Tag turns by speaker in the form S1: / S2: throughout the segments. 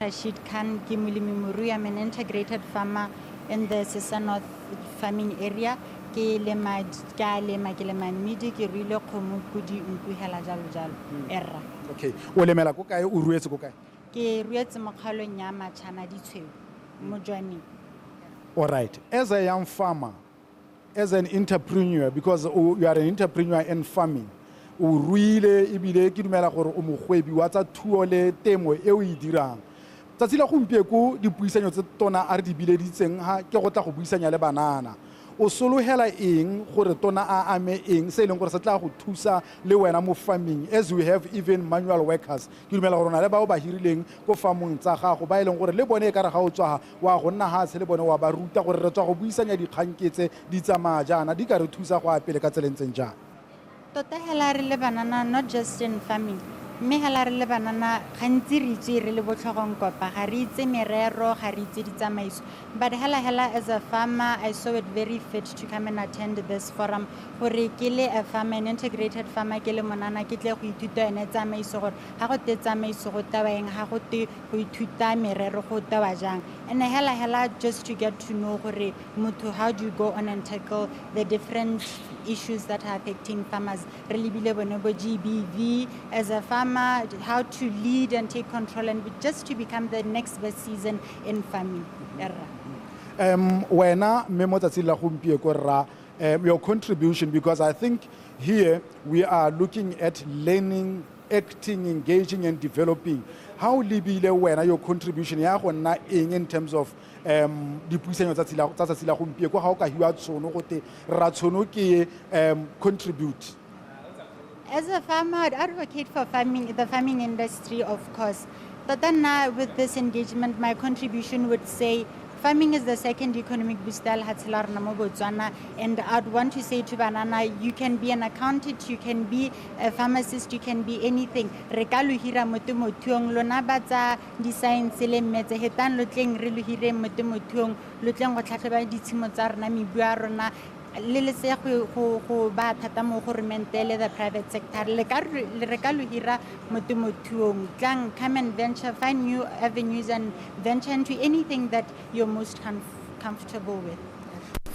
S1: Rashid Khan ke molemirui. I'm an integrated farmer in the Sesa North farming area. Ke lema mmidi ke ruile kgomo podi nku hela jalo jalo erra.
S2: Okay. O lemela ko kae o ruetse ko kae?
S1: Ke ruetse mo kgaolong ya Matshana Ditshweu mo Jwaneng.
S2: All right. As a young farmer, as an entrepreneur, because you are an entrepreneur in farming, o ruile ebile ke dumela gore o mogwebi wa tsa thuo le temo e o e dirang. Tsatsi la gompieko dipuisanyo tse tona a re di bileditseng ha ke go tla go buisanya le banana. O solohela eng gore tona a ame eng se leng gore se tla go thusa le wena mo farming, as we have even manual workers. Ke dumela gore na le bao ba hirileng ko farming tsa gago ba ileng gore le bone e ka re ga o tswa wa go nna ha se le bone wa ba ruta gore re tswa go buisanya dikganketse di tsamaya jana di ka re thusa go apele ka tselentseng jana.
S1: Tota hela re le banana, not just in farming. Me hela re le banana gantsi re itse re le botlhogong kopa ga re itse merero ga re itse ditsamaiso. But hela as a farmer, I saw it very fit to come and attend this forum gore ke le a farmer, an integrated farmer, ke le monana ke tle go ithuta ene tsamaiso gore ga go te tsamaiso go tawa eng, ga go te go ithuta merero go tawa jang. And hela just to get to know gore motho, how do you go on and tackle the different issues that are affecting farmers. Really bile bone bo GBV as a farmer, how to lead and take control and just to become the next best season in farming.
S2: Wena me mo tsatsing la gompieko rra your contribution, because I think here we are looking at learning, acting, engaging and developing. How libile wena your contribution ya go nna eng in terms of dipuisanyo tsa tsatsi la gompieko ga o ka hiwa tshono go te ra tshono ke contribute?
S1: As a farmer, I'd advocate for farming, the farming industry, of course. But then now with this engagement, my contribution would say farming is the second economic booster and I'd want to say to banana, you can be an accountant, you can be a pharmacist, you can be anything. Re ka lo hira mo temothuong lona ba tsa di-science le mmetse hetan lo tleng re lo hire mo temothuong lo tleng go tlhatlhoba ditshimo tsa rona mebu ya rona le se go ba thata mo governmente le the private sector le ka lo hira mo temothuong tlang come and venture, find new avenues and venture into anything that you're most comfortable with.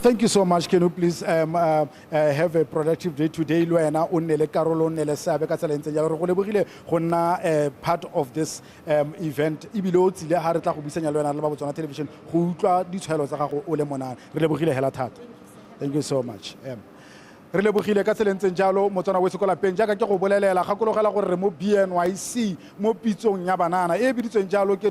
S2: Thank you so much. Can you please have a productive day today? Luena onele karolo onele sabe ka tsela ntse ya re go lebogile go nna part of this event. Ibile o tsile ha re tla go buisanya le wena le ba Botswana television go utlwa ditshwaelo tsa gago o le monana. Re lebogile hela thata. Thank you so much. Re lebogile ka tselentseng jalo Motswana we sekola peng jaaka ke go bolelela gakologela gore re mo BNYC mo pitsong ya banana e biditsweng jalo ke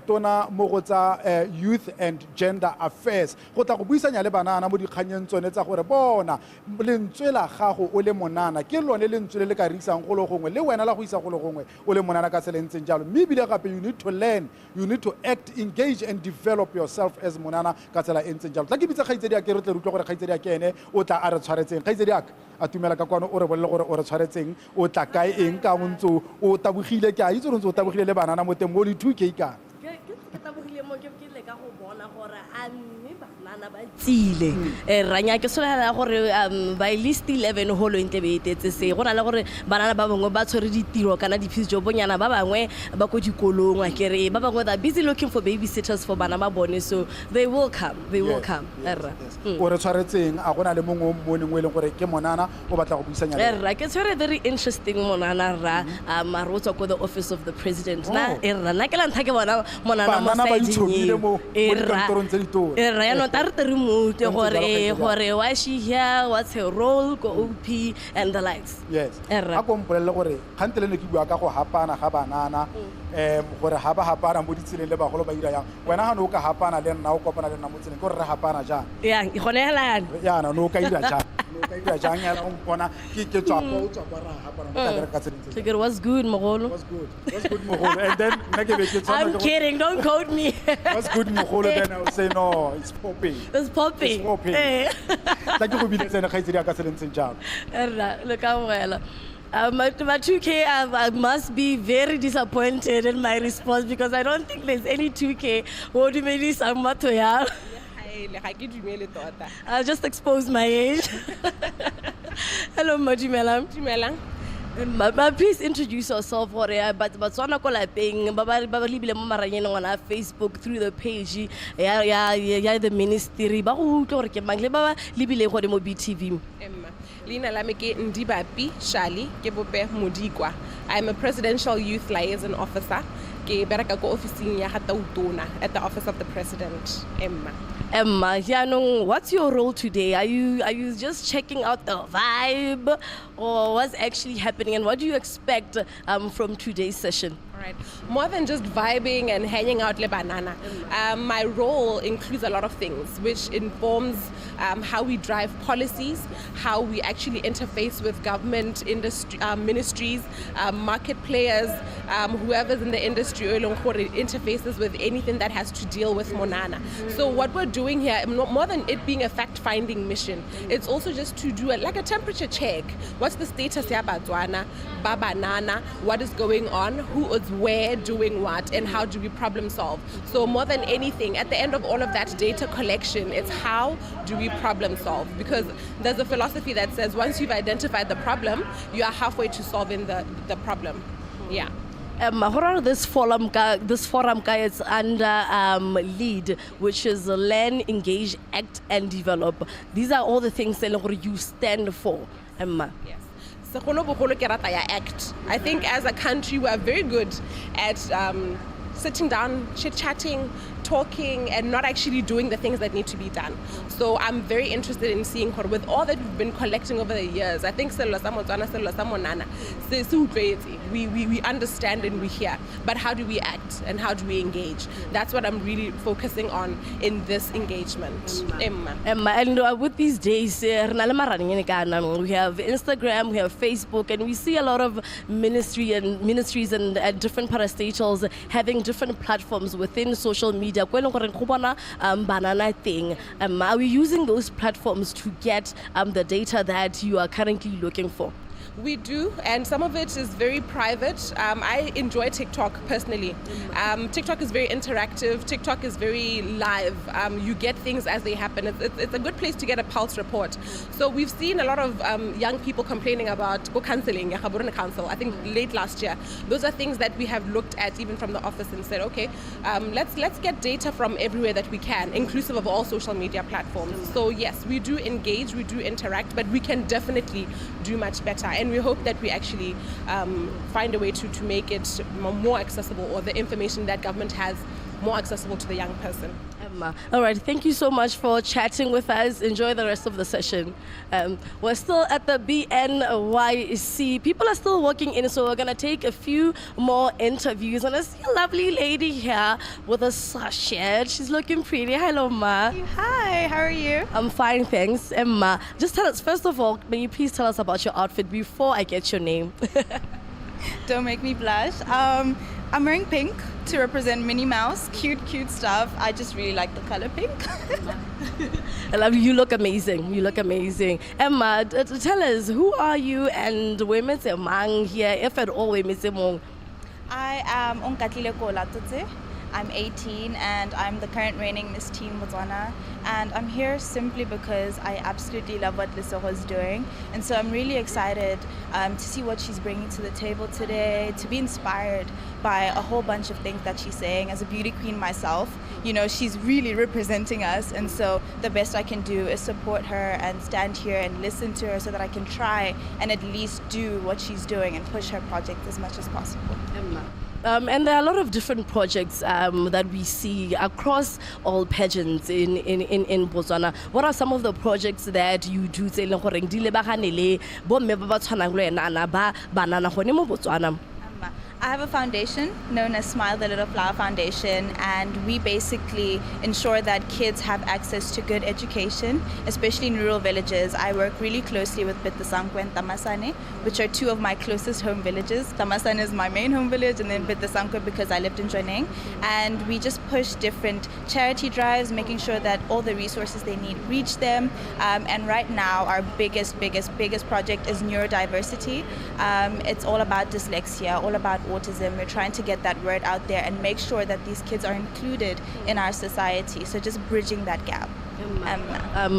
S2: tona mo go tsa youth and gender affairs go tla go buisanya le banana mo dikganyeng tsone tsa gore bona lentswe la gago o le monana ke lone lentswe le ka risang go le gongwe le wena la go isa go le gongwe o le monana ka tselentseng jalo mme bile gape you need to learn, you need to act, engage and develop yourself as monana ka tsela entseng jalo tla ke bitsa kgaitsedi ya ke re tle re utlwe gore kgaitsedi ya ke ene o tla a re kgaitsedi aka a tumela ka kwano o re bolle gore o re tshwaretseng o tla kae eng ka montso o tabogile ke a itse re ntse o tabogile le banana mo teng mo le 2K ka
S3: ke tabogile mo ke le ka go bona gore a mme banana ba tsile ranya ke solela gore ba list 11 holo ntle be etetse se go na le gore banana ba bangwe ba tshwere ditiro kana diphiso bonyana ba bangwe ba go dikolong a kere ba bangwe they busy looking for babysitters for bana ba bone, so they will come
S2: o re tshwaretseng a gona le mongwe o mmoneng o e leng gore ke monana o batla go buisanya le
S3: ke tshwere very interesting monana ra maro tswa ko the office of the president na nna ke la ntha ke bona monana mo
S2: ba itshobile mo dikantorong tse ditona
S3: ya no ta re remote gore why she here, what's her role go OP and the likes.
S2: Yes a ko mpolelle gore kgantele ne ke bua ka go hapana ga banana gore ha ba hapana mo ditseleng le bagolo ba ira yang wena ha no ka hapana le nna o kopana le nna mo tseleng gore re hapana jang
S3: ya e gone helang
S2: ya no ka ira jang ya o mpona ke tswa kwa ra hapana mo ka ka tseleng
S3: it was good mogolo
S2: was good mogolo and then nna ke be ke tsana
S3: I'm kidding, don't quote me.
S2: was good mogolo then I will say no it's popping tla ke go bile tsena kgaitsedi ya ka tseleng jang
S3: look how well my 2K, I must be very disappointed in my response because I don't think there's any 2K. I'll just expose my age. Hello, Madimela. Please introduce yourself for but Batswana ko lapeng ba libile mo maranyeng ngwana Facebook through the page ya the ministry ba go utlwa gore ke mang le ba libile go mo BTV.
S4: Emma. Lina Lameke Ndibapi Shali Kebope Mudikwa. I'm a presidential youth liaison officer. Ke bereka ko officing ya Hatautona at the office of the president. Emma.
S3: Emma, what's your role today? Are you just checking out the vibe, or what's actually happening, and what do you expect from today's session?
S4: All right. More than just vibing and hanging out le banana, my role includes a lot of things, which informs how we drive policies, how we actually interface with government, industry, ministries, market players, whoever's in the industry, interfaces with anything that has to deal with Monana. So what we're doing here, more than it being a fact-finding mission, it's also just to do like a temperature check. What's the status ya Botswana, Babanana, what is going on, who is where, doing what, and how do we problem solve? So more than anything, at the end of all of that data collection, it's how do we problem solve? Because there's a philosophy that says once you've identified the problem, you are halfway to solving the problem. Yeah.
S3: This forum is under LEAD, which is Learn, Engage, Act and Develop. These are all the things that you stand for, Emma.
S4: Yes. Act. I think as a country we are very good at sitting down, chit-chatting, talking, and not actually doing the things that need to be done. So I'm very interested in seeing with all that we've been collecting over the years. I think we understand and we hear, but how do we act and how do we engage? That's what I'm really focusing on in this engagement. Emma.
S3: And with these days, we have Instagram, we have Facebook, and we see a lot of ministries and different parastatals having different platforms within social media. Banana thing. Are we using those platforms to get the data that you are currently looking for?
S4: We do, and some of it is very private. I enjoy TikTok personally. TikTok is very interactive. TikTok is very live. You get things as they happen. It's a good place to get a pulse report. So we've seen a lot of young people complaining about counseling, council, I think late last year. Those are things that we have looked at even from the office and said, okay, let's get data from everywhere that we can, inclusive of all social media platforms. So yes, we do engage, we do interact, but we can definitely do much better. And we hope that we actually find a way to make it more accessible, or the information that government has more accessible to the young person.
S3: All right, thank you so much for chatting with us. Enjoy the rest of the session. We're still at the BNYC. People are still walking in, so we're going to take a few more interviews. And I see a lovely lady here with a sachet. She's looking pretty. Hello, Ma.
S5: Hi, how are you?
S3: I'm fine, thanks. Emma, just tell us, first of all, may you please tell us about your outfit before I get your name?
S5: Don't make me blush. I'm wearing pink to represent Minnie Mouse. Cute stuff. I just really like the color pink.
S3: I love you. You look amazing. You look amazing. Emma, tell us, who are you and where is Mang here, if at all where is Mong?
S5: I am Onkatlile Kolatotse. I'm 18 and I'm the current reigning Miss Teen Botswana, and I'm here simply because I absolutely love what Lesego is doing, and so I'm really excited to see what she's bringing to the table today, to be inspired by a whole bunch of things that she's saying. As a beauty queen myself, you know, she's really representing us, and so the best I can do is support her and stand here and listen to her so that I can try and at least do what she's doing and push her project as much as possible.
S3: And there are a lot of different projects that we see across all pageants in Botswana. What are some of the projects that you do?
S5: I have a foundation known as Smile the Little Flower Foundation, and we basically ensure that kids have access to good education, especially in rural villages. I work really closely with Pitso and Tamasane, which are two of my closest home villages. Tamasane is my main home village, and then Pitso because I lived in Joining. And we just push different charity drives, making sure that all the resources they need reach them. And right now, our biggest project is neurodiversity. It's all about dyslexia, all about autism. We're trying to get that word out there and make sure that these kids are included in our society. So just bridging that gap.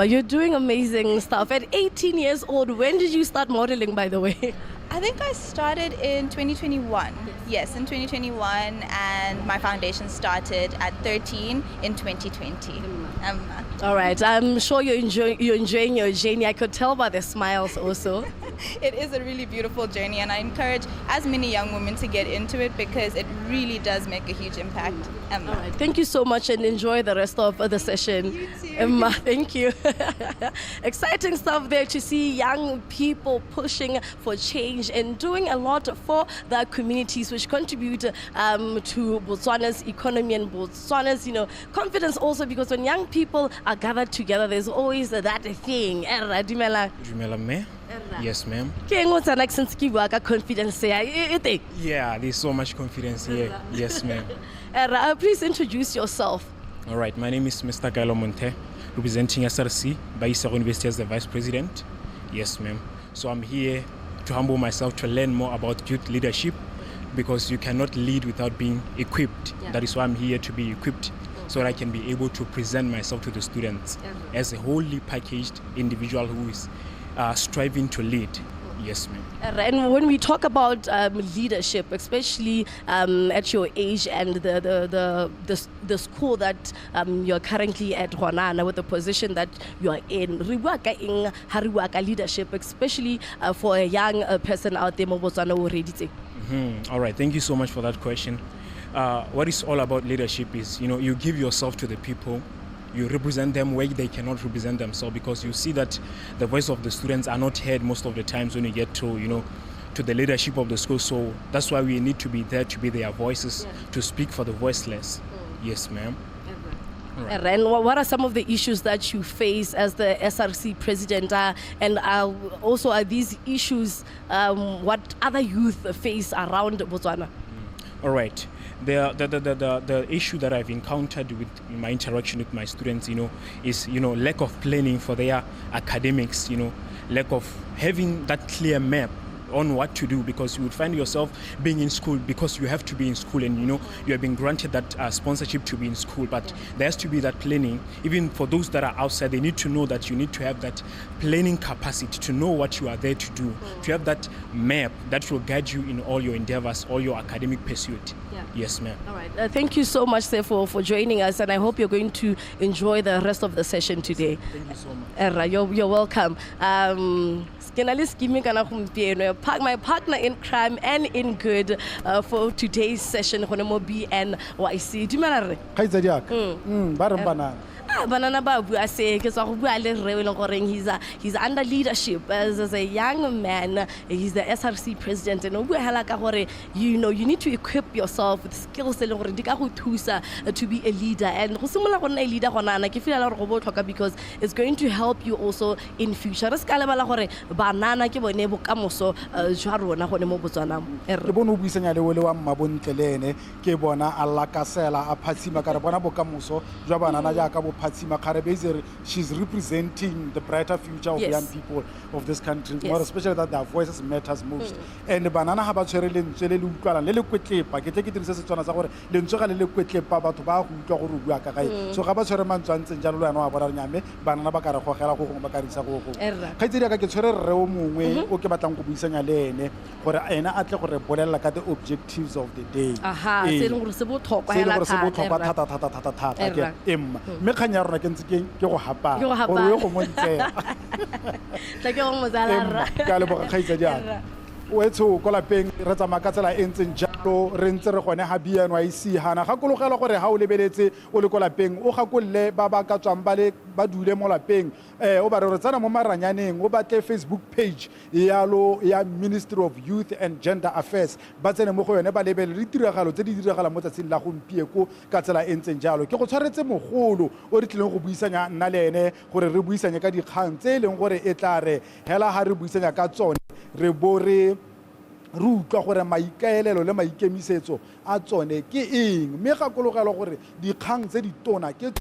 S3: You're doing amazing stuff. At 18 years old, when did you start modeling, by the way?
S5: I think I started in 2021. Yes, in 2021, and my foundation started at 13 in 2020.
S3: All right, I'm sure you're enjoying your journey. I could tell by the smiles also.
S5: It is a really beautiful journey, and I encourage as many young women to get into it because it really does make a huge impact.
S3: All right, thank you so much and enjoy the rest of the session.
S5: You too.
S3: Emma, thank you. Exciting stuff there to see young people pushing for change and doing a lot for their communities, which contribute to Botswana's economy and Botswana's, confidence also, because when young people are gathered together, there's always that thing.
S6: Dumela me? Yes, ma'am.
S3: Confidence.
S6: Yeah, there's so much confidence here. Yes, ma'am.
S3: Please introduce yourself.
S6: All right, my name is Mr. Kailo Monte, representing SRC by Lesego University as the Vice President. Yes, ma'am. So I'm here to humble myself to learn more about youth leadership, because you cannot lead without being equipped.
S3: Yeah.
S6: That is why I'm here to be equipped, so that I can be able to present myself to the students as a wholly packaged individual who is striving to lead. Yes, ma'am.
S3: And when we talk about leadership, especially at your age and the school that you're currently at, Honana, with the position that you are in, leadership, especially for a young person out there, already.
S6: All right, thank you so much for that question. What is all about leadership is, you give yourself to the people. You represent them where they cannot represent themselves, because you see that the voice of the students are not heard most of the times when you get to, to the leadership of the school. So that's why we need to be there to be their voices, to speak for the voiceless. Yes, ma'am.
S3: Right. And what are some of the issues that you face as the SRC president? And also, are these issues what other youth face around Botswana?
S6: All right. The issue that I've encountered with my interaction with my students, is, lack of planning for their academics, lack of having that clear map on what to do, because you would find yourself being in school because you have to be in school, and you have been granted that sponsorship to be in school, but there has to be that planning. Even for those that are outside, they need to know that you need to have that planning capacity to know what you are there to do, to have that map that will guide you in all your endeavors, all your academic pursuit. Yes, ma'am.
S3: All right. Thank you so much, sir, for joining us, and I hope you're going to enjoy the rest of the session today.
S6: Thank you so much.
S3: You're welcome. My partner in crime and in good for today's session, BNYC. Banana Babu, I say, because he's under leadership as a young man. He's the SRC president, and you need to equip yourself with skills to be a leader. And because it's going to help you also in future. Banana ke bone bokamoso jwa rona gone mo Botswana.
S2: Ke bona o buisanya le wele wa mmabontlelene ke bona a lakasela a phatsima ka re bona bokamoso jwa banana ja ka bo phatsima kare be she's representing the brighter future of young people of this country, more especially that their voices matters most. And banana ha ba tshwere lentswe le utlwala le lekwetlapa ke tle ke dirisa Setswana sa gore lentswe ga le lekwetlapa batho ba go utlwa gore o bua ka gae, so ga ba tshwere mantswantseng jalo le yana wa bona nyame banana ba ka re gogela go ba ka risa go ga itse ka ke tshwere re o mongwe o ke batlang go buisanya le ene gore ena a tle gore bolella ka the objectives of the day.
S3: Se leng gore se botlhokwa hela
S2: thata ke emma me khanya rona ke ntse ke go hapa gore yo go montse
S3: tla ke go mozala
S2: ka le boga khaitsa diana o etso ko lapeng re tsama ka tsela e ntseng jalo re ntse re gone ha BNYC hana ga kologela gore ha o lebeletse o le ko lapeng o gakolle ba ba ka tswang ba dule mo lapeng o ba re tsana mo maranyaneng o batle Facebook page yalo ya Ministry of Youth and Gender Affairs ba tsene mo go yone ba lebele ditiragalo tse di diragala mo tsatsing la gompieko ka tsela e ntseng jalo ke go tshwaretse mogolo o re tlileng go buisanya nna le ene gore re buisanye ka dikgang tse leng gore e tla re hela ha re buisanya ka tsone re bore re utlwa gore maikaelelo le maikemisetso a tsone ke eng me ga kologela gore dikgang tse di tona ke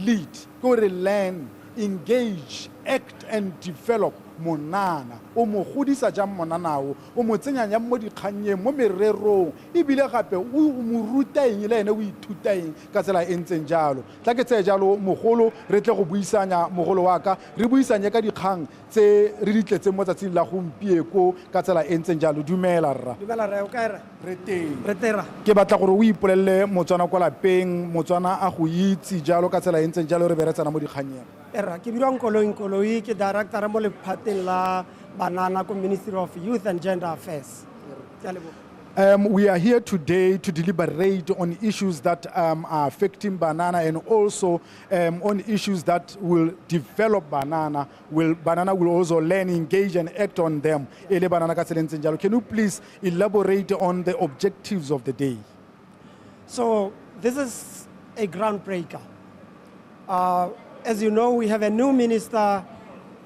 S2: lead, go to learn, engage, act and develop monana o mo godisa jang monanao o mo tsenya jang mo dikganyeng mo mererong ebile gape o mo ruta eng le ene o ithuta eng ka tsela e ntseng jalo tla ke tseye jalo mogolo re tle go buisanya mogolo wa ka re buisanye ka dikgang tse re di tletseng mo tsatsing la gompieko ka tsela e ntseng jalo dumela rra
S7: o kae re?
S2: re teng
S7: Re tera.
S2: ke batla gore o ipolelele motswana kwa lapeng motswana a go itse jalo ka tsela e ntseng jalo re be re tsena mo dikganyeng
S7: Erra, ke bidiwa Nkoloi ke director mo lephateng la banana ko Ministry of Youth and Gender Affairs. Ke a leboha.
S2: We are here today to deliberate on issues that are affecting banana and also on issues that will develop banana. Banana will also learn, engage and act on them. Ele banana ka tsela e ntseng jalo. Can you please elaborate on the objectives of the day?
S7: So this is a groundbreaker. As you know, we have a new minister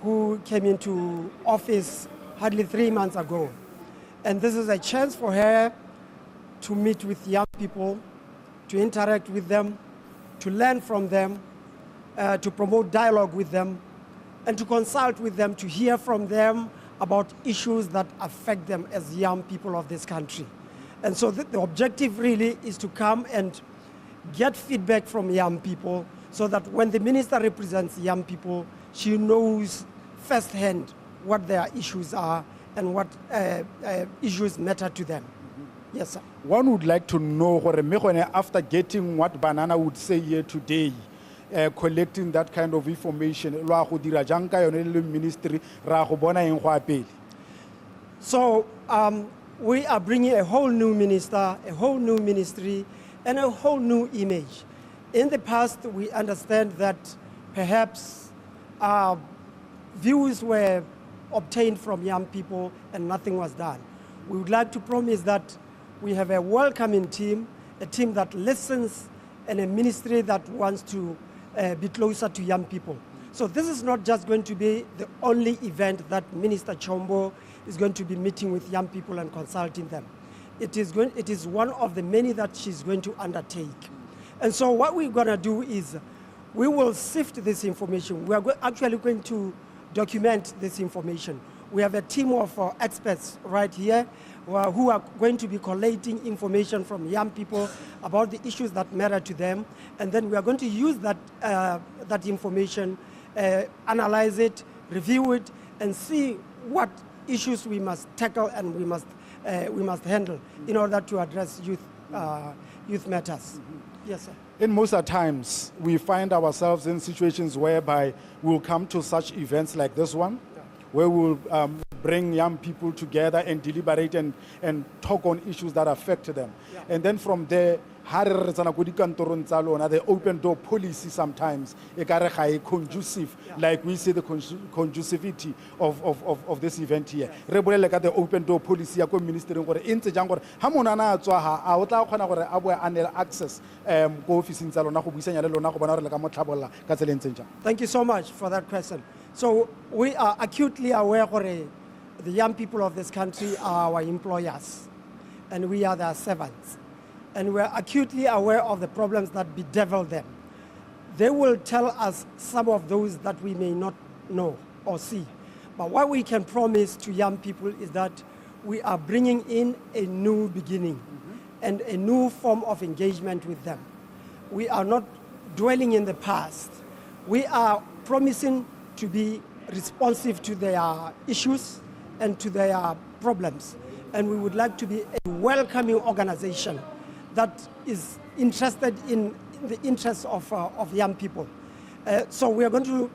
S7: who came into office hardly 3 months ago. And this is a chance for her to meet with young people, to interact with them, to learn from them, to promote dialogue with them, and to consult with them, to hear from them about issues that affect them as young people of this country. And so the objective really is to come and get feedback from young people so that when the minister represents young people, she knows firsthand what their issues are and what issues matter to them. Yes, sir.
S2: One would like to know after getting what Banana would say here today, collecting that kind of information, ministry,
S7: so we are bringing a whole new minister, a whole new ministry, and a whole new image. In the past, we understand that perhaps views were obtained from young people and nothing was done. We would like to promise that we have a welcoming team, a team that listens, and a ministry that wants to be closer to young people. So this is not just going to be the only event that Minister Chombo is going to be meeting with young people and consulting them. It is one of the many that she's going to undertake. And so what we're going to do is we will sift this information. We are actually going to document this information. We have a team of experts right here who are going to be collating information from young people about the issues that matter to them. And then we are going to use that information, analyze it, review it, and see what issues we must tackle and we must handle in order to address youth matters. Yes, sir.
S2: In most of the times, we find ourselves in situations whereby we'll come to such events like this one, where we'll bring young people together and deliberate and talk on issues that affect them.
S7: Yeah.
S2: And then from there, the open door policy sometimes conducive, like we see the conducivity of this event here. The open door policy ministry access
S7: Thank you so much for that question. So we are acutely aware that the young people of this country are our employers and we are their servants. And we're acutely aware of the problems that bedevil them. They will tell us some of those that we may not know or see. But what we can promise to young people is that we are bringing in a new beginning and a new form of engagement with them. We are not dwelling in the past. We are promising to be responsive to their issues and to their problems. And we would like to be a welcoming organization that is interested in the interests of young people. So we are going to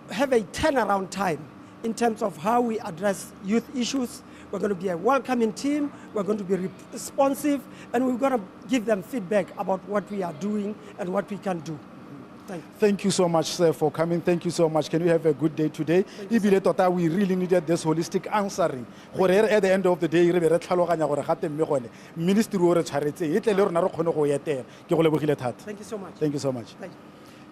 S7: have a turnaround time in terms of how we address youth issues. We're going to be a welcoming team, we're going to be responsive, and we're going to give them feedback about what we are doing and what we can do.
S2: Thank you so much, sir, for coming. Thank you so much. Can you have a good day today? We really needed this holistic answering. At the end of the day, ministry
S7: Thank you so much.
S2: Thank you so much.
S7: Thank you.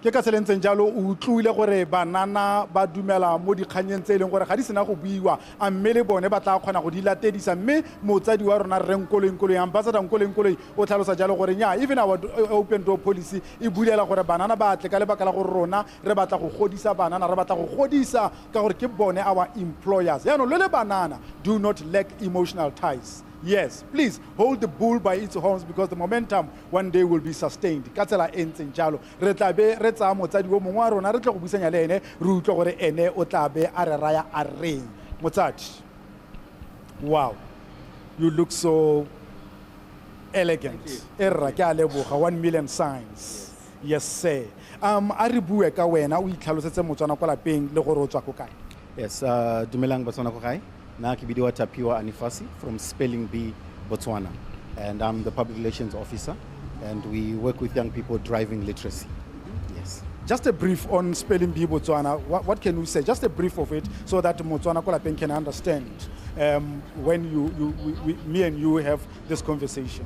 S2: ke ka tsela e ntseng jalo o utlwile gore banana ba dumela mo dikganyeng tse e leng gore ga di sena go buiwa a mme le bone ba tla kgona go di latedisa mme motsadi wa rona rre Nkoloyi ambassador Nkoloyi o tlhalosa jalo gore nya even our open door policy e bulela gore banana ba tle ka lebaka la gore rona re batla go godisa banana re batla go godisa ka gore ke bone our employers yaanong le banana do not lack emotional ties. Yes, please hold the bull by its horns because the momentum one day will be sustained. Ka tsela e ntseng jalo re tla be re tsaya motsadi wo mongwe wa rona re tla go buisanya le ene re utlwe gore ene o tla be a re raya a reng. Motsadi, wow, you look so elegant. Erra ke a leboga 1 million signs. Yes sir. A re bue ka wena o itlhalosetse Motswana kwa lapeng le gore o tswa ko kae.
S8: Yes, dumelang Botswana ko kae. Na ke bidiwa Tapiwa Anifasi from Spelling Bee, Botswana. And I'm the public relations officer and we work with young people driving literacy. Yes.
S2: Just a brief on Spelling Bee Botswana. What can you say? Just a brief of it so that Motswana ko lapeng can understand when me and you have this conversation.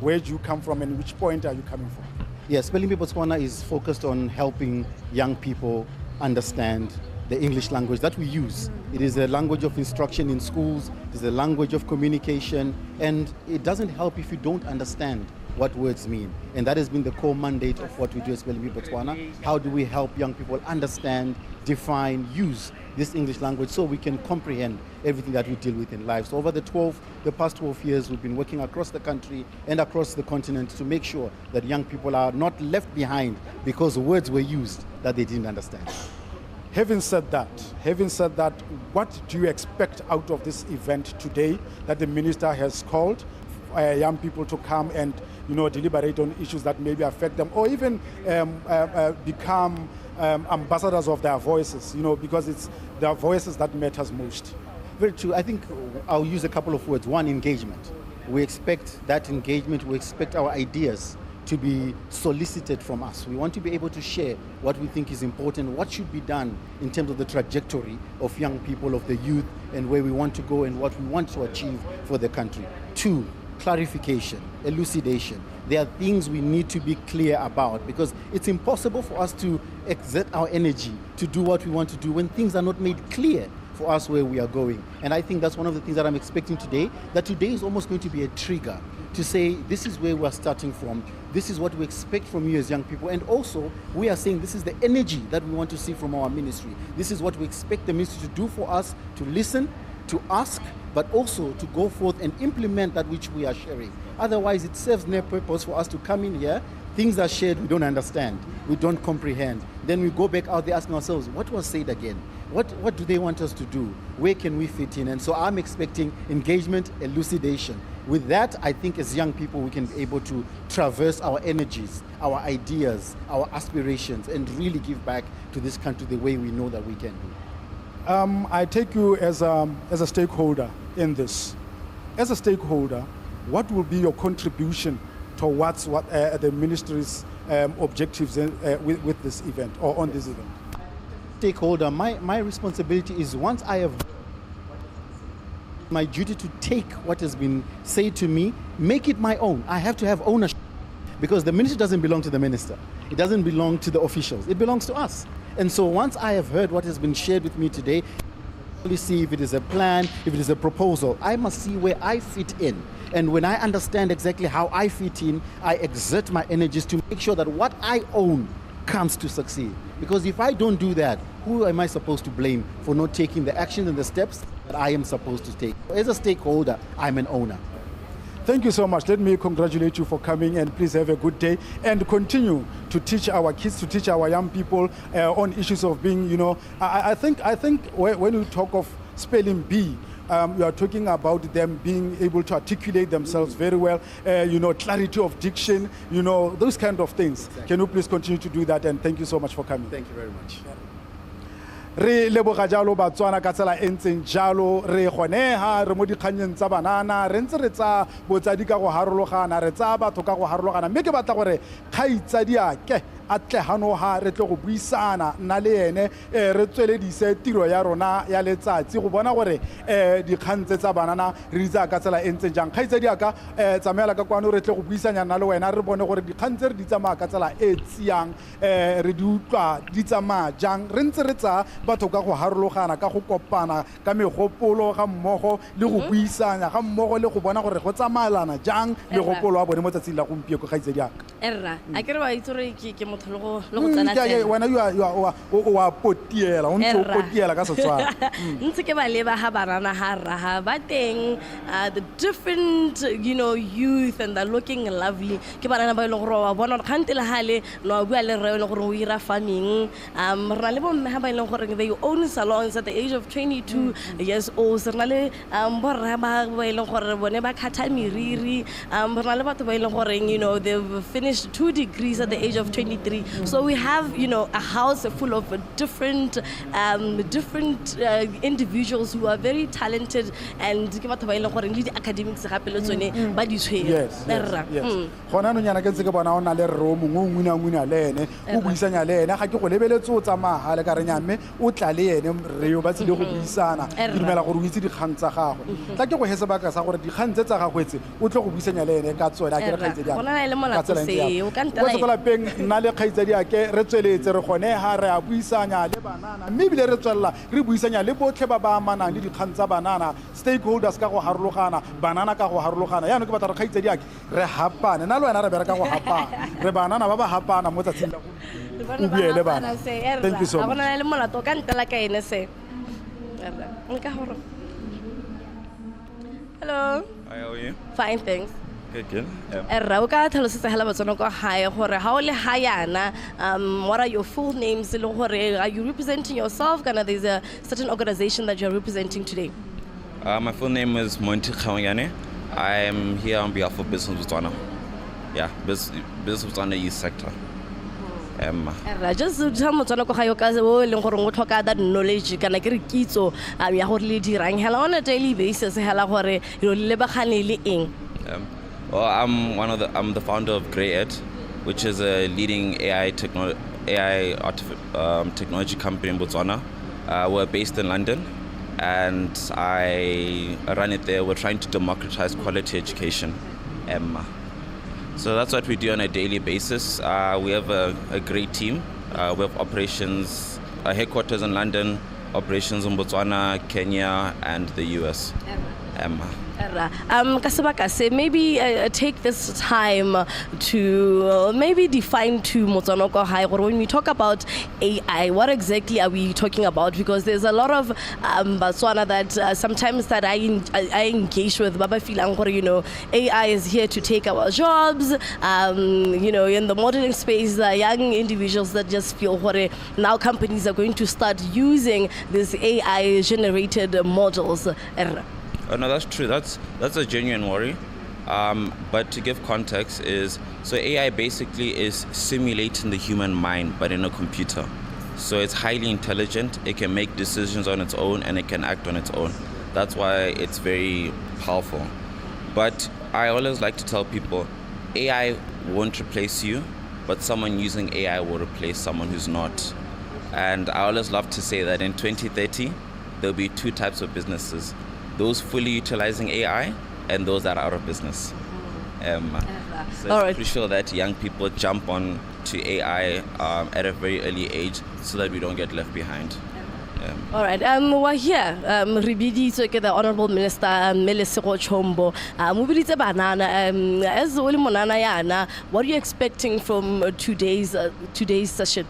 S2: Where do you come from and which point are you coming from?
S8: Yes, Spelling Bee Botswana is focused on helping young people understand the English language that we use. It is a language of instruction in schools, it is a language of communication, and it doesn't help if you don't understand what words mean. And that has been the core mandate of what we do at Spelling Bee Botswana. How do we help young people understand, define, use this English language so we can comprehend everything that we deal with in life. So over the past 12 years, we've been working across the country and across the continent to make sure that young people are not left behind because words were used that they didn't understand.
S2: Having said that, what do you expect out of this event today that the minister has called young people to come and deliberate on issues that maybe affect them or even become ambassadors of their voices, because it's their voices that matters most?
S8: Very true. I think I'll use a couple of words. One, engagement. We expect that engagement, we expect our ideas to be solicited from us. We want to be able to share what we think is important, what should be done in terms of the trajectory of young people, of the youth, and where we want to go and what we want to achieve for the country. Two, clarification, elucidation. There are things we need to be clear about because it's impossible for us to exert our energy to do what we want to do when things are not made clear for us where we are going. And I think that's one of the things that I'm expecting today, that today is almost going to be a trigger to say this is where we're starting from, this is what we expect from you as young people, and also we are saying this is the energy that we want to see from our ministry. This is what we expect the ministry to do for us, to listen, to ask, but also to go forth and implement that which we are sharing. Otherwise, it serves no purpose for us to come in here, things are shared, we don't understand, we don't comprehend. Then we go back out there asking ourselves, what was said again? What do they want us to do? Where can we fit in? And so I'm expecting engagement, elucidation. With that, I think as young people, we can be able to traverse our energies, our ideas, our aspirations, and really give back to this country the way we know that we can do.
S2: I take you as a stakeholder in this. As a stakeholder, what will be your contribution towards what the ministry's objectives with this event or on this event?
S8: Stakeholder, my responsibility is once I have my duty to take what has been said to me, make it my own. I have to have ownership because the ministry doesn't belong to the minister. It doesn't belong to the officials. It belongs to us. And so once I have heard what has been shared with me today, see if it is a plan, if it is a proposal, I must see where I fit in. And when I understand exactly how I fit in, I exert my energies to make sure that what I own comes to succeed. Because if I don't do that, who am I supposed to blame for not taking the actions and the steps that I am supposed to take? As a stakeholder, I'm an owner.
S2: Thank you so much. Let me congratulate you for coming and please have a good day and continue to teach our kids, to teach our young people on issues of being, I think when you talk of spelling bee, you are talking about them being able to articulate themselves very well, clarity of diction, those kind of things. Exactly. Can you please continue to do that? And thank you so much for coming.
S8: Thank you very much.
S2: Re leboga jalo Batswana ka tsela e ntseng jalo re goneha re mo dikganyeng tsa banana re ntse re tsa botsadi ka go harologana re tsa batho ka go harologana mme ke batla gore kgaitsadi ake a tle hanoha re tle go buisana nna le ene re tsweledise tiro ya rona ya letsatsi go bona gore dikgang tse tsa banana re di tsaya ka tsela e ntseng jang kgaitsedi aka tsamaela ka kwano re tle go buisanya nna le wena re bone gore dikgang tse re di tsamaya ka tsela e tsiang re di utlwa di tsamaya jang re ntse re tsaya batho ka go harologana ka go kopana ka megopolo ga mmogo le go buisanya ga mmogo le go bona gore go tsamaelana jang megopolo wa bone mo tsatsing la gompieko kgaitsedi aka
S3: Erra a ke re wa itse gore ke motho le go tsena tsena
S2: wena wa potiela o ntse o potiela ka Setswana
S3: ntse ke ba leba ha banana ha raha ba teng the different youth and they're looking lovely ke banana ba ile go wa bona gore khante le hale no bua le re le gore o ira farming rena le bomme ha ba ile gore they own salons at the age of 22 years old rena le borra ba ile gore bone ba khatha meriri rena le batho ba ile gore they've finished 2 degrees at the age of 23 so we have a house full of different individuals who are very talented and ke batho ba ile gore le di academics gape le tsone ba di tshwere
S2: gona no nyana ke ntse ke bona ona le rro mongwe ngwina le ene o buisanya le ene ga ke go lebeletse o tsamaya le ka re nyamme o tla le ene re ba tsile go buisana ke dumela gore o itse dikgang tsa gago tla ke go hetse baka sa gore dikgang tse tsa gago etse o tle go buisanya le ene ka tsone a ke re kgaitsedi ya
S3: gona le molato se o ka ntela
S2: go tsola peng nna le kgaitsedi ya ke re tsweletse re gone ha re a buisanya le banana mme bile re tswella re buisanya le botlhe ba ba amanang le dikgang tsa banana stakeholders ka go harologana banana ka go harologana ya no ke batla re kgaitsedi ya ke re hapane nna le wena re bere ka go hapana re banana ba ba hapana mo tsatsing la go buele bana thank you so much
S3: gona le molato ka ntela ka ene se nka horo hello
S9: Hi, how are you?
S3: fine thanks
S9: Good.
S3: Erra o ka tlhalosetsa hela batswana go hae gore ha o le hayana what are your full names le gore are you representing yourself kana there's a certain organization that you're representing today
S9: My full name is Monty Khawanyane. I am here on behalf of Business Botswana. Yeah, Business Botswana Youth Sector.
S3: Erra just tsa motswana go hae ka o leng gore o tlhoka that knowledge kana ke re kitso ya gore le dirang hela on a daily basis hela gore le bagane le eng
S9: Well, I'm the founder of Grey Ed, which is a leading AI technology company in Botswana. We're based in London, and I run it there. We're trying to democratize quality education. So that's what we do on a daily basis. We have a great team. We have operations, headquarters in London, operations in Botswana, Kenya, and the US.
S3: Kasabaka say maybe take this time to maybe define to Motsonoko High or when we talk about AI, what exactly are we talking about? Because there's a lot of Botswana that sometimes that I engage with Baba Filang, AI is here to take our jobs. In the modeling space, young individuals that just feel now companies are going to start using these AI generated models.
S9: Oh, no, that's true. That's a genuine worry. But to give context so AI basically is simulating the human mind, but in a computer. So it's highly intelligent. It can make decisions on its own and it can act on its own. That's why it's very powerful. But I always like to tell people, AI won't replace you, but someone using AI will replace someone who's not. And I always love to say that in 2030, there'll be 2 types of businesses. Those fully utilizing AI and those that are out of business. So it's crucial that young people jump on to AI at a very early age so that we don't get left behind.
S3: All right, we're here. The Honorable Minister Lesego Chombo. Banana. As Monana, what are you expecting from today's session?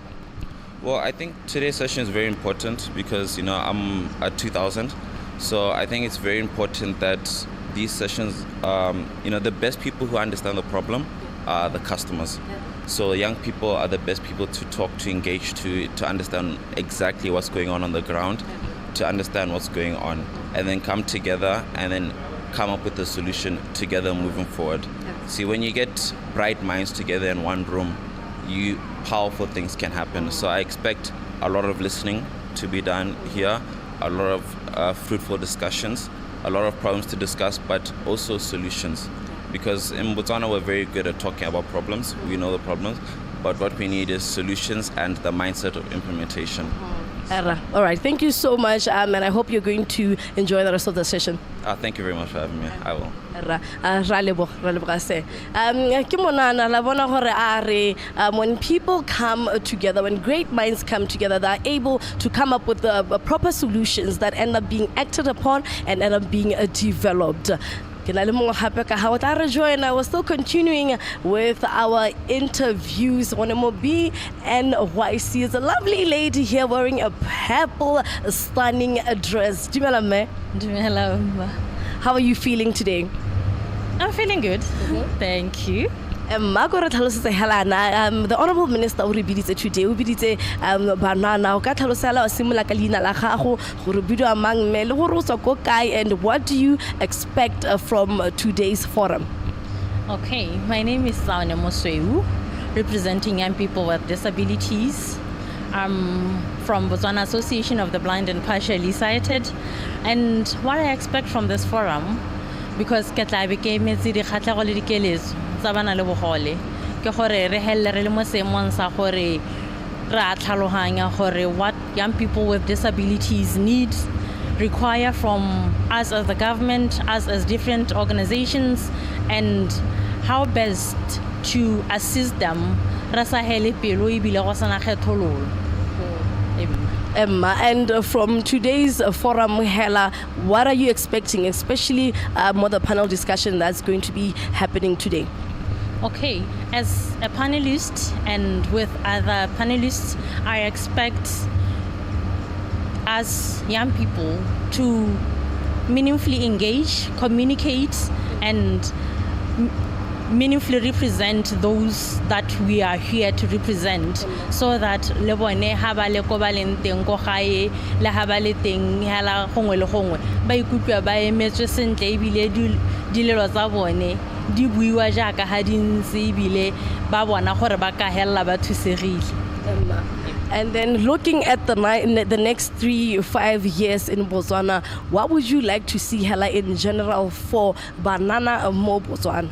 S9: Well, I think today's session is very important because I'm at 2000. So I think it's very important that these sessions, the best people who understand the problem are the customers. So young people are the best people to talk to, engage to understand exactly what's going on the ground, to understand what's going on, and then come together and then come up with a solution together moving forward. See, when you get bright minds together in one room, powerful things can happen. So I expect a lot of listening to be done here, a lot of fruitful discussions, a lot of problems to discuss, but also solutions. Because in Botswana, we're very good at talking about problems. We know the problems. but what we need is solutions and the mindset of implementation.
S3: All right, thank you so much, and I hope you're going to enjoy the rest of the session.
S9: Thank you very much for having me. I will.
S3: When people come together, when great minds come together, they're able to come up with proper solutions that end up being acted upon and end up being developed. And I was still continuing with our interviews. Onemobi NYC is a lovely lady here wearing a purple, stunning dress. How are you feeling today?
S10: I'm feeling good. Thank you.
S3: The Honorable Minister o re biditse today o biditse banana o ka tlhalosela o simola ka leina la gago gore bidio amang mme le gore o tswa ko kae, and what do you expect from today's forum?
S10: Okay, my name is Saune Mosweu, representing young people with disabilities. I'm from Botswana Association of the Blind and Partially Sighted, and what I expect from this forum, because ke tla be ke metsi di khatlego le dikeletso tsa bana le bogole ke gore re helle re le mo seemong sa gore ra tlhaloganya gore what young people with disabilities need, require from us as the government, us as different organizations, and how best to assist them ra sa hele pelo ebile go sana kgethololo.
S3: And from today's forum, Hela, what are you expecting, especially more the panel discussion that's going to be happening today?
S10: Okay, as a panelist and with other panelists, I expect us young people to meaningfully engage, communicate, and meaningfully represent those that we are here to represent, so that le bone ha ba le ko ba leng teng ko gae le ha ba le teng hala gongwe le gongwe ba ikutlwa ba emetswe sentle ebile dilelo tsa bone di buiwa jaaka ha di ntse ebile ba bona gore ba ka hella ba thusegile.
S3: And then looking at the next 3-5 years in Botswana, what would you like to see, Hela, in general for Banana Mo Botswana?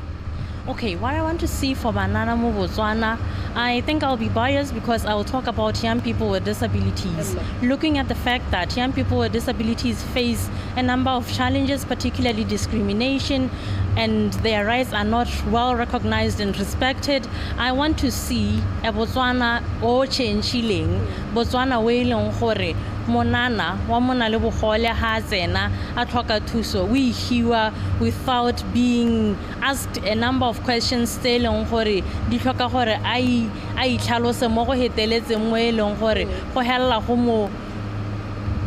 S10: Okay, what I want to see for Banana Mo Botswana, I think I'll be biased because I will talk about young people with disabilities. Looking at the fact that young people with disabilities face a number of challenges, particularly discrimination, and their rights are not well recognized and respected. I want to see a Botswana o changing, Botswana we long hore monana wa mona le bogole ha tsena a tlhoka thuso we hear without being asked a number of questions tse leng gore di tlhoka gore ai tlhalose mo go heteletse mo e leng gore go hella go mo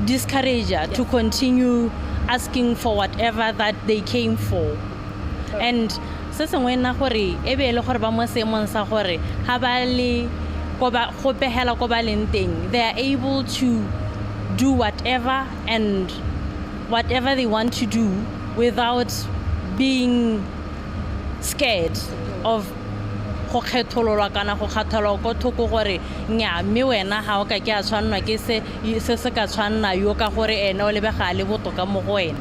S10: discourage to continue asking for whatever that they came for. And se sengwe na gore e be le gore ba mo seemong sa gore ha ba le go pehela go ba leng teng, they are able to do whatever and whatever they want to do without being scared of go kgethololwa kana go kgathalwa ko thoko gore nya mme wena ha o ka ke a tshwanna ke se ka tshwanna yo ka gore ene o lebega le botoka mo go wena.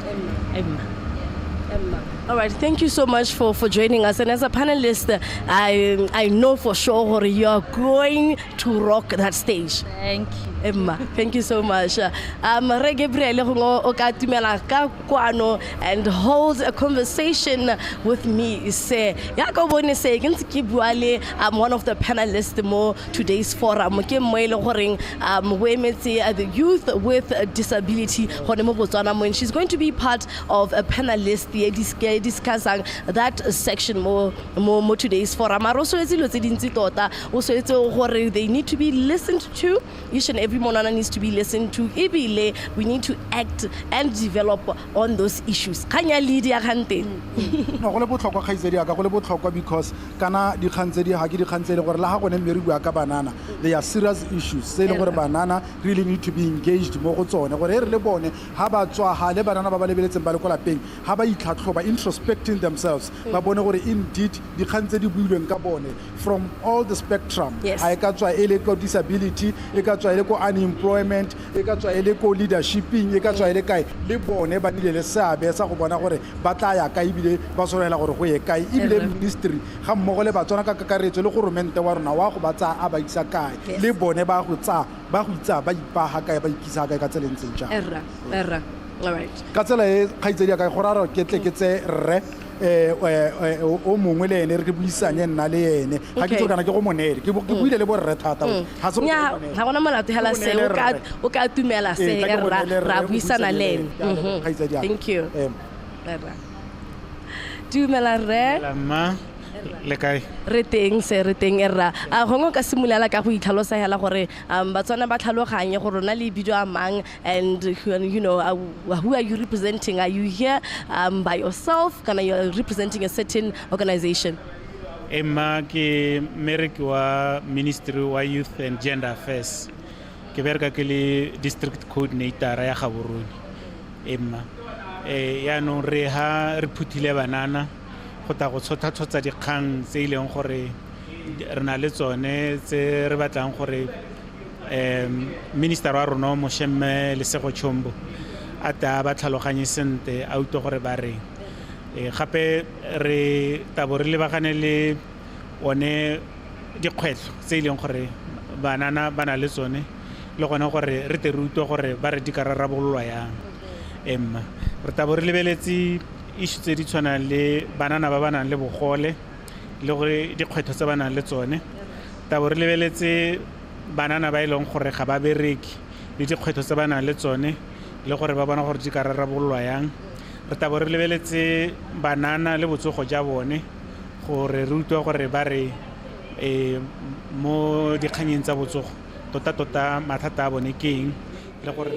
S3: All right, thank you so much for joining us. And as a panelist, I know for sure you are going to rock that stage.
S10: Thank you.
S3: Emma, thank you so much. Re Gabriel o ka timela ka kwano and hold a conversation with me. Say, ya go bone se ke ntse ke bua le one of the panelists mo today's forum ke mo ile goreng we emetse the youth with disability gone mo Botswana mo, and she's going to be part of a panelist discussing that section more today's forum. Also they need to be listened to. Each and every monana needs to be listened to. We need to act and develop on those issues. Kanya lead ya kante.
S2: No go le botlhokwa khaisedi aka go le botlhokwa because kana di khantsedi ha ke di khantsedi gore la ha gone mmeri bua ka banana, they are serious issues se le gore banana really need to be engaged mo go tsone gore re le bone ha ba tswa ha le banana ba ba lebeletseng ba le ko lapeng ha ba itlhatlhoba introspecting themselves ba bone gore indeed dikgang tse di builweng ka bone from all the spectrum
S3: Yes.
S2: a e ka tswa e le ko disability e ka tswa e le ko unemployment e ka tswa e le ko leadershiping e ka tswa e le kae le bone ba nile le seabe sa go bona gore ba tla ya kae ebile ba tshwanela gore go ye kae ebile ministry ga mmogo le batswana ka kakaretso le goromente wa rona wa go ba tsaya a ba isa kae
S3: Yes.
S2: le bone ba go itsa ba ipaga kae ba ikisa kae ka tselentseng jang
S3: Erra. All right.
S2: ka tsela e kgaitsedi ya kae go rara ke tle ke tse rre o mongwe le ene re ke buisanye nna le ene ga ke
S3: Okay.
S2: tso kana ke go monele ke buile le borre thata ga se go
S3: Nya ga gona molato hela
S2: Ke
S3: se
S2: monele rre.
S3: o ka tumela se
S2: Ee, tla ke
S3: ra
S2: monele rre,
S3: ra
S2: o
S3: buisana
S2: buisane
S3: le
S2: le
S3: ene.
S2: ene. Ke a leboga, kgaitsedi ya ka.
S3: Thank you.
S2: Em.
S3: Erra. Dumela rre.
S6: Lama le kae
S3: Re teng Erra. A gongwe ka simolela ka go itlhalosa hela gore batswana ba tlhaloganye gore na le bidio a mang and you know who are you representing? Are you here by yourself? Kana you are representing a certain organization?
S6: Emma ke mmereki wa Ministry wa Youth and Gender Affairs ke bereka ke le district coordinator ya Gaborone Emma yaanong re phuthile banana go ta go tshotsa dikgang tse ileng gore re na le tsone tse re batlang gore minister wa rona moshemme Lesego Chombo a ta ba tlhaloganye sente a utlwe gore ba reng gape re tabo re lebagane le one dikgwetlho tse ileng gore banana ba na le tsone le gone gore re te re utlwe gore ba re di ka rarabololwa yang Emma re tabo re lebeletse issue tse di tshwanang le banana ba ba nang le bogole le gore dikgwetlho tse ba nang le tsone tabo re lebeletse banana ba e leng gore ga ba bereki le dikgwetlho tse ba nang le tsone le gore ba bona gore di ka rarabololwa yang re tabo re lebeletse banana le botsogo ja bone gore re utlwe gore ba re mo dikganyeng tsa botsogo tota mathata a bone ke eng le gore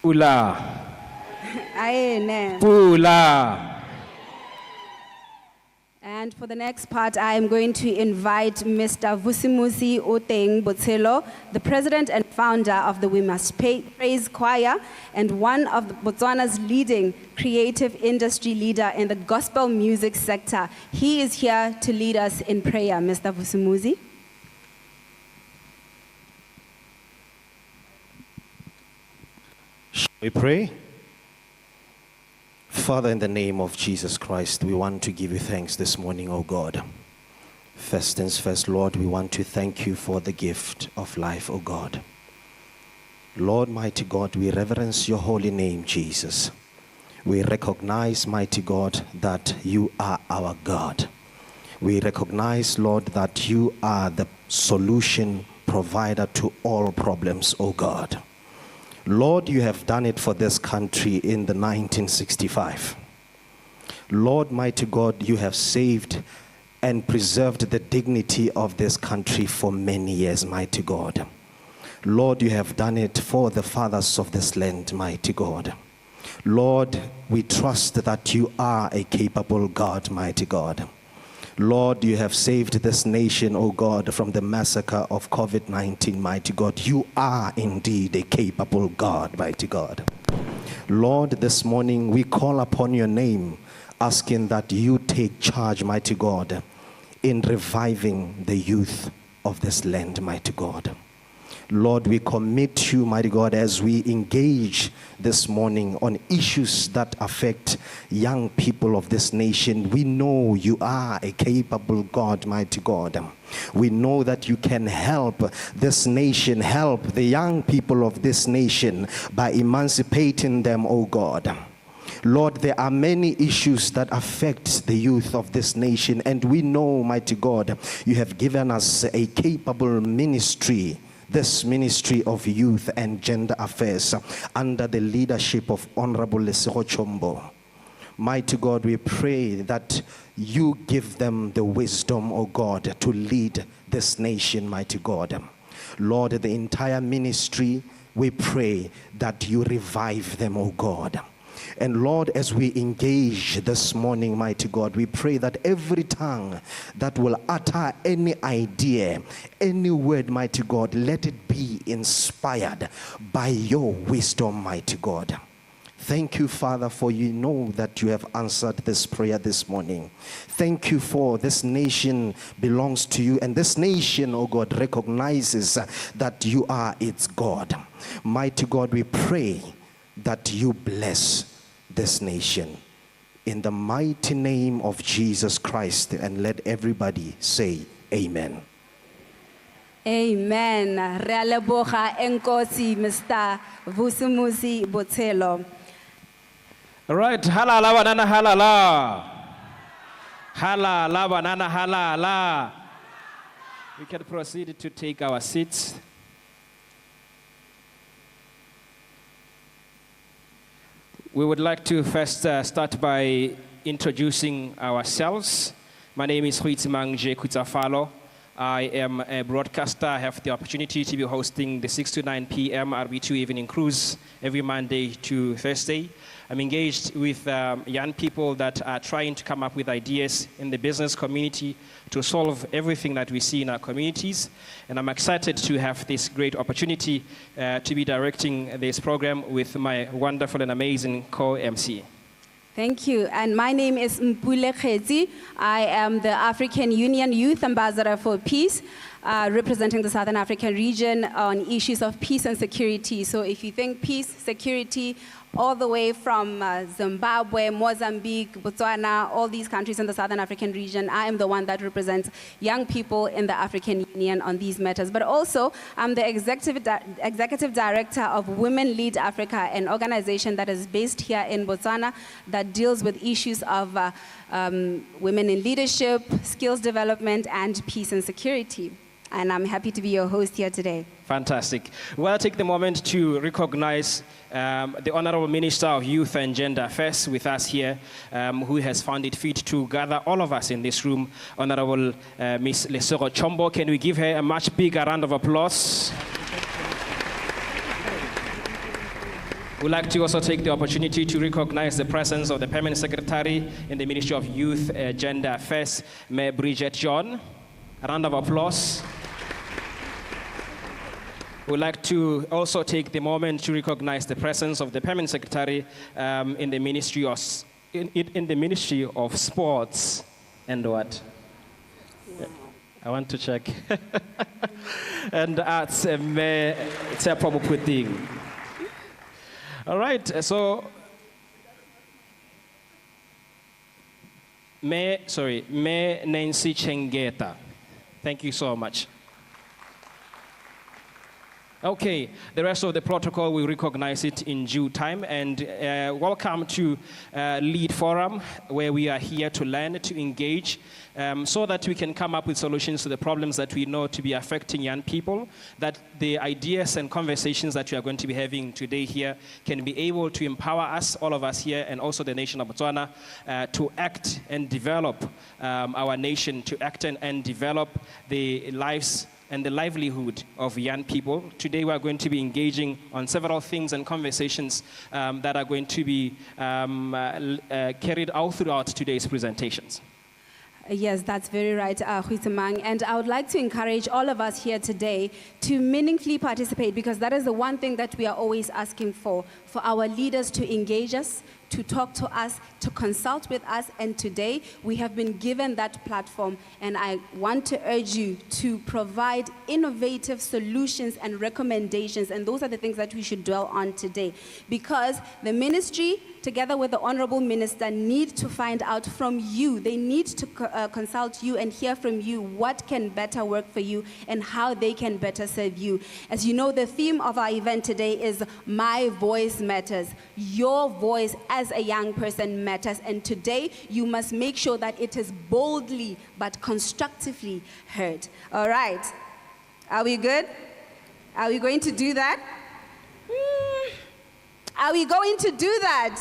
S11: Pula.
S12: Amen.
S11: Pula.
S12: And for the next part, I am going to invite Mr. Vusimusi Oteng Botselo, the president and founder of the We Must Praise Choir and one of Botswana's leading creative industry leader in the gospel music sector. He is here to lead us in prayer. Mr. Vusimusi.
S11: We pray. Father, in the name of Jesus Christ, we want to give you thanks this morning, O God. First things first, Lord, we want to thank you for the gift of life, O God. Lord, mighty God, we reverence your holy name, Jesus. We recognize, mighty God, that you are our God. We recognize, Lord, that you are the solution provider to all problems, O God. Lord, you have done it for this country in the 1965. Lord, mighty God, you have saved and preserved the dignity of this country for many years, mighty God. Lord, you have done it for the fathers of this land, mighty God. Lord, we trust that you are a capable God, mighty God. Lord, you have saved this nation, O God, from the massacre of COVID-19, mighty God. You are indeed a capable God, mighty God. Lord, this morning we call upon your name, asking that you take charge, mighty God, in reviving the youth of this land, mighty God. Lord, we commit you, mighty God, as we engage this morning on issues that affect young people of this nation. We know you are a capable God, mighty God. We know that you can help this nation, help the young people of this nation by emancipating them, oh God. Lord, there are many issues that affect the youth of this nation, and we know, mighty God, you have given us a capable ministry, this Ministry of Youth and Gender Affairs, under the leadership of Honorable Lesego Chombo. Mighty God, we pray that you give them the wisdom, oh God, to lead this nation, mighty God. Lord, the entire ministry, we pray that you revive them, oh God. And Lord, as we engage this morning, mighty God, we pray that every tongue that will utter any idea, any word, mighty God, let it be inspired by your wisdom, mighty God. Thank you, Father, for you know that you have answered this prayer this morning. Thank you for this nation belongs to you, and this nation, oh God, recognizes that you are its God. Mighty God, we pray that you bless this nation in the mighty name of Jesus Christ, and let everybody say amen.
S12: Amen. Re a leboga enkosi Mr. Vusumuzi Botselo.
S13: All right, halala banana halala. Halala banana halala. We can proceed to take our seats. We would like to first start by introducing ourselves. My name is Huitzimang J. Kutsafalo. I am a broadcaster. I have the opportunity to be hosting the 6 to 9 p.m. RB2 evening cruise every Monday to Thursday. I'm engaged with young people that are trying to come up with ideas in the business community to solve everything that we see in our communities. And I'm excited to have this great opportunity to be directing this program with my wonderful and amazing co-MC.
S12: Thank you. And my name is Mpule Khezi. I am the African Union Youth Ambassador for Peace, representing the Southern African region on issues of peace and security. So if you think peace, security, all the way from Zimbabwe, Mozambique, Botswana, all these countries in the Southern African region, I am the one that represents young people in the African Union on these matters. But also, I'm the executive director of Women Lead Africa, an organization that is based here in Botswana that deals with issues of women in leadership, skills development, and peace and security. And I'm happy to be your host here today.
S13: Fantastic. Well, I'll take the moment to recognize the Honorable Minister of Youth and Gender Affairs with us here, who has found it fit to gather all of us in this room, Honorable Ms. Lesego Chombo. Can we give her a much bigger round of applause? We'd like to also take the opportunity to recognize the presence of the Permanent Secretary in the Ministry of Youth and Gender Affairs, Mayor Bridget John. A round of applause. We'd like to also take the moment to recognize the presence of the Permanent Secretary in the Ministry of Sports and what? Wow. I want to check. And arts, it's a proper thing. All right, so May Nancy Chengeta. Thank you so much. Okay, the rest of the protocol, we recognize it in due time. And welcome to Lead Forum, where we are here to learn, to engage, so that we can come up with solutions to the problems that we know to be affecting young people, that the ideas and conversations that we are going to be having today here can be able to empower us, all of us here, and also the nation of Botswana, to act and develop our nation, to act and develop the lives and the livelihood of young people. Today we are going to be engaging on several things and conversations that are going to be carried out throughout today's presentations.
S12: Yes, that's very right, Huitamang. And I would like to encourage all of us here today to meaningfully participate, because that is the one thing that we are always asking for our leaders to engage us, to talk to us, to consult with us. And today we have been given that platform. And I want to urge you to provide innovative solutions and recommendations. And those are the things that we should dwell on today, because the ministry, together with the Honorable Minister, need to find out from you. They need to consult you and hear from you what can better work for you and how they can better serve you. As you know, the theme of our event today is My Voice Matters. Your voice as a young person matters. And today, you must make sure that it is boldly but constructively heard. All right. Are we good? Are we going to do that? Are we going to do that?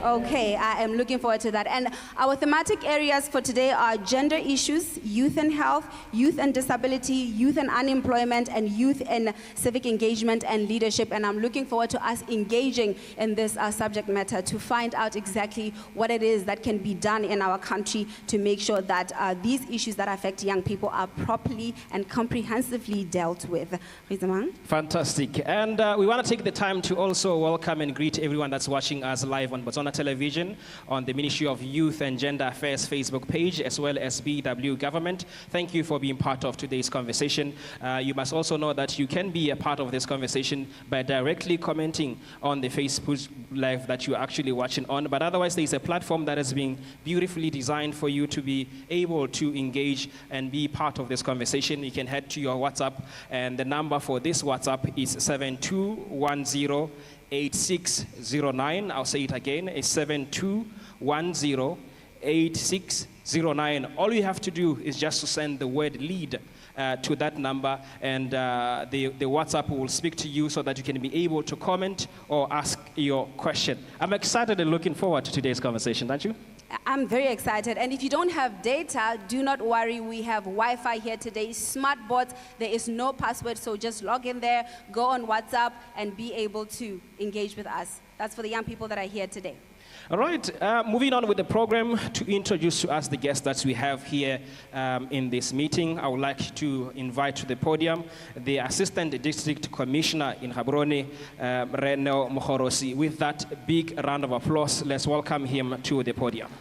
S12: Okay, I am looking forward to that. And our thematic areas for today are gender issues, youth and health, youth and disability, youth and unemployment, and youth and civic engagement and leadership. And I'm looking forward to us engaging in this subject matter to find out exactly what it is that can be done in our country to make sure that these issues that affect young people are properly and comprehensively dealt with. Rizamang?
S13: Fantastic. And we want to take the time to also welcome and greet everyone that's watching us live on Botswana Television, on the Ministry of Youth and Gender Affairs Facebook page, as well as BW Government. Thank you for being part of today's conversation. You must also know that you can be a part of this conversation by directly commenting on the Facebook Live that you're actually watching on. But otherwise, there's a platform that has been beautifully designed for you to be able to engage and be part of this conversation. You can head to your WhatsApp, and the number for this WhatsApp is 7210-8609. I'll say it again, it's 7210-8609. All you have to do is just to send the word lead to that number, and the WhatsApp will speak to you so that you can be able to comment or ask your question. I'm excited and looking forward to today's conversation, aren't you?
S12: I'm very excited. And if you don't have data, do not worry. We have Wi-Fi here today, smart boards. There is no password, so just log in there, go on WhatsApp, and be able to engage with us. That's for the young people that are here today.
S13: All right, moving on with the program, to introduce to us the guests that we have here in this meeting, I would like to invite to the podium the Assistant District Commissioner in Gaborone, Reno Mohorosi. With that big round of applause, let's welcome him to the podium.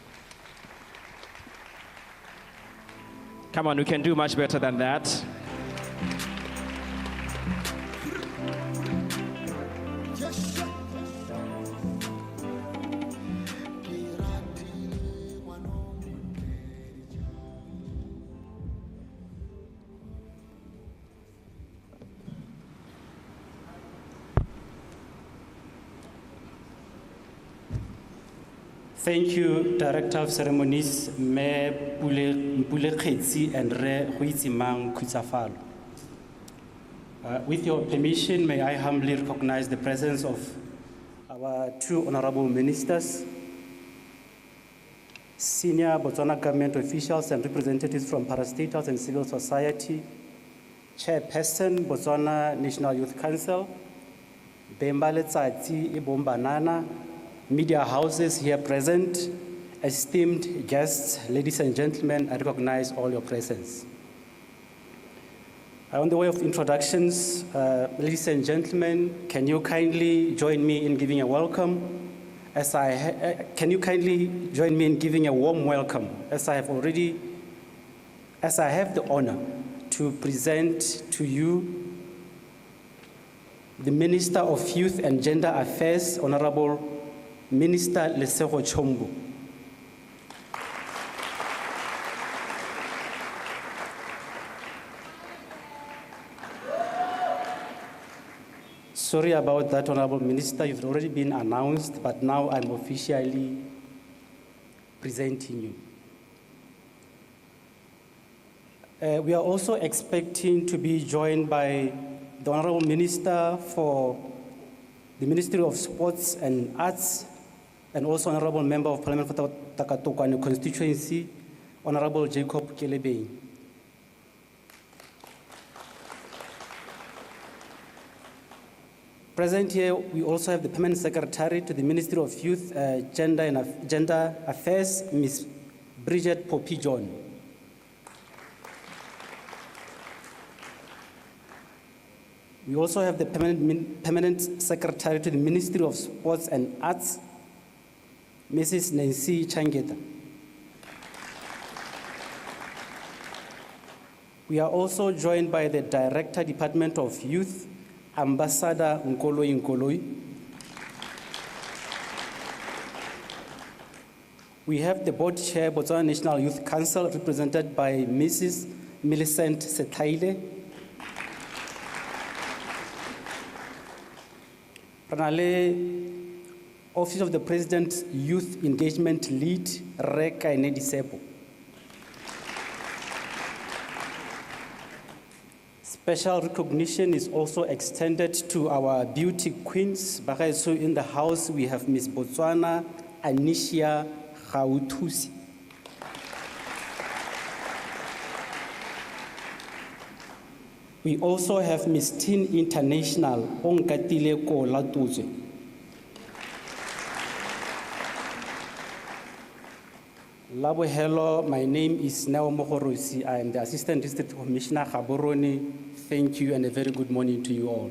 S13: Come on, we can do much better than that.
S14: Thank you, Director of Ceremonies, Me Mpule Kgetsi and Re Huitsimang Kutsafalo. With your permission, may I humbly recognize the presence of our two honorable ministers, senior Botswana government officials and representatives from parastatals and civil society, Chairperson, Botswana National Youth Council, Bemba Letsatsi Ibombanana, media houses here present, esteemed guests, ladies and gentlemen, I recognize all your presence. On the way of introductions, ladies and gentlemen, can you kindly join me in giving a welcome? Can you kindly join me in giving a warm welcome, as I have the honor to present to you the Minister of Youth and Gender Affairs, Honorable Minister Lesego Chombo. Sorry about that, Honorable Minister. You've already been announced, but now I'm officially presenting you. We are also expecting to be joined by the Honorable Minister for the Ministry of Sports and Arts, and also Honorable Member of Parliament for Takatokwane constituency, Honorable Jacob Kelebei. Present here, we also have the Permanent Secretary to the Ministry of Youth, Gender Affairs, Ms. Bridget Poppy John. We also have the permanent secretary to the Ministry of Sports and Arts, Mrs. Nancy Changeta. We are also joined by the Director, Department of Youth, Ambassador Nkoloi Nkoloi. We have the board chair, Botswana National Youth Council, represented by Mrs. Millicent Setaile. Pranale, Office of the President's Youth Engagement Lead, Reka Inedisepo. Special recognition is also extended to our beauty queens. So in the house, we have Miss Botswana Anisha Khautusi. We also have Miss Teen International, Onkatile Ko Latuzwe. Labo hello, my name is Neo Mohorosi. I am the Assistant District Commissioner Gaborone. Thank you and a very good morning to you all.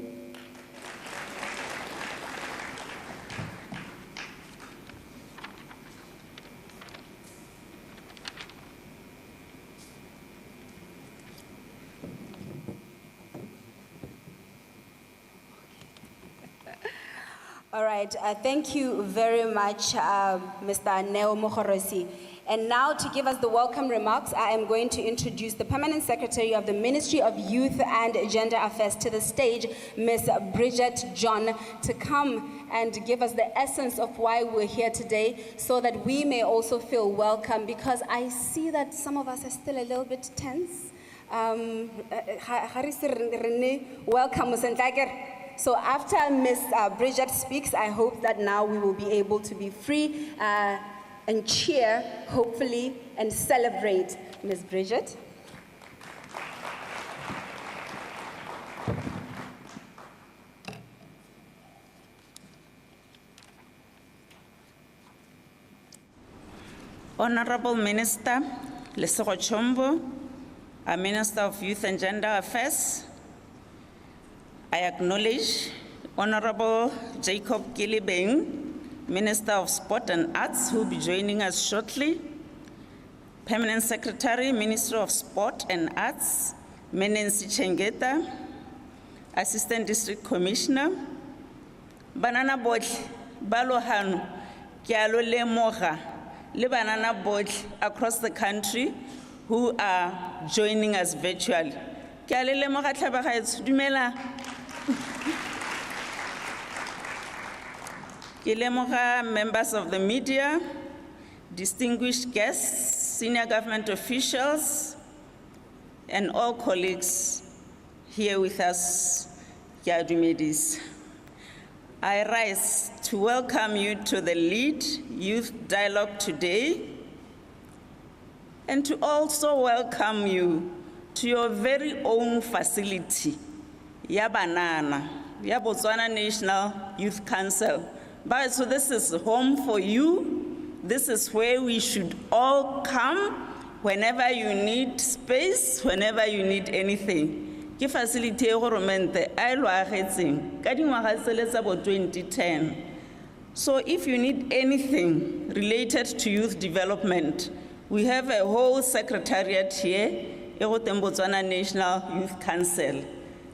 S12: All right, thank you very much, Mr. Neo Mohorosi. And now to give us the welcome remarks, I am going to introduce the Permanent Secretary of the Ministry of Youth and Gender Affairs to the stage, Ms. Bridget John, to come and give us the essence of why we're here today so that we may also feel welcome, because I see that some of us are still a little bit tense. Welcome, So after Ms. Bridget speaks, I hope that now we will be able to be free and cheer, hopefully, and celebrate Ms. Bridget.
S15: Honorable Minister Lesego Chombo, our Minister of Youth and Gender Affairs, I acknowledge Honorable Jacob Gilibeng, Minister of Sport and Arts, who will be joining us shortly. Permanent Secretary, Minister of Sport and Arts, Menensi Chengeta, Assistant District Commissioner, Banana Bodle, Balohanu, Kialo Lemoga, Le Banana Bodle across the country who are joining us virtually. Kialo Lemoga Tlhabagaetso, dumela. Ke lemoga members of the media, distinguished guests, senior government officials, and all colleagues here with us, ke a dumedisa. I rise to welcome you to the Lead Youth Dialogue today, and to also welcome you to your very own facility, ya Banana, ya Botswana National Youth Council. But so this is home for you. This is where we should all come whenever you need space, whenever you need anything. Ke facility e goromente a lo agetseng ka dingwaga tsele tsa bo 2010. So if you need anything related to youth development, we have a whole secretariat here, e go teng Botswana National Youth Council.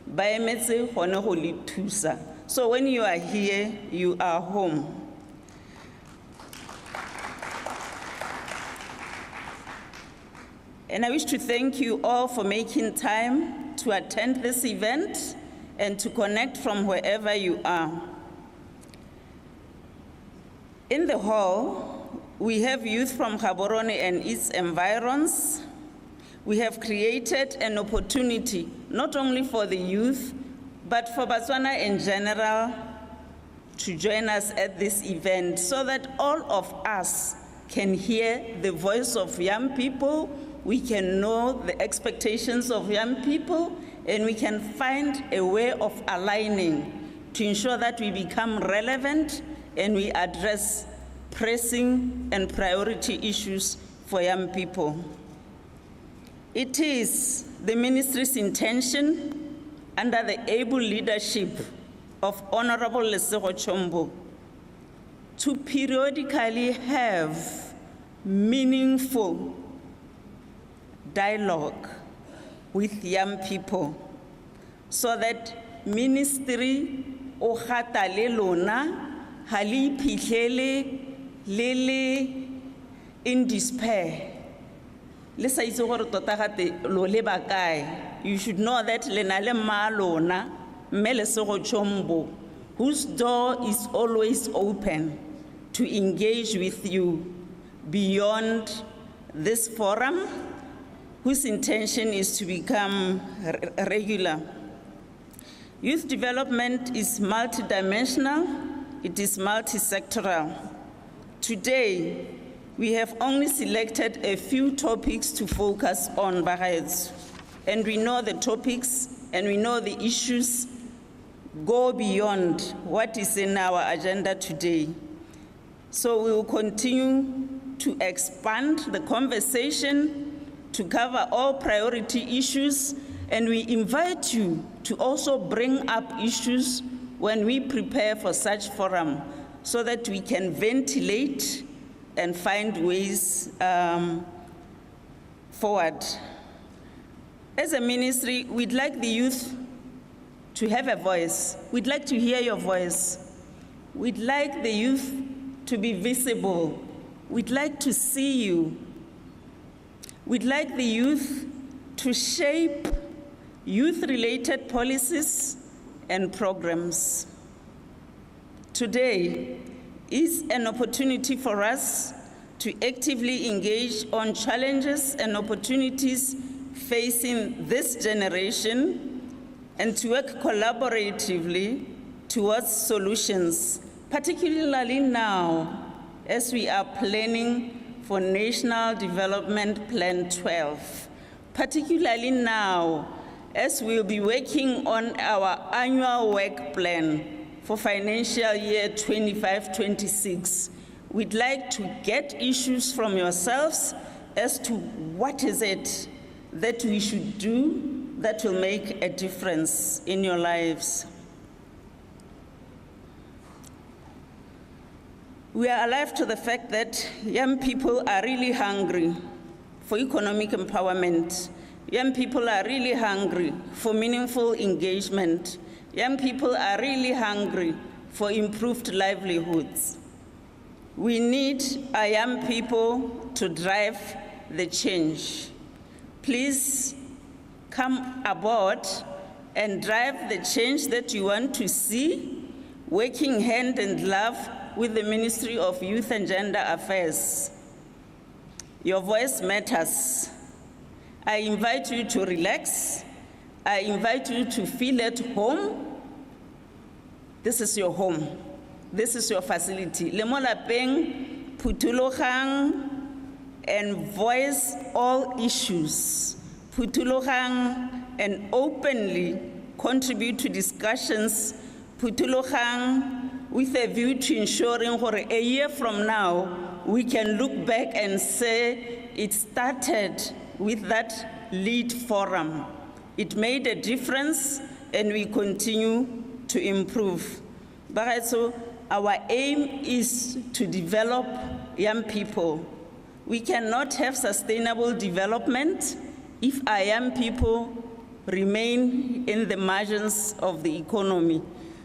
S15: Ba emetse gone go le thusa. So when you are here, you are home. And I wish to thank you all for making time to attend this event and to connect from wherever you are. In the hall, we have youth from Gaborone and its environs. We have created an opportunity, not only for the youth, but for Botswana in general, to join us at this event so that all of us can hear the voice of young people, we can know the expectations of young people, and we can find a way of aligning to ensure that we become relevant and we address pressing and priority issues for young people. It is the ministry's intention, under the able leadership of Honorable Lesego Chombo, to periodically have meaningful dialogue with young people, so that ministry o gata le lona ha le iphihlele le le in despair. Le sa itse gore tota gate lo leba kae. You should know that le na le mma lona mme Lesego Chombo, whose door is always open to engage with you beyond this forum, whose intention is to become regular. Youth development is multidimensional, it is multi-sectoral. Today, we have only selected a few topics to focus on, Bagaetso. And we know the topics and we know the issues go beyond what is in our agenda today. So we will continue to expand the conversation to cover all priority issues, and we invite you to also bring up issues when we prepare for such forum so that we can ventilate and find ways forward. As a ministry, we'd like the youth to have a voice. We'd like to hear your voice. We'd like the youth to be visible. We'd like to see you. We'd like the youth to shape youth-related policies and programs. Today is an opportunity for us to actively engage on challenges and opportunities facing this generation and to work collaboratively towards solutions, particularly now as we are planning for National Development Plan 12, particularly now as we'll be working on our annual work plan for financial year 25-26. We'd like to get issues from yourselves as to what is it that we should do that will make a difference in your lives. We are alive to the fact that young people are really hungry for economic empowerment. Young people are really hungry for meaningful engagement. Young people are really hungry for improved livelihoods. We need our young people to drive the change. Please come aboard and drive the change that you want to see, working hand in glove with the Ministry of Youth and Gender Affairs. Your voice matters. I invite you to relax. I invite you to feel at home. This is your home. This is your facility. Le mo lapeng, phuthologang and voice all issues. Phuthologang and openly contribute to discussions. Phuthologang with a view to ensuring that a year from now, we can look back and say it started with that lead forum. It made a difference and we continue to improve. Bagaetso, our aim is to develop young people. We cannot have sustainable development if our young people remain in the margins of the economy.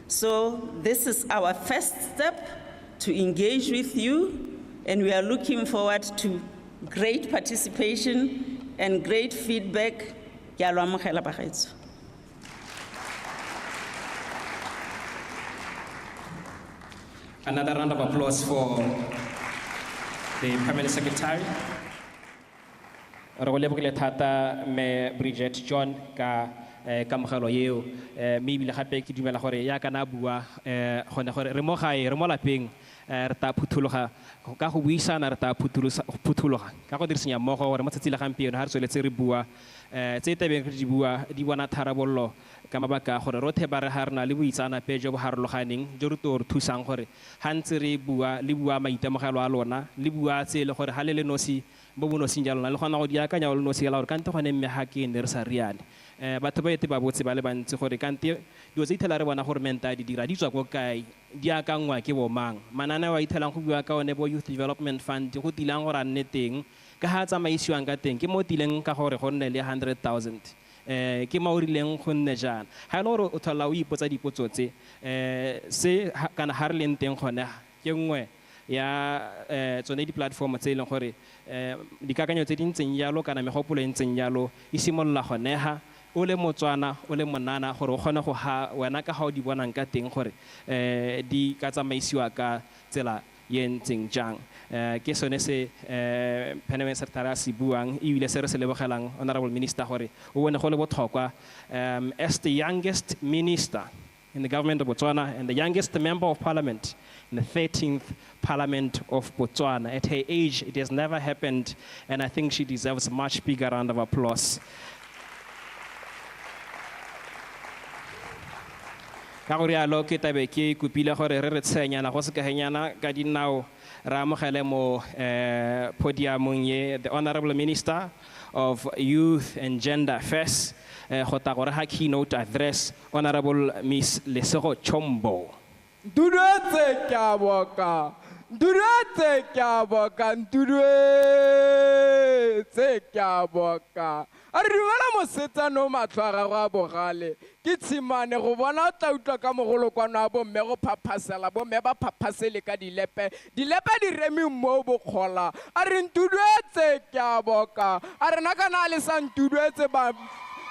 S15: So this is our first step to engage with you, and we are looking forward to great participation and great feedback. Ke a lo amogela Bagaetso.
S13: Another round of applause for the Permanent Secretary. Re go lebogile thata me Bridget John ka kamogelo eo me ebile gape ke dumela gore ya kana bua gone gore re mo gae re mo lapeng re ta phuthologa ka go buisana re ta phuthologa ka go dirisanya mmogo gore mo tsatsi la gampieno ha re tsweletse re bua tse tebeng re di bua di bona tharabollo ka mabaka gore rothe ba re ha rena le boitsanape jo bo harologaneng jo re to re thusang gore ha ntse re bua le bua maitemogelo a lona le bua tse le gore ha le le nosi bo bonosing jalo na le gona go di akanya o le nosi la gore kante gone mme ga ke ne re sa riane batho ba ete ba botse ba le bantsi gore kante dilo tse ithela re bona gore menta di dira di tswa ko kae di akangwa ke bomang mananeo a ithelang go bua ka one bo youth development fund go tilang gore a nne teng ka ga tsamaisiwang ka teng ke mo tileng ka gore go nne le 100,000 ke maurileng go nne jana ga e le gore o thola o ipotsa dipotso tse se kana ga re leng teng gone ke nngwe ya tsone di-platform tse e leng gore dikakanyo tse di ntseng jalo kana megopolo e ntseng jalo e simolola gonega o le motswana o le monana gore o kgone go ha wena ka ga o di bonang ka teng gore di ka tsamaisiwa ka tsela ye ntseng jang ke sone se Permanent Secretary a se buang ebile se re se lebogelang Honorable Minister gore o bone go le botlhokwa as the youngest minister in the government of Botswana and the youngest member of parliament in the 13th parliament of Botswana. At her age, it has never happened, and I think she deserves a much bigger round of applause. Ka gore ya lo ke tabe ke kupile gore re tshenyana go se ka henyana ka dinao ra mogele mo podiumong ye the Honorable Minister of Youth and Gender Affairs go ta gore ha keynote address Honorable Miss Lesego Chombo.
S16: Nduretse kya boka a re dumela mosetsano matlho a gago a bogale ke tshimane go bona o tla utlwa ka mogolokwana wa bomme go phaphasela bomme ba phaphasele ka dilepe di remi mo bokgola a re ntudetse kya boka a re nakana a le sa ntudetse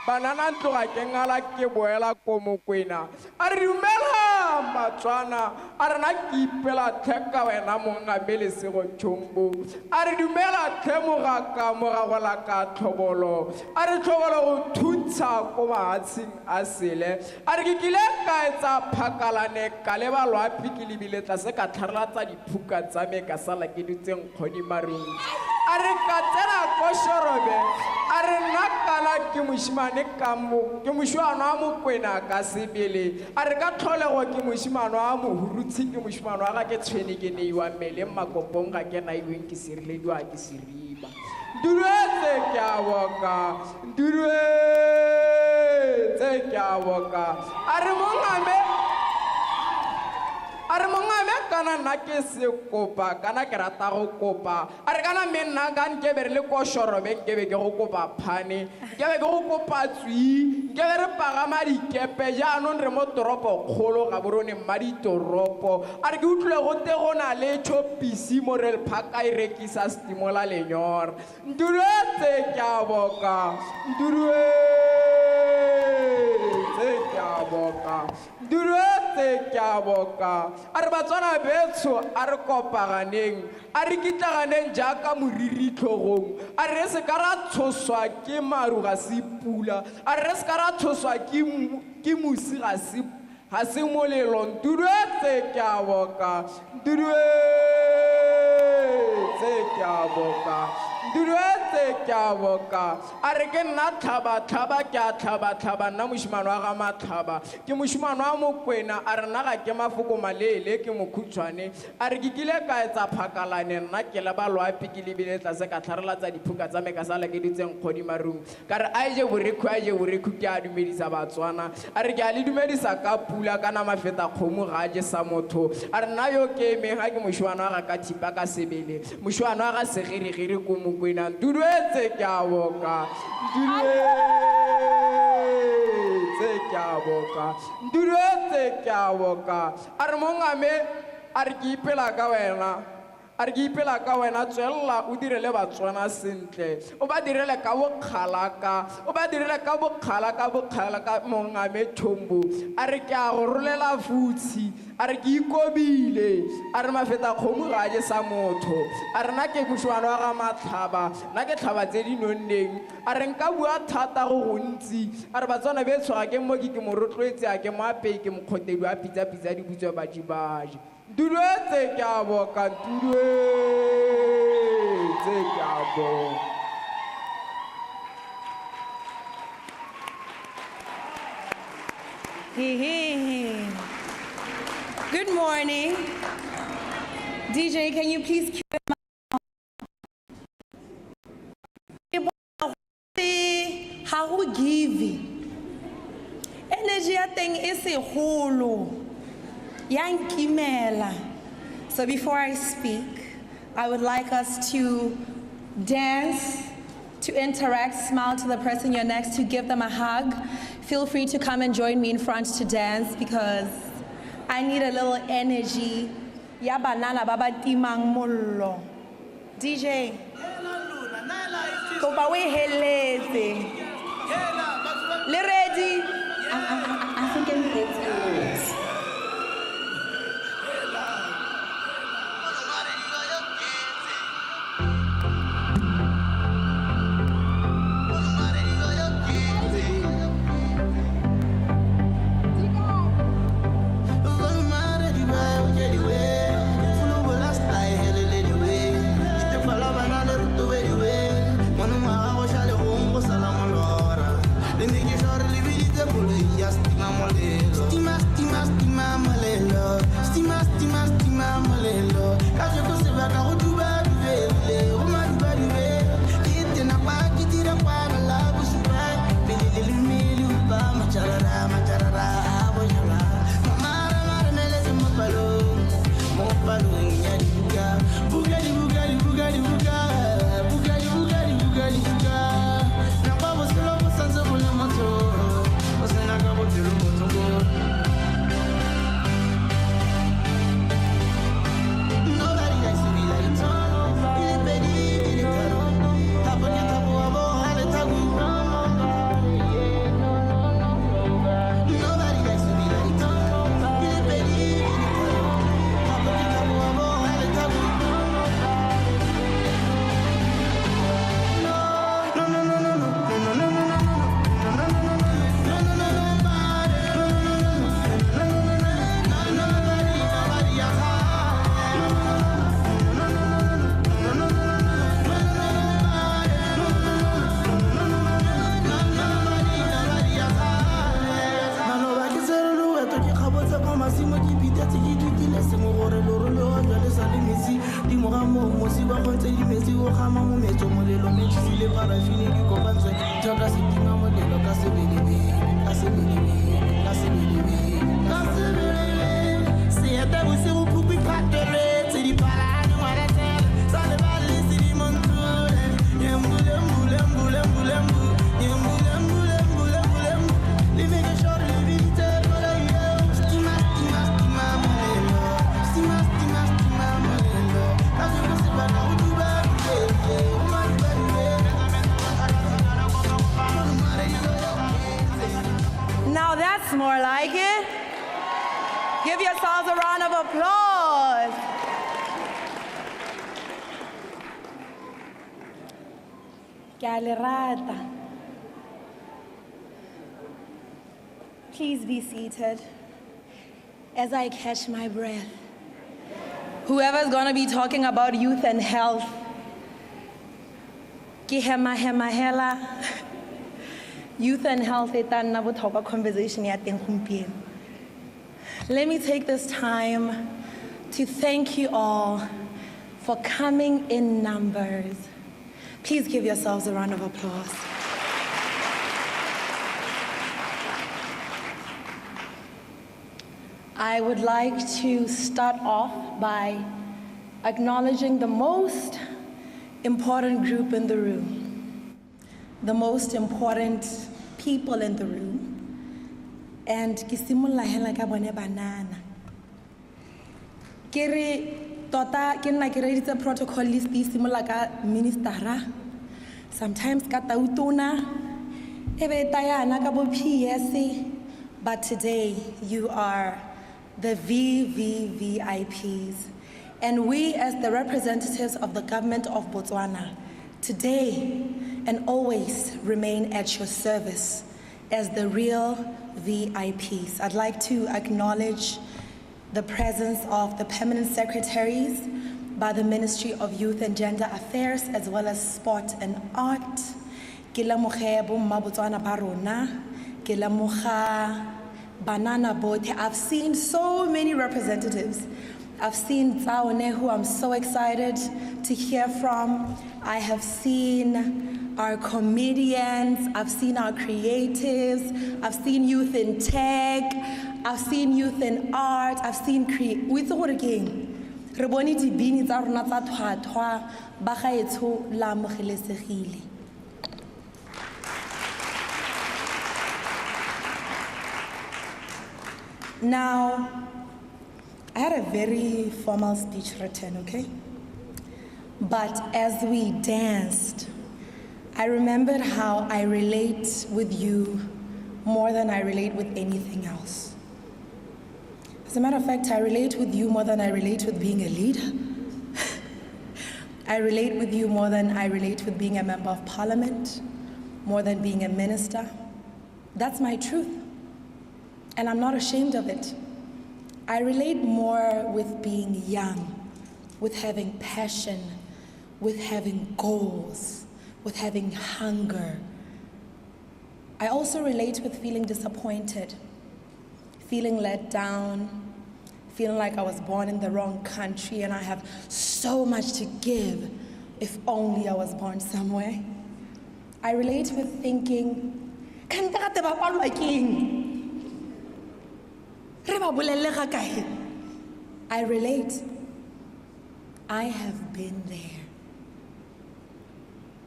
S16: banana ntloga ke ngala ke boela ko mokwena a re dumela Batswana a re na ke ipela theka wena mongambe Lesego Chombo a re dumela themogaka moragola ka tlhobolo a re tlhobolo go thuntsha ko mahatsheng a sele a re ke kile ka etsa phakalane ka le balwapi ke lebile tlase ka tlharalatsa diphuka tsa me ka sala ke dutseng kgodimarung a re ka tsena ko shorobe a re nna kana ke moshimane ka mo ke moshwana wa mokwena ka sebele a re ka tlholego ke moshimane wa mohurutshi ke moshimane wa ga ke tshwene ke neiwa mmele makopong ga ke naiweng ke sirilediwa ke seriba nduretse ke a boka a re mongame kana nna ke se kopa kana ke rata go kopa a re kana mme nna ka nkebe re le ko shorobe nkebe ke go kopa phane nkebe ke go kopa tswi nkebe re pagama dikepe jaanong re mo toropo kgolo ga borone mma ditoropo a re ke utlwile go te go na le chopisi mo rel phaka e rekisa stimola lenyor nduretse ke a boka a re Batswana betsho a re kopaganeng a re kitlaganeng jaaka moriri tlhogong a re se ka ra tshoswa ke maru ga se pula a re se ka ra tshoswa ke musi ga se molelo nduretse ke a boka a re ke nna tlhaba ke a tlhaba nna moshimane wa ga matlhaba ke moshimane wa mokwena a re nna ga ke mafoko maleele ke mokhutshwane a re ke kile ka etsa phakalane nna ke le balwapi ke lebile tlase ka tlharelatsa diphuka tsa me ka sala ke dutseng kgodimarung ka re a je borekhu ke a dumedisa Batswana a re ke a le dumedisa ka pula kana mafeta kgomo ga a je sa motho a re nna yo ke emeng ga ke moshimane wa ga ka thipa ka sebele moshimane wa ga segerigeri ko mokwena nduretse ke a boka a re mongame a re ke ipela ka wena a re ke ipela ka wena tswelela o direle Batswana sentle o ba direle ka bokgalaka mongame Chombo a re ke a go rolela futsi a re ke ikobile a re mafeta kgomo ga a je sa motho a re nna ke moshimane wa ga matlhaba nna ke tlhaba tse di nonneng a re nka bua thata go gontsi a re Batswana be tshoga ke mo ke mo rotloetse a ke mo apei ke mokgotedi wa pitsa di butswa baji nduretse ke a boka
S17: Good morning. DJ, can you please cue go give. Energy ya teng e segolo. Ya nkimela. So before I speak, I would like us to dance, to interact, smile to the person you're next to, give them a hug. Feel free to come and join me in front to dance because I need a little energy. Ya banana baba timang mollo. DJ. Kopa we helete. Le ready?
S12: I think it's
S17: Now that's more like it. Give yourselves a round of applause. Ke a le rata. Please be seated as I catch my breath. Whoever's going to be talking about youth and health, ke hema hela. Youth and health is a conversation. Let me take this time to thank you all for coming in numbers. Please give yourselves a round of applause. I would like to start off by acknowledging the most important group in the room. The most important people in the room. And kisimula hela ka bone banana. Kere tota ke nna ke reditse protocol list simula ka ministera. Sometimes ka tautona ebe tayana ka bo PS. But today you are the VVVIPs. And we as the representatives of the government of Botswana today and always remain at your service as the real VIPs. I'd like to acknowledge the presence of the permanent secretaries by the Ministry of Youth and Gender Affairs as well as Sport and Art. Ke lemoge bomma Botswana ba rona, ke lemoga banana bote. I've seen so many representatives. I've seen Tsaone, who I'm so excited to hear from. I have seen our comedians, I've seen our creatives, I've seen youth in tech, I've seen youth in art, I've seen o itse gore ke eng? Re bone dibini tsa rona tsa tlhwatlhwa ba gaetsho la amogelesegile. Now, I had a very formal speech written, okay? But as we danced, I remembered how I relate with you more than I relate with anything else. As a matter of fact, I relate with you more than I relate with being a leader. I relate with you more than I relate with being a member of parliament, more than being a minister. That's my truth. And I'm not ashamed of it. I relate more with being young, with having passion, with having goals, with having hunger. I also relate with feeling disappointed, feeling let down, feeling like I was born in the wrong country and I have so much to give if only I was born somewhere. I relate with thinking, I relate. I have been there.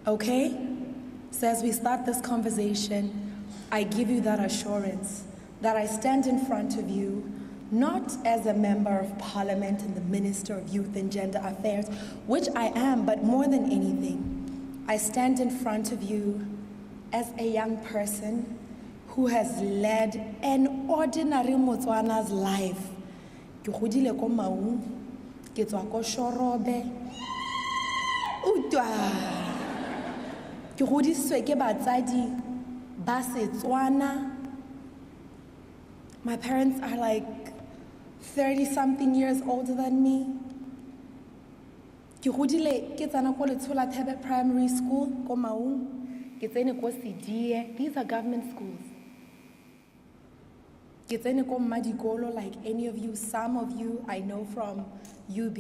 S17: Okay? So as we start this conversation, I give you that assurance that I stand in front of you, not as a member of parliament and the Minister of Youth and Gender Affairs, which I am, but more than anything, I stand in front of you as a young person who has led an ordinary Motswana's life. Ke godile ko Maung, ke tswa ko Shorobe. Ke godisitswe ke batsadi ba Setswana. My parents are like 30-something years older than me. Ke godile ke tsana ko Letsola Thebe Primary School ko Maung. Ke tsene ko Sidie. These are government schools. Ke tsene ko Madikolo like any of you, some of you I know from UB.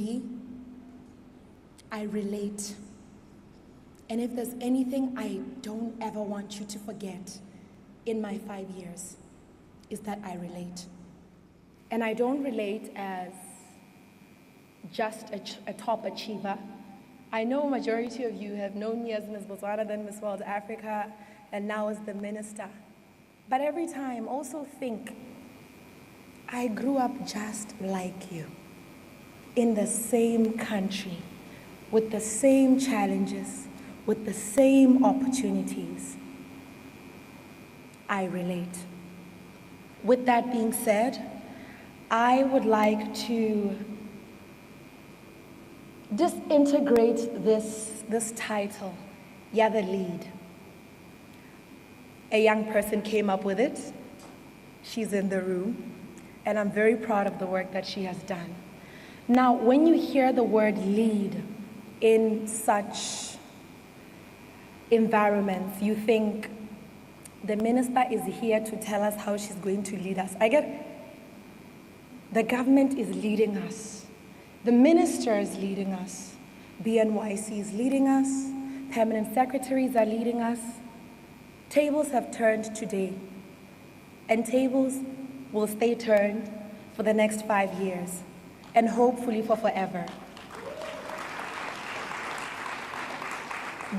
S17: I relate. And if there's anything I don't ever want you to forget in my 5 years, is that I relate. And I don't relate as just a top achiever. I know a majority of you have known me as Miss Botswana, then Miss World Africa, and now as the minister. But every time, also think, I grew up just like you, in the same country, with the same challenges, with the same opportunities. I relate. With that being said, I would like to disintegrate this title, You're the Lead. A young person came up with it. She's in the room, and I'm very proud of the work that she has done. Now, when you hear the word lead in such environments, you think the minister is here to tell us how she's going to lead us. I get it. The government is leading us. The minister is leading us. BNYC is leading us. Permanent secretaries are leading us. Tables have turned today, and tables will stay turned for the next 5 years, and hopefully for forever.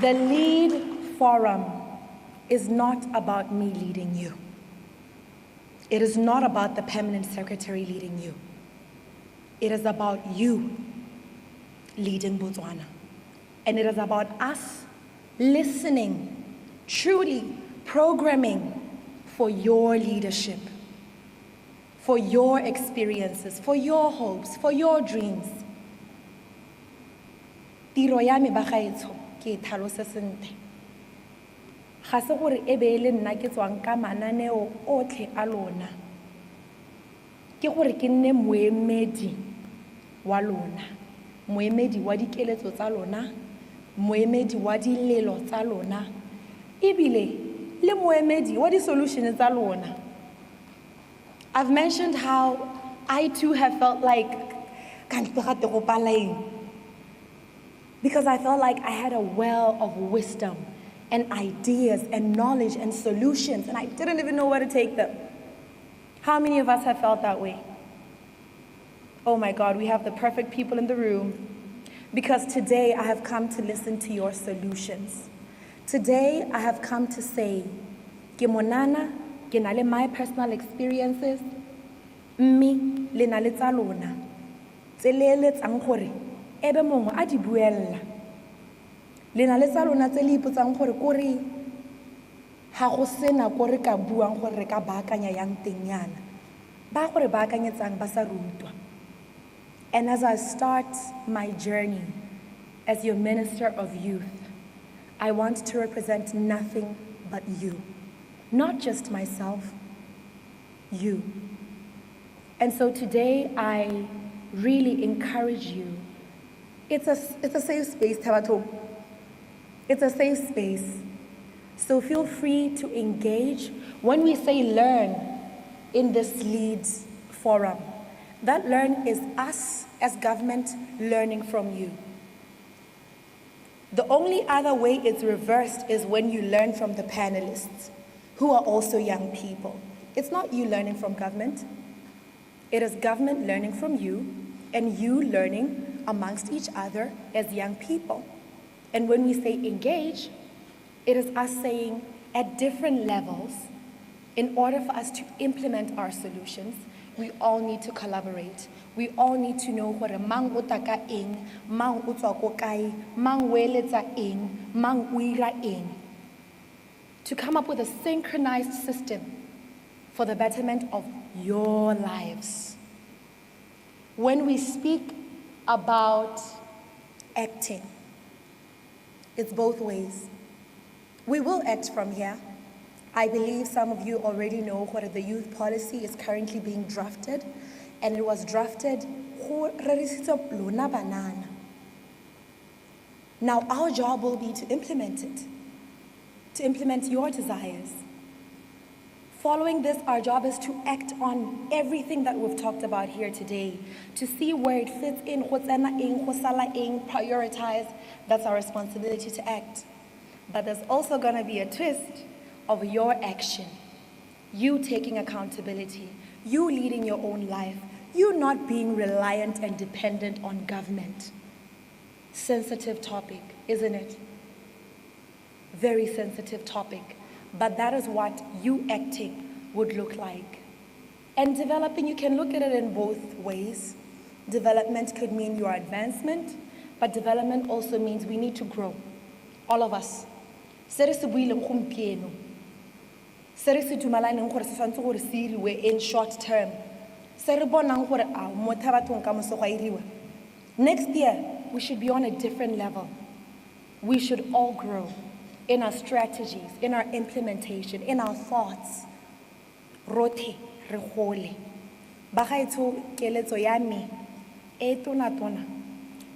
S17: The Lead Forum is not about me leading you. It is not about the permanent secretary leading you. It is about you leading Botswana. And it is about us listening, truly programming for your leadership, for your experiences, for your hopes, for your dreams. Tiro ya me ba gaetsho ke tlhalose sentle. Ga se gore e be le nna ke tswang ka mananeo otlhe a lona. Ke gore ke nne moemedi wa lona, moemedi wa dikeletso tsa lona, moemedi wa dilelo tsa lona, ebile le moemedi wa di-solutions tsa lona. I've mentioned how I too have felt like because I felt like I had a well of wisdom and ideas and knowledge and solutions, and I didn't even know where to take them. How many of us have felt that way? Oh my God, we have the perfect people in the room, because today I have come to listen to your solutions. Today I have come to say, ke monana, ke na le my personal experiences, mme le na le tsa lona, tse le eletsang gore ebe mongwe a di buella. Le na le tsa lona tse le ipotsang gore kore ha go sena ko re ka buang gore re ka baakanya yang teng yana, ba gore baakanyetsang ba sa rutwa. And as I start my journey as your minister of youth, I want to represent nothing but you. Not just myself, you. And so today I really encourage you. It's a safe space, Tabato. It's a safe space. So feel free to engage. When we say learn in this Leads forum, that learn is us as government learning from you. The only other way it's reversed is when you learn from the panelists, who are also young people. It's not you learning from government. It is government learning from you, and you learning amongst each other as young people. And when we say engage, it is us saying at different levels, in order for us to implement our solutions, we all need to collaborate. We all need to know what mang utaka eng, mang utswa ko kae, mang weletsa eng, mang uira eng, to come up with a synchronized system for the betterment of your lives. When we speak about acting, it's both ways. We will act from here. I believe some of you already know what the youth policy is currently being drafted, and it was drafted now our job will be to implement it, to implement your desires. Following this, our job is to act on everything that we've talked about here today, to see where it fits in, prioritize. That's our responsibility to act. But there's also going to be a twist of your action, you taking accountability, you leading your own life, you not being reliant and dependent on government. Sensitive topic, isn't it? Very sensitive topic. But that is what you acting would look like. And developing, you can look at it in both ways. Development could mean your advancement, but development also means we need to grow. All of us. In short term. Next year, we should be on a different level. We should all grow in our strategies, in our implementation, in our thoughts. Rote, rehole. Bagaitso keletso ya me, tona,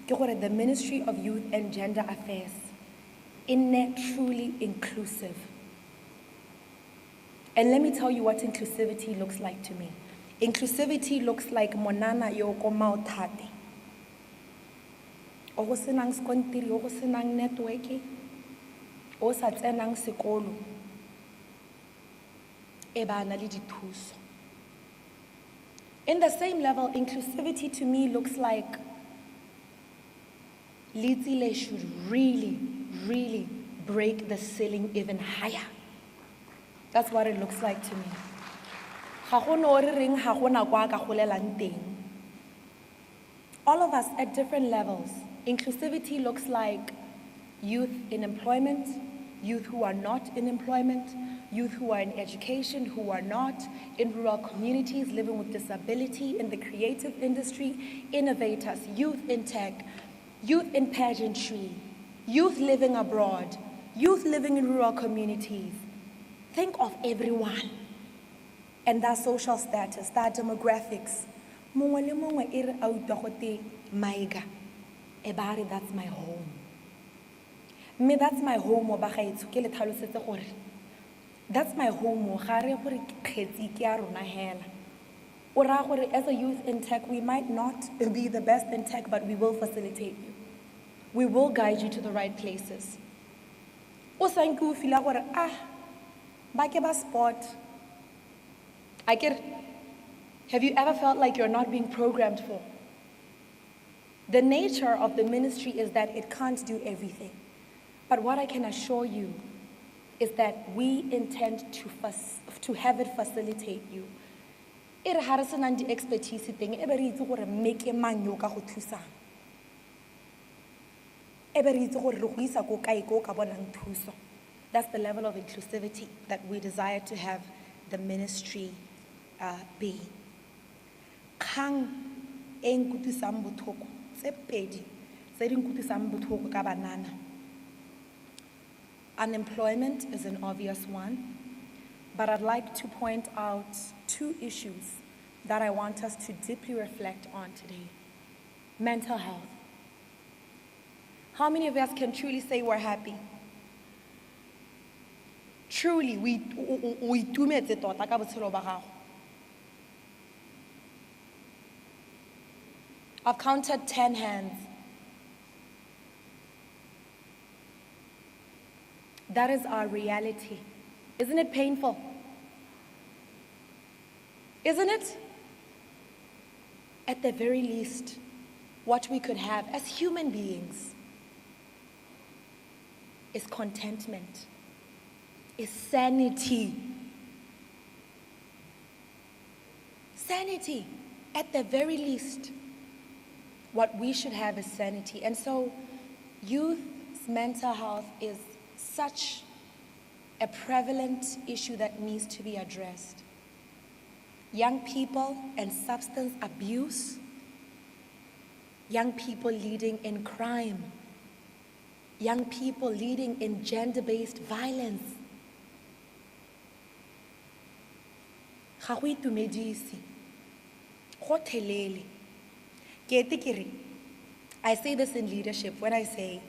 S17: the Ministry of Youth and Gender Affairs, truly inclusive. And let me tell you what inclusivity looks like to me. Inclusivity looks like monana yoko mautate. Ogo senang skontiri, ogo senang network, o sa tsenang sekolo, e ba na le dithuso. In the same level, inclusivity to me looks like Litsile should really, really break the ceiling even higher. That's what it looks like to me. All of us at different levels. Inclusivity looks like youth in employment, youth who are not in employment, youth who are in education, who are not, in rural communities, living with disability, in the creative industry, innovators, youth in tech, youth in pageantry, youth living abroad, youth living in rural communities. Think of everyone and their social status, their demographics. Maiga, ebari, that's my home. Me, that's my home. That's my home. As a youth in tech, we might not be the best in tech, but we will facilitate you. We will guide you to the right places. o sanke o fila gore ba ke ba sport. Have you ever felt like you're not being programmed for? The nature of the ministry is that it can't do everything. But what I can assure you is that we intend to have it facilitate you. E re ha re senang di-expertise teng, e be re itse gore make mang yo ka go thusang. E be re itse gore re go isa ko kae ko ka bonang thuso. That's the level of inclusivity that we desire to have the ministry be. Kgang e nkutlwisang botlhoko tse pedi tse di nkutlwisang botlhoko ka banana. Unemployment is an obvious one, but I'd like to point out two issues that I want us to deeply reflect on today. Mental health. How many of us can truly say we're happy? Truly, we itumetse tota ka botshelo ba gago. I've counted 10 hands. That is our reality. Isn't it painful? Isn't it? At the very least, what we could have as human beings is contentment, is sanity. Sanity. At the very least, what we should have is sanity. And so, youth's mental health is such a prevalent issue that needs to be addressed. Young people and substance abuse, young people leading in crime, young people leading in gender-based violence. Ga go itumedise, go thelele. I say this in leadership when I say,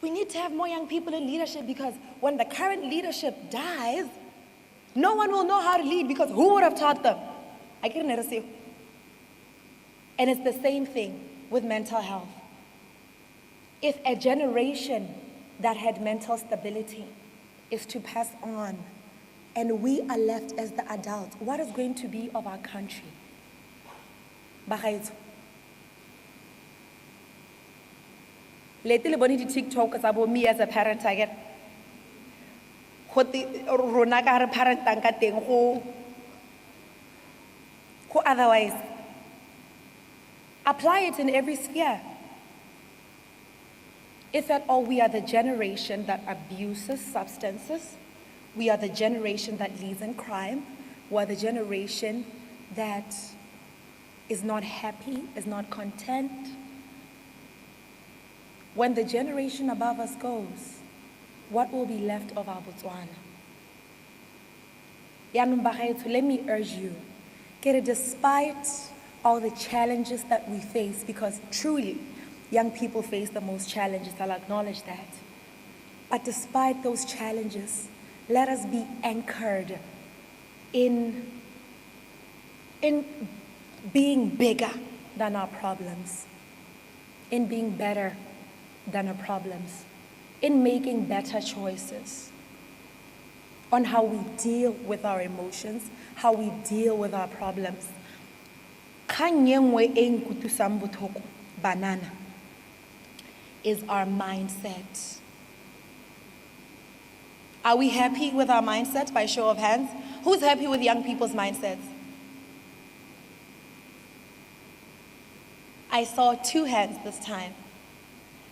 S17: we need to have more young people in leadership because when the current leadership dies, no one will know how to lead because who would have taught them? I can never say. And it's the same thing with mental health. If a generation that had mental stability is to pass on and we are left as the adults, what is going to be of our country? Bagaetsho. Lately, le bone di-TikTok tsa bo me as a parent, I get rona ka re parentang ka teng go otherwise. Apply it in every sphere. If at all we are the generation that abuses substances, we are the generation that leads in crime, we are the generation that is not happy, is not content. When the generation above us goes, what will be left of our Botswana? Yaanong bagaetsho, let me urge you, despite all the challenges that we face, because truly, young people face the most challenges, I'll acknowledge that. But despite those challenges, let us be anchored in being bigger than our problems, in being better than our problems, in making better choices on how we deal with our emotions, how we deal with our problems. Kgang e nngwe e nkutlwisang botlhoko, banana, is our mindset. Are we happy with our mindset? By show of hands. Who's happy with young people's mindsets? I saw 2 hands this time.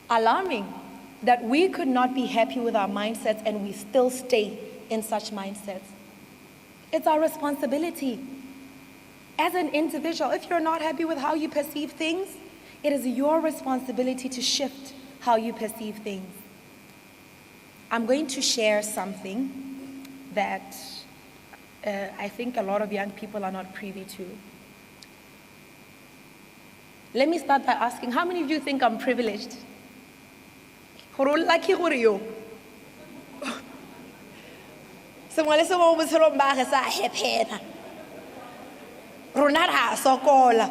S17: Alarming that we could not be happy with our mindsets and we still stay in such mindsets. It's our responsibility. As an individual, if you're not happy with how you perceive things, it is your responsibility to shift how you perceive things. I'm going to share something that I think a lot of young people are not privy to. Let me start by asking, how many of you think I'm privileged? Lucky gore yo. Sengwe le sengwe mo botshelong ba ge sa happena. Rona ra sokola.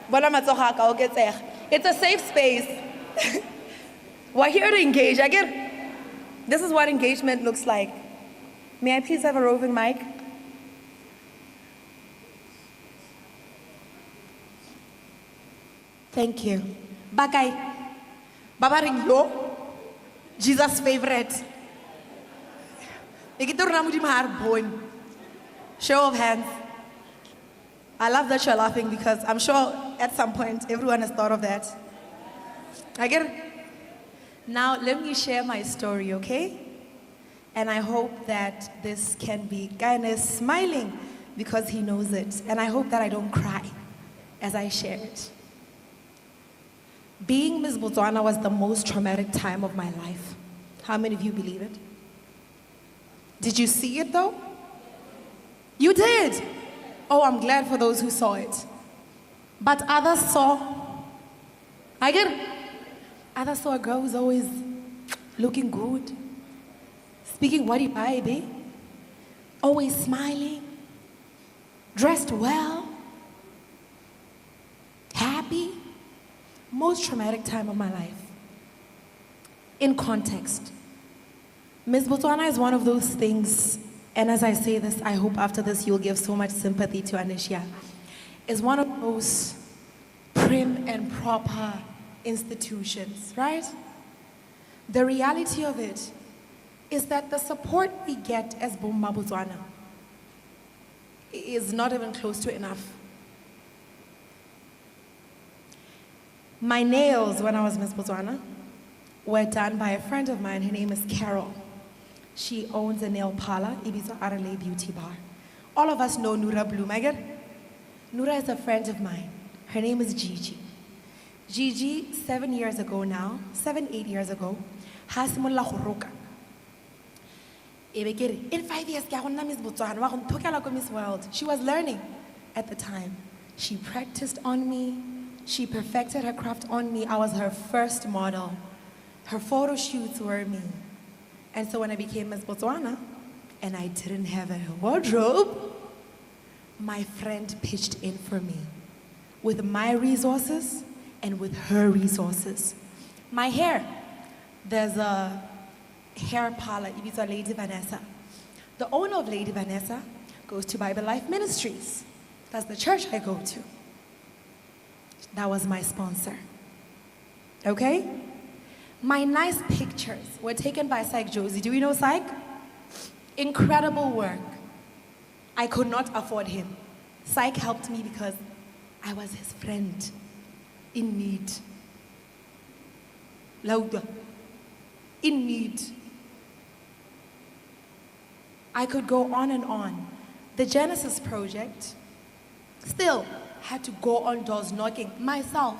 S17: Bona matsogo a ka oketsega. It's a safe space. We're here to engage. I get This is what engagement looks like. May I please have a roving mic? Thank you. Bakai. Babaring yo. Jesus' favorite. Show of hands. I love that you're laughing because I'm sure at some point everyone has thought of that. I get it. Now let me share my story, okay? And I hope that this can be kind of smiling because he knows it. And I hope that I don't cry as I share it. Being Miss Botswana was the most traumatic time of my life. How many of you believe it? Did you see it though? You did. Oh, I'm glad for those who saw it. But others saw, I get it. Others saw a girl who's always looking good, speaking what you baby, always smiling, dressed well, happy. Most traumatic time of my life. In context, Miss Botswana is one of those things, and as I say this, I hope after this you'll give so much sympathy to Anisha, is one of those prim and proper institutions, right? The reality of it is that the support we get as Bomba Botswana is not even close to enough. My nails, when I was Miss Botswana, were done by a friend of mine. Her name is Carol. She owns a nail parlor, Ibiza Arale Beauty Bar. All of us know Nura Blumeger. Nura is a friend of mine. Her name is Gigi. Gigi, 7 years ago now, 8 years ago, has mulla khuruka. In 5 years, Miss Botswana, Miss World. She was learning at the time. She practiced on me. She perfected her craft on me. I was her first model. Her photo shoots were me. And so when I became Miss Botswana, and I didn't have a wardrobe, my friend pitched in for me with my resources and with her resources. My hair, there's a hair parlor, Ibiza Lady Vanessa. The owner of Lady Vanessa goes to Bible Life Ministries. That's the church I go to. That was my sponsor. Okay? My nice pictures were taken by Psych Josie. Do we know Psych? Incredible work. I could not afford him. Psych helped me because I was his friend in need. Lauda. In need. I could go on and on. The Genesis Project still had to go on doors knocking myself.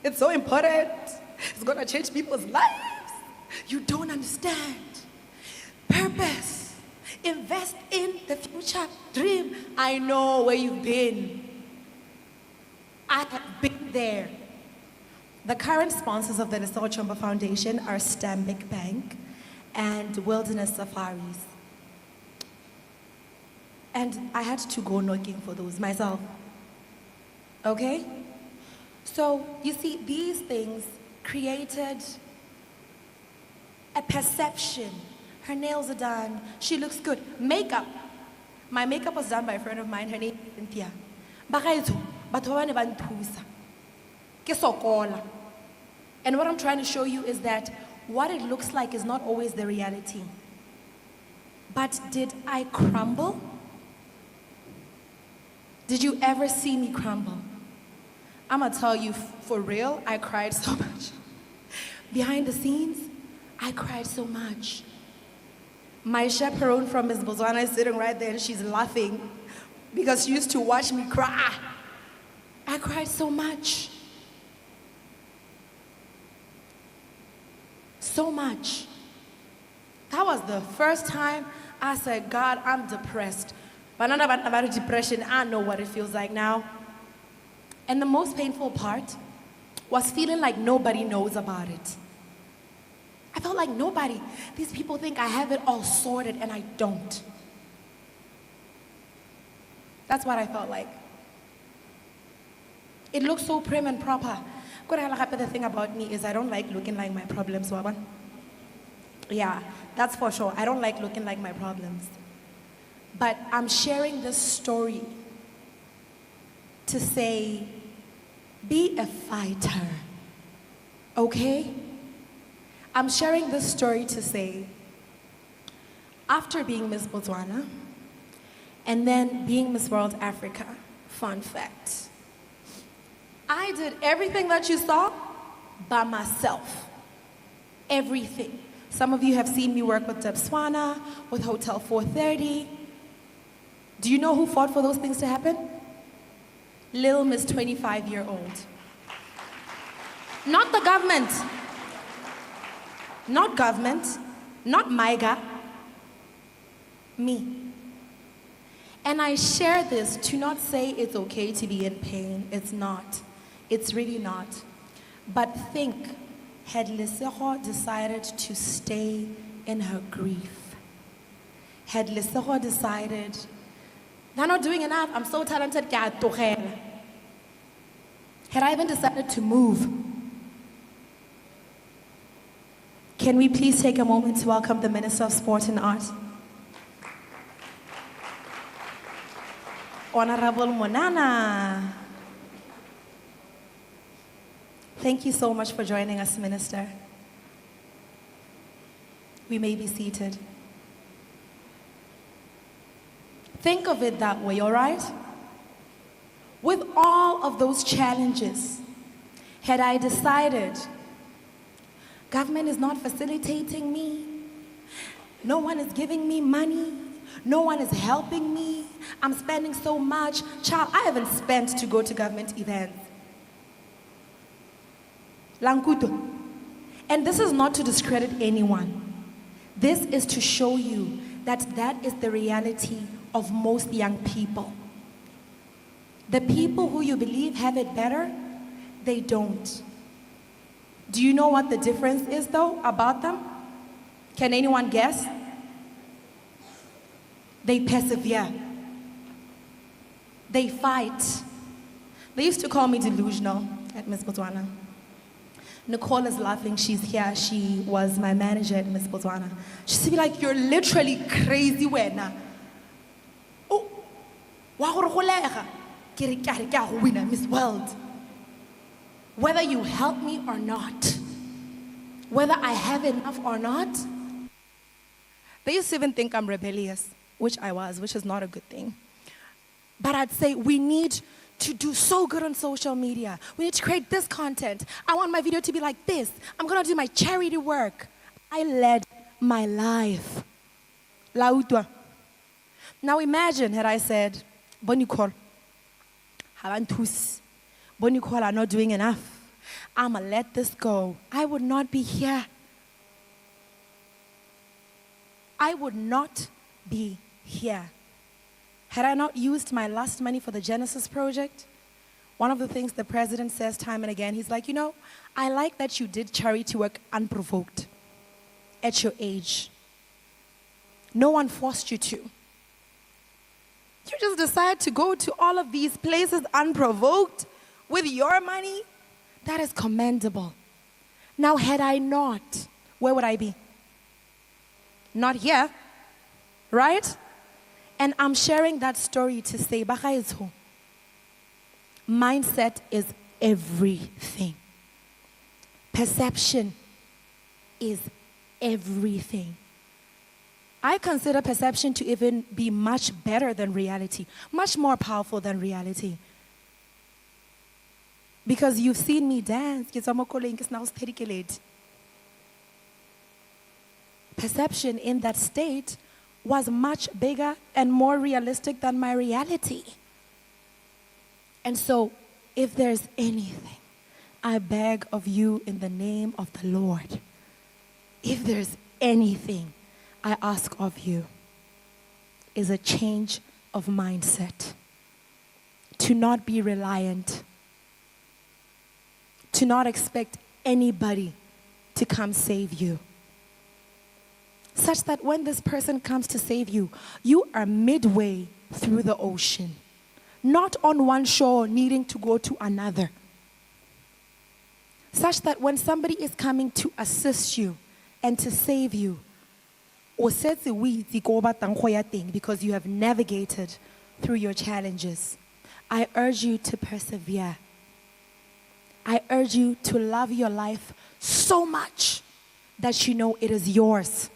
S17: It's so important. It's gonna change people's lives. You don't understand. Purpose. Invest in the future. Dream. I know where you've been. I have been there. The current sponsors of the Lesego Chombo Foundation are Stanbic Bank and Wilderness Safaris. And I had to go knocking for those myself. Okay? So, you see, these things created a perception. Her nails are done. She looks good. Makeup. My makeup was done by a friend of mine. Her name is Cynthia. And what I'm trying to show you is that what it looks like is not always the reality. But did I crumble? Did you ever see me crumble? I'm gonna tell you for real, I cried so much. Behind the scenes, I cried so much. My chaperone from Miss Botswana is sitting right there and she's laughing because she used to watch me cry. I cried so much. So much. That was the first time I said, God, I'm depressed. But not about depression, I know what it feels like now. And the most painful part was feeling like nobody knows about it. I felt like nobody. These people think I have it all sorted and I don't. That's what I felt like. It looks so prim and proper. The thing about me is I don't like looking like my problems, Waban. Yeah, that's for sure. I don't like looking like my problems. But I'm sharing this story to say, be a fighter, okay? I'm sharing this story to say, after being Miss Botswana and then being Miss World Africa, fun fact, I did everything that you saw by myself. Everything. Some of you have seen me work with Botswana, with Hotel 430. Do you know who fought for those things to happen? Little Miss 25-year-old. Not the government. Not government. Not MIGA. Me. And I share this to not say it's okay to be in pain. It's not. It's really not. But think, had Lesego decided to stay in her grief, had Lesego decided, they're not doing enough, I'm so talented, had I even decided to move? Can we please take a moment to welcome the Minister of Sport and Art? Honorable Monana. Thank you so much for joining us, Minister. We may be seated. Think of it that way, all right? With all of those challenges, had I decided, government is not facilitating me, no one is giving me money, no one is helping me, I'm spending so much. Child, I haven't spent to go to government events. Lankuto. And this is not to discredit anyone. This is to show you that that is the reality of most young people. The people who you believe have it better, they don't. Do you know what the difference is, though, about them? Can anyone guess? They persevere. They fight. They used to call me delusional at Miss Botswana. Nicole is laughing, she's here. She was my manager at Miss Botswana. She used to be like, you're literally crazy, wena. Oh, Miss World. Whether you help me or not, whether I have enough or not, they used to even think I'm rebellious, which I was, which is not a good thing. But I'd say we need to do so good on social media. We need to create this content. I want my video to be like this. I'm gonna do my charity work. I led my life. Lautwa. Now imagine had I said, Bonicol, Havantus, Bonicol are not doing enough. I'ma let this go. I would not be here. I would not be here. Had I not used my last money for the Genesis project, one of the things the president says time and again, he's like, you know, I like that you did charity work unprovoked at your age. No one forced you to. You just decided to go to all of these places unprovoked with your money. That is commendable. Now, had I not, where would I be? Not here, right? And I'm sharing that story to say, mindset is everything. Perception is everything. I consider perception to even be much better than reality, much more powerful than reality. Because you've seen me dance. Perception in that state was much bigger and more realistic than my reality. And so, if there's anything, I beg of you in the name of the Lord, if there's anything I ask of you, is a change of mindset. To not be reliant. To not expect anybody to come save you. Such that when this person comes to save you, you are midway through the ocean. not on one shore needing to go to another. Such that when somebody is coming to assist you and to save you, because you have navigated through your challenges, I urge you to persevere. I urge you to love your life so much that you know it is yours.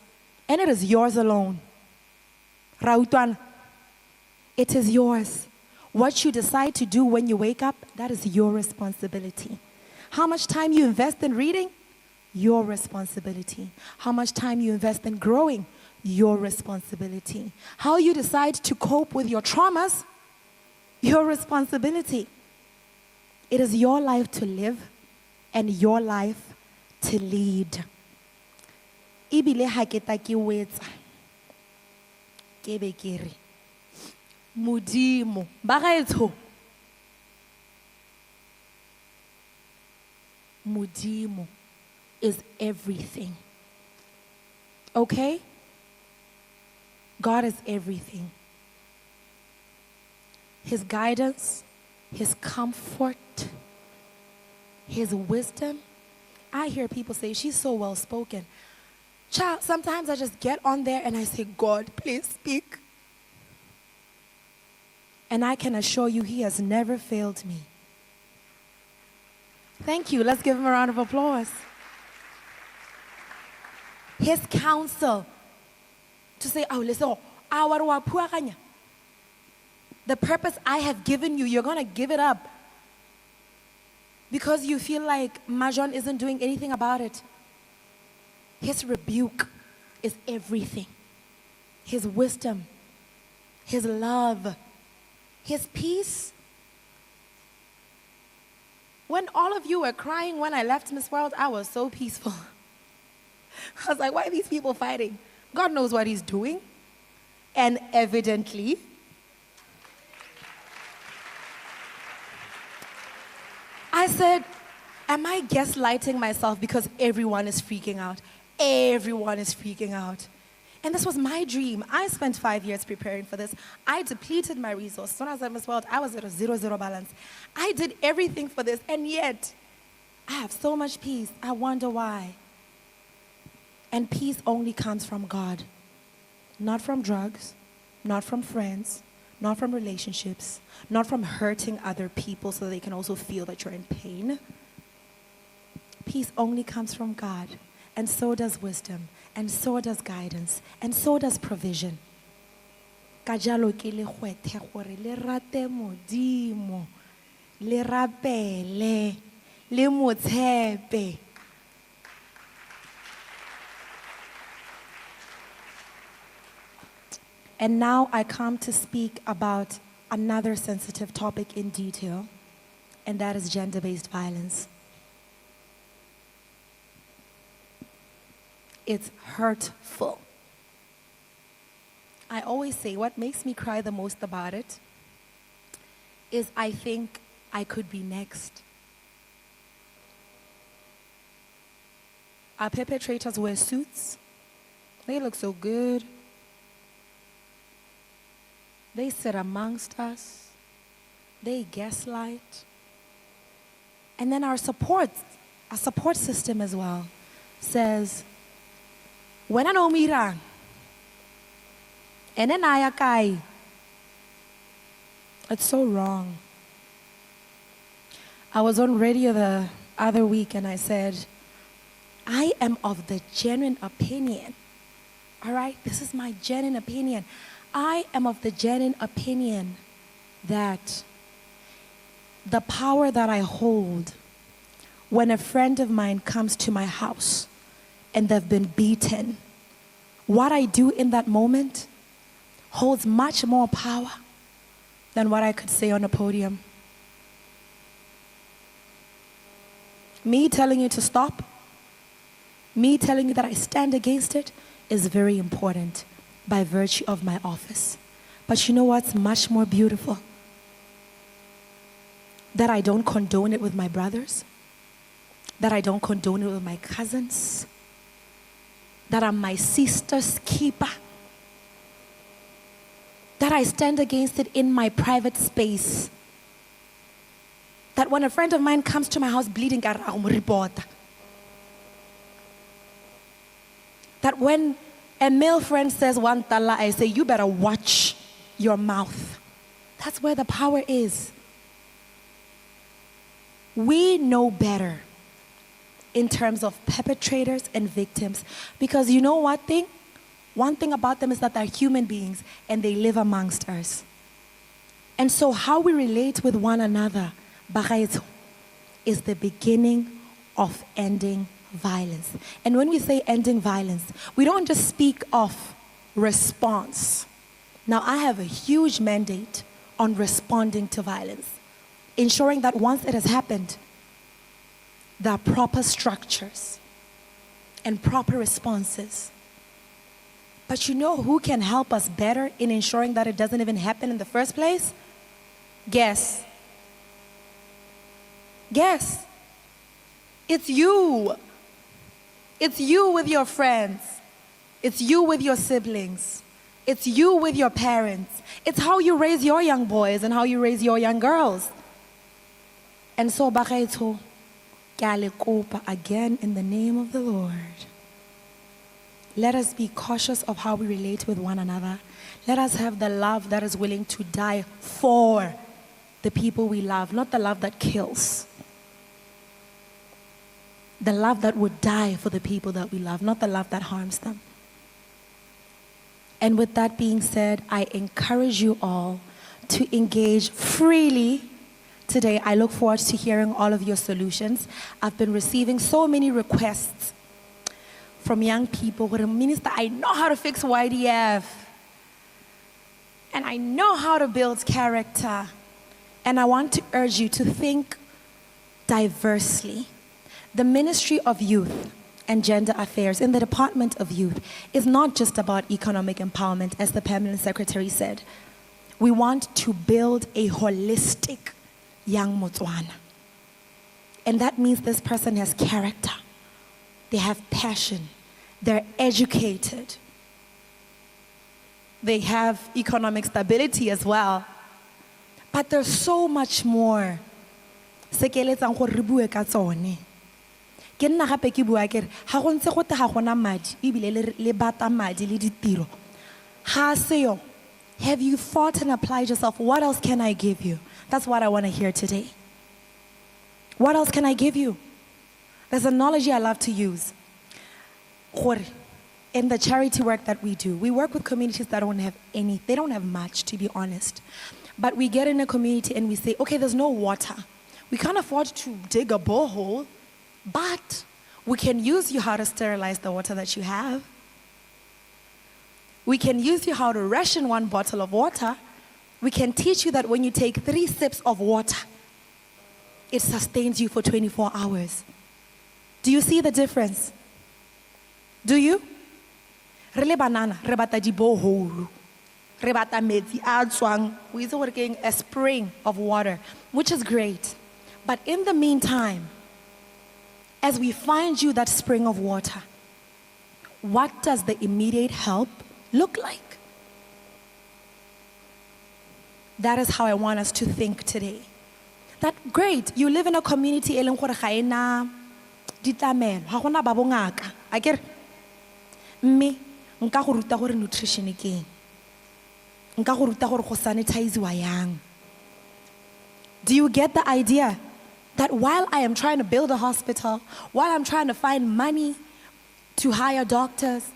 S17: And it is yours alone. Rautuan, it is yours. What you decide to do when you wake up, that is your responsibility. How much time you invest in reading? Your responsibility. How much time you invest in growing? Your responsibility. How you decide to cope with your traumas? Your responsibility. It is your life to live and your life to lead. Ibile ha ke ta ke wetsa ke be ke re modimo ba gaetsho modimo is everything. Okay? God is everything. His guidance, His comfort, His wisdom. I hear people say, she's so well spoken. Child, sometimes I just get on there and I say, God, please speak. And I can assure you, He has never failed me. Thank you. Let's give Him a round of applause. His counsel to say, oh, listen, the purpose I have given you, you're going to give it up because you feel like Majon isn't doing anything about it. His rebuke is everything. His wisdom, His love, His peace. When all of you were crying when I left Miss World, I was so peaceful. I was like, why are these people fighting? God knows what He's doing. And evidently, I said, am I gaslighting myself because everyone is freaking out? Everyone is freaking out. And this was my dream. I spent 5 years preparing for this. I depleted my resources. When I was at Miss World, I was at a 0-0 balance. I did everything for this, and yet I have so much peace. I wonder why. And peace only comes from God. Not from drugs, not from friends, not from relationships, not from hurting other people so they can also feel that you're in pain. Peace only comes from God. And so does wisdom, and so does guidance, and so does provision. Ka jalo ke le gwethe gore le rate modimo, le rapele, le mo tshepe. And now I come to speak about another sensitive topic in detail, and that is gender-based violence. It's hurtful. I always say what makes me cry the most about it is I think I could be next. Our perpetrators wear suits. They look so good. They sit amongst us. They gaslight. And then our support system as well says, when I know mirang, and then I kai. It's so wrong. I was on radio the other week and I said, I am of the genuine opinion. All right, this is my genuine opinion. I am of the genuine opinion that the power that I hold when a friend of mine comes to my house and they've been beaten, what I do in that moment holds much more power than what I could say on a podium. Me telling you to stop, me telling you that I stand against it is very important by virtue of my office. But you know what's much more beautiful? That I don't condone it with my brothers, that I don't condone it with my cousins, that I'm my sister's keeper, that I stand against it in my private space. That when a friend of mine comes to my house bleeding, that when a male friend says one tala, I say, you better watch your mouth. That's where the power is. We know better in terms of perpetrators and victims, because you know what thing? One thing about them is that they're human beings and they live amongst us. And so how we relate with one another is the beginning of ending violence. And when we say ending violence, we don't just speak of response. Now, I have a huge mandate on responding to violence, ensuring that once it has happened, there are proper structures and proper responses. But you know who can help us better in ensuring that it doesn't even happen in the first place? Guess. Guess. It's you. It's you with your friends. It's you with your siblings. It's you with your parents. It's how you raise your young boys and how you raise your young girls. And so, bagaetho, again in the name of the Lord, let us be cautious of how we relate with one another. Let us have the love that is willing to die for the people we love, not the love that kills. The love that would die for the people that we love, not the love that harms them. And with that being said, I encourage you all to engage freely today. I look forward to hearing all of your solutions. I've been receiving so many requests from young people. Minister, I know how to fix YDF. And I know how to build character. And I want to urge you to think diversely. The Ministry of Youth and Gender Affairs in the Department of Youth is not just about economic empowerment, as the permanent secretary said. We want to build a holistic young Motswana. And that means this person has character. They have passion. They're educated. They have economic stability as well. But there's so much more. Ke nna gape ke bua ke re ga go ntse go te ga gona madi ebile le bata madi le ditiro ga seo. Have you thought and applied yourself? What else can I give you? That's what I want to hear today. What else can I give you? There's an analogy I love to use. In the charity work that we do, we work with communities that don't have any, they don't have much, to be honest. But we get in a community and we say, okay, there's no water. We can't afford to dig a borehole, but we can use you how to sterilize the water that you have. We can use you how to ration one bottle of water. We can teach you that when you take 3 sips of water, it sustains you for 24 hours. Do you see the difference? Do you? Re le banana, re bata di borehole. Re bata metsi a tswang, we are working a spring of water, which is great. But in the meantime, as we find you that spring of water, what does the immediate help look like? That is how I want us to think today. That great, you live in a community eleng gore ga ena ditlamelo, ga gona ba bongaka. A kere mme nka go ruta gore nutrition ke eng. Nka go ruta gore go sanitize-wa yang. Do you get the idea? That while I am trying to build a hospital, while I'm trying to find money to hire doctors,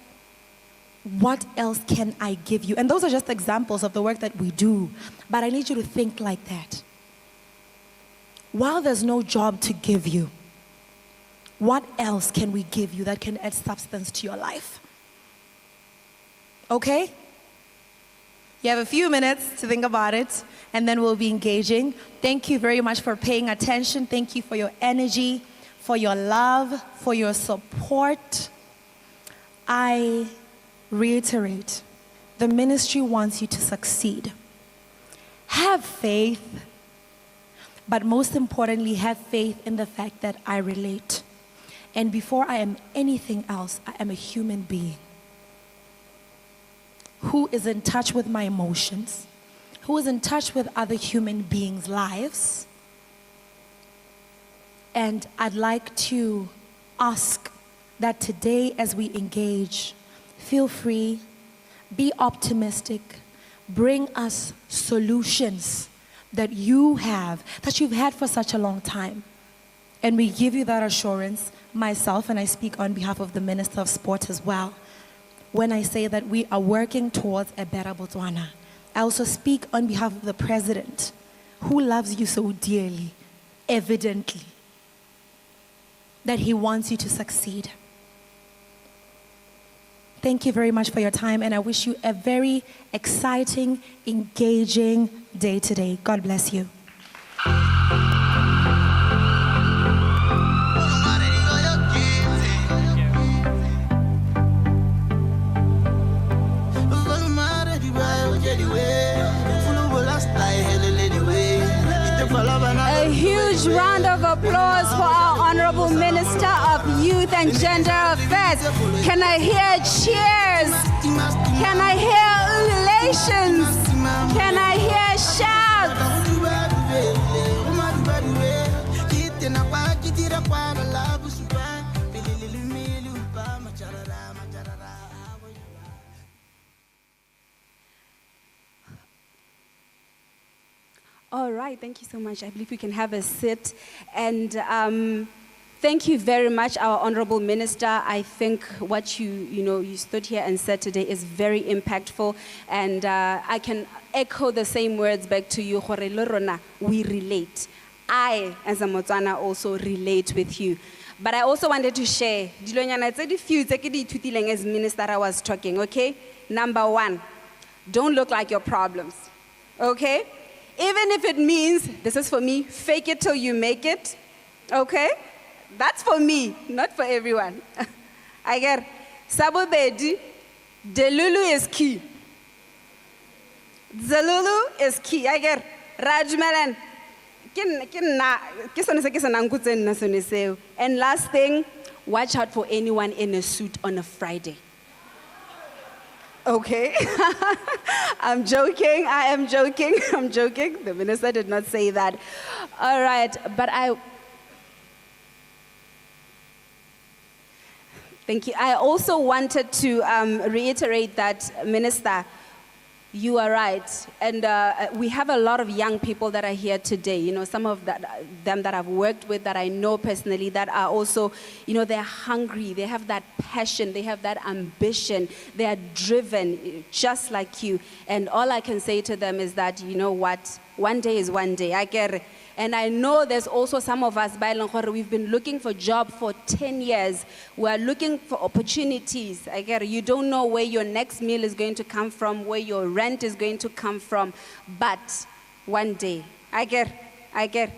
S17: what else can I give you? And those are just examples of the work that we do. But I need you to think like that. While there's no job to give you, what else can we give you that can add substance to your life? Okay? You have a few minutes to think about it, and then we'll be engaging. Thank you very much for paying attention. Thank you for your energy, for your love, for your support. I reiterate, the ministry wants you to succeed. Have faith, but most importantly, have faith in the fact that I relate. And before I am anything else, I am a human being who is in touch with my emotions, who is in touch with other human beings' lives. And I'd like to ask that today, as we engage, feel free, be optimistic, bring us solutions that you've had for such a long time. And we give you that assurance, myself, and I speak on behalf of the Minister of Sport as well, when I say that we are working towards a better Botswana. I also speak on behalf of the President, who loves you so dearly, evidently, that he wants you to succeed. Thank you very much for your time, and I wish you a very exciting, engaging day today. God bless you.
S12: A huge round of applause for our Honorable Minister of Youth and Gender Affairs. Can I hear cheers? Can I hear ululations? Can I hear shouts? All right, thank you so much. I believe we can have a sit. And thank you very much, our Honorable Minister. I think what you stood here and said today is very impactful. And I can echo the same words back to you, Hore Lorona, we relate. I, as a Motswana, also relate with you. But I also wanted to share, as Minister I was talking, okay? Number one, don't look like your problems, okay? Even if it means, this is for me, fake it till you make it, okay? That's for me, not for everyone. I get, Sabobedi, Delulu is key. Zelulu is key. I get, Rajmalan, and last thing, watch out for anyone in a suit on a Friday. Okay, I'm joking, I am joking, I'm joking. The minister did not say that. All right, but thank you. I also wanted to reiterate that, Minister, you are right. And we have a lot of young people that are here today. You know, some of them that I've worked with, that I know personally, that are also, they're hungry. They have that passion. They have that ambition. They are driven, just like you. And all I can say to them is that, you know what? One day is one day. I get it. And I know there's also some of us, we've been looking for jobs for 10 years. We're looking for opportunities. I get it. You don't know where your next meal is going to come from, where your rent is going to come from. But one day, I get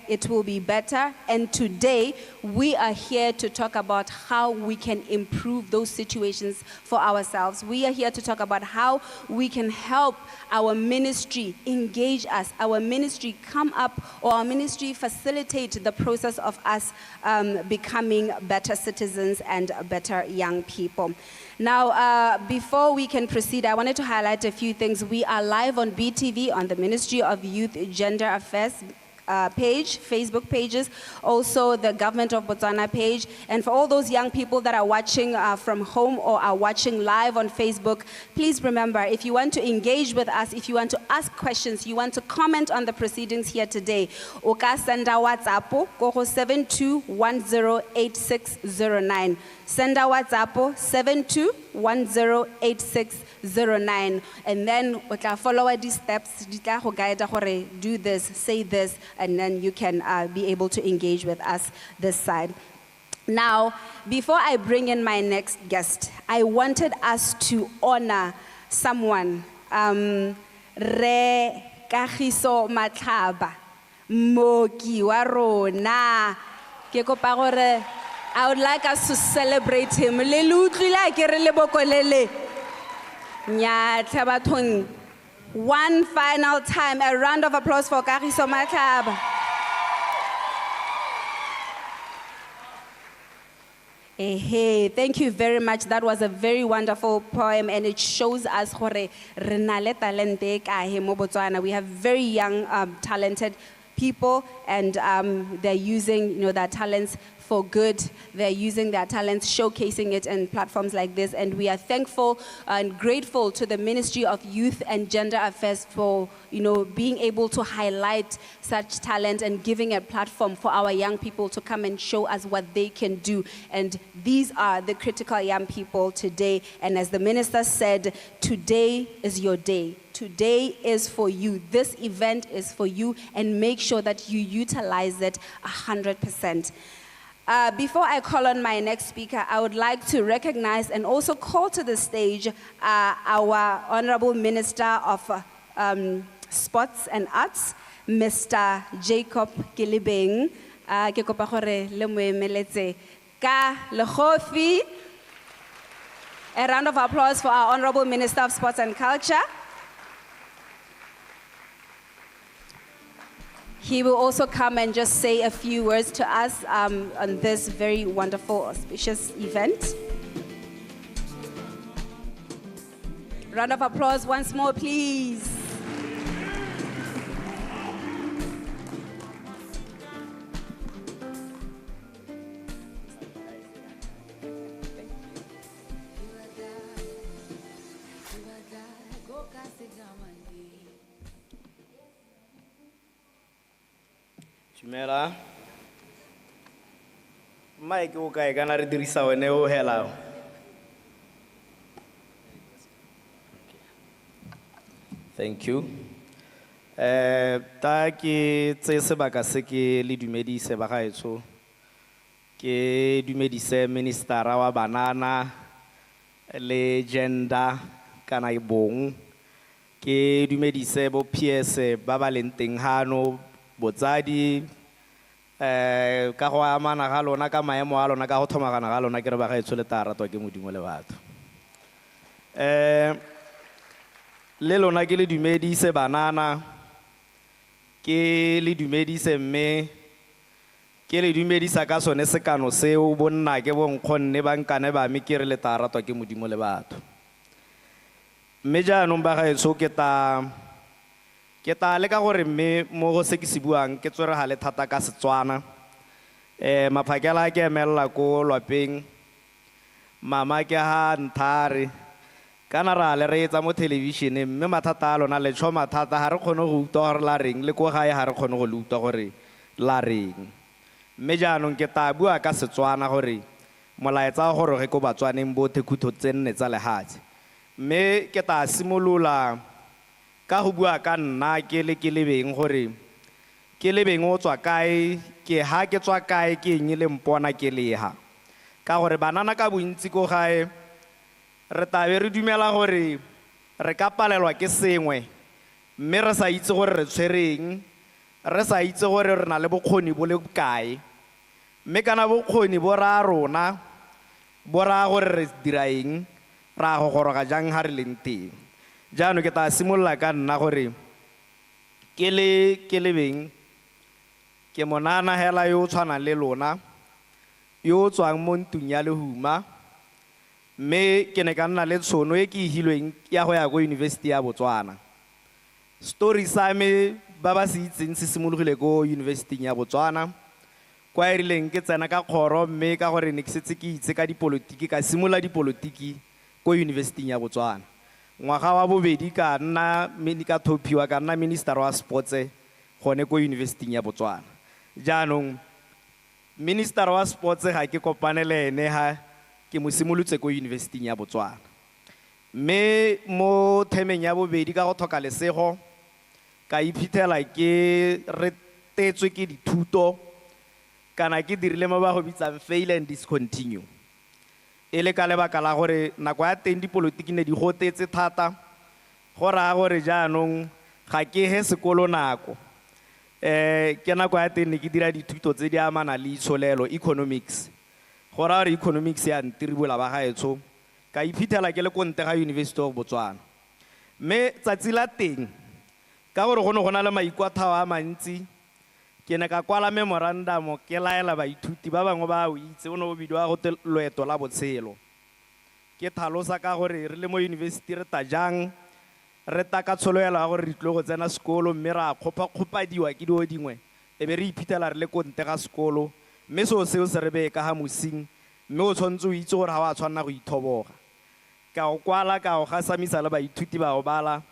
S12: it will be better. And today, we are here to talk about how we can improve those situations for ourselves. We are here to talk about how we can help our ministry engage us, our ministry come up, or our ministry facilitate the process of us becoming better citizens and better young people. Now, before we can proceed, I wanted to highlight a few things. We are live on BTV, on the Ministry of Youth Gender Affairs page, Facebook pages, also the Government of Botswana page. And for all those young people that are watching from home or are watching live on Facebook, please remember, if you want to engage with us, if you want to ask questions, you want to comment on the proceedings here today, oka senda WhatsApp go 72108609. Send a WhatsApp 72108609, and then we can follow these steps. Do this, say this, and then you can be able to engage with us this side. Now, before I bring in my next guest, I wanted us to honor someone. Re Kagiso Matlhaba, Moki wa rona. Ke kopa gore I would like us to celebrate him. One final time, a round of applause for Kagiso Matlhaba. Hey, thank you very much. That was a very wonderful poem, and it shows us gore re na le talente e kae mo Botswana. We have very young, talented people, and they're using, their talents for good. They're using their talents, showcasing it in platforms like this, and we are thankful and grateful to the Ministry of Youth and Gender Affairs for, being able to highlight such talent and giving a platform for our young people to come and show us what they can do. And these are the critical young people today. And as the minister said, today is your day. Today is for you. This event is for you, and make sure that you utilize it 100%. Before I call on my next speaker, I would like to recognize and also call to the stage our Honorable Minister of Sports and Arts, Mr. Jacob Kilibeng. Ke kopa gore le mo emeletse ka lekgofi. A round of applause for our Honorable Minister of Sports and Culture. He will also come and just say a few words to us on this very wonderful, auspicious event. Round of applause once more, please.
S18: Dumela. Mike o kae kana re dirisa one o hela. Thank you. Ta ke tse sebaka se ke le dumedise ba gaetso. Ke dumedise minister wa banana le gender kana ibong. Ke dumedise bo PS ba ba leng teng hano botsadi ka go amana ga lona ka maemo a lona ka go thomagana ga lona ke re ba gaetso le taratwa ke modimo le batho le lona ke le dumedise banana ke le dumedise mme ke le dumedisa ka sone sekano seo bonna ke bonkgonne ba nkane ba me ke re le taratwa ke modimo le batho mme jaanong ba gaetso ke ta le ka gore mme mo go se ke se buang ke tsore ga le thata ka Setswana maphakela ke emela ko lwapeng mama ke ha nthare kana ra le re etsa mo television mme mathata a lona le tsho mathata ha re kgone go utlwa gore la reng le ko gae ha re kgone go le utlwa gore la reng mme jaanong ke ta bua ka Setswana gore molaetsa gore ge ko Batswaneng bothe khutho tsenne tsa lehatshe mme ke ta simolola ka go bua ka nna ke le beng gore ke le beng o tswa kae ke ha ke tswa kae ke eng le mpona ke leha ka gore banana ka bontsi ko gae re tabe re dumela gore re ka palelwa ke sengwe mme re sa itse gore re tshwereng re sa itse gore re na le bokgoni bo le kae mme kana bokgoni bo ra rona bo ra gore re dira eng ra go goroga jang ha re leng teng jaanong ke ta simolola ka nna gore ke le beng ke monana hela yo tshwanang le lona yo tswang mo ntung ya lehuma mme ke ne ka nna le tshono e ke hilweng ya go ya go University ya Botswana story sa me ba ba se itseng se simologile go University ya Botswana kwa e rileng ke tsena ka kgoro mme ka gore ne ke setse ke itse ka dipolotiki ka simola dipolotiki go University ya Botswana ngwaga wa bobedi ka nna ka thopiwa ka nna minister wa sports gone ko University ya Botswana jaanong minister wa sports ga ke kopane le ene ha ke mo simolotse ko University ya Botswana mme mo themeng ya bobedi ka go thoka lesego ka iphithela ke retetswe ke dithuto kana ke dirile mo ba go bitsang fail and discontinue ele ka lebaka la gore nako ya teng dipolotiki ne di gotetse thata go raya gore jaanong ga ke he sekolo nako ke nako ya teng ne ke dira dithuto tse di amana le itsholelo economics go raya gore economics ya ntiribola ba gaetso ka iphithela ke le ko nte ga University of Botswana mme tsatsi la teng ka gore go ne go na le maikwathao a mantsi ke ke ne ka kwala memorandum ke laela baithuti ba bangwe ba o itse o ne o bidiwa go te loeto la botshelo ke thalosa ka gore re le mo university re ta jang re ta ka tsholelo ya gore re tlile go tsena sekolo mme ra kgopadiwa ke dio dingwe e be re iphitlhela re le konte ga sekolo mme seo se re bee ka ga mosing mme o tshwanetse o itse gore ga wa tshwanela go ithoboga ka go kwala ka go gasamisa le baithuti ba go bala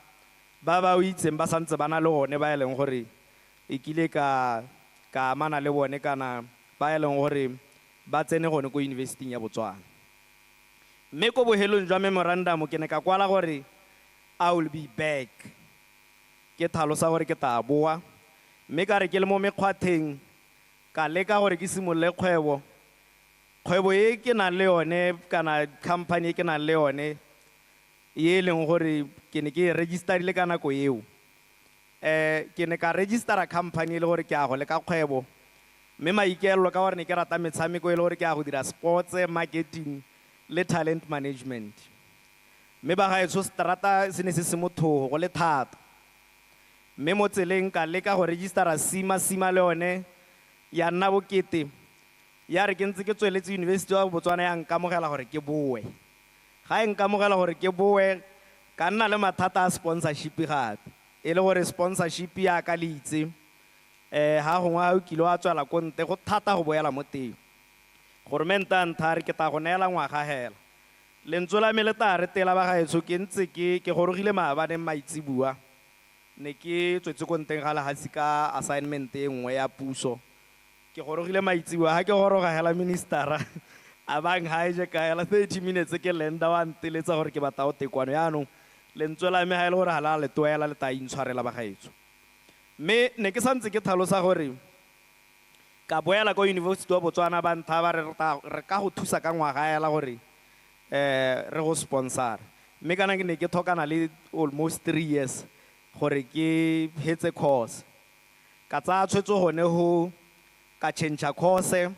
S18: ba o itseng ba santse ba na le gone ba e leng gore e kile ka amana le bone kana ba e leng gore ba tsene gone ko university ya Botswana mme ko bohelong jwa memorandum ke ne ka kwala gore I will be back ke thalosa gore ke ta boa mme ka re ke le mo mekgwatheng ka leka gore ke simolole kgwebo e ke nang le yone kana company e ke nang le yone ye leng gore ke ne ke registerile ka nako eo ke ne ka registera company e le gore ke a go leka kgwebo mme maikaelelo ka gore ne ke rata metshameko e le gore ke a go dira sports marketing le talent management mme ba gaetsho strata se ne se mothogo go le thata mme mo tseleng ka leka go registera sima le yone ya nna bokete ya re ke ntse ke tsweletse University of Botswana ya nkamogela gore ke boe ga e nkamogela gore ke boe ka nna le mathata a sponsorship gape e le gore sponsorship ya ka le itse ha gongwe ga o kile wa tswela konte go thata go boela mo teng gormente a nthare ke ta go neela ngwaga hela lentswe la me le ta re tela ba gaetsho ke ntse ke gorogile maabaneng maitsebua ne ke tswetse konteng ga lehatsi ka assignment e nngwe ya puso ke gorogile maitsebua ga ke goroga hela ministera a bang haije ka hela 30 minutes ke lenda wa nteletsa gore ke batla o tekwano yaanong lentswe la me ga e le gore ga la le toela le ta intshwarela ba gaetsho mme ne ke santse ke thalosa gore ka boela ko University of Botswana ba nthaba re ka go thusa ka ngwaga hela gore re go sponsor mme kana ke ne ke thokana le almost 3 years gore ke hetse course ka tsaya tshwetso gone ho ka change course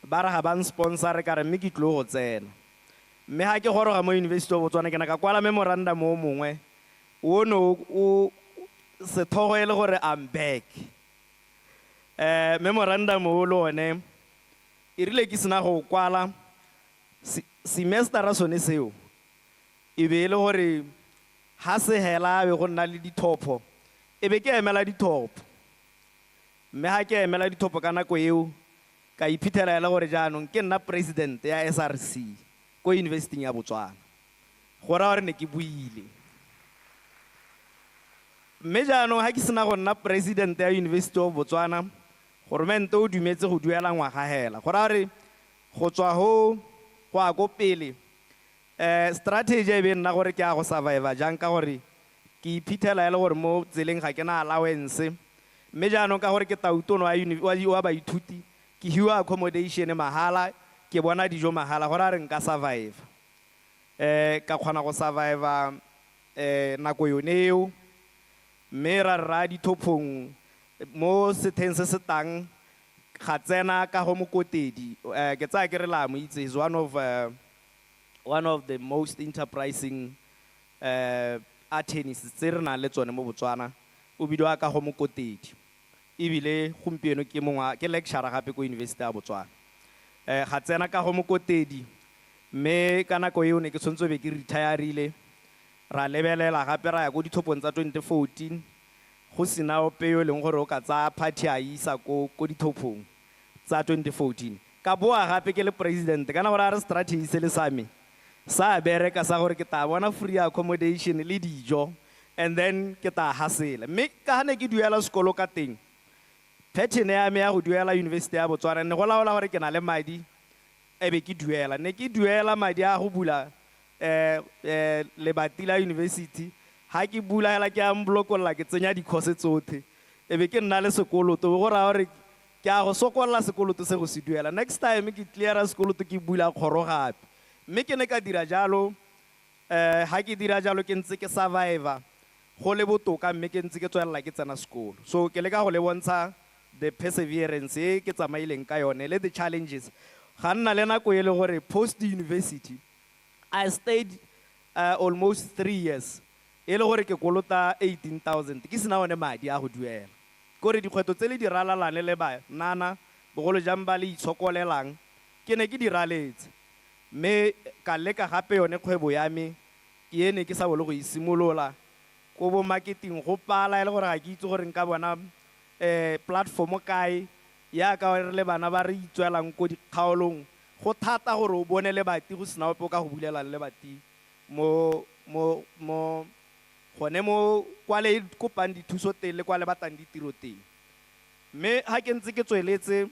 S18: ba re ga ba sponsor ka re mme ke tlile go tsena mme ha ke goroga mo University of Botswana ke na ka kwala memorandum o mongwe o no o se thogo e le gore I'm back memorandum o lone e rile ke sena go kwala semester ra sone seo e be le gore ha se hela be go nna le dithopo e be ke emela dithopo mme ha ke emela dithopo ka nako eo ka iphithela le gore jaanong ke nna president ya SRC ko University ya Botswana gore gore ne ke buile mme jaanong ha ke sena go nna president ya University of Botswana gormente o dumetse go duela ngwaga hela gore gore go tswa go a go pele strategy e be nna gore ke a go survive jang ka gore ke iphithela le gore mo tseleng ga ke na allowance mme jaanong ka gore ke tautono wa baithuti ke hiwa accommodation mahala ke bona dijo mahala gore a re nka survive ka kgona go survive nako yone eo mme ra dithophong mo setheng se se tang ga tsena ka go mokotedi ke tsaya ke re la mo itse is one of the most enterprising attorneys tse re nang le tsone mo Botswana o bidiwa ka go mokotedi ebile gompieno ke lecturer gape ko University ya Botswana ga tsena ka go mokotedi mme ka nako eo ne ke tshwanetse be ke retireile ra lebelela gape ra ya ko dithopong tsa 2014 go sena ope yo leng gore o ka tsaya party a isa ko dithopong tsa 2014 ka boa gape ke le president kana gore a re strategy se le same sa bereka sa gore ke ta bona free accommodation le dijo and then ke ta hasela mme ka ne ke duela sekolo ka teng pattern ya me ya go duela University ya Botswana ne go laola gore ke na le madi e be ke duela ne ke duela madi a go bula lebati la university ha ke bula hela ke a mblokolla ke tsenya di-course tsotlhe e be ke nna le sekoloto go ra gore ke a go sokolla sekoloto se go se duela next time ke cleara sekoloto ke bula kgoro gape mme ke ne ka dira jalo ha ke dira jalo ke ntse ke survivor go le botoka mme ke ntse ke tswelela ke tsena sekolo so ke le ka go le bontsha the perseverance e ke tsamaileng ka yone le the challenges ga nna le nako e le gore post university I stayed almost 3 years e le gore ke kolota 18,000 ke sena one madi a go duela kore dikgwetlho tse le di ralalane le banana bogolo jang ba le itshokolelang ke ne ke di raletse mme ka leka gape yone kgwebo ya me ke ene ke sa bole go isimolola ko bo marketing go pala e le gore ga ke itse gore nka bona platform kae ya ka re le bana ba re itswelang ko dikgaolong go thata gore o bone le bati go sena ope o ka go bulelang le bati gone mo kwa le kopang dithuso teng le kwa le batlang ditiro teng mme ha ke ntse ke tsweletse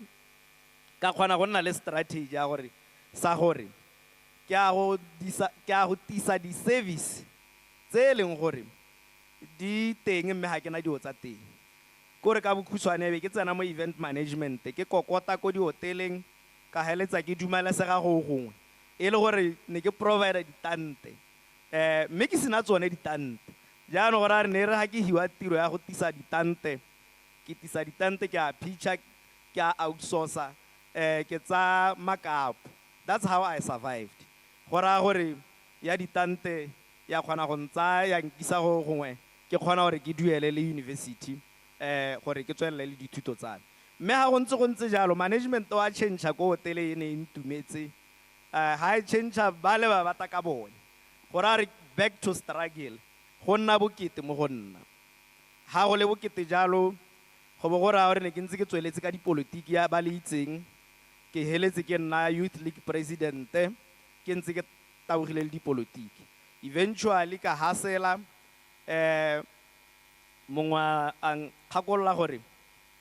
S18: ka kgona go nna le strategy ya gore sa gore ke a go tisa di-service tse e leng gore di teng mme ha ke na dio tsa teng kore ka bokhutshwane be ke tsena mo event management ke kokota ko dihoteleng ka heletsa ke dumelesega go gongwe e le gore ne ke provider ditante mme ke sena tsone ditante jaanong gore a re ne re ga ke hiwa tiro ya go tisa ditante ke tisa ditante ke a pitcha ke a outsourca ke tsa makapo that's how I survived go raya gore ya ditante ya kgona go ntsa ya nkisa go gongwe ke kgona gore ke duele le university gore ke tswelele le dithuto tsane mme ga go ntse jalo management wa change ko hotele e ne e ntumetse ha e change ba le ba bata ka bone go raya re back to struggle go nna bokete mo go nna ha go le bokete jalo go bo go raya gore ne ke ntse ke tsweletse ka dipolotiki ya ba le itseng ke heletse ke nna youth league president ke ntse ke tabogile le dipolotiki eventually ka hasela mongwe a nkgakolola gore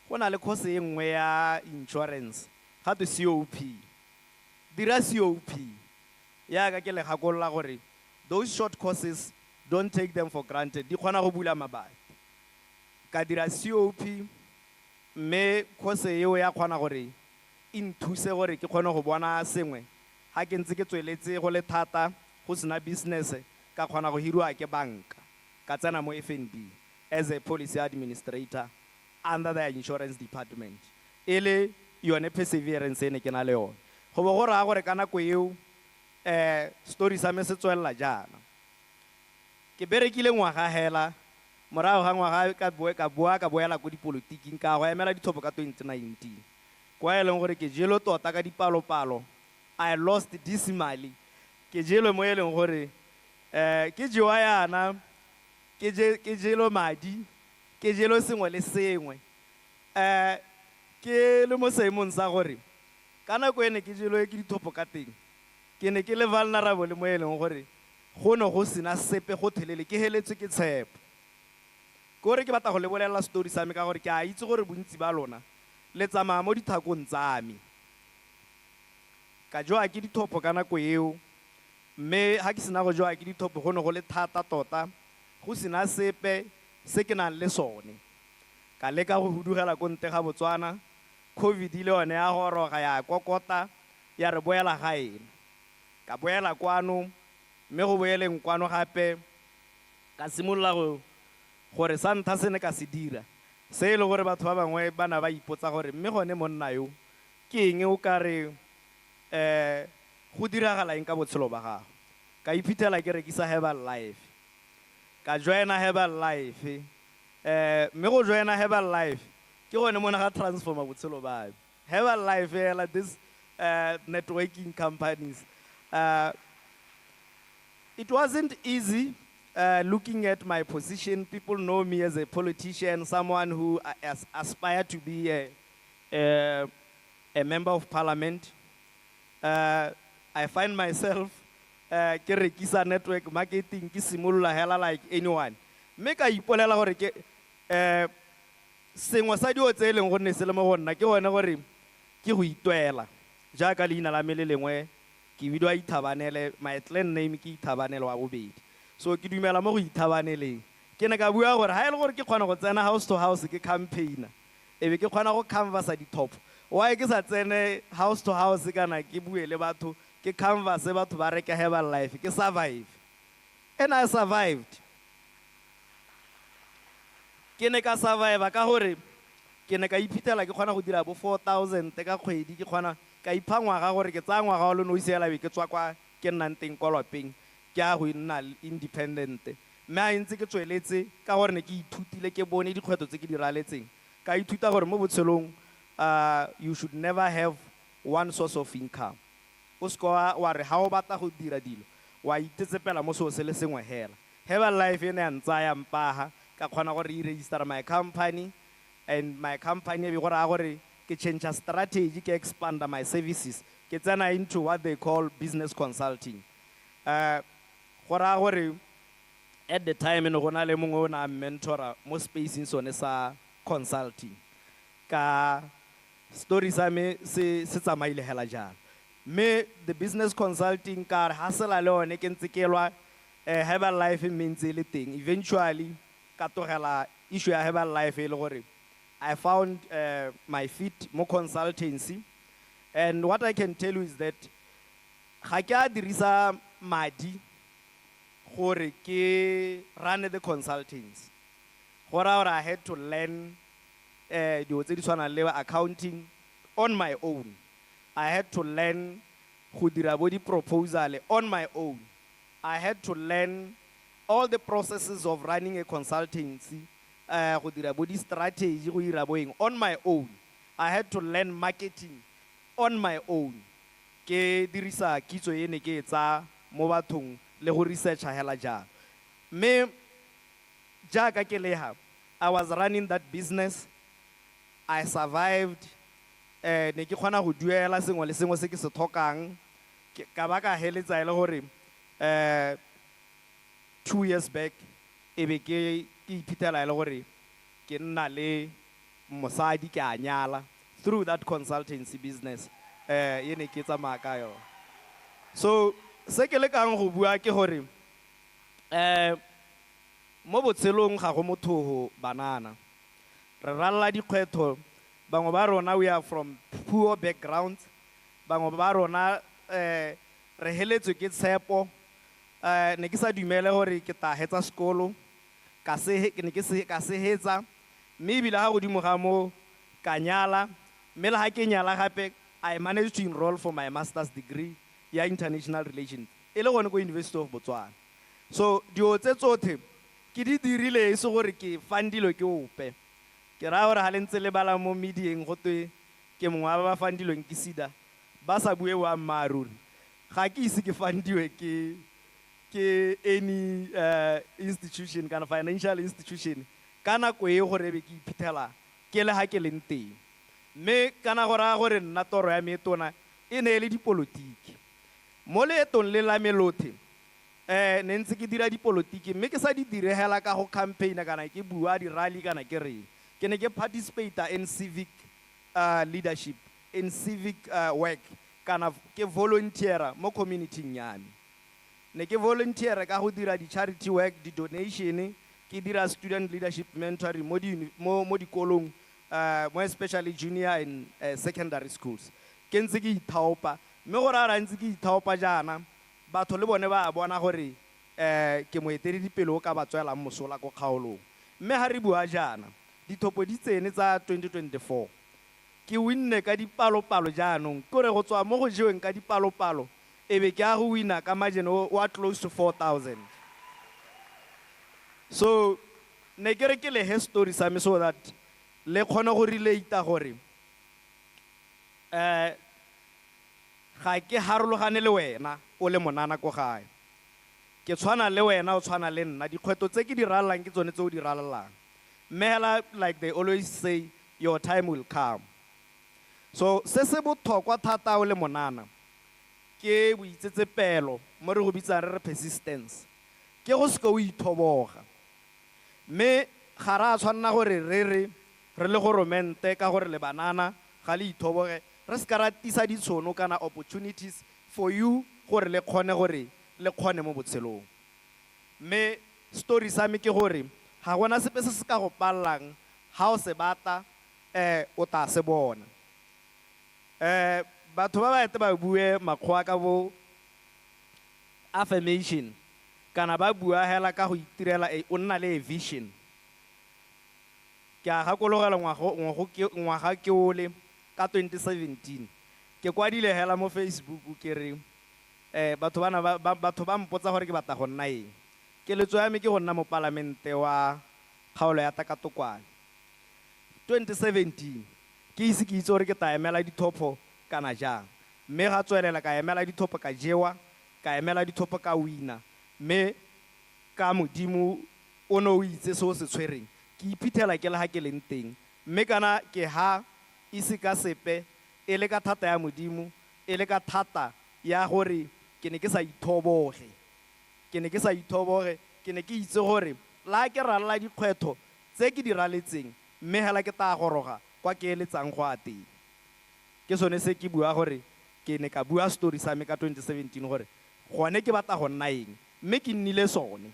S18: go na le course e nngwe ya insurance ga to COP dira COP yaka ke le gakolola gore those short courses don't take them for granted di kgona go bula mabati ka dira COP mme course eo ya kgona gore inthuse gore ke kgone go bona sengwe ha ke ntse ke tsweletse go le thata go sena business ka kgona go hirwa ke banka ka tsena mo FNB as a policy administrator under the insurance department ele yone perseverance ene ke na le yone go bo go raya gore ka nako eo story sa me se tswelela jana ke berekile ngwaga hela morago ga ngwaga ka boela ko dipolotiking ka go emela dithopo ka 2019 kwa e leng gore ke jelo tota ka dipalopalo I lost decimally ke jelo mo e leng gore ke jewa yana ke jelo madi ke jelo sengwe le sengwe ke le mo seemong sa gore ka nako ene ke jelo ke dithopo ka teng ke ne ke le vulnerable mo e leng gore go ne go sena sepe go thelele ke heletswe ke tshepo kore ke batla go le bolela story sa me ka gore ke a itse gore bontsi ba lona le tsamaya mo dithakong tsa me ka joa ke dithopo ka nako eo mme ha ke sena go joa ke dithopo go ne go le thata tota go sena sepe se ke nang le sone ka leka go hudugela ko ntle ga Botswana COVID ile yone ya goroga ya kokota ya re boela gae ka boela kwano mme go boeleng kwano gape ka simolola gore sa ntha se ne ka se dira se e le gore batho ba bangwe ba na ba ipotsa gore mme gone monna yo ke eng o ka re go diragala eng ka botshelo ba gago ka iphithela ke rekisa Herbal Life ka joina Herbal Life mme go joina Herbal Life ke gone mona ga transforma botshelo ba me Herbal Life like this networking companies it wasn't easy looking at my position. People know me as a politician, someone who aspired to be a member of parliament. I find myself ke rekisa network marketing ke simolola hela like anyone mme ka ipolela gore ke sengwe sa dio tse e leng gore ne se le mo go nna ke gone gore ke go itwela jaaka leina la me le lengwe ke bidwa Ithabanele my clan name ke Ithabanele wa bobedi so ke dumela mo go ithabaneleng ke ne ka bua gore ha e le gore ke kgona go tsena house to house ke campaigner e be ke kgona go canvasa dithopo why ke sa tsene house to house kana ke bue le batho ke canvas batho ba reka Herbal Life ke survive and I survived ke ne ka survive ka gore ke ne ka iphithela ke kgona go dira bo 4,000 ka kgwedi ke kgona ka ipha ngwaga gore ke tsaya ngwaga wa lo no isela be ke tswa kwa ke nnang teng kwa lwapeng ke a go nna independent mme a ntse ke tsweletse ka gore ne ke ithutile ke bone dikgwetlho tse ke di raletseng ka ithuta gore mo botshelong you should never have one source of income. O se ka wa re ha o batla go dira dilo wa itetsepela mo seo se le sengwe hela. Have life ene ya ntsaya mpaha ka kgona gore I register my company, and my company be gore ke change a strategy, ke expand my services, ke tsena into what they call business consulting. Gore at the time ene go na le mongwe o na mentora mo space in sone sa consulting. Ka story sa me se tsamaile hela jalo. Me the business consulting ka hasela le one ke ntse ke lwa Have life means le teng. Eventually ka togela issue ya have life e le gore I found my feet more consultancy, and what I can tell you is that ga ke a dirisa madi gore ke run the consultants. Gore I had to learn dilo tse di tshwanang le accounting on my own. I had to learn go dira bo di proposal on my own. I had to learn all the processes of running a consultancy, go dira bo di strategy go dira boeng on my own. I had to learn marketing on my own. Ke dirisa kitso e ne ke tsa mo bathong le go research hela jalo. Me jaaka ke leha, I was running that business. I survived. Ne ke khona go duela sengwe le sengwe se ke se tlhokang. Ka ba ka heletsa ile gore 2 years back e be ke iphitlhela ile gore ke nna le mosadi ke a nyala through that consultancy business ye ne ke tsamaya ka yo. So se ke le kang go bua ke gore mo botshelong ga go motho banana re ralla dikgwetho bangwe ba rona we are from poor backgrounds, bangwe ba rona re heletswe ke tshepo ne ke sa dumele gore ke ta hetsa sekolo ka se hetsa mme ebile ga godimo ga mo ka nyala mme le ga ke nyala gape I managed to enroll for my master's degree ya international relations e le gone ko University of Botswana. So dio tse tsotlhe ke di dirile se gore ke fandilo ke ope ke ra gore ha le ntse le bala mo medieng go twe ke mongwe ba fandilweng ke sida ba sa bue wa mmaruri ga ke ise ke fandiwe ke any institution kana financial institution kana ko e gore be ke iphithela ke le ha ke leng teng mme kana gore nna toro ya me tona e ne le dipolotiki mo le etong le la melothe ne ntse ke dira dipolotiki mme ke sa di direhela ka go campaign kana ke bua di rally kana ke re ke ne ke participate in civic leadership, in civic work kana ke volunteer mo community nyami. Ne ke volunteer ka go dira di charity work, di donation, ke dira student leadership mentoring mo dikolong mo especially junior and secondary schools. Ke ntse ke ithaopa mme go ra ntse ke ithaopa jana batho le bone ba bona gore ke moeteledipele o ka ba tswelang mosola go kgaolong mme ha re bua jana dithopo di tsene tsa 2024 ke winne ka dipalo-palo jaanong kore go tswa mo go jeweng ka dipalo-palo ebe ke a go wina ka margin wa close to 4,000. So ne ke re ke le history sa me so that le kgone go relate gore ga ke harologane le wena o le monana ko gae ke tshwana le wena o tshwana le nna dikgweto tse ke di ralalang ke tsone tse o di ralalang mela like they always say your time will come. So se se botlhokwa thata o le monana ke boitsetsepelo mo re go bitsa re persistence ke go se ka o ithoboga mme ga ra tshwanna gore re le go romente ka gore le banana ga le ithoboge re se ka ratisa ditshono kana opportunities for you gore le kgone mo botshelong mme story sa me ke gore ga gona sepe se se ka go pallang ha o se bata o ta se bona batho ba ete ba bue makgwa ka bo affirmation kana ba bua hela ka go itirela o nna le vision ke a gakologela ngwaga ke ole ka 2017 ke kwadile hela mo Facebook ke re batho ba mpotsa gore ke batla go nna eng keletso ya me ke go nna mo palamente wa kgaolo ya Takatokwane 2017 ke ise ke itse gore ke ta emela dithopo kana jang mme ga tswelela ka emela dithopo ka jewa ka emela dithopo ka wina mme ka modimo o ne o itse se o se tshwereng ke iphithela ke le ha ke leng teng mme kana ke ha ise ka sepe e le ka thata ya modimo e le ka thata ya gore ke ne ke sa ithoboge ke ne ke itse gore la ke rala dikgwetho tse ke di raletseng mme hela ke ta goroga kwa ke eletsang go a teng ke sone se ke bua gore ke ne ka bua story sa me ka 2017 gore gone ke batla go nna eng mme ke nnile sone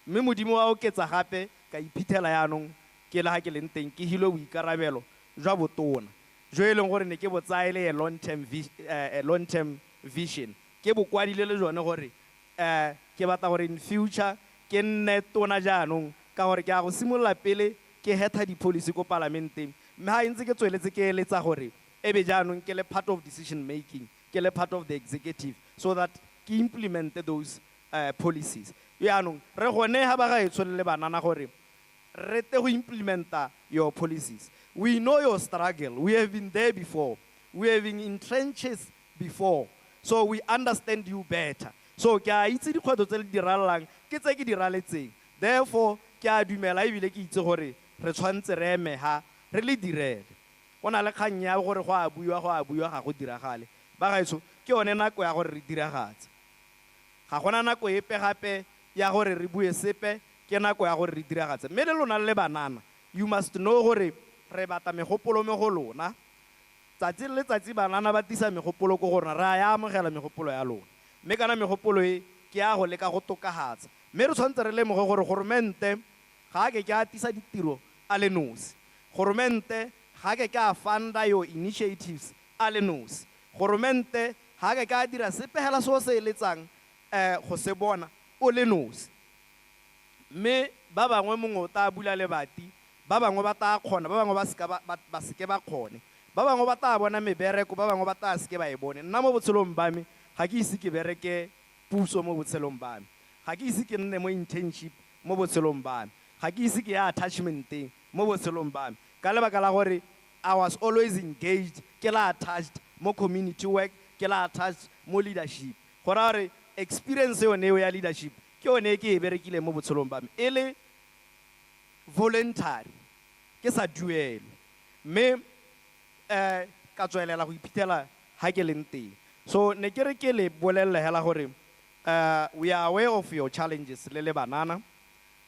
S18: mme modimo wa oketsa gape ka iphithela yaanong ke le ha ke leng teng ke hilo boikarabelo jwa botona jo e leng gore ne ke botsaele a long term vision ke bo kwadile le jone gore ke batla gore in future ke nne tona jaanong ka gore ke a go simolola pele ke hetha di-policy ko palamenteng mme ha ntse ke tsweletse ke eletsa gore e be jaanong ke le part of decision making ke le part of the executive so that ke implement those policies yaanong re gone ha ba gaetsho le banana gore re te go implementa your policies. We know your struggle. We have been there before. We have been in trenches before. So we understand you better. So ke a itse dikgwetlho tse le di ralalang ke tse ke di raletseng. Therefore ke a dumela ebile ke itse gore re tshwantse re eme ha re le direle. Go na le kgang ya gore go a buiwa ga go diragale. Ba gaetso ke yone nako ya gore re diragatse. Ga gona nako epe gape ya gore re bue sepe ke nako ya gore re diragatse. Mme le lona le banana you must know gore re bata megopolo me go lona. Tsatsi le tsatsi banana ba tisa megopolo ko gore ra ya amogela megopolo ya lona. Mme kana megopolo e ke ya go leka go tokagatsa. Mme re tshwantse re lemoge gore goromente ga ke a tisa ditiro a le nosi. Goromente ga ke a funda your initiatives a le nosi. Goromente ga ke a dira sepegela so se eletsang go se bona o le nosi. Mme ba bangwe mongwe o ta bula lebati ba bangwe ba ta kgona ba bangwe ba seke ba kgone ba bangwe ba ta bona mebereko ba bangwe ba ta seke ba e bone nna mo botshelong ba me ga ke ise ke bereke puso mo botshelong ba me ga ke ise ke nne mo internship mo botshelong ba me ga ke ise ke ya attachmenteng mo botshelong ba me ka lebaka la gore I was always engaged ke la attached mo community work ke la attached mo leadership gore experience yone eo ya leadership ke yone ke e berekile mo botshelong ba me e le voluntary ke sa duelo mme ka tswelela go iphithela ha ke leng teng so ne ke re ke le bolelle hela gore we are aware of your challenges le banana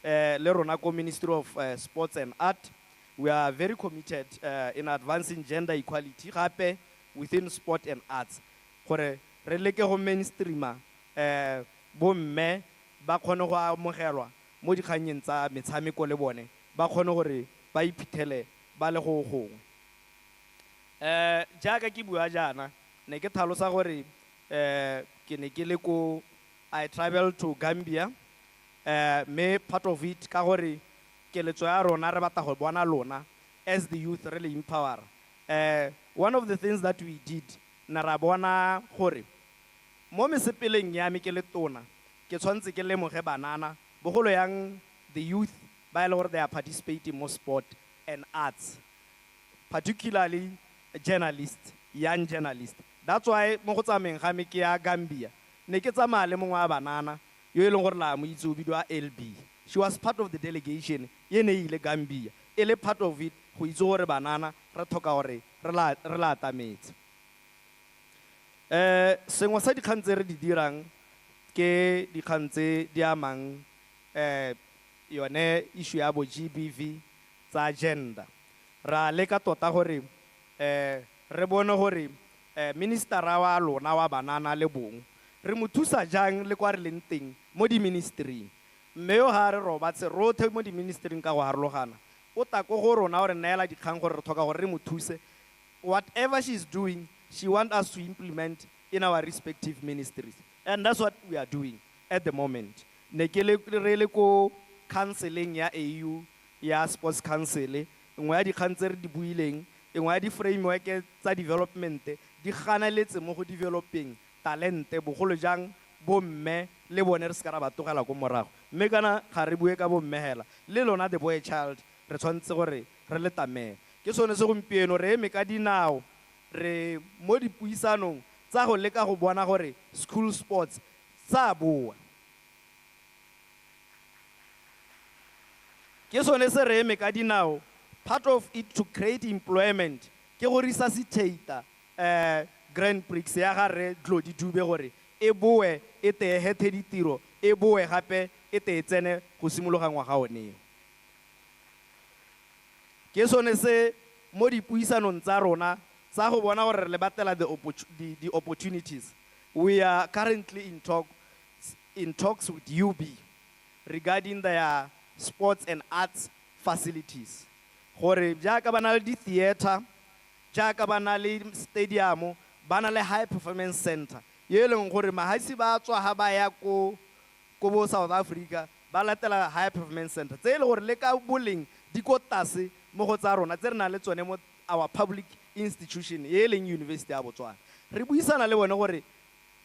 S18: le rona ko Ministry of Sports and Art we are very committed in advancing gender equality gape within sport and arts gore re leke go mainstreama bo mme ba kgone go amogelwa mo dikganyeng tsa metshameko le bone ba kgone gore ba iphithele ba le go gongwe jaaka ke bua jana ne ke tlhalosa gore ke ne ke le ko I traveled to Gambia me part of it ka gore keletso ya rona re batla go bona lona as the youth really empower one of the things that we did na ra bona gore mo mesepeleng ya me ke le tona ke tshwantse ke lemoge banana bogolo yang the youth ba ile gore they are participating mo sport and arts particularly young journalists that's why mo go tsameng ga me ke ya Gambia ne ke tsamaya le mongwe wa banana yo e leng gore la mo itse o bidwa LB she was part of the delegation ye ne ile Gambia e le part of it go itse gore banana re thoka gore re la atametse sengwe sa dikgang tse re di dirang ke dikgang tse di amang yone issue ya bo GBV tsa gender ra leka tota gore re bone gore ministera wa lona wa banana le bong re mo thusa jang le kwa re leng teng mo di ministry mme yo ha re robatse rothe mo di ministry ka go harologana o ta ko go rona gore naela dikgang gore re thoka gore re mo thuse whatever she's doing she want us to implement in our respective ministries and that's what we are doing at the moment ne ke le ko counseling ya AU ya sports council ngwe ya dikgang tse re di buileng engwe ya di framework tsa development di ganeletse mo go developing talente bogolo jang bomme le bone re se ka ra ba tlogela ko morago mme kana ga re bue ka bomme hela le lona the boy child re tshwantse gore re le tamela ke sone se gompieno re eme ka dinao re mo dipuisanong tsa go leka go bona gore school sports sa boa ke sone se re eme ka dinao part of it to create employment ke go resuscitate Grand Prix ya ga re Tlodi Dube gore e boe e tegethe ditiro e boe gape e te tsene go simologa ngwaga one ke sone se mo dipuisanong tsa rona tsa go bona gore le batela the opportunities. We are currently in talks with UB regarding their sports and arts facilities. Gore jaaka ba na le di theater, jaaka ba na le stadium, ba na le high performance center. Ye leng gore mahasi ba tswa ha ba ya ko bo South Africa ba latela high performance center. Tse le gore le ka boleng di ko tase mo go tsa rona tse re na le tsone mo our public institution ye leng University ya Botswana. Re buisana le bone gore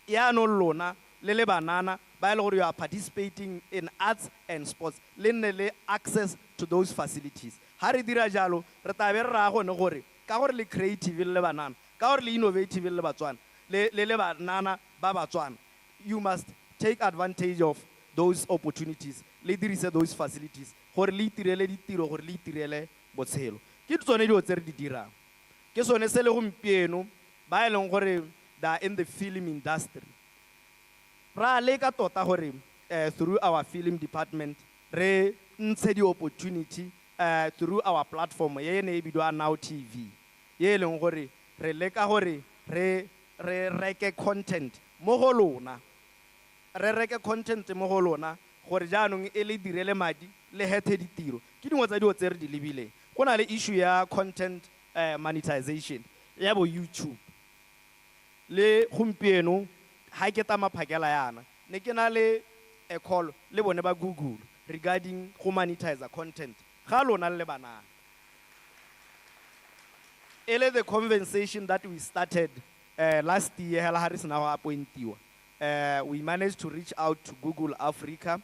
S18: ya no lona le banana ba ile gore you are participating in arts and sports le nne le access to those facilities. Ha re dira jalo re tabe re ra gone gore ka gore le creative le banana ka gore le innovative le Batswana le banana ba Batswana, you must take advantage of those opportunities le dirise those facilities gore le itirele ditiro gore le itirele botshelo. Ke tsone dio tse re di dirang ke sone se le gompieno ba e leng gore da in the film industry ra le ka tota gore through our film department re ntshe di opportunity through our platform ye ne e bidwa Now TV ye leng gore re leka gore re reke content mo go lona re reke content mo go lona gore jaanong e le direle madi le hethe ditiro ke dingwe tsa dio tse re di lebile go na le issue ya content monetization ya bo YouTube le gompieno ha ke tama phakela yana ne ke na le a call le bone ba Google regarding go monetize content ga lona le banana ele the conversation that we started last year hela ha re sena go appointiwa we managed to reach out to Google Africa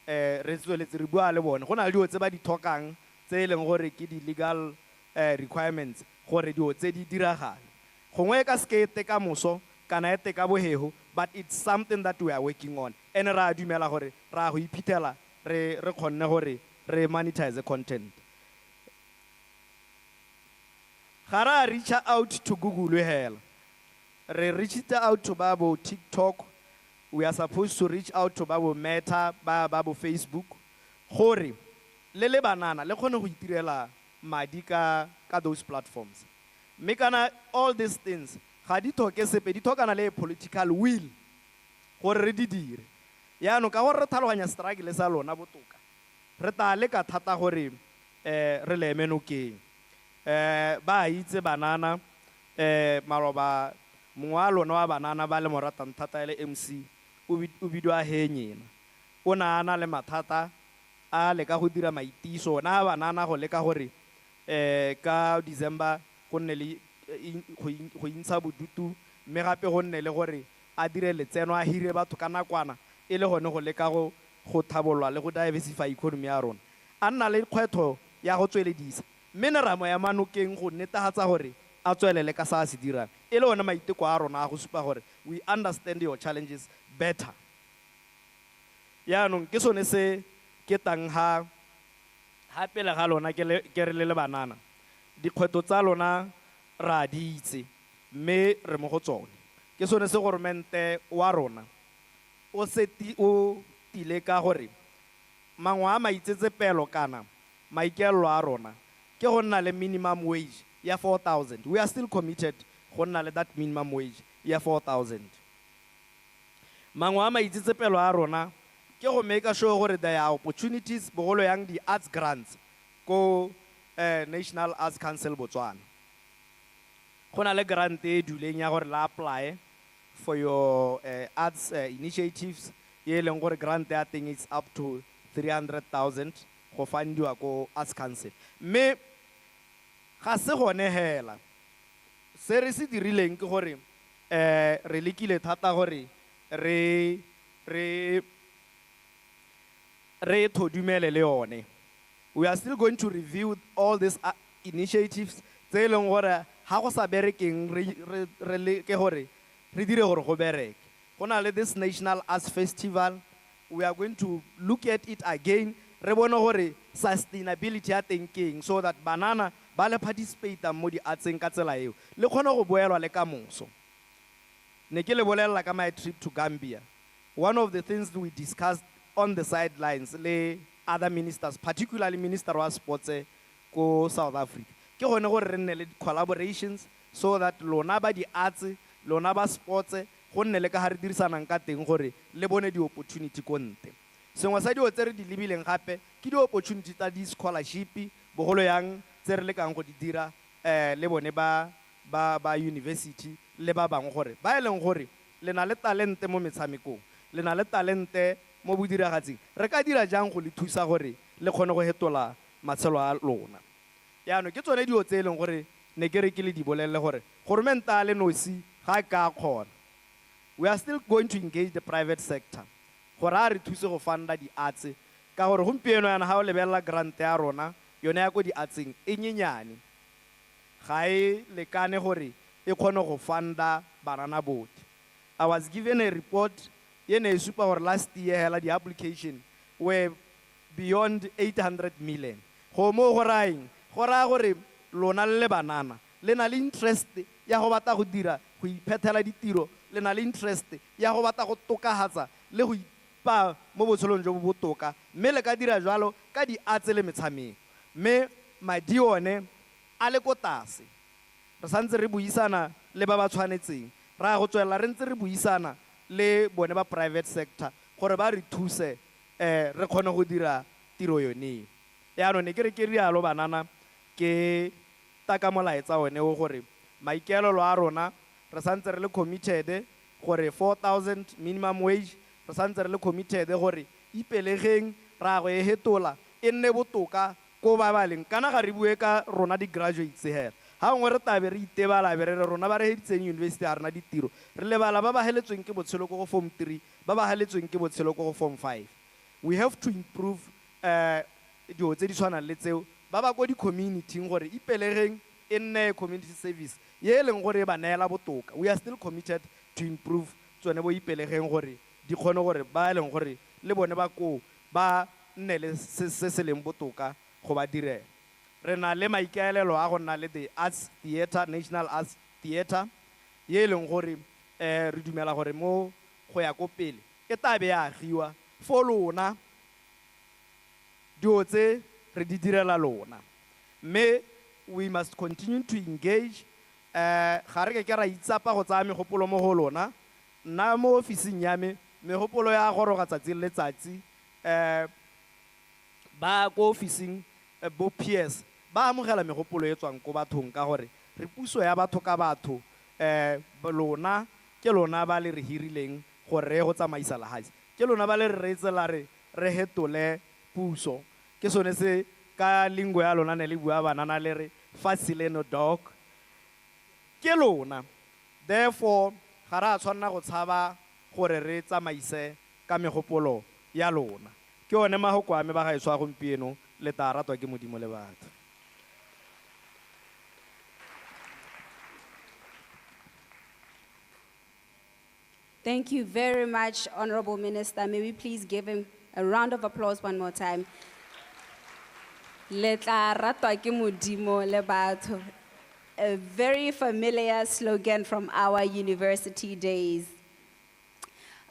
S18: re tsweletse re bua le bone go na le dio tse ba di thokang tse leng gore ke di legal requirements gore dio tse di diragala gongwe ka skete ka moso kana ete ka bohego but it's something that we are working on and ra dumela gore ra go iphithela re khonne gore re monetize content gara reach out to Google hela re reached out to babo TikTok. We are supposed to reach out to babo Meta babo Facebook gore le banana le khone go itirela madi ka those platforms. Mekana all these things ga di thoke sepe di thokana le political will gore re di dire yaano ka gore re thaloganya struggle sa lona botoka re ta le ka thata gore re le menokeng ba itse banana maloba mongwa lona wa banana ba le moratang thata le MC o bidwa henyena o na ana le mathata a le ka go dira maitiso na banana go leka gore ka December go nne le go intsha bodutu mme gape go nne le gore a dire letseno a hire batho ka nakwana e le gone go leka go thabolwa le go diversify economy ya rona a nna le kgwetho ya go tsweledisa mme ne ramo ya manokeng go netefatsa gore a tswelele ka sa se dirang e le one maiteko a rona a go supa gore we understand your challenges better yaanong ke sone se ke tang ha pele ga lona ke re le banana dikgweto tsa lona ra di itse mme re mo go tsone ke sone se goromente wa rona o tile ka gore mangwa a maitsetsepelo kana maikelo a rona ke go nna le minimum wage ya 4,000. We are still committed go nna le that minimum wage ya 4,000. Mangwa a maitsetsepelo a rona ke go make sure gore there are opportunities bogolo yang di arts grants ko National Arts Council Botswana. Go na le grant e duleng ya gore la apply for your arts initiatives ye leng gore grant ya teng is up to 300,000 go fundiwa ko Arts Council. Me ga se gone hela se re se dirileng ke gore re lekile thata gore re thodumele le yone. We are still going to review all these initiatives tse e leng gore ha go sa berekeng re leke gore re dire gore go bereke. Go na le this National Arts Festival. We are going to look at it again. Re bone gore sustainability ya teng ke eng, so that banana ba le participate mo di artseng ka tsela eo le kgone go boelwa le ka moso. Ne ke le bolelela ka my trip to Gambia. One of the things we discussed on the sidelines le other ministers, particularly Minister wa Sports ko South Africa, ke gone gore re nne le collaborations so that lona ba di arts, lona ba sports go nne le ka ha re dirisanang ka teng gore le bone di opportunity ko nte. Sengwe sa dio tse re di lebileng gape ke di opportunity tsa di scholarship bogolo yang tse re le kang go di dira le bone ba university le ba bang gore ba eleng gore le na le talente mo metshamekong, le na le talente mo bodiragatsing, re ka dira jang go le thusa gore le kgone go hetola matshelo a lona. Yaanong ke tsone dio tse e leng gore ne ke re ke le di bolelle gore goromenta le nosi ga ka kgona. We are still going to engage the private sector gore a re thuse go funda di arts ka gore gompieno yana ha o lebella grant ya rona yone ya go di artseng e nyenyane ga e lekane gore e kgone go funda banana boat. I was given a report yene e supa gore last year hela di application were beyond 800 million. Go mo go raeng go raya gore lona le banana le na le interest ya go batla go dira go iphethela ditiro, le na le interest ya go batla go tokahatsa le go ipa mo botshelong jo bo botoka, mme le ka dira jalo ka di arts le metshameko, mme madi one a le ko tlase. Re santse re buisana le ba ba tshwanetseng, ra go tswela re ntse re buisana le bone ba private sector gore ba re thuse re kgone go dira tiro yone. Yaanong ne ke re ke rialo banana ke taka molaetsa one o gore maikaelelo a rona re santse re le committed gore 4,000 minimum wage, re santse re le committed gore ipelegeng ra go e hetola e nne botoka ko ba baleng kana ga re bue ka rona di graduates hela. Ha ngwe re tabe re itebala be re rona ba re heditseng university a rena ditiro, re lebala ba ba heletsweng ke botshelo ko go form 3, ba ba heletsweng ke botshelo ko go form 5. We have to improve dio tse di tshwanang le tseo ba ba ko di community gore ipelegeng e nne community service ye leng gore ba neela botoka. We are still committed to improve tsone bo ipelegeng gore di kgone gore ba leng gore le bone ba ko ba nne le se leng botoka go ba direla. Re na le maikaelelo a go nna le the Arts Theatre, National Arts Theatre ye leng gore re dumela gore mo go ya ko pele e tabe ya agiwa for lona dio tse re di direla lona, mme we must continue to engage. Ga re ke ra itsapa go tsaya megopolo mo go lona. Nna mo ofising ya me megopolo ya goroga tsatsi le letsatsi ba ko ofising bo PS ba amogela megopolo e tswang ko bathong ka gore re puso ya batho ka batho lona ke lona ba le re hirileng gore go tsamaisa lehaise, ke lona ba le re reetsela re hetole puso. Ke sone se ka lingwe ya lona ne le bua banana le re facileno dog ke lona. Therefore ga ra tshwanna go tshaba gore re tsamaise ka megopolo ya lona. Ke one mahoko a me ba ga iswa gompieno le ta ratwa ke modimo le batho.
S12: Thank you very much, Honorable Minister. May we please give him a round of applause one more time. Le tla ratwa ke modimo le batho. A very familiar slogan from our university days.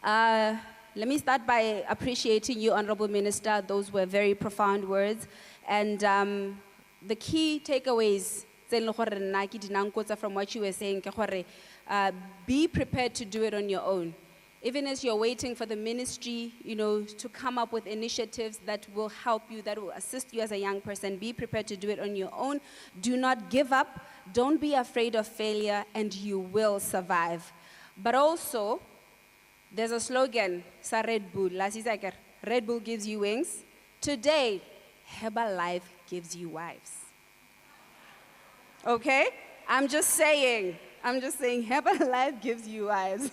S12: Let me start by appreciating you, Honorable Minister. Those were very profound words. And the key takeaways from what you were saying, be prepared to do it on your own. Even as you're waiting for the ministry, to come up with initiatives that will help you, that will assist you as a young person, be prepared to do it on your own. Do not give up. Don't be afraid of failure, and you will survive. But also, there's a slogan, sa Red Bull. Red Bull gives you wings. Today, Herbalife gives you wives. Okay? I'm just saying, Herbalife gives you wives.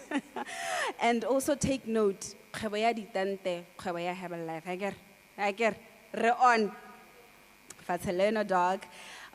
S12: And also take note, Herbalife. Re on. Fatheleno dog.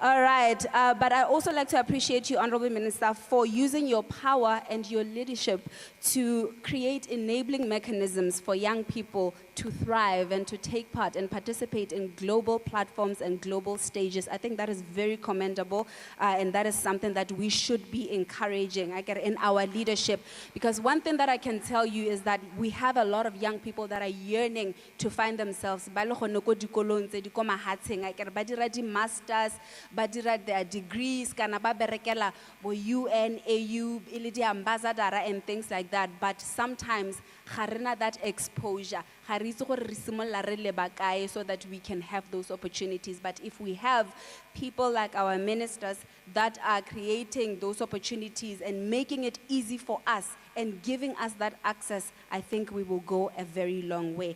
S12: All right, but I also like to appreciate you, Honorable Minister, for using your power and your leadership to create enabling mechanisms for young people to thrive and to take part and participate in global platforms and global stages. I think that is very commendable, and that is something that we should be encouraging in our leadership. Because one thing that I can tell you is that we have a lot of young people that are yearning to find themselves. Ba le gone ko dikolong tse di ko mahatsheng, ba dira di-masters, ba dira their degrees, kana ba berekela bo UN, AU, ile di-ambassador and things like that. But sometimes, ga rena that exposure. Ga re itse gore re simolla re le ba kae so that we can have those opportunities. But if we have people like our ministers that are creating those opportunities and making it easy for us and giving us that access, I think we will go a very long way.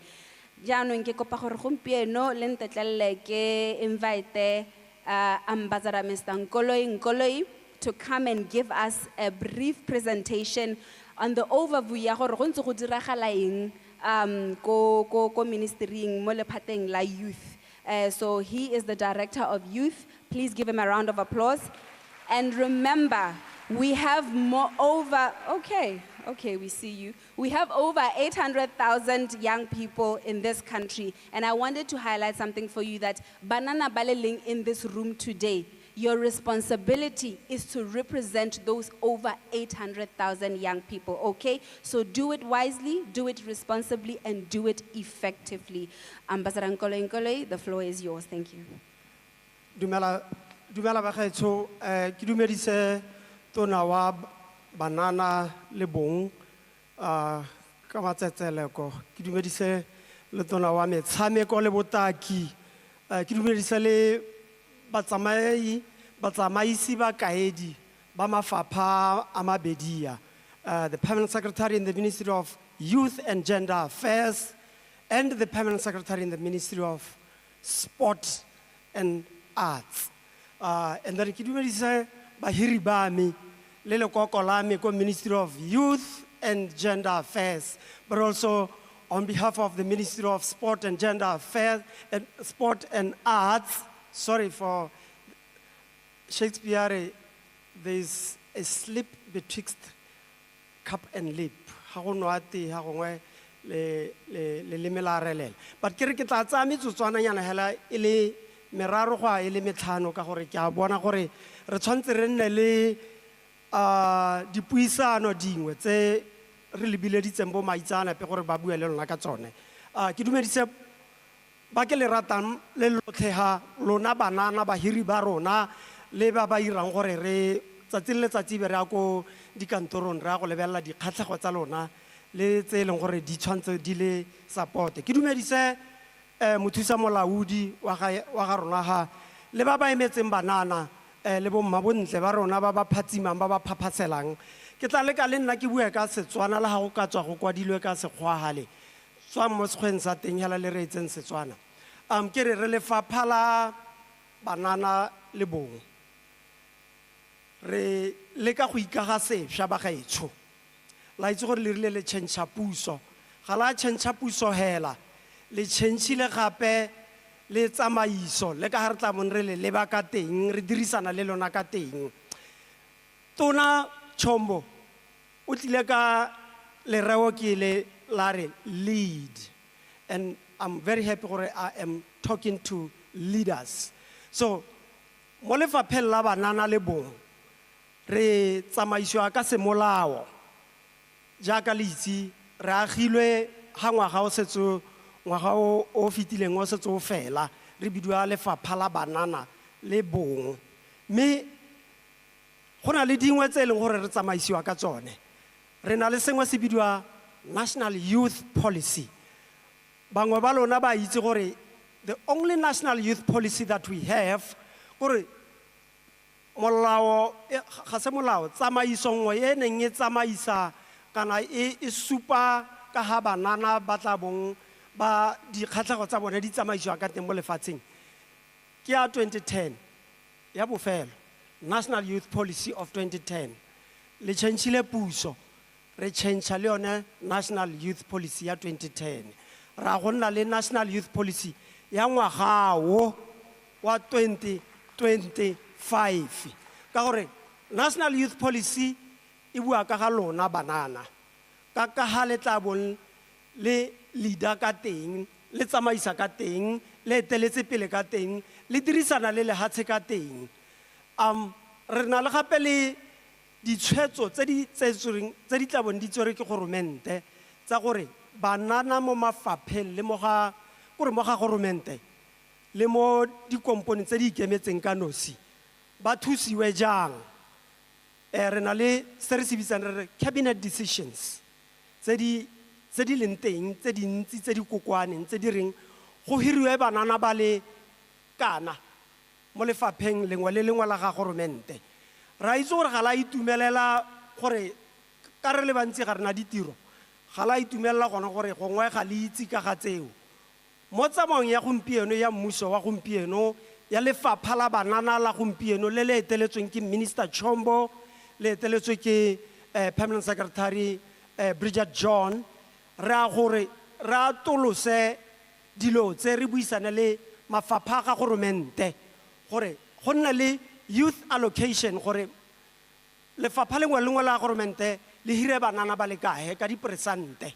S12: Jaanong ke kopa gore gompieno le ntetlelele ke invite Ambassador Mr. Nkoloi to come and give us a brief presentation on the overview ya gore go ntse go diragala eng ko ministering mo lephateng la youth. So he is the director of youth. Please give him a round of applause. And remember, we have okay, we see you. We have over 800,000 young people in this country. And I wanted to highlight something for you, that Banana Baleling in this room today, your responsibility is to represent those over 800,000 young people, okay? So do it wisely, do it responsibly, and do it effectively. Ambassador Nkoloi, the floor is yours. Thank you.
S7: Dumela bagaetsho, ke dumedise tona wa Banana le Bong ka matsetseleko, ke dumedise le tona wa metshameko le botaki, ke dumedise le batsamaisi ba kaedi ba mafapha a mabedia, the permanent secretary in the Ministry of Youth and Gender Affairs and the permanent secretary in the Ministry of Sport and Arts. And then ke dumedise bahiri ba me le lekoko la me ko Ministry of Youth and Gender Affairs, but also on behalf of the Ministry of Sport and Gender Affairs and Sport and Arts. Sorry for Shakespeare, there's a slip betwixt cup and lip. But kere ke tla tsaya metsotswana nyana hela ele meraro gwa ele metlhano ka gore ke a bona gore re tshwantse re nne le dipuisano dingwe tse re lebileditseng bo maitsana pe gore ba bua le lona ka tsone. Ke dumedise ba ke le ratang le lotlhe lona banana bahiri ba rona le ba ba irang gore re tsatsi le letsatsi be re ya ko dikantorong re ya go lebelela dikgatlhego tsa lona le tse e leng gore di tshwantse di le support. Ke dumedise mothusa molaodi wa ga rona ga le ba ba emetseng banana le bo mmabontle ba rona ba ba phatsimang ba ba phaphaselang. Ke tla leka le nna ke bue ka Setswana le ga go ka tswa go kwadilwe ka Sekgwagale tswa mo sekgweng sa teng hela le re etseng Setswana. Ke re lefapha la Banana le Bong re leka go ikaga sešwa ba gaetsho la itse gore le rile le tšhentšha puso, ga la tšhentšha puso hela le tšhentšhile gape le tsamaiso le ka ga re tla bone re le leba ka teng re dirisana le lona ka teng. Tona Chombo o tlile ka lereo ke le la re lead, and I'm very happy gore I am talking to leaders. So mo lefapheng la Banana le Bong re tsamaisiwa ka semolao jaaka le itse re agilwe ga ngwaga o setse ngwaga o fitileng o setse o fela re bidiwa lefapha la Banana le Bong, mme go na le dingwe tse e leng gore re tsamaisiwa ka tsone. Re na le sengwe se bidiwa National Youth Policy. Bangwe ba lona ba itse gore the only national youth policy that we have gore molao ga se molao tsamaiso nngwe e neng e tsamaisa kana e supa ka ha banana ba tla bong ba dikgatlhego tsa bone di tsamaisiwa ka teng mo lefatsheng ke ya 2010 ya bofelo, National Youth Policy of 2010. Le tšhentšhile puso re tšhentšha le yone National Youth Policy ya 2010. Ra go nna le National Youth Policy ya ngwaga wo wa 20 25 ka gore national youth policy e bua ka ga lona banana ka ga le tla bon le leader ka teng le tsamaisa ka teng le eteletse pele ka teng le dirisana le lehatshe ka teng re na le gape le ditshwetso tse di tla bong di tswere ke goromente tsa gore banana mo mafapheng le mo ga goromente le mo dikompone tse di ikemetseng ka nosi ba thusiwe jang re na le se re se bitsang re re cabinet decisions tse di leng teng tse dintsi tse di kokwaneng tse di reng go hiriwe banana ba le kana mo lefapheng lengwe le lengwe la ga goromente ra itse gore ga la itumelela gore ka re le bantsi ga rena ditiro ga la itumelela gona gore gongwe ga le itse ka ga tseo mo tsamaong ya gompieno ya mmuso wa gompieno ya lefapha la banana la gompieno le le eteletsweng ke Minister Chombo le eteletswe ke Permanent Secretary Bridget John ra gore ra tolose dilo tse re buisana le mafapha ga goromente gore go nna le youth allocation gore lefapha lengwe le lengwe la goromente le hire banana ba le kae ka diperesente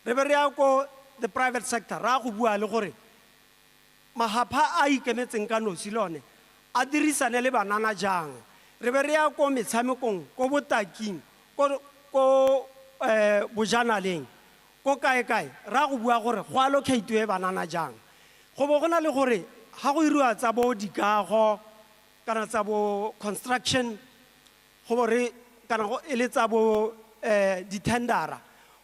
S7: re be re ya ko the private sector ra go bua le gore mahapha a ikemetseng ka nosi lone a dirisane le banana jang re be re ya ko metshamekong ko botaking ko bojanaleng ko kae ra go bua gore go allocate banana jang go bo gona le gore ga go iriwa tsa bo dikago kana tsa bo construction go bo re kana go eletsa bo ditendera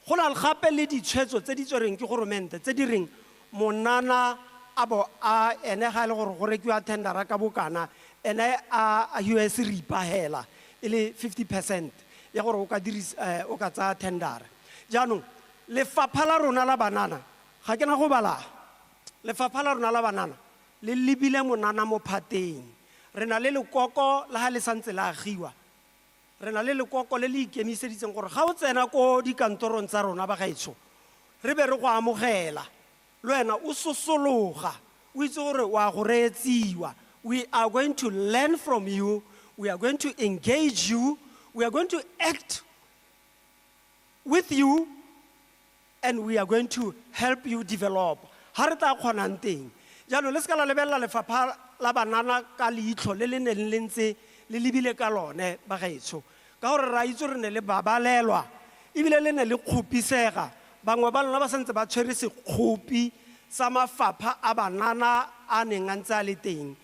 S7: go na le gape le ditshwetso tse di tswereng ke goromente tse di reng monana a bo a ene ga le gore go rekiwa tendera ka bokana ene a US ripa hela e le 50% ya gore o ka tsaya tendera jaanong lefapha la rona la banana ga ke na go bala lefapha la rona la banana le lebile monana mo phateng re na le lekoko la ha le santse la agiwa re na le lekoko le le ikemiseditseng gore ga o tsena ko dikantorong tsa rona ba gaetsho re be re go amogela le wena o sosologa o itse gore wa go reetsiwa we are going to learn from you we are going to engage you we are going to act with you and we are going to help you develop ha re tla kgonang teng jalo le ska la lebella lefapha la banana ka leitlho le le neng le ntse le lebile ka lone ba gaetsho ka gore ra itse re ne le babalelwa ebile le ne le kgopisega bangwe ba lona ba santse ba tshwere sekgopi sa mafapha a banana a neng a ntse a le teng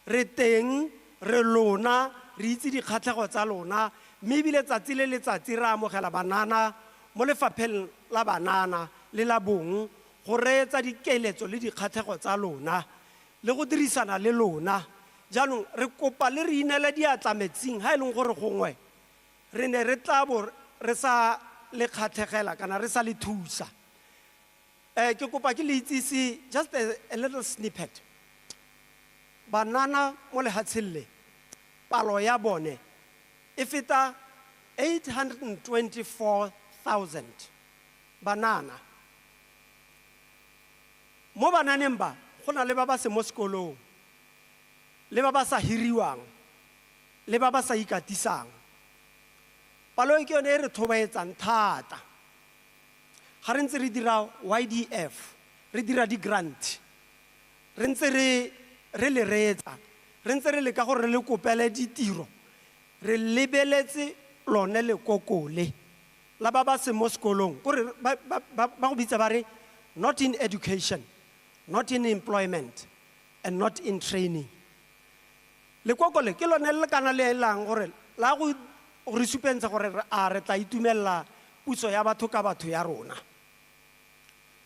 S7: re teng re lona re itse dikgatlhego tsa lona mme ebile tsatsi le letsatsi re amogela banana mo lefapheng la banana le la bong go reetsa dikeletso le dikgatlhego tsa lona le go dirisana le lona jaanong re kopa le re inele diatla metsing ha e leng gore gongwe re ne re tla bo re sa le kgatlhegela kana re sa le thusa ke kopa ke le itsise just a little snippet banana mo lehatsheng le palo ya bone e feta 824,000 banana mo bananeng ba go na le ba ba se mo sekolong le ba ba sa hiriwang le ba ba sa ikatisang palo e ke yone e re thobaetsang thata ga re ntse re dira YDF re dira di-grant re ntse re le reetsa re ntse re le ka gore re le kopele ditiro re lebeletse lone lekokole la ba ba se mo sekolong gore ba go bitsa ba re not in education not in employment and not in training lekokole ke lone le kana le elang gore la go re supentsha gore re tla itumelela puso ya batho ka batho ya rona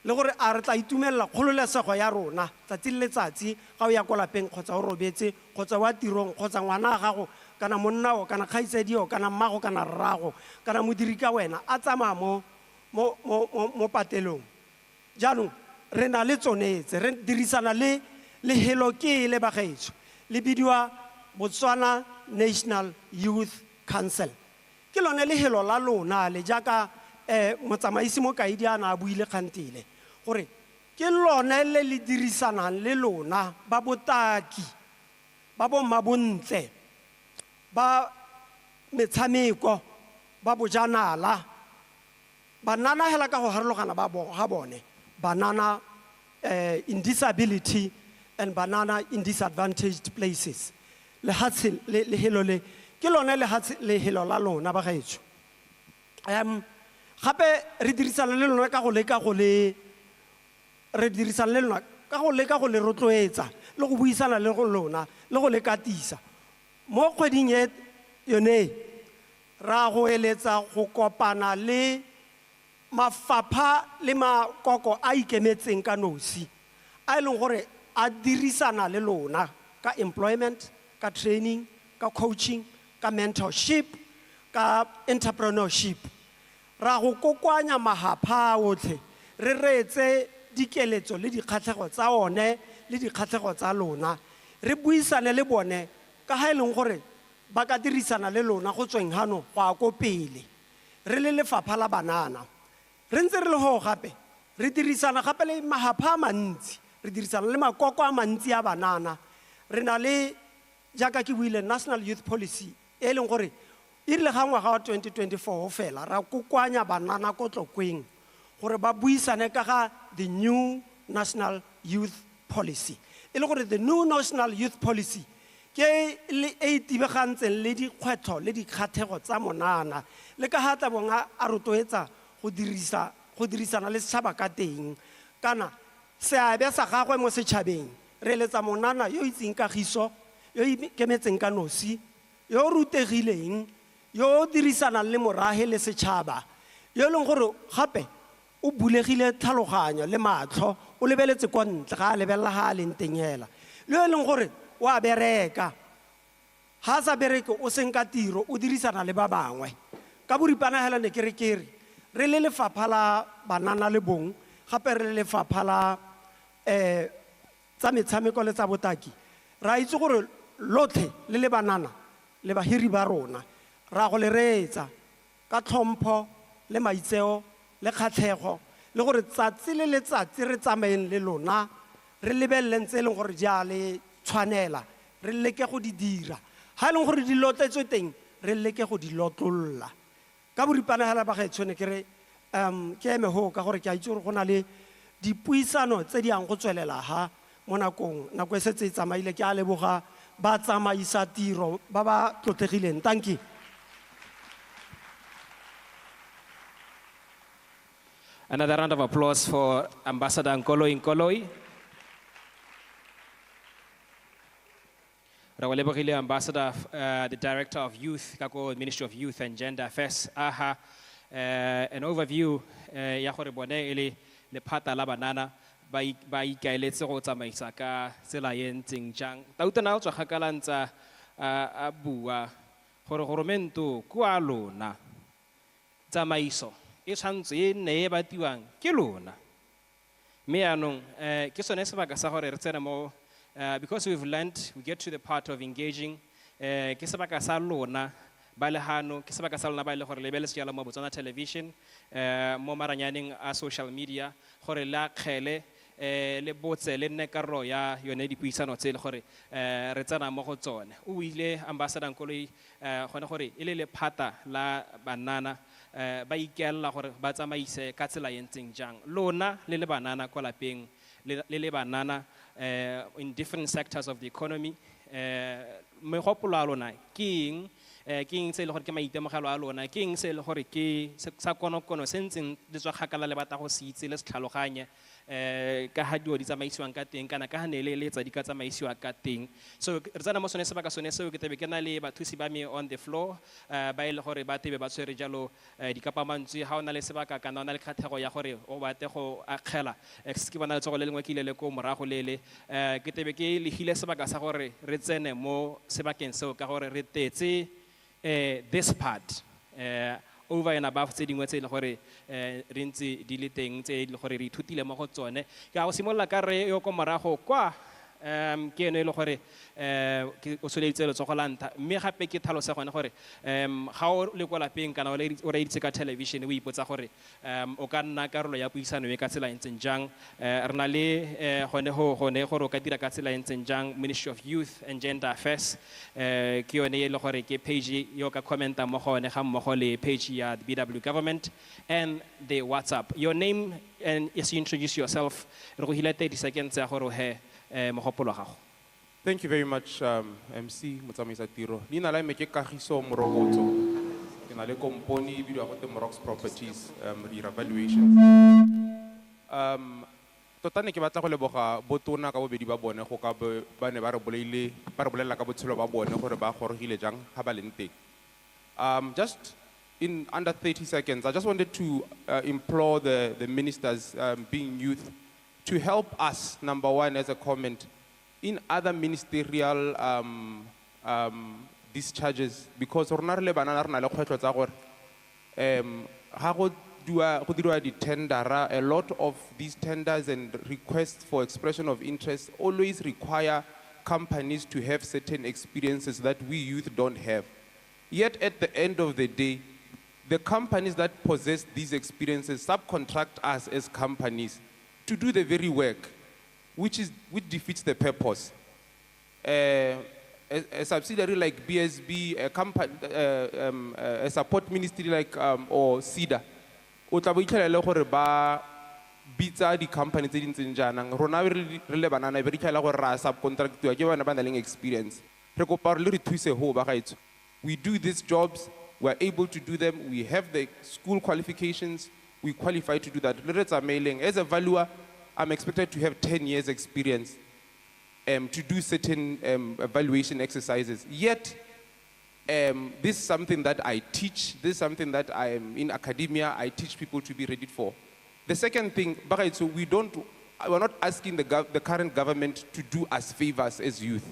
S7: le gore a re tla itumelela kgololesego ya rona tsatsi le letsatsi ga o ya ko lapeng kgotsa o robetse kgotsa wa tirong kgotsa ngwana wa gago kana monna o kana kgaitsedio kana mmago kana rrago kana modiri ka wena a tsamaya mo patelong jaanong re na le tsonetse re dirisana le Hello ke le bagaetsho le bidiwa Botswana National Youth Council ke lone le Hello la lona le jaaka motsamaisi mo kaedi ana a buile kgantile gore ke lone le le dirisanang le lona ba botaki ba bo mabontle ba metshameko ba bojanala banana hela ka go harologana ba ga bone banana in disability and banana in disadvantaged places le hatsi le helo le ke lone le hatsi le helo la lona ba gaetso gape re dirisana le lona ka go leka go le re dirisana le lona ka go leka go le rotloetsa le go buisana le go lona le go le katisa mo kgweding e yone ra go eletsa go kopana le mafapha le makoko a ikemetseng ka nosi a leng gore a dirisana le lona ka employment ka training ka coaching ka mentorship ka entrepreneurship ra go kokoanya mahapha otlhe re retse dikeletso le dikgatlhego tsa one le dikgatlhego tsa lona re buisane le bone ka ha leng gore ba ka dirisana le lona go tsweng hano go a ko pele re le lefapha la banana re ntse re le ho gape re dirisana gape le mahapha a mantsi re dirisana le makoko a mantsi a banana re na le jaaka ke buile national youth policy e leng gore e rile ga ngwaga wa 2024 fela ra kokoanya banana ko tlokweng gore ba buisane ka ga the new national youth policy e le gore the new national youth policy ke le e tibegantseng le dikgwetlho le dikgatlhego tsa monana le ka ga tlabonga a rotloetsa go dirisana le setšhaba ka teng kana seabe sa gagwe mo setšhabeng re eletsa monana yo itseng kagiso yo ikemetseng ka nosi yo rutegileng yo dirisanang le morage le setšhaba yo leng gore gape o bulegile tlhaloganyo le matlho o lebeletse kwa ntle ga a lebelela ga a leng teng hela le yo leng gore o a bereka ga a sa bereke o senka tiro o dirisana le ba bangwe ka boripana hela ne ke re le lefapha la banana le bong gape re le lefapha la tsa metshameko le tsa botaki ra itse gore lotlhe le le banana le bahiri ba rona ra go le reetsa ka tlhompho le maitseo le kgatlhego le gore tsatsi le letsatsi re tsamaeng le lona re lebelele ntse e leng gore di a le tshwanela re leke go di dira ga e leng gore di lotletswe teng re leke go di lotlolla ka boripana hela ba gaetshone ke re ke eme ho ka gore ke a itse gore go na le dipuisano tse di yang go tswelela ha mo nako e setse e tsamaile ke a leboga ba tsamaisa tiro ba ba tlotlegileng thank you.
S13: Another round of applause for Ambassador Nkoloi. Rawalebogile Ambassador, the Director of Youth, Kako Ministry of Youth and Gender Affairs, AHA, an overview, Yahore Bone, ele le pata la banana, ba ikaeletse go tsamaisa ka tsela e ntseng jang. Tautana o tswa gakalantsha a bua gore goromento kwa lona tsamaiso e tshwantse e nne e batiwang ke lona mme anong ke sone sebaka sa gore re tsena mo because we've learned, we get to the part of engaging ke sebaka sa lona ba lehano ke sebaka sa lona ba ile gore lebele se jalo mo Botswana television mo maranyaneng a social media gore la kgele le botse le nne karolo ya yone dipuisano tse le gore re tsena mo go tsone o ile Ambassador Nkoloi gone gore e le phata la banana ba ikella gore ba tsamaise ka tsela e ntseng jang lona le banana kwa lapeng le banana in different sectors of the economy megopolo a lona ke eng se le gore ke maitemogelo a lona ke eng se le gore ke sa konokono se ntseng le tswa kgakala le batla go se itse le se tlhaloganye ka ha dio di tsamaisiwang ka teng kana ka ha ne le tsa di ka tsamaisiwa ka teng so re tsana mo sone sebaka sone seo ke tebe ke na le bathusi ba me on the floor ba ile gore ba tebe ba tshwere jalo di kapamantsi ha ona le sebaka kana ona le kgathego ya gore o bate go akgela ke bona le tsego le lengwe ke ile le ko morago lele ke tebe ke le hile sebaka sa gore re tsene mo sebakeng seo ka gore re tetse this part over and above tse dingwe tse le gore re ntse di le teng tse le gore re ithutile mo go tsone ka go simolla ka re yo ko morago kwa ke eno e le gore ke o soleditse letsogo la ntlha mme gape ke tlhalose gone gore ga o le kwa lapeng kana o reeditse ka television o ipotsa gore o ka nna karolo ya puisano e ka tsela e ntseng jang re na le gone gore o ka dira ka tsela e ntseng jang Ministry of Youth and Gender Affairs ke yone e le gore ke page yo ka commenta mo gone ga mmogo le page ya the BW government and the WhatsApp. Your name and as you introduce yourself re go hile 30 seconds ya gore he mogopolo gago.
S19: Thank you very much, MC Motsamaisa Tiro. Leina la me ke Kagiso Morogotso. Ke na le komponi e bidiwa gote Morox Properties re dira valuations. Tota ne ke batla go leboga botona ka bobedi ba bone go ka ba ne ba re bolela ka botshelo ba bone gore ba gorogile jang ga ba leng teng. Just in under 30 seconds, I just wanted to implore the ministers, being youth, to help us, number one, as a comment, in other ministerial discharges, because rona re le banana re na le kgwetlho tsa gore ga go dirwa di-tendera, a lot of these tenders and requests for expression of interest always require companies to have certain experiences that we youth don't have. Yet at the end of the day, the companies that possess these experiences subcontract us as companies to do the very work, which defeats the purpose. A subsidiary like BSB, a support ministry like or SIDA, o tla bo itlhela gore ba bitsa di company tse dintseng jaanang rona re le banana be re itlhela gore ra subcontractiwa ke bana ba nang le experience. Re kopa gore le re thuse ho ba gaetso. We do these jobs, we are able to do them, we have the school qualifications, we qualify to do that. As a valuer, I'm expected to have 10 years experience to do certain evaluation exercises. Yet, this is something that I teach, this is something that I am in academia, I teach people to be ready for. The second thing, so we're not asking the current government to do us favors as youth.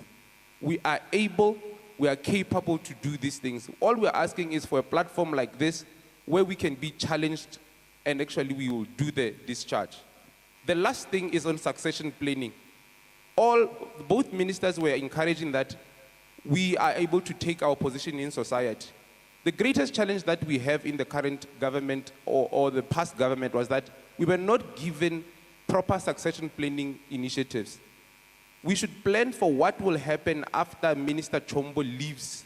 S19: We are able, we are capable to do these things. All we're asking is for a platform like this where we can be challenged and actually we will do the discharge. The last thing is on succession planning. Both ministers were encouraging that we are able to take our position in society. The greatest challenge that we have in the current government or the past government was that we were not given proper succession planning initiatives. We should plan for what will happen after Minister Chombo leaves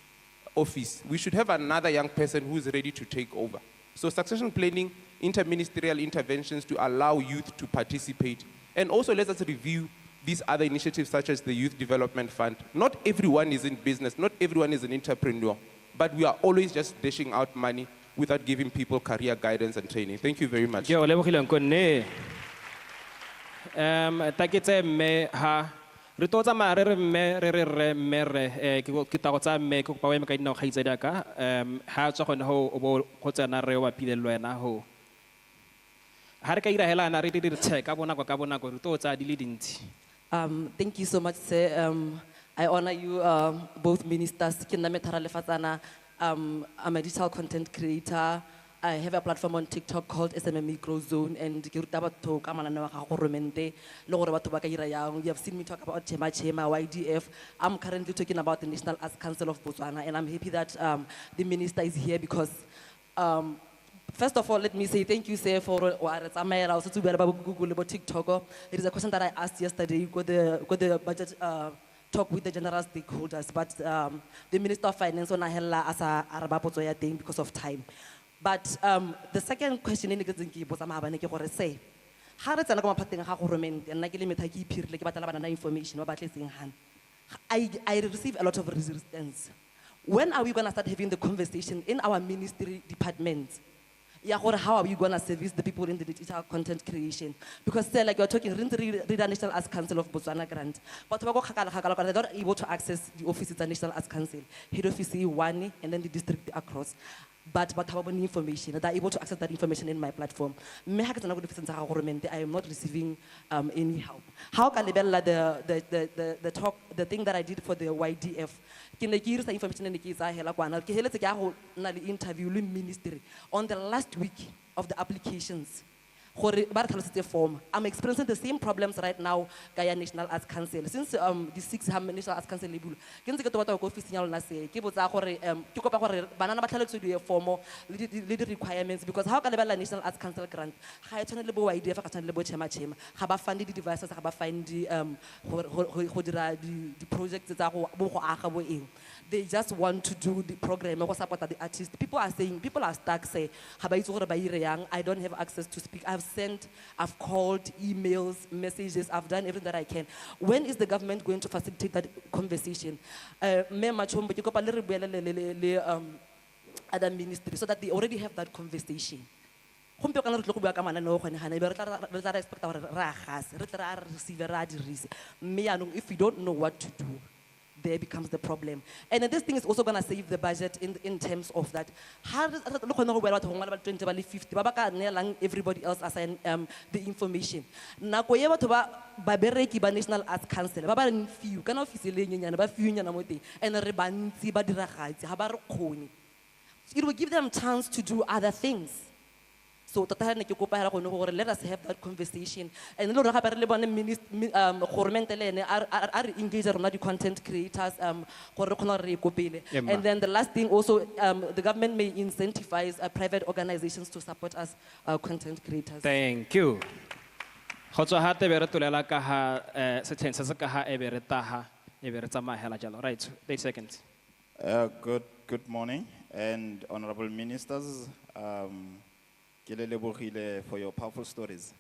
S19: office. We should have another young person who is ready to take over. So succession planning, interministerial interventions to allow youth to participate. And also let us review these other initiatives such as the Youth Development Fund. Not everyone is in business, not everyone is an entrepreneur, but we are always just dishing out money without giving people career guidance and training. Thank you very much.
S13: Re totsa ma re mme re ke tago tsa mme ke pa weme ka dinao gaitsedi ka ha tswa gone ho o bo go tsena re wa pile le wena ho ha re ka ira helana re di re ka bonako re totsa di le dintsi.
S20: Thank you so much, sir. I honor you, both ministers. I'm a digital content creator. I have a platform on TikTok called SMME Grow Zone, and you have seen me talk about Chema YDF. I'm currently talking about the National Arts Council of Botswana, and I'm happy that the minister is here because first of all, let me say thank you, sir, for also to Google about TikTok. There is a question that I asked yesterday, got the budget talk with the general stakeholders, but the Minister of Finance on as a Arabapotoya thing because of time. But the second question in the say, how does information I receive a lot of resistance. When are we going to start having the conversation in our ministry departments? How are we going to service the people in the digital content creation? Because like you're talking, read the National Arts Council of Botswana grant, but they're not able to access the offices of the National Arts Council, head office one, and then the district across. But how about information? They're able to access that information in my platform. I am not receiving any help. How can the talk, the thing that I did for the YDF? Can I give information in the case I interview ministry on the last week of the applications? gore ba re tlhalositse form. I'm experiencing the same problems right now kaya National Arts Council. Since the 6 National Arts Council le bula, ke ntse ke tobata go office ya lona se ke botsa gore ke kopa gore banana ba tlhalosetswe form le di requirements, because how ka lebala National Arts Council grant ga e tshwane le bo idea fa ka tshwane le bo chema ga ba fund di devices ga ba find di go dira di projects tsa go aga bo eng. They just want to do the program go support the artists. People are stuck, say ga ba itse gore ba ire yang. I don't have access to speak. I've called, emails, messages, I've done everything that I can. When is the government going to facilitate that conversation? Me Chombo ke kopa le re buele le other ministry so that they already have that conversation. Gompe kana re tlo go bua ka mananeo gone gana be re tla respect gore ra gase re tla receive ra dirise mme yanong if you don't know what to do, there becomes the problem. And then this thing is also going to save the budget in terms of that. How does about 20 by 50 everybody else assign the information. Nako ye batho ba bereki ba National Arts Council ba ba reng few kana office le nyenyana ba few nyana mo teng and re bantsi ba diragatsi ha ba re kgone. It will give them chance to do other things. So let us have that conversation. And engage the content creators. And then the last thing also, the government may incentivize private organizations to support us content creators.
S13: Thank you. Right, 8 seconds.
S21: Good morning, and honorable ministers. For your powerful stories.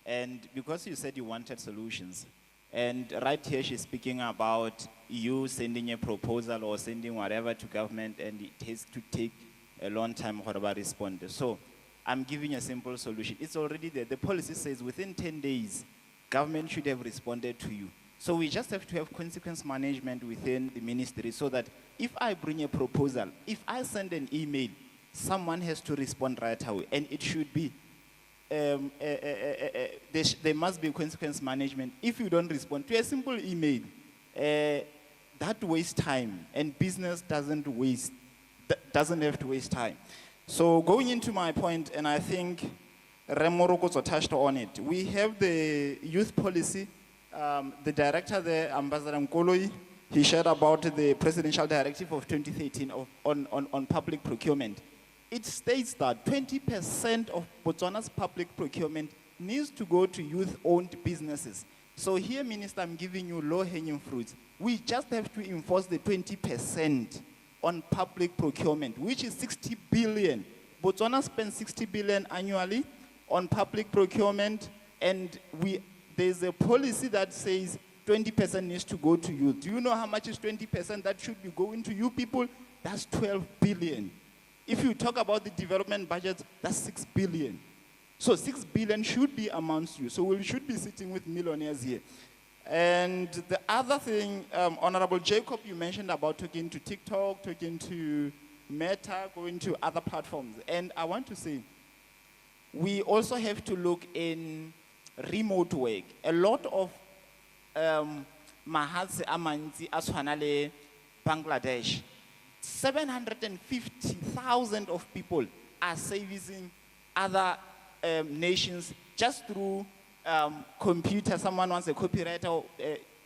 S21: And because you said you wanted solutions, and right here she's speaking about you sending a proposal or sending whatever to government, and it has to take a long time for the respond. So I'm giving a simple solution. It's already there. The policy says within 10 days, government should have responded to you. So we just have to have consequence management within the ministry so that if I bring a proposal, if I send an email, someone has to respond right away, and it should be, there must be consequence management. If you don't respond to a simple email, that wastes time, and business doesn't have to waste time. So going into my point, and I think Remoroko touched on it, we have the youth policy, the director there, Ambassador Mkoloi, he shared about the presidential directive of 2013 on public procurement. It states that 20% of Botswana's public procurement needs to go to youth-owned businesses. So here, Minister, I'm giving you low-hanging fruits. We just have to enforce the 20% on public procurement, which is 60 billion. Botswana spends 60 billion annually on public procurement, and there's a policy that says 20% needs to go to youth. Do you know how much is 20% that should be going to you people? That's 12 billion. If you talk about the development budget, that's 6 billion. So 6 billion should be amongst you. So we should be sitting with millionaires here. And the other thing, Honorable Jacob, you mentioned about talking to TikTok, talking to Meta, going to other platforms. And I want to say, we also have to look in remote work. A lot of mahatse amanzi aswanale Bangladesh, 750,000 of people are servicing other nations just through computer. Someone wants a copywriter,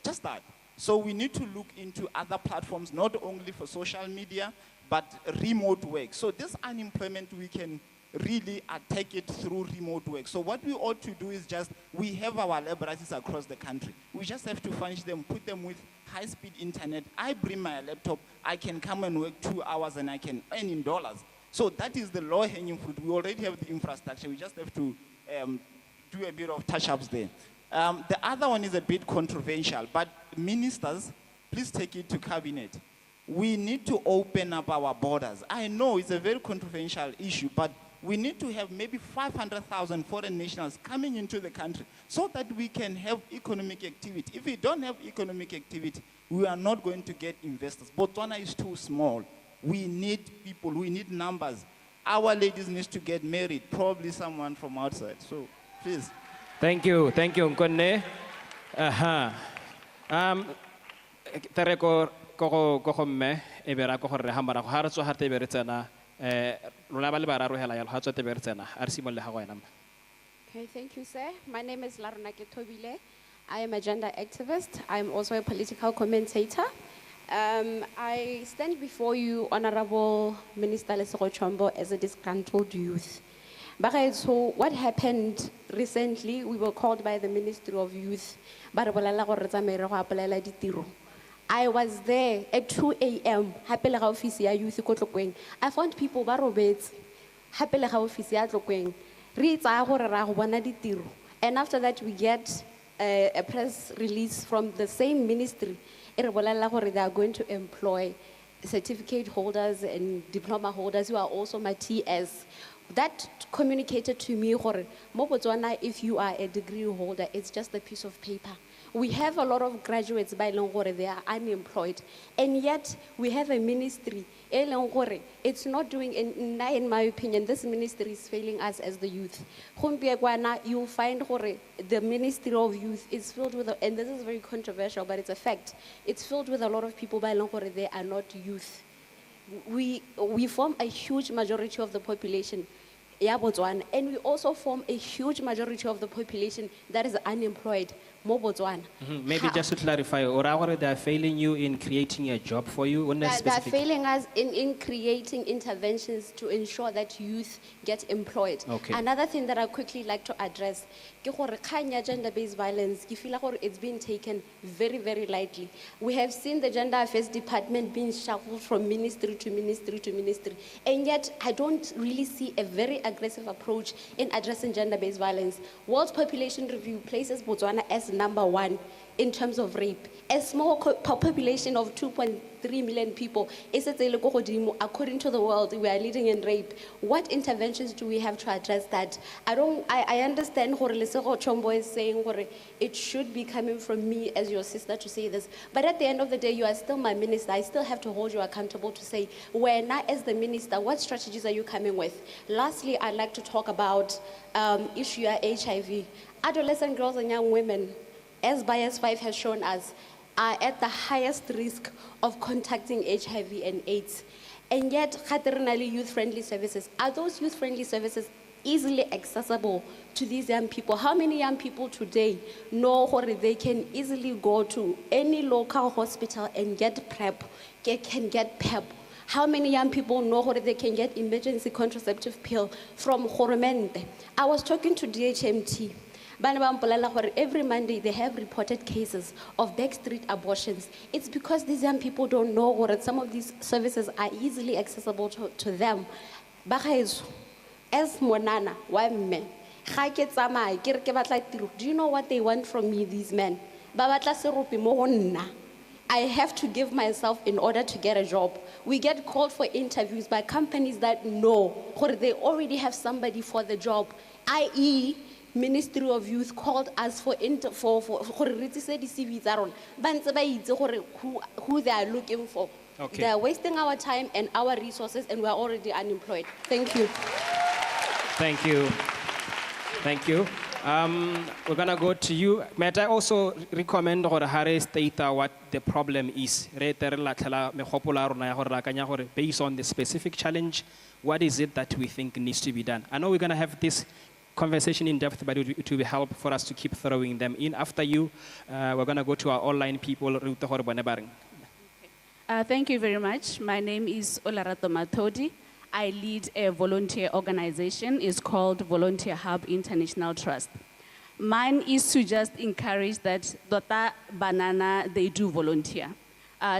S21: just that. So we need to look into other platforms, not only for social media, but remote work. So this unemployment, we can really attack it through remote work. So what we ought to do is just, we have our laboratories across the country. We just have to furnish them, put them with high-speed internet. I bring my laptop, I can come and work 2 hours and I can earn in dollars. So that is the low-hanging fruit. We already have the infrastructure. We just have to do a bit of touch-ups there. The other one is a bit controversial, but ministers, please take it to cabinet. We need to open up our borders. I know it's a very controversial issue, but we need to have maybe 500,000 foreign nationals coming into the country so that we can have economic activity. If we don't have economic activity, we are not going to get investors. Botswana is too small. We need people, we need numbers. Our ladies need to get married, probably someone from outside. So, please.
S13: Thank you, Nkonne. Tereko ko mme e bera ko gore ha mara go ha re tswa ha te bere tsena lona ba le bararo hela ya lo ha tswa te bere tsena a re simole ha go wena.
S12: Okay, thank you, sir. My name is Larunake Tobile. I am a gender activist. I'm also a political commentator. I stand before you, Honorable Minister Lesego Chombo, as a disgruntled youth. But so what happened recently, we were called by the Ministry of Youth. I was there at 2 a.m. I found people barobets. And after that, we get a press release from the same ministry. They are going to employ certificate holders and diploma holders who are also my TS. That communicated to me, if you are a degree holder, it's just a piece of paper. We have a lot of graduates by Longore, they are unemployed. And yet, we have a ministry. It's not doing, in my opinion, this ministry is failing us as the youth. You'll find the Ministry of Youth is filled with, and this is very controversial, but it's a fact. It's filled with a lot of people by Longore, they are not youth. We form a huge majority of the population, and we also form a huge majority of the population that is unemployed.
S13: Maybe just to clarify, or they are failing you in creating a job for you?
S12: They are failing us in creating interventions to ensure that youth get employed.
S13: Okay.
S12: Another thing that I quickly like to address, gender-based violence, it's been taken very, very lightly. We have seen the Gender Affairs Department being shuffled from ministry to ministry to ministry, and yet I don't really see a very aggressive approach in addressing gender-based violence. World Population Review places Botswana as number 1 in terms of rape. A small population of 2.3 million people, according to the world, we are leading in rape. What interventions do we have to address that? I understand Lesego Chombo is saying it should be coming from me as your sister to say this, but at the end of the day, you are still my minister. I still have to hold you accountable to say, when I, as the minister, what strategies are you coming with? Lastly, I'd like to talk about issue of HIV. Adolescent girls and young women, as Bias 5 has shown us, are at the highest risk of contacting HIV and AIDS. And yet, youth-friendly services, are those youth-friendly services easily accessible to these young people? How many young people today know they can easily go to any local hospital and get PrEP, can get PEP? How many young people know they can get emergency contraceptive pill from Goromente? I was talking to DHMT. Every Monday they have reported cases of backstreet abortions. It's because these young people don't know that some of these services are easily accessible to them. As Monana, do you know what they want from me, these men? I have to give myself in order to get a job. We get called for interviews by companies that know they already have somebody for the job, i.e., Ministry of Youth called us for the CVs who they are looking for.
S13: Okay.
S12: They are wasting our time and our resources, and we are already unemployed. Thank you.
S13: Thank you. Thank you. We're going to go to you. Might I also recommend Hare state what the problem is? Based on the specific challenge, what is it that we think needs to be done? I know we're going to have this conversation in depth, but it will help for us to keep throwing them in. After you, we're going to go to our online people.
S1: Thank you very much. My name is Olarato Matodi. I lead a volunteer organization. It's called Volunteer Hub International Trust. Mine is to just encourage that Dota Banana, they do volunteer.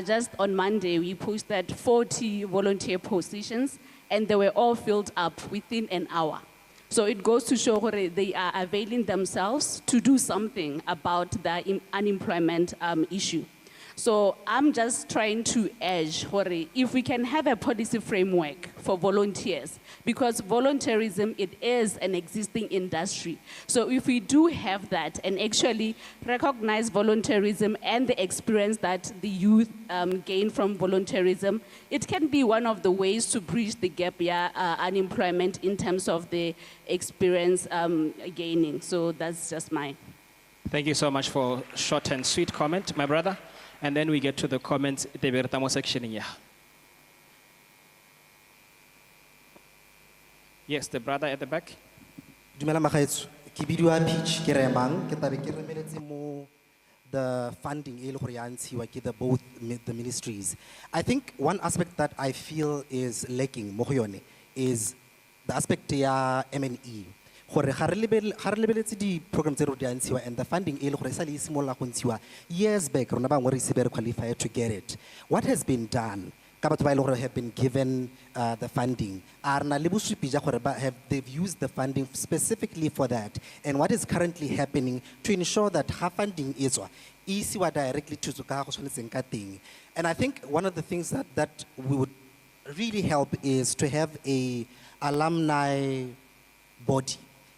S1: Just on Monday, we posted 40 volunteer positions, and they were all filled up within an hour. So it goes to show they are availing themselves to do something about the unemployment issue. So I'm just trying to urge, if we can have a policy framework for volunteers, because volunteerism, it is an existing industry. So if we do have that and actually recognize volunteerism and the experience that the youth gain from volunteerism, it can be one of the ways to bridge the gap, unemployment in terms of the experience gaining. So that's just mine.
S13: Thank you so much for short and sweet comment, my brother. And then we get to the comments, the Bertamo section here. Yes, the brother at the back.
S22: Dumela magaetso,
S4: Ke bidiwa Pitch ke remang ke tabe ke remeletse mo the funding e le gore ya ntshiwa ke the ministries. I think one aspect that I feel is lacking mo go yone is the aspect ya M&E. Gore ga re lebeletse di programs tse re di a ntshiwa and the funding e le gore sa le simolola go ntshiwa years back rona bangwe re ise be re qualify to get it. What has been done? Ka batho ba e le gore have been given the funding. A re na le bosupi ja gore they've used the funding specifically for that. And what is currently happening to ensure that ha funding e tswa e isiwa directly to ka go tshwanetseng ka teng. And I think one of the things that we would really help is to have a alumni body.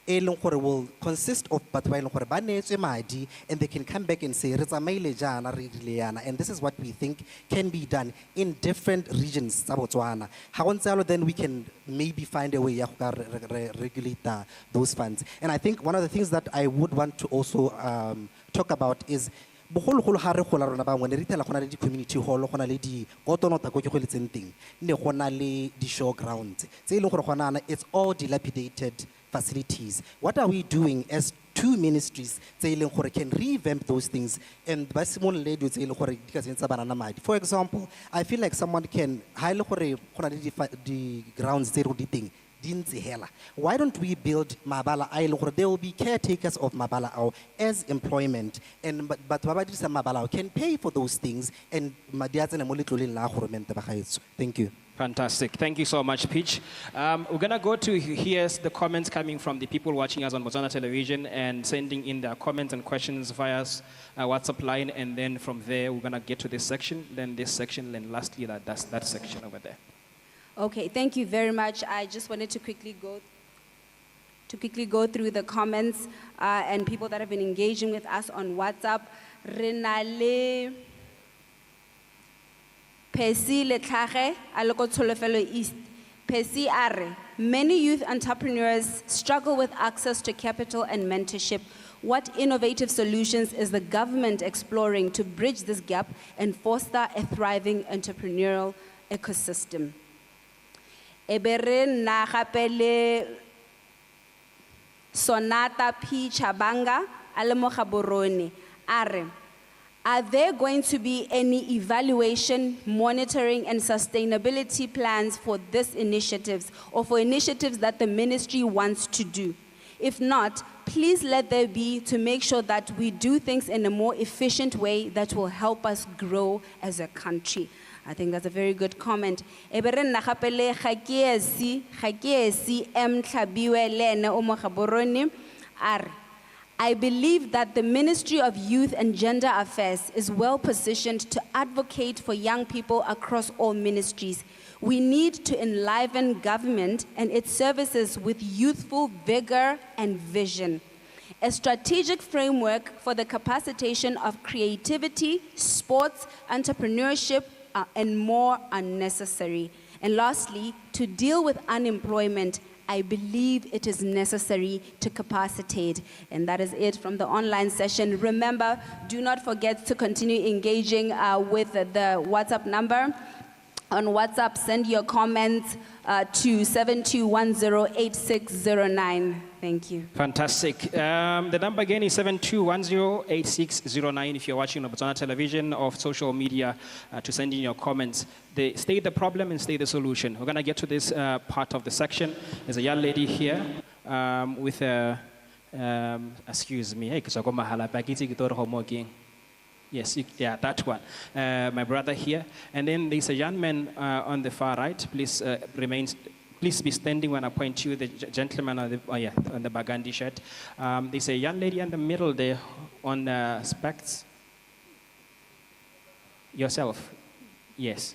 S4: Will consist of madi, and they can come back and say, and this is what we think can be done in different regions. Then we can maybe find a way to regulate those funds. And I think one of the things that I would want to also talk about is bogologolo ga re gola rona bangwe ne re ithela gona le di-community hall gona le di-kotonota ko ke go letseng teng ne gona le di-show grounds tse e leng gore gona it's all dilapidated facilities. What are we doing as two ministries tse e leng gore can revamp those things and ba simolole dilo tse e leng gore di ka tsentsa bana madi? For example, I feel like someone can ha ile gore gona le di-grounds tse re di teng. Why don't we build Mabala Isle where there will be caretakers of Mabala as employment, and but Mabala can pay for those things and thank you.
S13: Fantastic. Thank you so much, Peach. We're going to go to hear the comments coming from the people watching us on Botswana Television and sending in their comments and questions via WhatsApp line. And then from there, we're going to get to this section, then this section, and lastly, that section over there.
S12: Okay, thank you very much. I just wanted to quickly go through the comments and people that have been engaging with us on WhatsApp. Renale Pesi Letlage Aloko Tsolofelo East. Pesi Are. Many youth entrepreneurs struggle with access to capital and mentorship. What innovative solutions is the government exploring to bridge this gap and foster a thriving entrepreneurial ecosystem? Ebere na gapele Sonata P. Chabanga Alemo Gaborone are there going to be any evaluation, monitoring, and sustainability plans for these initiatives or for initiatives that the ministry wants to do? If not, please let there be to make sure that we do things in a more efficient way that will help us grow as a country. I think that's a very good comment. Ebere nna gape le ga ke esi M Tlhabiwe le ene o mo Gaborone are I believe that the Ministry of Youth and Gender Affairs is well positioned to advocate for young people across all ministries. We need to enliven government and its services with youthful vigor and vision. A strategic framework for the capacitation of creativity, sports, entrepreneurship, and more are necessary. And lastly, to deal with unemployment, I believe it is necessary to capacitate. And that is it from the online session. Remember, do not forget to continue engaging with the WhatsApp number. On WhatsApp, send your comments to 72108609. Thank you.
S13: Fantastic. The number again is 72108609 if you're watching on Botswana Television or social media to send in your comments. State the problem and state the solution. We're going to get to this part of the section. There's a young lady here with a, excuse me, hey, yes, yeah, that one. My brother here. And then there's a young man on the far right. Please please be standing when I point to you, the gentleman on the, on the burgundy shirt. There's a young lady in the middle there on specs. Yourself? Yes.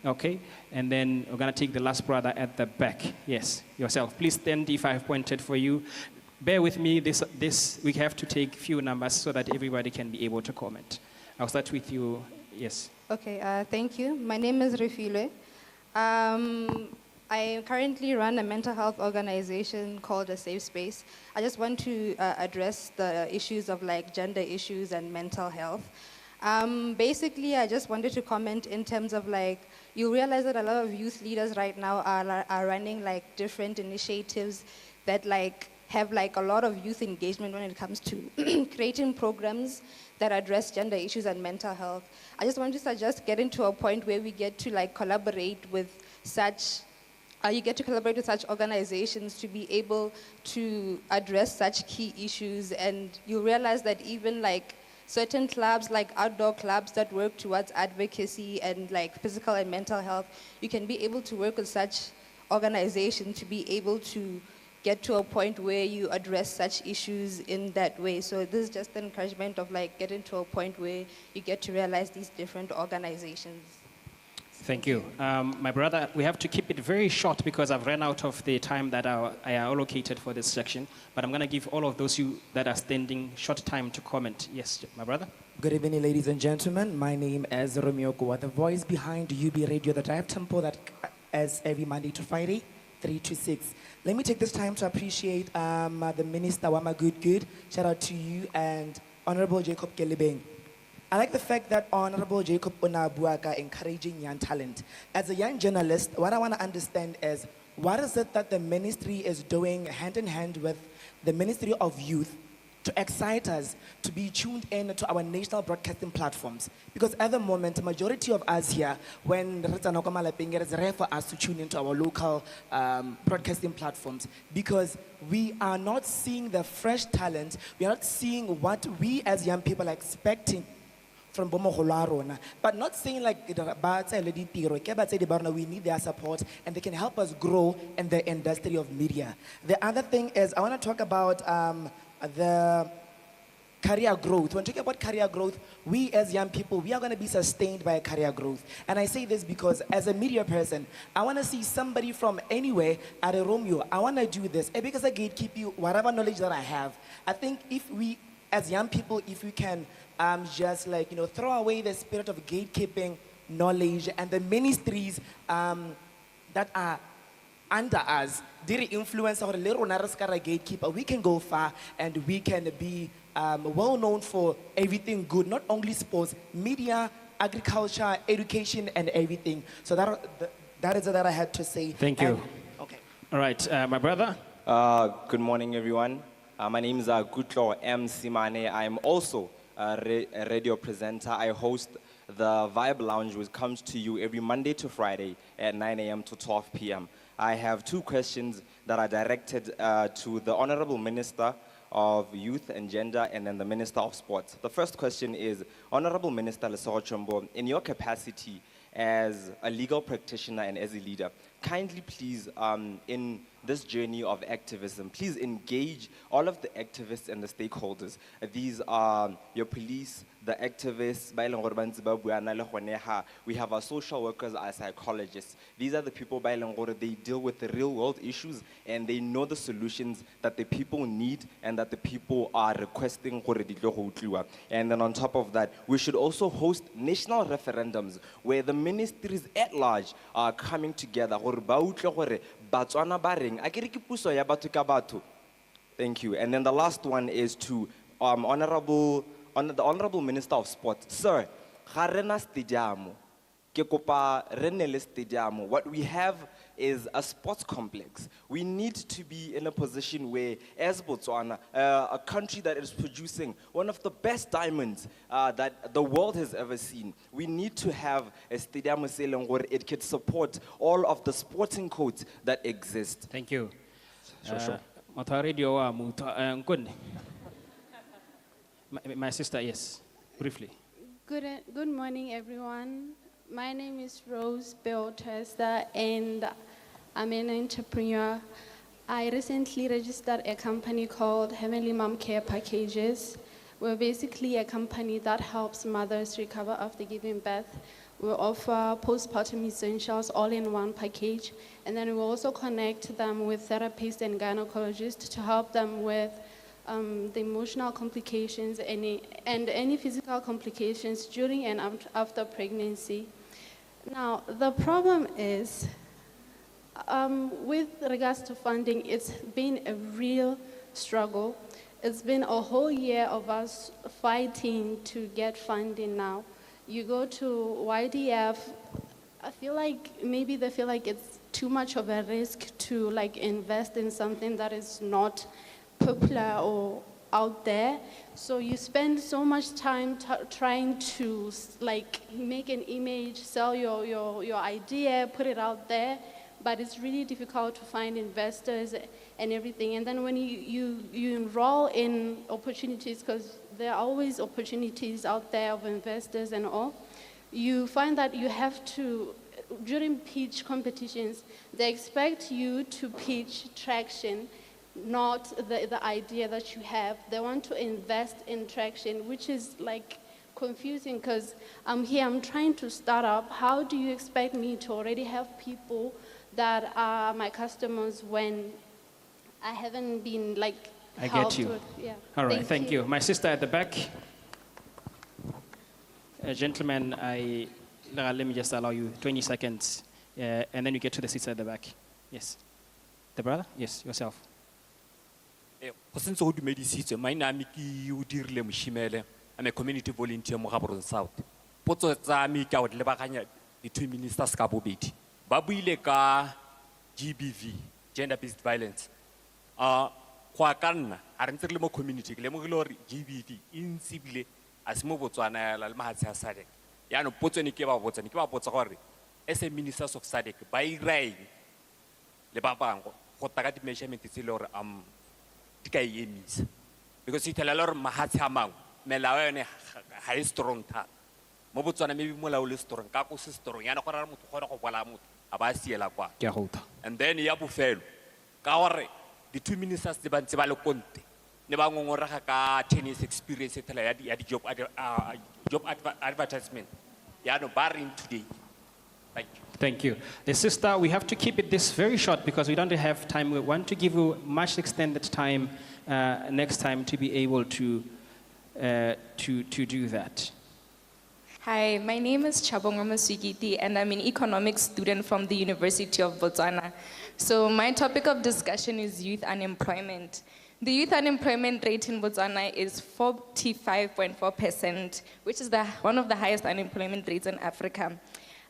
S13: Okay. And then we're going to take the last brother at the back. Yes, yourself. Please stand if I've pointed for you. Bear with me, this we have to take few numbers so that everybody can be able to comment. I'll start with you, yes.
S22: Okay, thank you. My name is Refile. I currently run a mental health organization called A Safe Space. I just want to address the issues of like gender issues and mental health. Basically, I just wanted to comment in terms of like, you realize that a lot of youth leaders right now are running like different initiatives that like have like a lot of youth engagement when it comes to creating programs that address gender issues and mental health. I just want to suggest getting to a point where we get to like collaborate with such you get to collaborate with such organizations to be able to address such key issues, and you realize that even like certain clubs, like outdoor clubs that work towards advocacy and like physical and mental health, you can be able to work with such organizations to be able to get to a point where you address such issues in that way. So this is just an encouragement of like getting to a point where you get to realize these different organizations.
S13: Thank you. My brother, we have to keep it very short because I've run out of the time that I allocated for this section. But I'm going to give all of those you that are standing short time to comment. Yes, my brother.
S5: Good evening, ladies and gentlemen. My name is Romeo Goa, the voice behind UB Radio, the drive tempo that as every Monday to Friday, 3 to 6. Let me take this time to appreciate the Minister, Wama Good. Shout out to you and Honorable Jacob Kelebeng. I like the fact that Honorable Jacob Onabuaka encouraging young talent. As a young journalist, what I want to understand is, what is it that the ministry is doing hand in hand with the Ministry of Youth to excite us to be tuned in to our national broadcasting platforms? Because at the moment, the majority of us here, when it is rare for us to tune into our local broadcasting platforms, because we are not seeing the fresh talent, we are not seeing what we as young people are expecting from Bomogolo, but not saying like we need their support and they can help us grow in the industry of media. The other thing is I want to talk about the career growth. When talking about career growth, we as young people, we are going to be sustained by career growth. And I say this because as a media person, I want to see somebody from anywhere at a Romeo. I want to do this. And because I gatekeep you, whatever knowledge that I have, I think if we, as young people, if we can just like, throw away the spirit of gatekeeping knowledge and the ministries that are under us, the influence of the gatekeeper, we can go far and we can be well known for everything good, not only sports, media, agriculture, education, and everything. So that is what I had to say.
S13: Thank you.
S5: Okay.
S13: All right, my brother.
S8: Good morning, everyone. My name is Gutlo M. Simane. I am also a radio presenter. I host the Vibe Lounge, which comes to you every Monday to Friday at 9 a.m. to 12 p.m. I have two questions that are directed to the Honorable Minister of Youth and Gender and then the Minister of Sports. The first question is, Honorable Minister Lesego Chombo, in your capacity as a legal practitioner and as a leader, kindly please, in this journey of activism, please engage all of the activists and the stakeholders. These are your police, the activists, we have our social workers, our psychologists. These are the people, they deal with the real world issues and they know the solutions that the people need and that the people are requesting. And then on top of that, we should also host national referendums where the ministries at large are coming together. Thank you. And then the last one is to the Honorable Minister of Sports. Sir, what we have is a sports complex. We need to be in a position where, as Botswana, a country that is producing one of the best diamonds that the world has ever seen, we need to have a stadium where it can support all of the sporting codes that exist.
S13: Thank you.
S8: Sure.
S13: My sister, yes, briefly.
S23: Good morning, everyone. My name is Rose Beotesta, and I'm an entrepreneur. I recently registered a company called Heavenly Mom Care Packages. We're basically a company that helps mothers recover after giving birth. We offer postpartum essentials all in one package, and then we also connect them with therapists and gynecologists to help them with the emotional complications and any physical complications during and after pregnancy. Now, the problem is, with regards to funding, it's been a real struggle. It's been a whole year of us fighting to get funding now. You go to YDF, I feel like maybe they feel like it's too much of a risk to like invest in something that is not popular or out there. So you spend so much time trying to like make an image, sell your idea, put it out there, but it's really difficult to find investors and everything. And then when you enroll in opportunities, because there are always opportunities out there of investors and all, you find that you have to, during pitch competitions, they expect you to pitch traction, not the idea that you have. They want to invest in traction, which is like confusing because I'm here, I'm trying to start up. How do you expect me to already have people that are my customers when I haven't been like
S13: I
S23: helped
S13: get you.
S23: with- yeah.
S13: All right, thank you. My sister at the back. Gentlemen, let me just allow you 20 seconds, and then you get to the sister at the back. Yes. The brother? Yes, yourself.
S2: Go sentse go dumedisitswe maina a me ke o dirile moshimele. I'm a community volunteer mo Gaborone South. Potso tsa me ke a go di lebaganya di-two ministers ka bobedi. Ba buile ka GBV, gender-based violence. Go a ka nna a re ntse re le mo community ke lemogile gore GBV e ntsi ebile a se mo Botswana yala le mahatshe a SADC. Yaanong potso ne ke ba botsa gore as a ministers of SADC ba ira eng le ba bangwe go taka di-measurement tse e le gore di ka e emisa because ithelela gore mahatshe a mangwe melao yone ga e strong thata mo Botswana maybe molao le strong ka ko se strong yana gore re motho kgone go bola motho a ba siela kwa
S13: Ke a go utlwa.
S2: and then ya bofelo ka gore di-two ministers tse ba ntse ba le konte ne ba ngongorega ka 10 years experience thela ya di-job advertisement yaanong ba reng today. Thank you.
S13: Thank you. The sister, we have to keep it this very short because we don't have time. We want to give you much extended time next time to be able to do that.
S9: Hi, my name is Chabongoma Sugiti, and I'm an economics student from the University of Botswana. So my topic of discussion is youth unemployment. The youth unemployment rate in Botswana is 45.4%, which is one of the highest unemployment rates in Africa.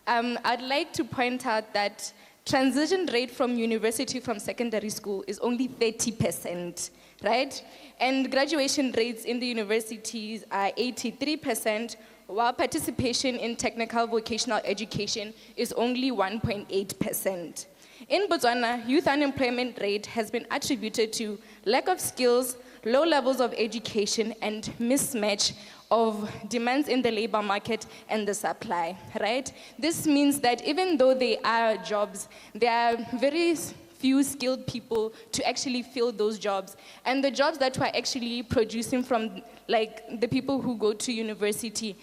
S9: I'd like to point out that transition rate from university from secondary school is only 30%, right? And graduation rates in the universities are 83%, while participation in technical vocational education is only 1.8%. In Botswana, youth unemployment rate has been attributed to lack of skills, low levels of education, and mismatch of demands in the labor market and the supply, right? This means that even though there are jobs, there are very few skilled people to actually fill those jobs. And the jobs that we're actually producing from like the people who go to university,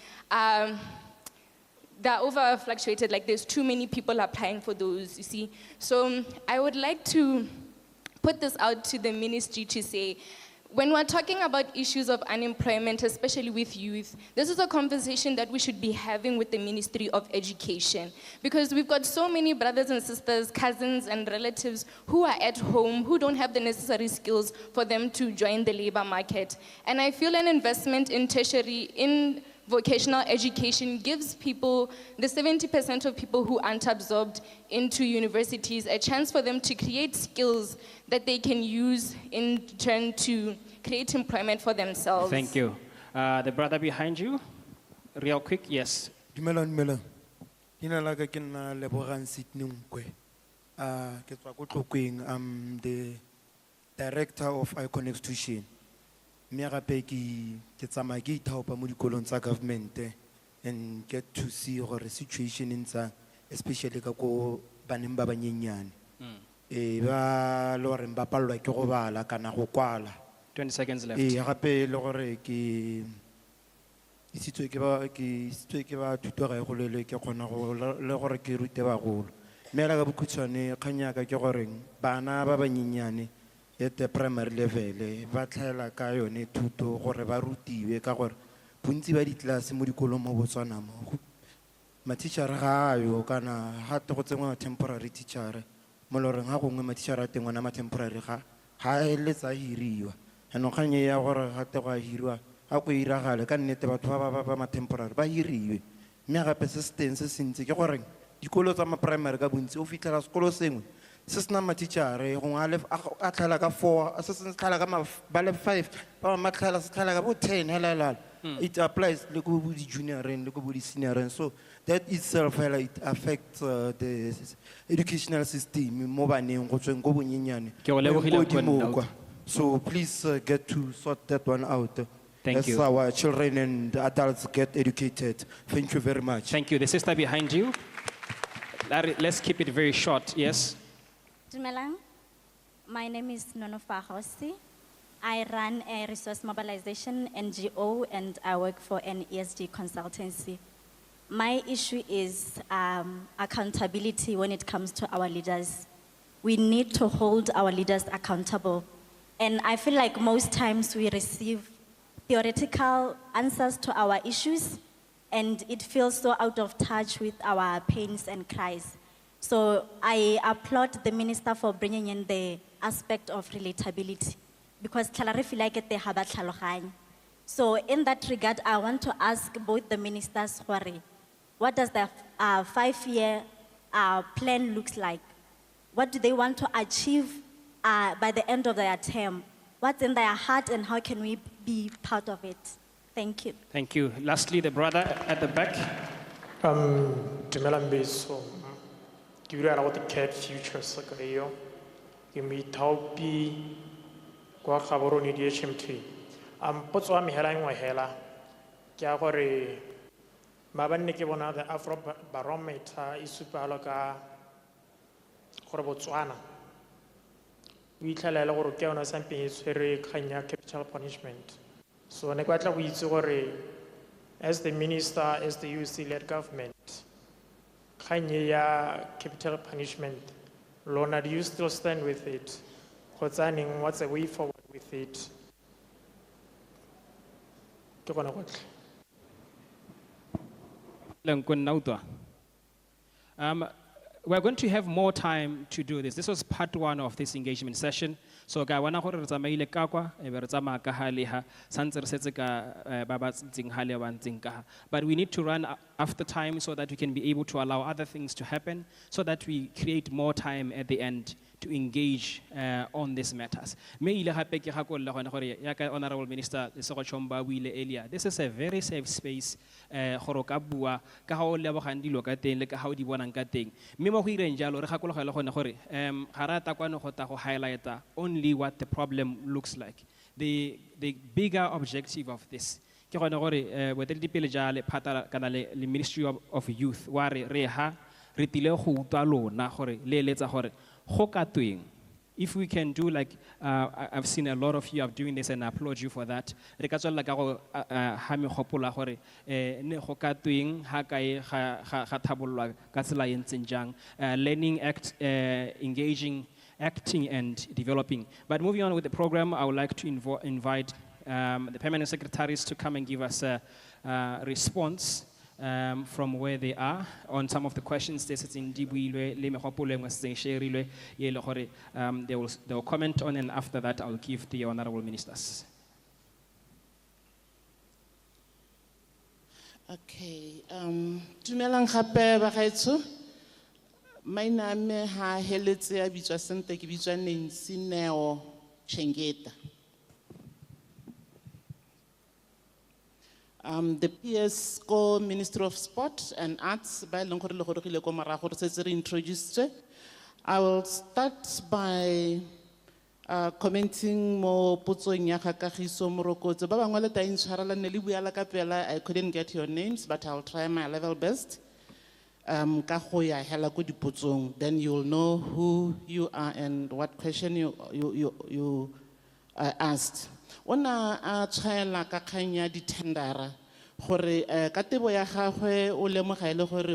S9: they're over fluctuated, like there's too many people applying for those, you see. So I would like to put this out to the ministry to say, when we're talking about issues of unemployment, especially with youth, this is a conversation that we should be having with the Ministry of Education. Because we've got so many brothers and sisters, cousins and relatives who are at home, who don't have the necessary skills for them to join the labor market. And I feel an investment in tertiary, in vocational education gives people, the 70% of people who aren't absorbed into universities, a chance for them to create skills that they can use in turn to create employment for themselves.
S13: Thank you. The brother behind you, real quick, yes.
S10: Dumela. Ina la ka ke nna Lebogang Sydney Nkwe. Ke tswa ko Tlokweng. I'm the director of Icon Institution. Mme gape ke tsamaya ke ithaopa mo dikolong tsa government and get to see gore situation intsa especially ka ko baneng ba banyenyane. Ba lo re ba palwa ke go bala kana go kwala.
S13: 20 seconds left.
S10: Gape le gore ke isitswe ke ba thuto ga go le ke kgona go le gore ke rute ba golo. Mme la ka bokhutshwane kganya ka ke gore bana ba banyenyane at the primary level ba tlhaela ka yone thuto gore ba rutiwe ka gore bontsi ba ditlelase mo dikolong mo Botswana mo ma-teacher ga ayo kana ga te go tsengwa temporary teacher mo loreng ga gongwe ma-teacher a teng ona ma-temporary ga eletsa hiriwa anong kganye ya gore ga te go a hiriwa ga go iragale ka nnete batho ba ma-temporary ba hiriwe mme gape se se teng se se ntse ke gore dikolo tsa ma-primary ka bontsi o fitlhela sekolo sengwe se se na matitšhare gongwe a tlhala ka 4 se se tlhala ka ba le 5 ba bangwe ba tlhala se tlhala ka bo 10 hela. It applies le ko bo di-junioreng le ko bo di-senioreng, so that itself hela it affects the educational system mo baneng go tsweng ko bonyenyane
S13: Ke go lebogile
S10: ko
S13: Nkgono
S10: godimo
S13: Ndauka.
S10: kwa. So please get to sort that one out.
S13: Thank
S10: as
S13: you.
S10: our children and adults get educated. Thank you very much.
S13: Thank you. The sister behind you. Let's keep it very short. Yes.
S3: Dumelang. My name is Nono Fahosi. I run a resource mobilization NGO and I work for an ESG consultancy. My issue is accountability when it comes to our leaders. We need to hold our leaders accountable. And I feel like most times we receive theoretical answers to our issues and it feels so out of touch with our pains and cries. So I applaud the minister for bringing in the aspect of relatability because tlhala feel like they have a tlhaloganya. So in that regard, I want to ask both the ministers, what does the 5-year plan looks like? What do they want to achieve by the end of their term? What's in their heart and how can we be part of it? Thank you.
S13: Thank you. Lastly, the brother at the back.
S6: Dumelang beso. Ke bua la go Cape Future Secretary. Ke moithaopi kwa Gaborone DHMT. Potso wa me hela engwe hela. Ke a gore mabanne ke bona the Afro Barometer e supa halo ka gore Botswana o itlhalela gore ke yona sampe e tshwere kgang ya capital punishment. So ne kwa tla go itse gore as the minister, as the UC-led government, kgang ya capital punishment, Lona, do you still stand with it? What's the way forward with it? Ke gona gotlhe.
S13: We're going to have more time to do this. This was part 1 of this engagement session. So ga wana gore re tsamaile ka kwa e be re tsamaya ka hale ha santse re setse ka ba ba ntseng hale ba ntseng ka. But we need to run after time so that we can be able to allow other things to happen so that we create more time at the end to engage on these matters. Me ile gape ke gakolla gona gore ya ka Honorable Minister Lesego Chombo a buile earlier. This is a very safe space gore ka bua ka ha o lebogang dilo ka teng le ka ha o di bonang ka teng. Me mo go ireng jalo re gakologela gone gore ga ra ta kwano go ta go highlighta only what the problem looks like. The bigger objective of this ke gone gore boteledi pele jale phata kana le Ministry of Youth wa re ha re tile go utwa lona gore le eletsa gore if we can do like I've seen a lot of you are doing this and I applaud you for that. Re ka tswela ka go ha me gopola gore ne go ka tweng ha kae ga thabollwa ka tsela e ntseng jang, learning, engaging, acting and developing. But moving on with the program, I would like to invite the permanent secretaries to come and give us a response from where they are on some of the questions they will comment on, and after that I'll give the honorable ministers.
S11: Okay, dumelang gape ba gaetso. Maina me ha heletse a bitswa sente ke bitswa Nancy Neo Chengeta. The PS ko Ministry of Sport and Arts ba leng gore le gore go mara gore se re introduced. I will start by commenting mo potsong ya ga Kagiso Morokotso. Ba bangwe le ta intshwarela ne le bua la ka pela. I couldn't get your names, but I'll try my level best. Ka go ya hela ko dipotsong, then you'll know who you are and what question you asked. Ona a tshwaela ka kganya di tendera gore ka tebo ya gagwe o lemoga ile gore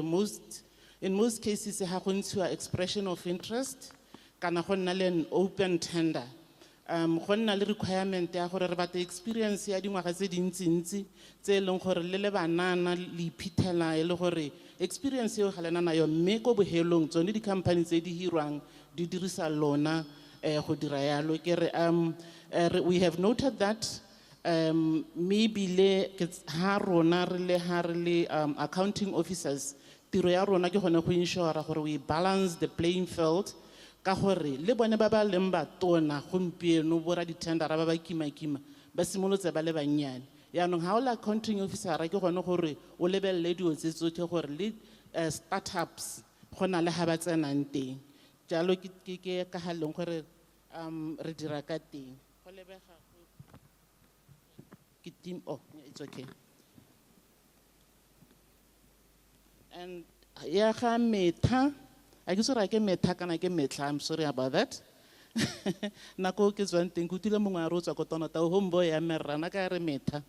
S11: in most cases ha go ntshiwa expression of interest kana go nna le an open tender. Go nna le requirement ya gore re bate experience ya dingwaga tse dintsi tse leng gore le banana le iphitlhela ile gore experience eo ga lena nayo mme go bohelong tsone di company tse di hirwang di dirisa lona go dira yalo ke re we have noted that maybe le ha rona re le accounting officers tiro ya rona ke gone go ensure gore we balance the playing field ka gore le bone ba ba leng batona gompieno bo ra di-tendera ba ba kima-kima ba simolotse ba le bannyane yaanong ga o le accounting officera ke gone gore o lebelele dio tse tsotlhe gore le startups go na le ga ba tsenang teng jalo ke ka ga leng gore re dira ka teng go lebega ke team oh it's okay and ya ga metha a ke sore ke metha kana ke metla I'm sorry about that nako ke tswang teng go tile mongwe a re o tswa ko tonota o homeboy ya merrana ka re metha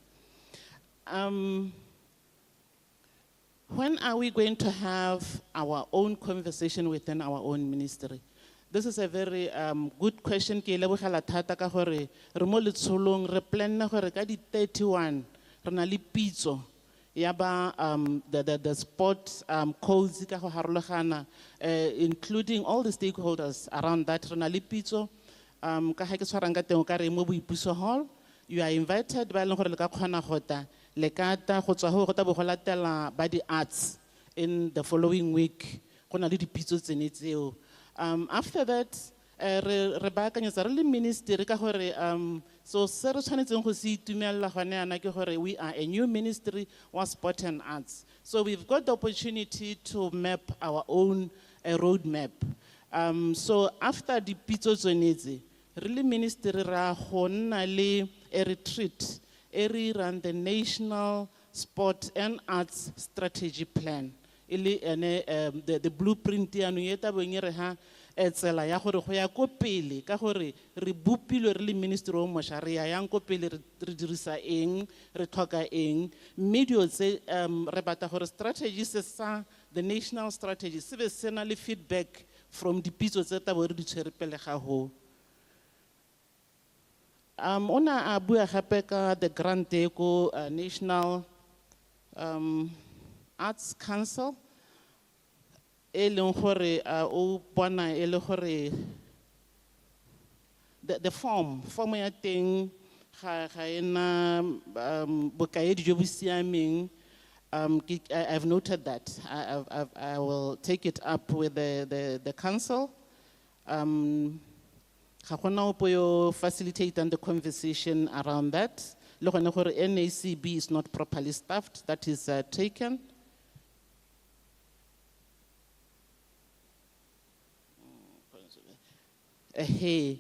S11: when are we going to have our own conversation within our own ministry? This is a very good question. Ke lebogela thata ka gore re mo letsholong re planne gore ka di 31 re na le pitso ya ba the sport codes ka go harologana including all the stakeholders around that re na le pitso ka ga ke tshwarang ka teng ka re mo boipuso hall you are invited ba leng gore le ka kgona gota le kata go tswa go ta bo go latela ba di arts in the following week go na le dipitso tsene tseo after that re baakanyetsa re le ministry ka gore so se re tshwanetseng go se itumelela gone yana ke gore we are a new ministry wa sport and arts so we've got the opportunity to map our own road map so after dipitso tsonetse re le ministry ra go nna le a retreat run the National Sport and Arts Strategy Plan. The blueprint ya no yeta bonyere ha tsela ya gore go ya ko pele ka gore re bupilwe re le ministry o moshare ya yang ko pele re dirisa eng re tlhoka eng medio tse re batla gore strategy se sa the national strategy se be sena le feedback from dipitso tse ta bo re di tshwere pele ga ho ona a bua gape ka the grant ko National Arts Council e leng gore o bona e le gore the form ya teng ga ena bokaedi jo bo siameng I've noted that I will take it up with the council facilitate the conversation around that. NACB is not properly staffed, that is taken. Hey,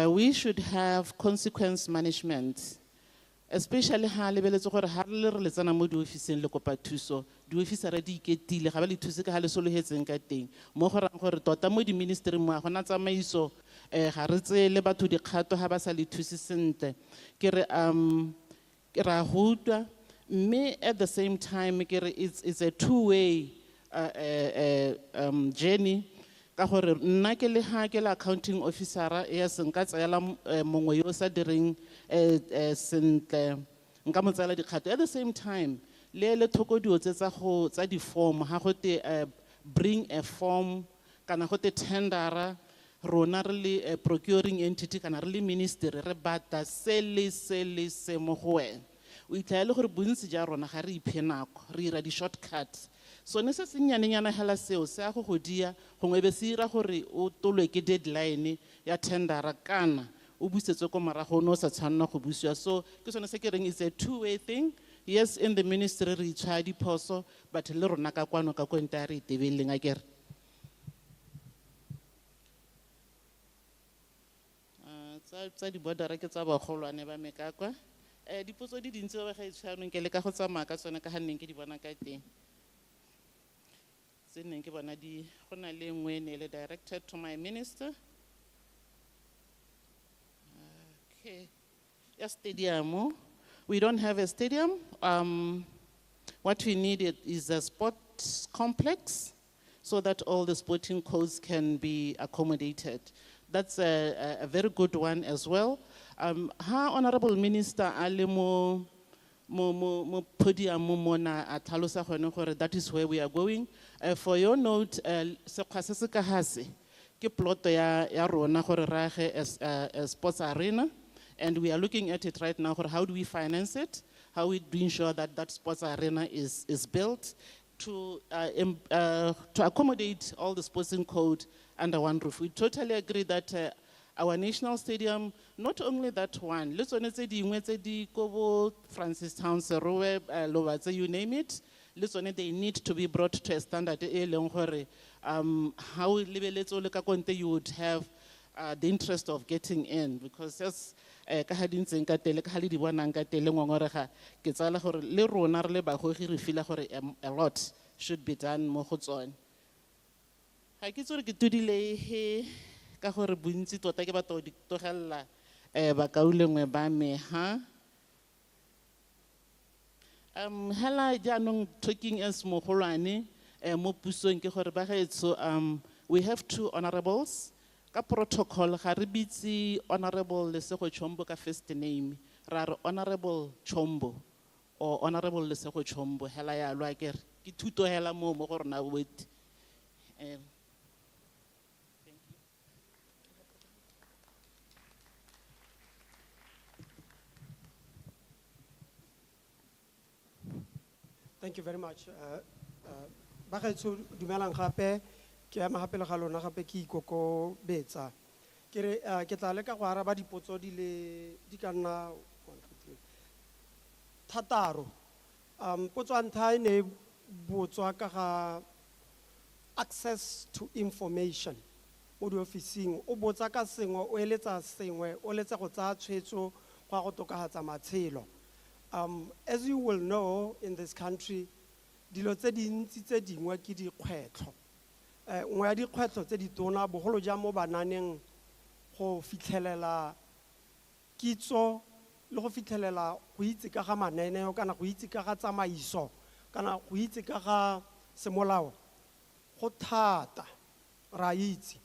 S11: we should have consequence management. Especially ha lebeletse gore ha re le tsana mo di officing le kopa thuso di officer di iketile ga ba le thuse ka ha le solohetseng ka teng mo go rang gore tota mo di ministry mo gona tsamaiso ga re tse le batho di kgato ha ba sa le thuse sentle ke re ra hutwa mme at the same time ke re it's a two-way journey ka gore nna ke le ha ke la accounting officer ya senka tsela mongwe yo sa direng sentle nka mo tsela dikgato at the same time le thokodio tsa di form ha go te bring a form kana go te tendera rona re le procuring entity kana re le ministry re bata se mo go wena o itlhaele gore bontsi ja rona ga re iphe nako re ira di shortcuts so ne se senyanenyana hela seo se a go godia gongwe be se ira gore o tolwe ke deadline ya tendera kana o busetswe ko marago no sa tshwanna go busiwa so ke sone se ke reng is a two-way thing yes in the ministry re tshwa diphoso but le rona ka kwano ka ko ntare itebeleng a kere tsa di border ke tsa bagolwane ba mekakwa dipotso di dintse ba ga itshwanong ke le ka go tsamaya ka tsone ka ga nneng ke di bona ka teng ke bona di go na le nngwe ne le directed to my minister okay ya stadium we don't have a stadium what we need is a sports complex so that all the sporting codes can be accommodated that's a very good one as well ha honorable minister alemo mo podium mona a tlhalosa gone gore that is where we are going for your note sekgwa se se ka hase ke plot ya rona gore rage as a sports arena and we are looking at it right now how do we finance it how we do ensure that that sports arena is built to accommodate all the sporting code under one roof. We totally agree that our national stadium, not only that one, let's honestly di Kobo, Francis Town, Serowe, Lovatse, you name it. Let's they need to be brought to a standard. How you would have the interest of getting in, because just ka hadin tseng ka tele ka hali di bonang ka tele ngongorega ke tsala gore le rona re le bagogi re feel gore a lot should be done mo go tsone. Ha ke tsore ke tudile he ka gore bontsi tota ke batho di togella ba kaulengwe ba me ha hela jaanong talking as mogolwane mo pusong ke gore ba gaetso we have two honorables. Ka protocol ga re bitse Honorable Lesego Chombo ka first name, ra re Honorable Chombo or Honorable Lesego Chombo hela ya lwa ke ke thuto hela mo go rona wet.
S7: Thank you very much. Bagaetso dumelang gape ke a magapele ga lona gape ke ikoko betsa ke re ke tla leka go araba dipotso di ka nna 1 2 3 thataro potso a ntlha ne botswa ka ga access to information mo diofising o botsa ka sengwe o eletsa sengwe o letsa go tsaya tshwetso go go tokahatsa matshelo. As you will know, in this country dilo tse dintsi tse dingwe ke dikgwetlho. Nngwe ya dikgwetlho tse di tona bogolo jang mo bananeng go fitlhelela kitso le go fitlhelela go itse ka ga mananeo kana go itse ka ga tsamaiso kana go itse ka ga semolao go thata ra itse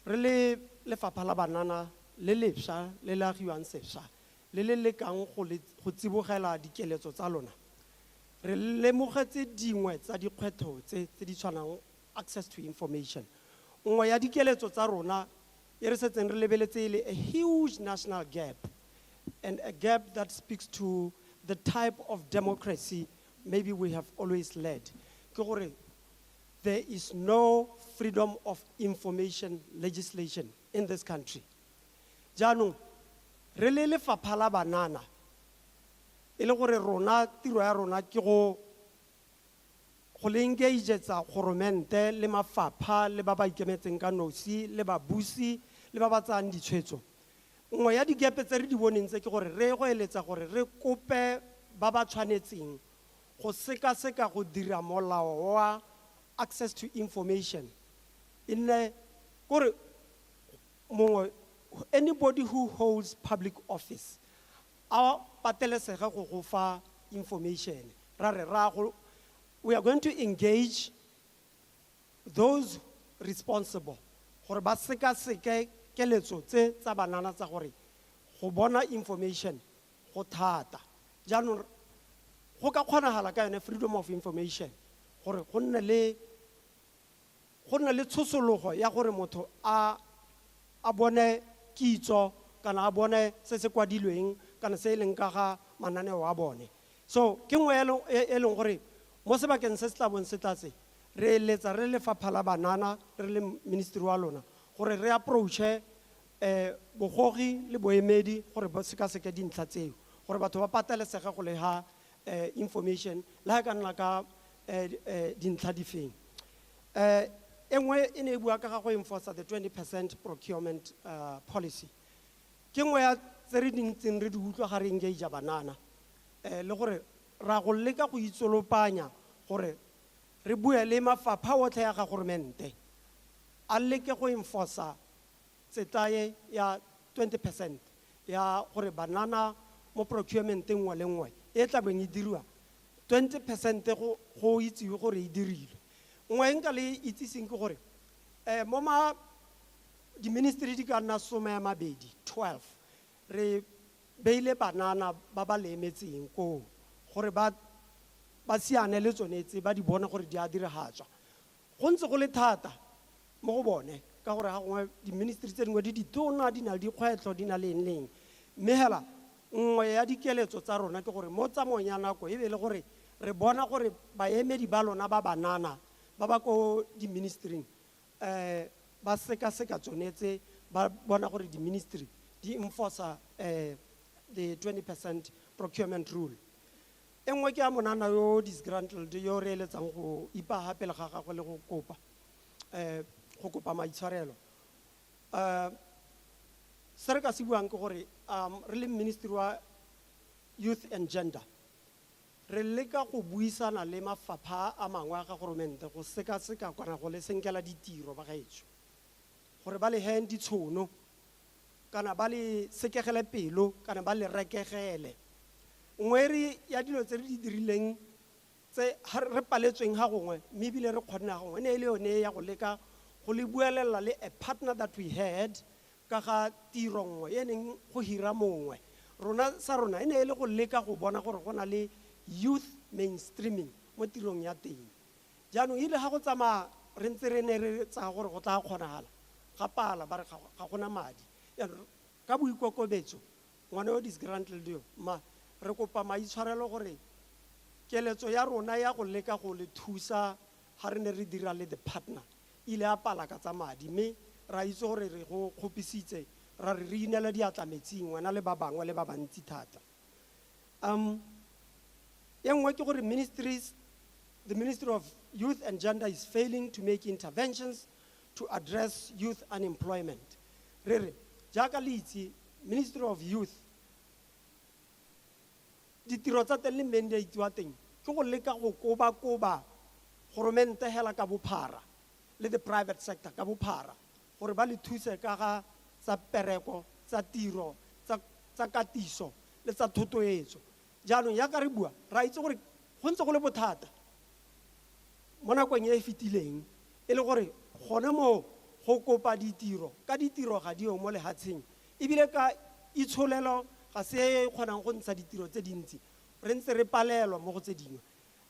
S7: re le lefapha la banana le lepsha le la agiwang sešwa le le lekang go tsibogela dikeletso tsa lona re lemogetse dingwe tsa dikgwetlho tse di tshwanang access to information. Nngwe ya dikeletso tsa rona e re setseng re lebeletse ile a huge national gap, and a gap that speaks to the type of democracy maybe we have always led. Ke gore there is no freedom of information legislation in this country. Jaanong re le lefapha la banana e le gore rona tiro ya rona ke go le engagetsa goromente le mafapha le ba ba ikemetseng ka nosi le ba busi le ba ba tsang ditshwetso. Nngwe ya digepe tse re di boneng tse ke gore re go eletsa gore re kope ba ba tshwanetseng go seka go dira molao wa access to information. Anybody who holds public office a patelesega go fa information. We are going to engage those responsible gore ba seka keletso tse tsa banana tsa gore go bona information go thata. Jaanong go ka kgonagala ka yone freedom of information gore go nne le tshosologo ya gore motho a bone kitso kana a bone se se kwadilweng kana se leng ka ga mananeo a bone. So ke ngwe e leng gore mo sebakeng se se tla bong se tlatse re letsa re lefapha la banana re le ministry wa lona gore re approache bogogi le boemedi gore ba seka dintlha tseo gore batho ba patelesega go le ha information le ha ka nna ka dintlha di feng. Engwe e ne bua ka ga go enforce the 20% procurement policy. Ke ngwe ya tse re dintseng re di utlwa ga re engage banana le gore ra go leka go itsolopanya gore re bue le mafapha otlhe ya ga goromente a leke go enforce tsetaye ya 20% ya gore banana mo procurement nngwe le nngwe e tla beng e dirwa 20% go itsewe gore e dirilwe. Nngwe nka le itsiseng ke gore mo di ministry di ka nna 12 re beile banana ba ba lemetseng ko gore ba siane le tsone tse ba di bona gore di a diragatswa. Go ntse go le thata mo go bone ka gore ga gongwe di ministry tse dingwe di ditona di na le dikgwetlho di na le mme hela nngwe ya dikeletso tsa rona ke gore mo tsamayong ya nako e be le gore re bona gore baemedi ba lona ba banana ba ba ko di-ministering ba seka-seka tsonetse ba bona gore di-ministry di enforcer the 20% procurement rule. E nngwe ke ya monana yo disgruntled yo re eletsang go ipa hape le ga gagwe le go kopa maitshwarelo. Se re ka se buang ke gore re le ministry wa youth and gender re leka go buisana le mafapha a mangwe a ga goromente go seka-seka kana go le senkela ditiro ba gaetsho gore ba le heng ditshono kana ba le sekegele pelo kana ba le rekegele. Nngwe ya dilo tse re di dirileng tse re paletsweng ga gongwe mme ebile re kgonne ga gongwe ne e le yone ya go leka go le buelela le a partner that we had ka ga tiro nngwe e neng go hira mongwe rona sa rona e ne e le go leka go bona gore go na le youth mainstreaming mo tirong ya teng. Jaanong ile ga go tsamaya re ntse re ne re tsa gore go tla kgonagala ga pala ba re ga gona madi ka boikokobetso ngwana yo disgruntled yo ma re kopa maitshwarelo gore keletso ya rona ya go leka go le thusa ga re ne re dira le the partner ile a pala ka tsa madi mme ra itse gore re go kgopisitse ra re re inela diatla metsing ngwana le ba bangwe le ba bantsi thata. E nngwe ke gore the Ministry of Youth and Gender is failing to make interventions to address youth unemployment. Re jaaka le itse Ministry of Youth ditiro tsa teng le mandate wa teng ke go leka go koba goromente hela ka bophara le the private sector ka bophara gore ba le thuse ka ga tsa pereko tsa tiro tsa katiso le tsa thotoetso. Jaanong ya ka re bua ra itse gore go ntse go le bothata mo nakong e fetileng e le gore gone mo go kopa ditiro ka ditiro ga dio mo lehatsheng ebile ka itsholelo ga se kgonang go ntsha ditiro tse dintsi re ntse re palelwa mo go tse dingwe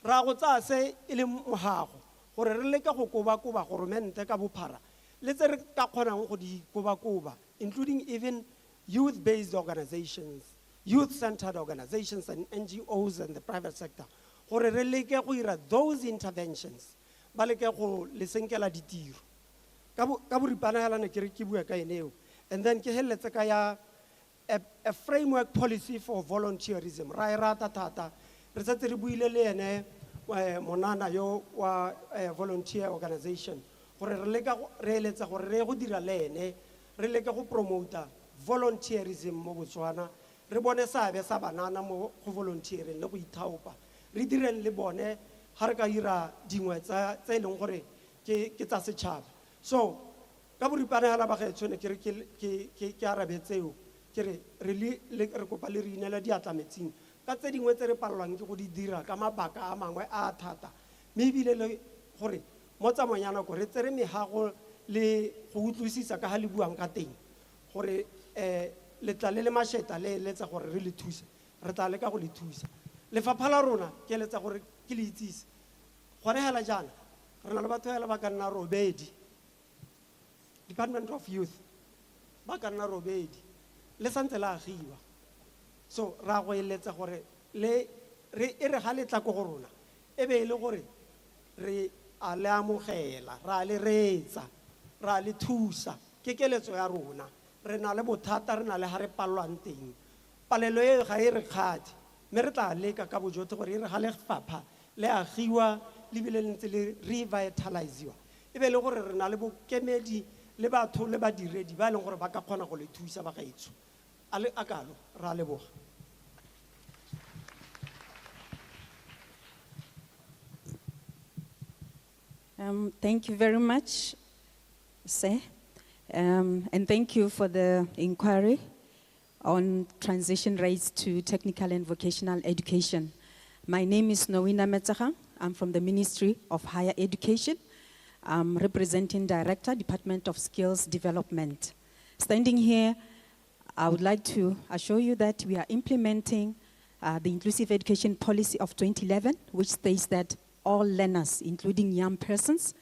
S7: ra go tsaya se e le mohago gore re leka go koba goromente ka bophara le tse re ka kgonang go di koba including even youth-based organizations, youth-centered organizations and NGOs and the private sector gore re leke go ira those interventions ba leke go lesenkela ditiro ka boripana helana ke re ke bua ka eneo and then ke heletse ka ya a framework policy for volunteerism ra e rata thata re setse re buile le ene monana yo wa volunteer organization gore re leka re eletsa gore re go dira le ene re leka go promote volunteerism mo Botswana re bone sabe sa banana mo go volunteering le go ithaopa re direng le bone ha re ka ira dingwe tsa leng gore ke tsa setšhaba. So ka boripana hala ba gaetso ne ke arabetseo ke re kopa le re inela diatla metsing ka tse dingwe tse re palelwang ke go di dira ka mabaka a mangwe a thata mme ebile le gore mo tsamayong ya nako re tsere mehago le go utlwisisa ka ha le buang ka teng gore letla le masheta le letsa gore re le thuse re tla leka go le thusa. Lefapha la rona ke letsa gore ke le itsise gore hela jana re na le batho hela ba ka nna robedi Department of Youth ba ka nna robedi le santse la agiwa so ra go eletsa gore le re ga le tla go rona e be le gore re a le amogela ra le retsa ra le thusa ke keletso ya rona re na le bothata re na le ha re palelwang teng palelo e ga e re kgati mme re tla leka ka bojotlhe gore e re ga le fapha le agiwa le bile le ntse le revitaliziwa e be le gore re na le bokemedi le batho le badiredi ba leng gore ba ka kgona go le thusa ba gaetsho a le akalo ra leboga.
S14: Thank you very much, sir. And thank you for the inquiry on transition rates to technical and vocational education. My name is Nowina Metsaga. I'm from the Ministry of Higher Education. I'm representing Director, Department of Skills Development. Standing here, I would like to assure you that we are implementing the Inclusive Education Policy of 2011, which states that all learners, including young persons,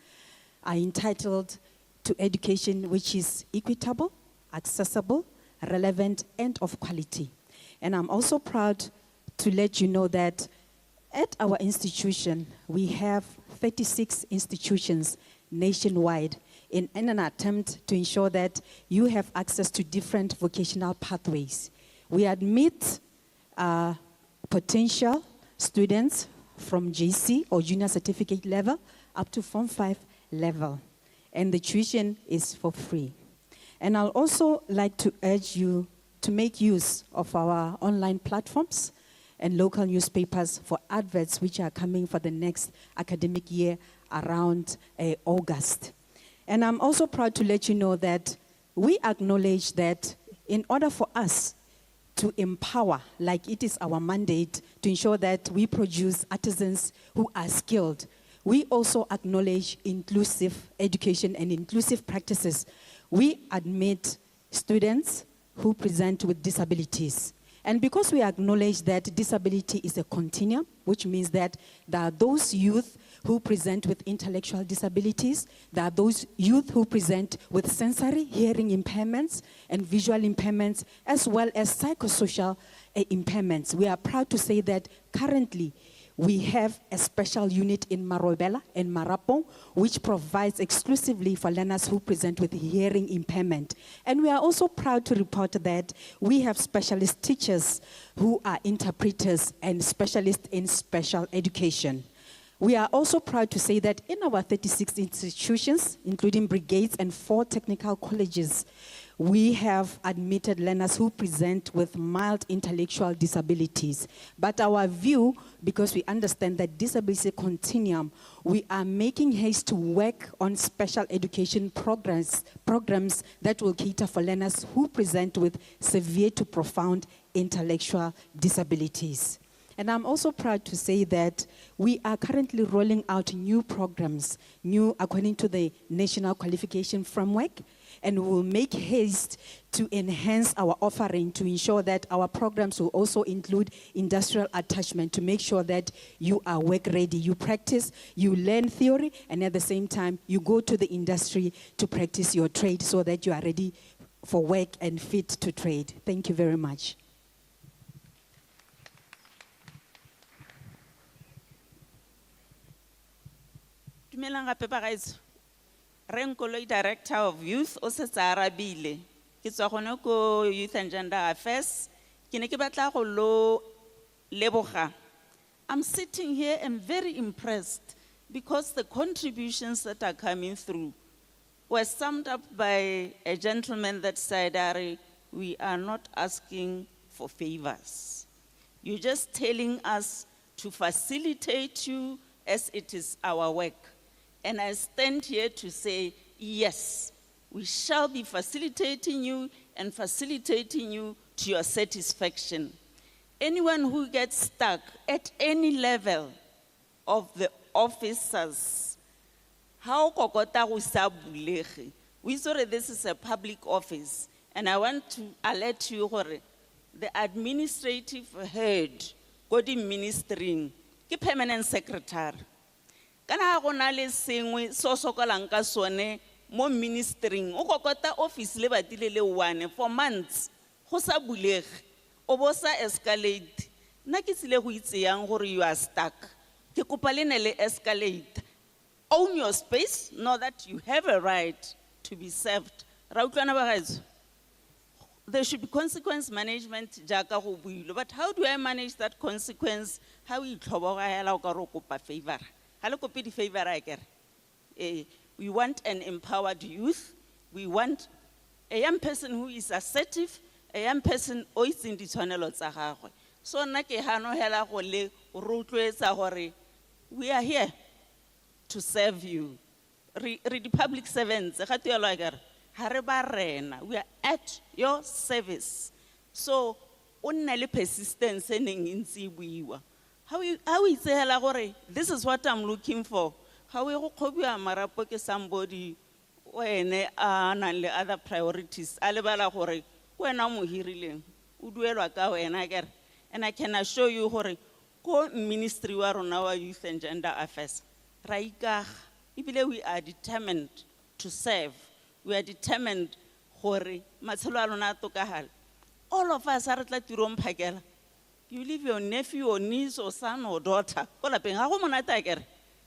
S14: are entitled to education which is equitable, accessible, relevant, and of quality. And I'm also proud to let you know that At our institution, we have 36 institutions nationwide in an attempt to ensure that you have access to different vocational pathways. We admit potential students from JC or junior certificate level up to Form 5 level, and the tuition is for free. And I'll also like to urge you to make use of our online platforms and local newspapers for adverts which are coming for the next academic year around August. And I'm also proud to let you know that we acknowledge that in order for us to empower, like it is our mandate, to ensure that we produce artisans who are skilled, we also acknowledge inclusive education and inclusive practices. We admit students who present with disabilities. And because we acknowledge that disability is a continuum, which means that there are those youth who present with intellectual disabilities, there are those youth who present with sensory hearing impairments and visual impairments, as well as psychosocial impairments. We are proud to say that currently we have a special unit in Marobela and Marapong, which provides exclusively for learners who present with hearing impairment. And we are also proud to report that we have specialist teachers who are interpreters and specialists in special education. We are also proud to say that in our 36 institutions, including brigades and 4 technical colleges, we have admitted learners who present with mild intellectual disabilities. But our view, because we understand that disability is a continuum, we are making haste to work on special education programs that will cater for learners who present with severe to profound intellectual disabilities. And I'm also proud to say that we are currently rolling out new programs, new according to the National Qualification Framework, and we will make haste to enhance our offering to ensure that our programs will also include industrial attachment to make sure that you are work ready. You practice, you learn theory, and at the same time, you go to the industry to practice your trade so that you are ready for work and fit to trade. Thank you very much.
S15: Dumelang gape bagaetsho. Renkoloi, Director of Youth, o se tsa arabile. Ke tswa gone ko Youth and Gender Affairs. Ke ne ke batla go lo leboga. I'm sitting here and very impressed because the contributions that are coming through were summed up by a gentleman that said, Ari, we are not asking for favors. You're just telling us to facilitate you as it is our work. And I stand here to say, yes, we shall be facilitating you and facilitating you to your satisfaction. Anyone who gets stuck at any level of the officers, how kokota go sa bulege? We saw that this is a public office, and I want to alert you gore the administrative head, go di ministering, ke permanent secretary. Kana go na le sengwe so sokolang ka sone mo ministering o kokota office le batile le one for months go sa bulege o bo sa escalate nna ke tsile go itseyang gore you are stuck ke kopa le ne le escalate own your space, know that you have a right to be served. Ra utlwana ba gaetso there should be consequence management jaaka go builo, but how do I manage that consequence? How we tlhobogela o ka ro kopa favor. We want an empowered youth. We want a young person who is assertive, a young person who is in the channel. So we are here to serve you. Read public servants. We are at your service. So only persistence in How is it? This is what I'm looking for. How you go marapo ke somebody when and other priorities. Alebala gore wena mo hirileng o duelwa ka wena kere. And I can assure you gore ko ministry wa rona wa Youth and Gender Affairs ra ikaga ibile we are determined to serve. We are determined gore matshelo a lona a tokagala. All of us are tla tirong phakela. You leave your nephew or niece or son or daughter. Ko lapeng, ha go monate akere.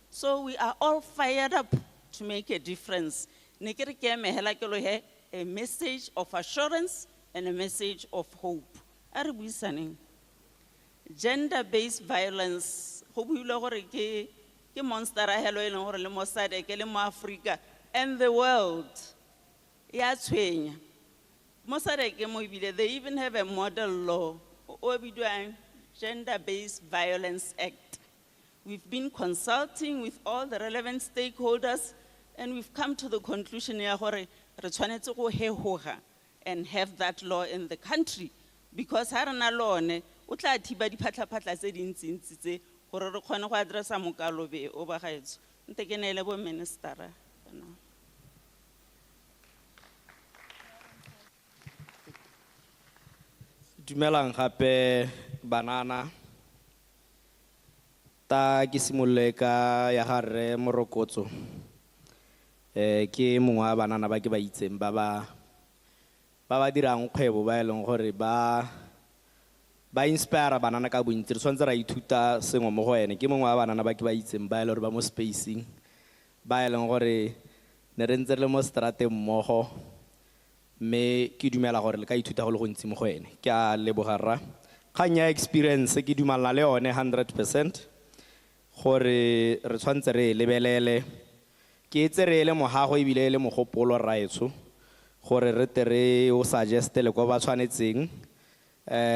S15: So we are all fired up to make a difference. Ne ke re ke emehela ke lo he a message of assurance and a message of hope. A re buisaneng. Gender-based violence, go builwe gore ke monster a helo e leng gore le mo SADC le mo Africa and the world. Ya tshwenya. Mo SADC mo ebile, they even have a model law, o bidiwang Gender-Based Violence Act. We've been consulting with all the relevant stakeholders, and we've come to the conclusion ya gore re tshwanetse go hehoga and have that law in the country, because ha rena lone o tla thiba diphatlaphatla tse dintsi tse gore re kgone go addressa mokalobe o ba gaetso. Nte ke neele bo ministera.
S16: Dumelang gape banana. Ta ke simolle ka ya gare morokotso. Ke mongwe wa banana ba ke ba itseng ba ba dirang kgwebo ba eleng gore ba inspire banana ka bontsi. Re tshwanetse ra ithuta sengwe mo go ene. Ke mongwe wa banana ba ke ba itseng ba eleng gore ba mo spacing ba eleng gore ne re ntse le mo strateng mmogo, mme ke dumela gore le ka ithuta go le go ntsi mo go ene. Ke a lebogarra kgang ya experience ke dumalana le yone 100% gore re tshwanetse re lebelele. Ke itse re le mohago ebile le mogopolo raetso gore re tere o suggest le go ba tshwanetseng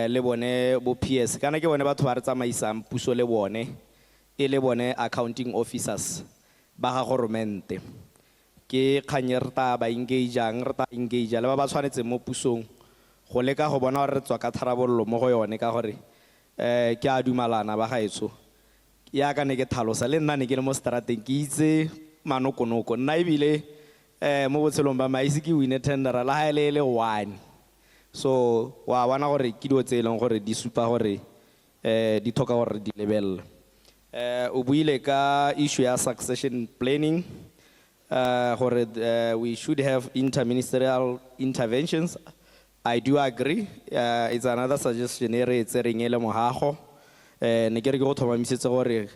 S16: le bone bo PS kana ke bone batho ba re tsamaisang puso le bone e le bone accounting officers ba ga government. Ke kganye re ta ba engage le ba ba tshwanetseng mo pusong go leka go bona gore re tswa ka tharabololo mo go yone, ka gore ke a dumalana ba gaetso ya ka ne ke thalosa le nna ne ke le mo strateng ke itse manokonoko nna ebile mo botshelong ba maise ke win tender la ha le one. So wa bona gore ke dio tse eleng gore di supa gore di thoka gore di lebelle. O buile ka issue ya succession planning, we should have interministerial interventions. I do agree. It's another suggestion ere it's ringele mohago. Ne ke re go thomamisetse gore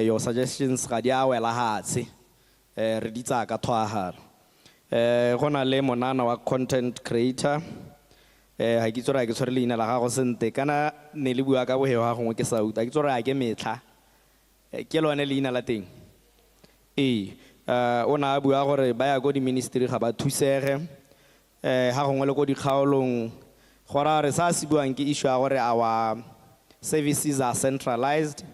S16: your suggestions ga dia wela hatse. Re di tsa ka thwahara. Gona le monana wa content creator. Ha ke tsora ke tshwere leina la gago sente kana ne le bua ka boheo ga gongwe ke sa uta ke tsora ke metla ke lone leina la teng. Ona bua gore ba ya go di ministry ga ba thusege ha gongwe le go di kgaolong gora re sa se buang ke issue ya gore our services are centralized,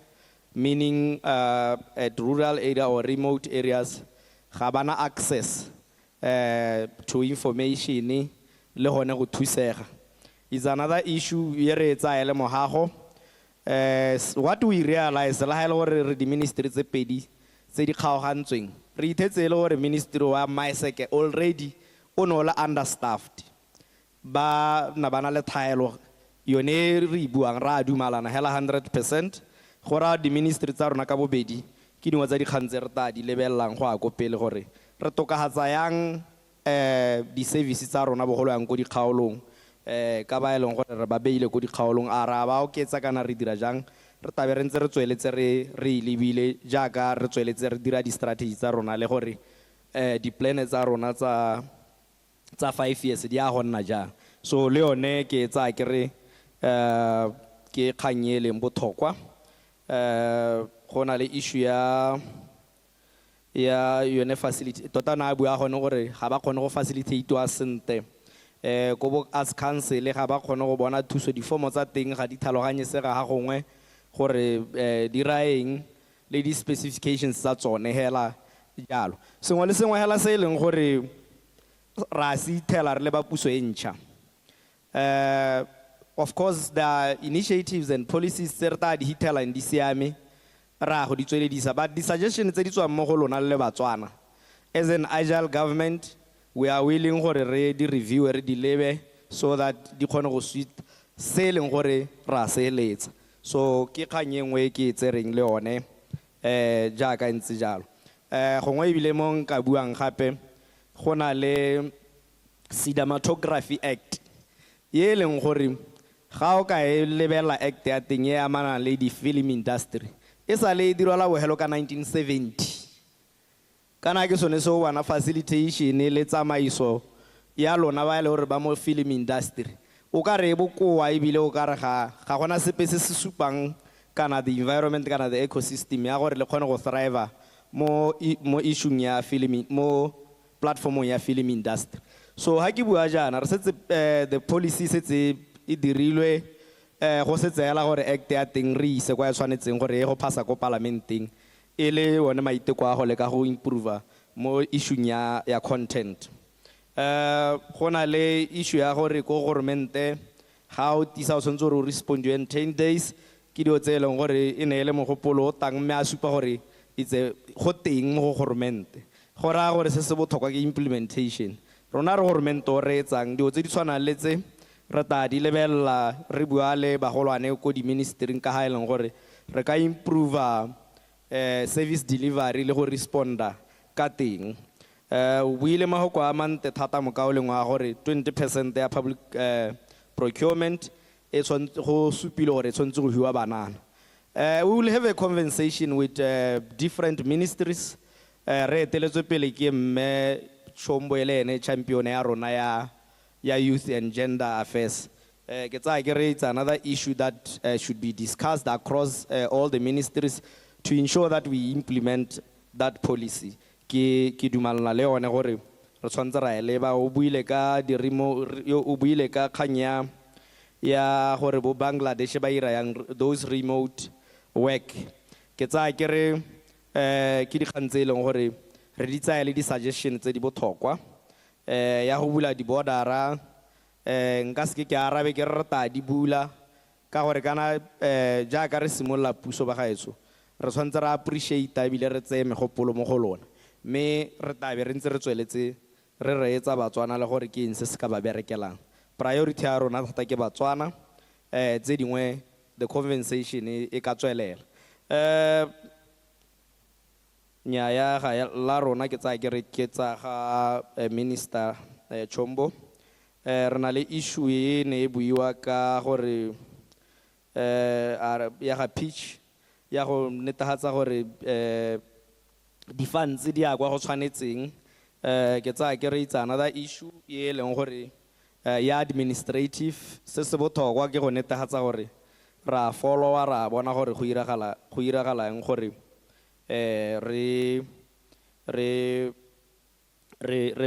S16: meaning at rural area or remote areas ga bana access to information le gone go thusega. Is another issue ere tsa ele mohago. What we realize la hele gore re di ministry tse pedi tse di kgaogantsweng re ithetse le gore ministry wa maiseke already o no le understaffed ba na bana le thaelo yone re buang ra dumalana hela 100% gora di ministry tsa rona ka bobedi ke dingwe tsa dikgantse re ta di lebellang go a go pele gore re tokahatsa yang di services tsa rona bogolo yang go di kgaolong ka ba eleng gore re ba beile go di kgaolong ara ba oketsa kana re dira jang re tabe re ntse re tsweletse re lebile jaaka re tsweletse re dira di strategy tsa rona le gore di plan tsa rona tsa 5 years di a gonna jang. So le yone ke tsa ke re ke kganyele bothokwa. Gona le issue ya yone facility tota na bua gone gore ga ba kgone go facilitate wa sente go bo as council ga ba kgone go bona thuso di form tsa teng ga di tlhaloganye se ga gongwe gore di raeng le di specifications tsa tsone hela jalo sengwe le sengwe hela se leng gore ra se thela re le ba puso e ntšha. Of course there are initiatives and policies tse re ta di hitela di siame ra go di tsweledisa, but the suggestion tse di tswang mo go lona le Batswana as an agile government we are willing gore re di review re di lebe so that di kgone go suit se leng gore ra se eletsa. So ke kganye ngwe ke tsereng le one jaaka ntse jalo gongwe ebile mo nka buang gape gona le Cinematography Act ye leng gore ga o ka e lebella act ya teng e amana le di film industry e sa le dirwala bohelo ka 1970 kana ke sone so wana facilitation le tsamaiso ya lona ba ile hore ba mo film industry o ka re bokoa e bile o ka re ga gona sepe se se supang kana the environment kana the ecosystem ya gore le khone go thrive mo issue ya film mo platform ya film industry. So ha ke bua jana re setse the policy setse e dirilwe go setse ya la gore act ya teng re ise kwa tshwanetseng gore e go passa ko parlamenteng e le one maiteko a go le ka go improve mo issue ya content. Gona le issue ya gore ko governmente ga o tisa o tshwanetse gore o respond in 10 days ke dio tse eleng gore e ne le mogopolo o tang mme a supa gore itse go teng mo governmente gora gore se se botlhokwa ke implementation rona re government o re etsang dio tse di tshwana le tse re ta di lebella re bua le bagolwane ko di ministry ka ha eleng gore re ka improve service delivery le go responda ka teng. O buile mahoko a mante thata mo ka o lengwa gore 20% ya public procurement e go supile gore tshwantse go hiwa banana. We will have a conversation with different ministries. Re eteletswe pele ke mme Chombo ele ene champion ya rona ya youth and gender affairs. Ke tsa ke re it's another issue that should be discussed across all the ministries to ensure that we implement that policy. Ke dumalana le one gore re tshwantse ra leba o buile ka di o buile ka khanya ya gore bo Bangladesh ba ira yang those remote work. Ke tsa ke re ke di khantsele gore re di tsaya le di suggestions tse di botlhokwa ya go bula di bordera nka se ke arabe ke re ta di bula ka gore kana ja ka re simolla puso ba gaetso re tshwantse ra appreciate bile re tseye megopolo mo go lona me re tabe re ntse re tsweletse re reetsa Batswana le gore ke eng se se ka ba berekelang. Priority ya rona thata ke Batswana tse dingwe the conversation e ka tswelela. Nya ya ga la rona ke tsa ke re ke tsa ga minister Chombo re na le issue e ne e buiwa ka gore ya ga pitch ya go netefatsa gore di funds di a kwa go tshwanetseng ke tsa ke re it's another issue e leng gore ya administrative se se botlhokwa ke go netefatsa gore ra followa ra bona gore go iragala eng gore re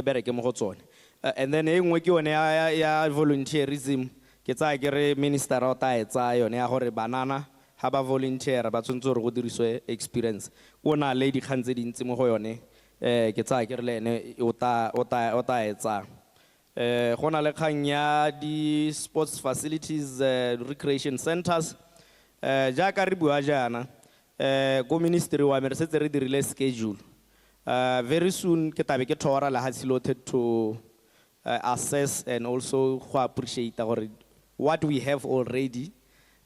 S16: bereke mo go tsone. And then e nngwe ke yone ya volunteerism ke tsa ke re minister o ta etsa yone ya gore banana ha ba volunteer ba tshwantse gore go diriswe experience o na le dikgang tse dintsi mo go yone ke tsa ke re le ene o ta etsa go na le kgang ya di sports facilities recreation centers ja ka re bua jana go ministry wa me re setse re dirile schedule very soon ke tabe ke thora la hasiloted to assess and also go appreciate gore what we have already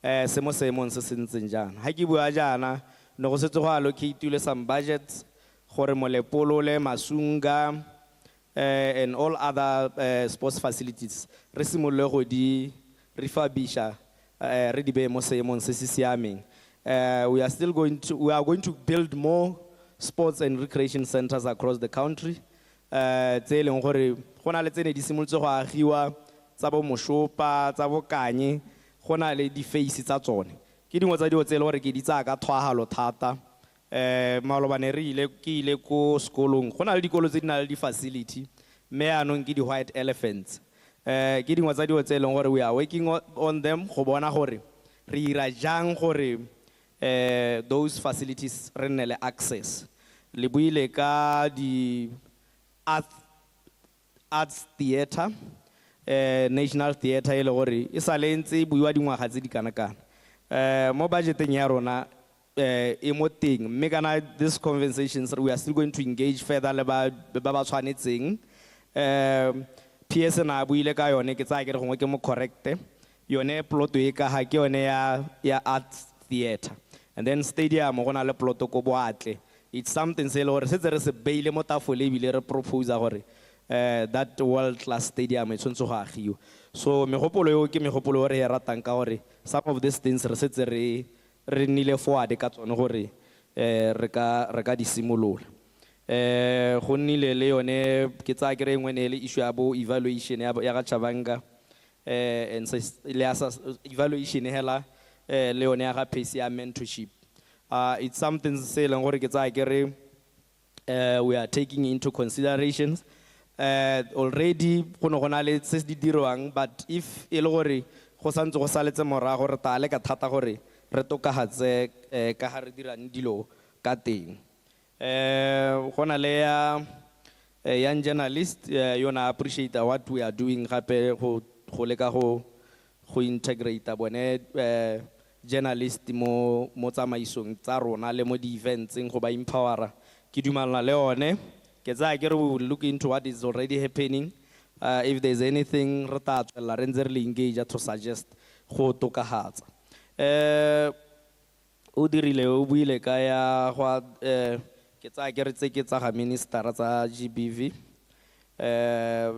S16: semo se sentseng jana ha ke bua jana no go setse go allocate some budgets gore molepolo le masunga and all other sports facilities re simolle go di refurbisha re di be mo seemong se siameng. We are going to build more sports and recreation centers across the country. Tse leng gore gona le tsene di simolotse go agiwa tsa bo Moshopa tsa bo Kanye gona le di face tsa tsone ke dingwe tsa dio tse le gore ke di tsa ka thwahalo thata malobane re ile ke ile ko sekolong gona le dikolo tse di na le di facility me anong ke di white elephants ke dingwe tsa dio tse leng gore we are working on them go bona gore re ira jang gore those facilities re nne le access le buile ka di arts theater national theater e le gore e sa le ntse buiwa dingwaga tse di kana mo budgeteng ya rona e mo teng mme kana this conversations we are still going to engage further le ba tshwanetseng PS na buile ka yone ke tsa ke re gongwe ke mo correct yone plot e ka ha ke yone ya arts theater and then stadium go na le plot ko Boatle. It's something se le gore se re se beile mo tafole bile re propose gore that world-class stadium, it's also hagiyo. So megopolo eo ke megopolo e re e ratang ka gore some of these things re setse re nnile forward ka tsone gore re ka di simolola. Go nnile le yone ke tsaya ke re engwe ne le issue ya bo evaluation ya ga Chabanga and le evaluation hela le yone ya ga pace ya mentorship. It's something se leng gore ke tsaya ke re we are taking into considerations. Already go no gona le se di dirwang, but if e le gore go santse go saletse morago re tale ka thata gore re tokagatse ka ga re dirang dilo ka teng. Gona le ya young journalist yona appreciate what we are doing gape go leka go integrate bone journalist mo tsamaisong tsa rona le mo di events go ba empowera. Ke dumalana le one ke tsaya ke re we will look into what is already happening. If there's anything re ta tswela re ntse re le engage to suggest go tokahatsa. O dirile o buile ka ya go ke tsaya ke re tse ke tsa ga minister tsa GBV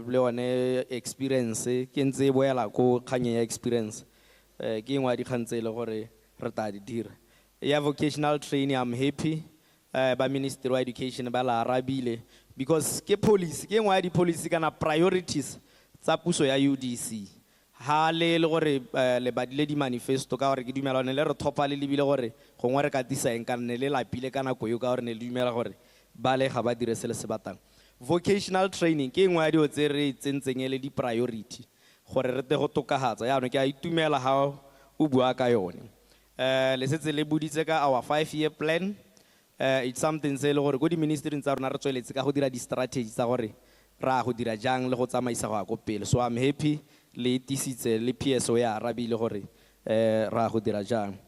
S16: le one experience ke ntse e boela ko kganye ya experience ke engwe di kgantse le gore re ta di dira ya vocational training. I'm happy ba Ministry of Education ba la arabile because ke policy ke engwe di policy kana priorities tsa puso ya UDC ha le gore le badile di manifesto ka gore ke dumelane le re thopa le lebile gore gongwe re ka tisa eng kana le lapile kana go yo ka gore ne le dumela gore ba le ga ba dire se le se batang. Vocational training ke engwe ya dio tse re tsentseng le di priority gore re te go tokahatsa ya no ke a itumela ha o bua ka yone. Le setse le buditse ka our 5-year plan. It's something se le gore go di ministry tsa rona re tsweletse ka go dira di strategy tsa gore ra go dira jang le go tsamaisa go go pele. So I'm happy le tisitse le PSO ya arabile gore ra go dira jang.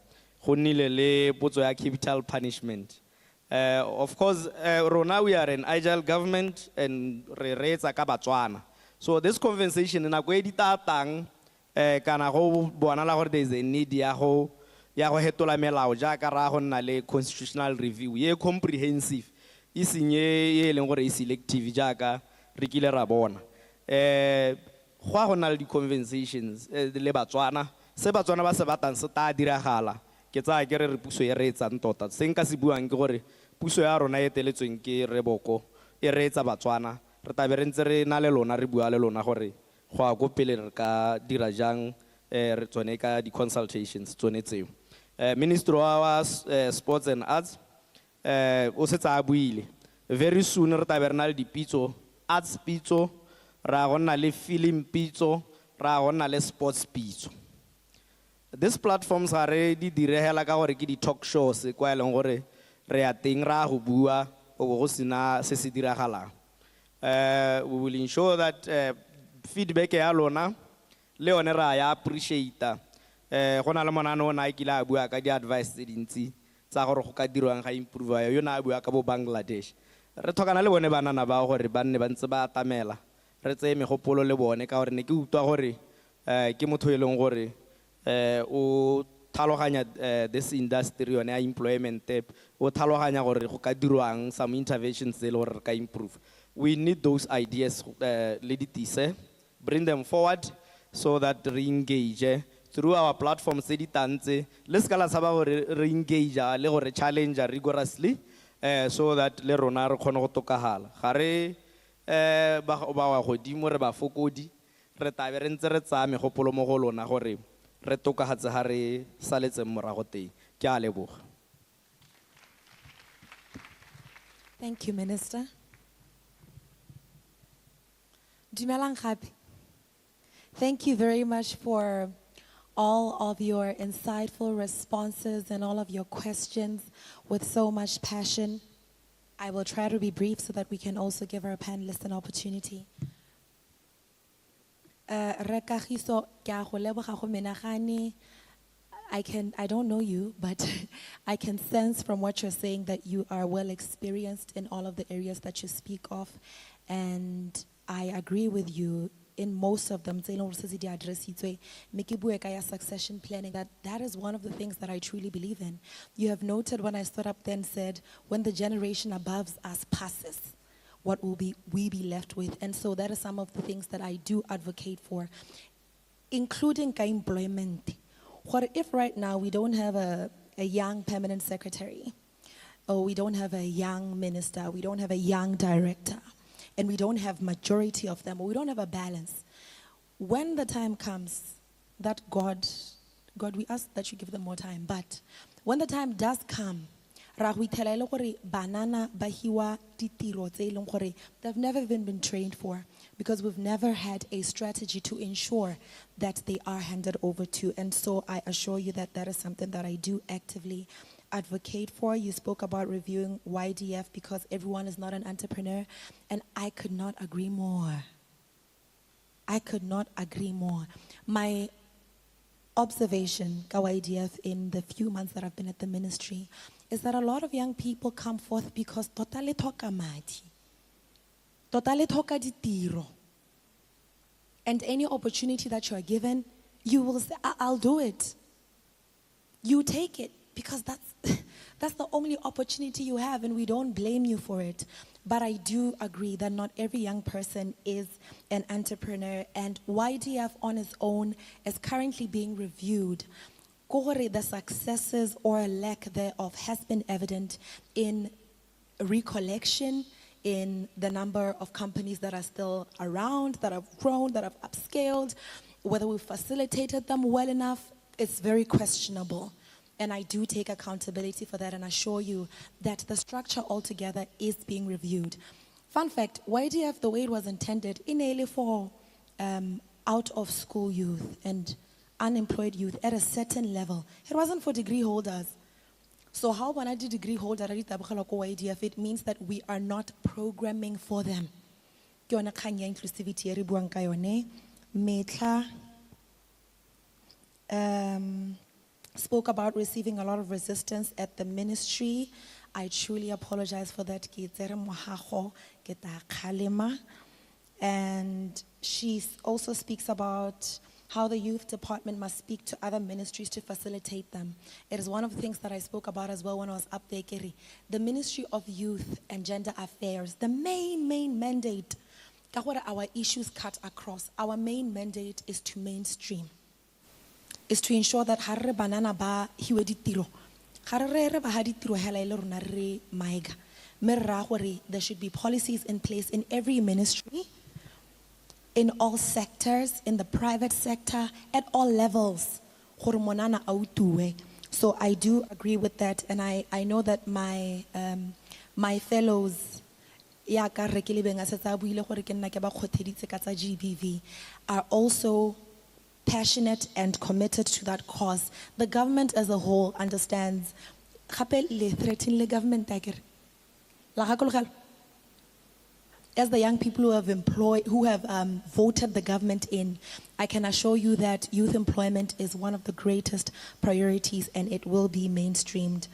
S16: Go nnile le potso ya capital punishment. Of course rona we are an agile government and re reetsa ka Batswana. So this conversation na go edita tang kana go bona la gore there is a need ya go hetola melao jaaka ra go nna le constitutional review ye comprehensive isinye ye leng gore e selective jaaka re kile ra bona. Go na le di conversations le Batswana se Batswana ba se batang se ta diragala ke tsaya ke re puso e re etsang tota se nka se buang ke gore puso ya rona e teletsweng ke Reboko e re etsa Batswana re tabe re ntse re na le lona re bua le lona gore go a go pele re ka dira jang re tsone ka di consultations tsone tseo. Minister wa Sports and Arts o se tsa buile very soon re tabe re na le di Pitso arts Pitso ra gonna le film Pitso ra gonna le sports Pitso. These platforms are di direhela ka gore ke di talk shows kwa eleng gore re a teng ra go bua o go sina se se diragalang. We will ensure that feedback ya lona le one ra ya appreciate go na le monano na ke la bua ka di advice tse dintsi tsa gore go ka dirwang ga improve yo na bua ka bo Bangladesh re thokana le bone banana ba gore ba nne ba ntse ba atamela re tse megopolo le bone ka gore ne ke utlwa gore ke motho e leng gore o thaloganya this industry yone ya employment o thaloganya gore go ka dirwang some interventions tse le gore re ka improve. We need those ideas le ditise bring them forward so that re engage through our platforms tse di tantse le skala sa ba gore re engage le gore challenge rigorously so that le rona re khone go tokagala ga re ba wa godimo re ba fokodi re tabe re ntse re tsa megopolo mo go lona gore re tokagatse ha re saletse morago teng ke a leboga.
S17: Thank you, Minister. Dumelang gape. Thank you very much for all of your insightful responses and all of your questions with so much passion. I will try to be brief so that we can also give our panelists an opportunity. Rekagiso ke a go leboga go menagane. I don't know you, but I can sense from what you're saying that you are well experienced in all of the areas that you speak of, and I agree with you in most of them. Succession planning, that is one of the things that I truly believe in. You have noted when I stood up then said, when the generation above us passes, what will we be left with? And so that is some of the things that I do advocate for, including employment. What if right now we don't have a young permanent secretary, or we don't have a young minister, we don't have a young director, and we don't have majority of them, or we don't have a balance? When the time comes that God, we ask that you give them more time, but when the time does come, banana bahiwa ditiro tse eleng gore they've never even been trained for, because we've never had a strategy to ensure that they are handed over to. And so I assure you that that is something that I do actively advocate for. You spoke about reviewing YDF because everyone is not an entrepreneur, and I could not agree more. I could not agree more. My observation, YDF, in the few months that I've been at the ministry is that a lot of young people come forth because totally toka madi, totally toka ditiro, and any opportunity that you are given, you will say, I'll do it. You take it because that's the only opportunity you have, and we don't blame you for it. But I do agree that not every young person is an entrepreneur, and YDF on its own is currently being reviewed. The successes or lack thereof has been evident in recollection, in the number of companies that are still around, that have grown, that have upscaled. Whether we facilitated them well enough, it's very questionable. And I do take accountability for that and assure you that the structure altogether is being reviewed. Fun fact, YDF, the way it was intended, initially for out of school youth and unemployed youth at a certain level. It wasn't for degree holders. So how when I do degree holder, YDF, it means that we are not programming for them. Inclusivity, spoke about receiving a lot of resistance at the ministry. I truly apologize for that. And she also speaks about how the youth department must speak to other ministries to facilitate them. It is one of the things that I spoke about as well when I was up there, Keri. The Ministry of Youth and Gender Affairs, the main mandate, our issues cut across. Our main mandate is to mainstream, is to ensure that harre banana ba hiwe ditiro. Harre ba ha ditiro hela ile rona re maiga. There should be policies in place in every ministry, in all sectors, in the private sector, at all levels. So I do agree with that, and I know that my fellows are also passionate and committed to that cause. The government as a whole understands. As the young people who have voted the government in, I can assure you that youth employment is one of the greatest priorities, and it will be mainstreamed.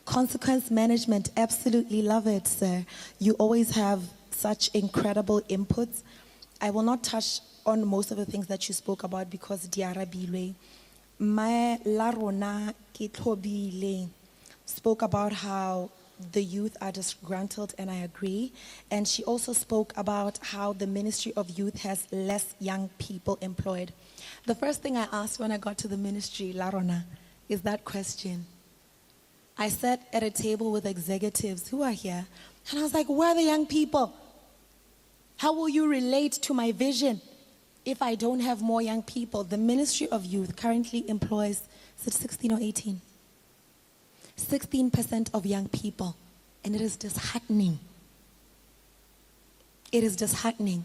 S17: Consequence management, absolutely love it, sir. You always have such incredible inputs. I will not touch on most of the things that you spoke about because Diara Bilwe, my Larona Kitlobile spoke about how the youth are disgruntled, and I agree. And she also spoke about how the Ministry of Youth has less young people employed. The first thing I asked when I got to the ministry, Larona, is that question. I sat at a table with executives who are here, and I was like, where are the young people? How will you relate to my vision if I don't have more young people? The Ministry of Youth currently employs, is it 16 or 18? 16% of young people, and it is disheartening. It is disheartening.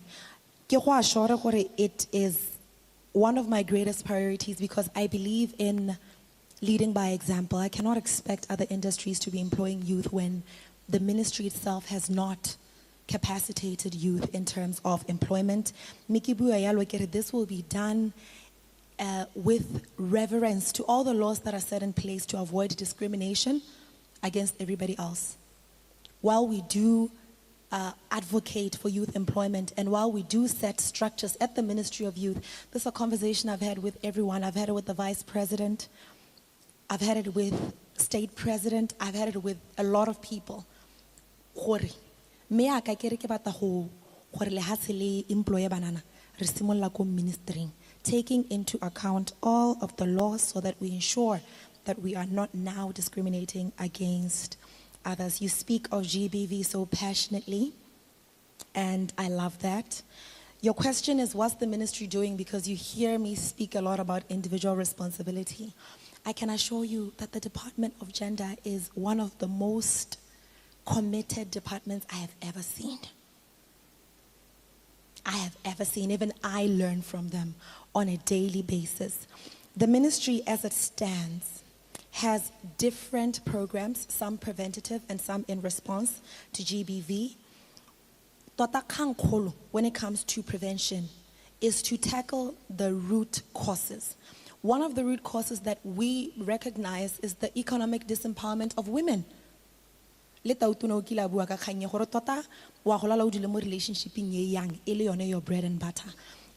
S17: It is one of my greatest priorities because I believe in leading by example. I cannot expect other industries to be employing youth when the ministry itself has not capacitated youth in terms of employment. This will be done with reverence to all the laws that are set in place to avoid discrimination against everybody else. While we do advocate for youth employment, and while we do set structures at the Ministry of Youth, this is a conversation I've had with everyone. I've had it with the Vice President, I've had it with State President, I've had it with a lot of people. gore me ya ka kere ke batla go gore le ha se le employer banana re simolla ko ministering, taking into account all of the laws so that we ensure that we are not now discriminating against others. You speak of GBV so passionately, and I love that. Your question is, what's the ministry doing? Because you hear me speak a lot about individual responsibility. I can assure you that the Department of Gender is one of the most committed departments I have ever seen. Even I learn from them on a daily basis. The ministry as it stands has different programs, some preventative and some in response to GBV. Tota kgang kgolo when it comes to prevention is to tackle the root causes. One of the root causes that we recognize is the economic disempowerment of women. Le tautuno ki la bua ka kgang ya gore tota wa go lala o dile mo relationshiping ye yang e le yone your bread and butter.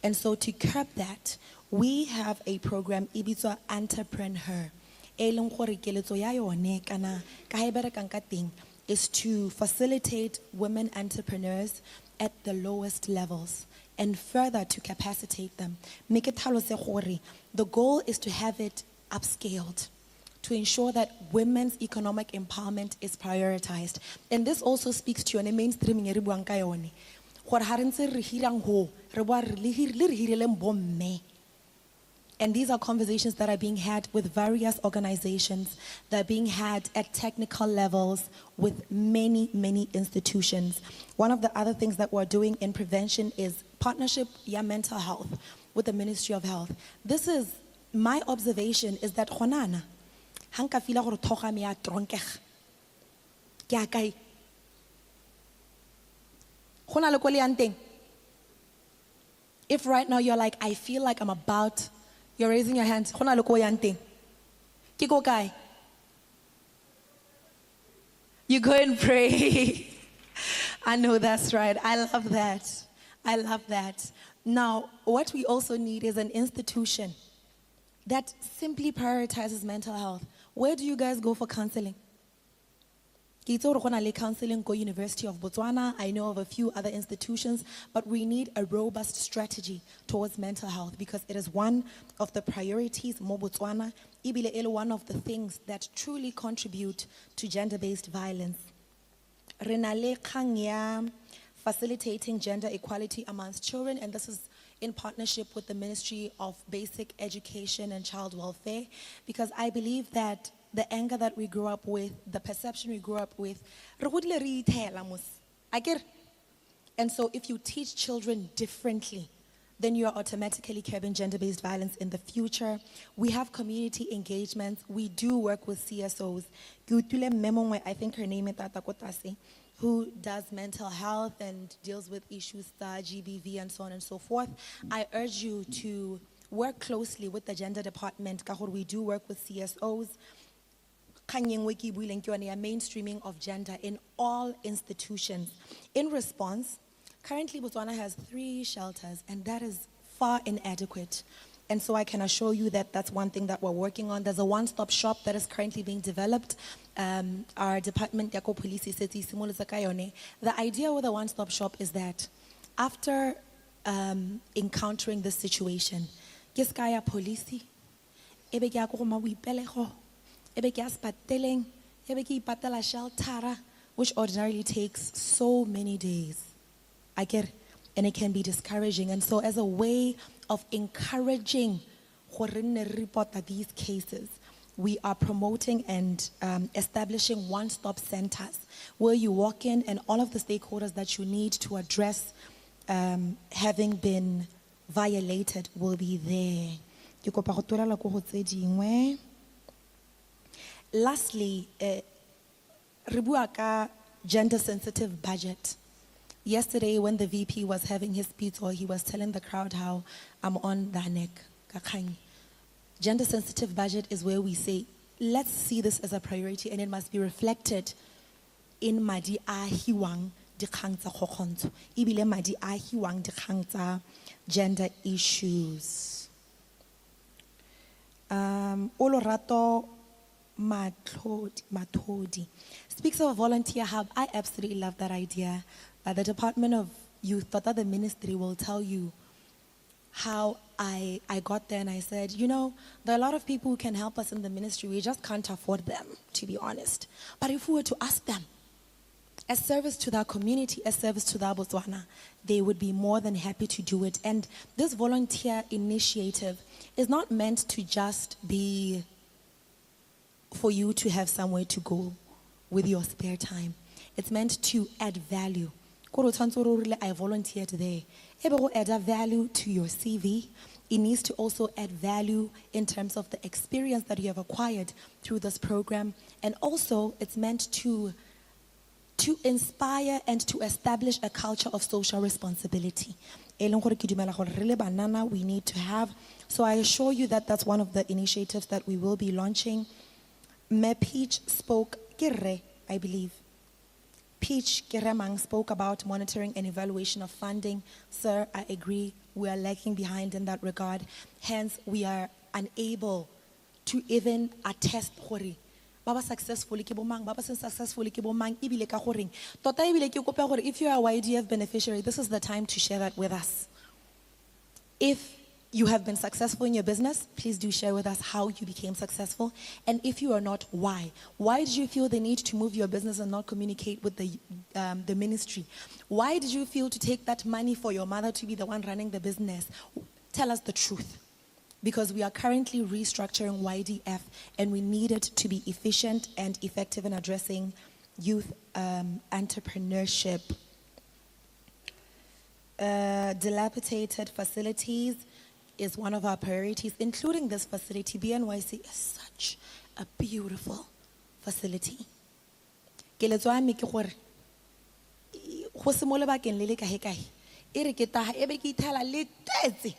S17: And so to curb that, we have a program ibitswa Entrepreneur. E leng gore keletso ya yone kana ka ha e berekang ka teng is to facilitate women entrepreneurs at the lowest levels and further to capacitate them. Make it the goal is to have it upscaled to ensure that women's economic empowerment is prioritized. And this also speaks to your mainstreaming eri buang ka yone. Gore ha re ntse re hirang ho, re bua re le hireleng bomme. And these are conversations that are being had with various organizations, that are being had at technical levels with many, many institutions. One of the other things that we're doing in prevention is partnership, mental health, with the Ministry of Health. This is, my observation is that Honana, hanka fila gore thoga me ya tronkeg. Ke a kae? Gona le ko le yang teng? If right now you're like, I feel like I'm about, you're raising your hand. Gona le ko yang teng? Ke ko kae? You go and pray. I know that's right. I love that. I love that. Now, what we also need is an institution that simply prioritizes mental health. Where do you guys go for counseling? Ke itse gore go na le counseling ko University of Botswana. I know of a few other institutions, but we need a robust strategy towards mental health because it is one of the priorities mo Botswana. Ebile ele one of the things that truly contribute to gender-based violence. Re na le kgang ya facilitating gender equality amongst children, and this is in partnership with the Ministry of Basic Education and Child Welfare, because I believe that the anger that we grew up with, the perception we grew up with, and so if you teach children differently, then you are automatically curbing gender-based violence in the future. We have community engagements. We do work with CSOs. I think her name is Tata Kotase, who does mental health and deals with issues, GBV and so on and so forth. I urge you to work closely with the gender department. We do work with CSOs. Mainstreaming of gender in all institutions. In response, currently Botswana has 3 shelters, and that is far inadequate. And so I can assure you that that's one thing that we're working on. There's a one-stop shop that is currently being developed. Our department, the idea with a one-stop shop is that after encountering this situation, police, which ordinarily takes so many days. I get it. And it can be discouraging. And so as a way of encouraging these cases, we are promoting and establishing one-stop centers where you walk in and all of the stakeholders that you need to address having been violated will be there. Lastly, gender-sensitive budget. Yesterday, when the VP was having his Pitso, he was telling the crowd how I'm on the neck. Gender-sensitive budget is where we say, let's see this as a priority, and it must be reflected in madi a hiwang dikgang tsa kgokgontsho, ebile madi a hiwang dikgang tsa gender issues. Olorato Mathodi speaks of a volunteer hub. I absolutely love that idea. The Department of Youth, the ministry will tell you how I got there, and I said, you know, there are a lot of people who can help us in the ministry. We just can't afford them, to be honest. But if we were to ask them, as service to their community, as service to their Botswana, they would be more than happy to do it. And this volunteer initiative is not meant to just be for you to have somewhere to go with your spare time. It's meant to add value. I volunteered there. It will add a value to your CV. It needs to also add value in terms of the experience that you have acquired through this program. And also, it's meant to inspire and to establish a culture of social responsibility. We need to have. So I assure you that that's one of the initiatives that we will be launching. Me Peach spoke, I believe. Peach Keremang spoke about monitoring and evaluation of funding. Sir, I agree. We are lagging behind in that regard. Hence, we are unable to even attest hore Baba successfully ke bomang, Baba successfully ke bomang, ibile ka goreng. Tota ibile ke kopa gore if you are a YDF beneficiary, this is the time to share that with us. If you have been successful in your business, please do share with us how you became successful. And if you are not, why? Why did you feel the need to move your business and not communicate with the ministry? Why did you feel to take that money for your mother to be the one running the business? Tell us the truth. Because we are currently restructuring YDF and we need it to be efficient and effective in addressing youth entrepreneurship. Dilapidated facilities is one of our priorities, including this facility. BNYC is such a beautiful facility. Keletso ya me ke gore go se mo lebakeng le le kae kae e re ke taga e be ke ithala le tetse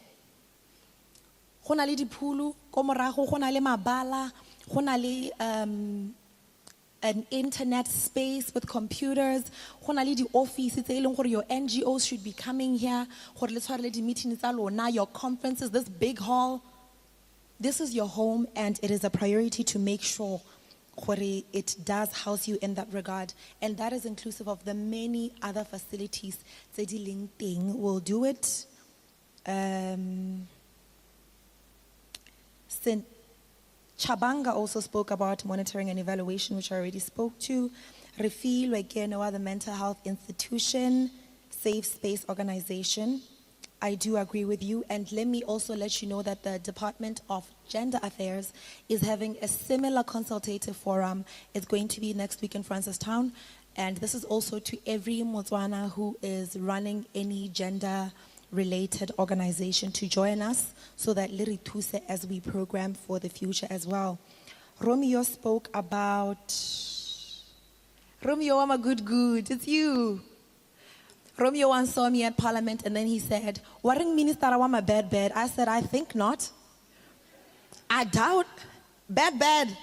S17: go na le diphulu ko morago go na le mabala go na le an internet space with computers. Go na le di office tse e leng gore your NGOs should be coming here gore le tshwarele di meetings tsa lona, your conferences, this big hall. This is your home and it is a priority to make sure gore it does house you in that regard, and that is inclusive of the many other facilities tse di leng teng. We'll do it. Chabanga also spoke about monitoring and evaluation, which I already spoke to. Refi Lwekenoa, the mental health institution, safe space organization. I do agree with you. And let me also let you know that the Department of Gender Affairs is having a similar consultative forum. It's going to be next week in Francistown. And this is also to every Motswana who is running any gender-related organization to join us so that Liri Tuse as we program for the future as well. Romeo spoke about, Romeo, I'm a good, it's you. Romeo once saw me at Parliament and then he said, Waring Minister, I'm a bad. I said, I think not. I doubt. Bad.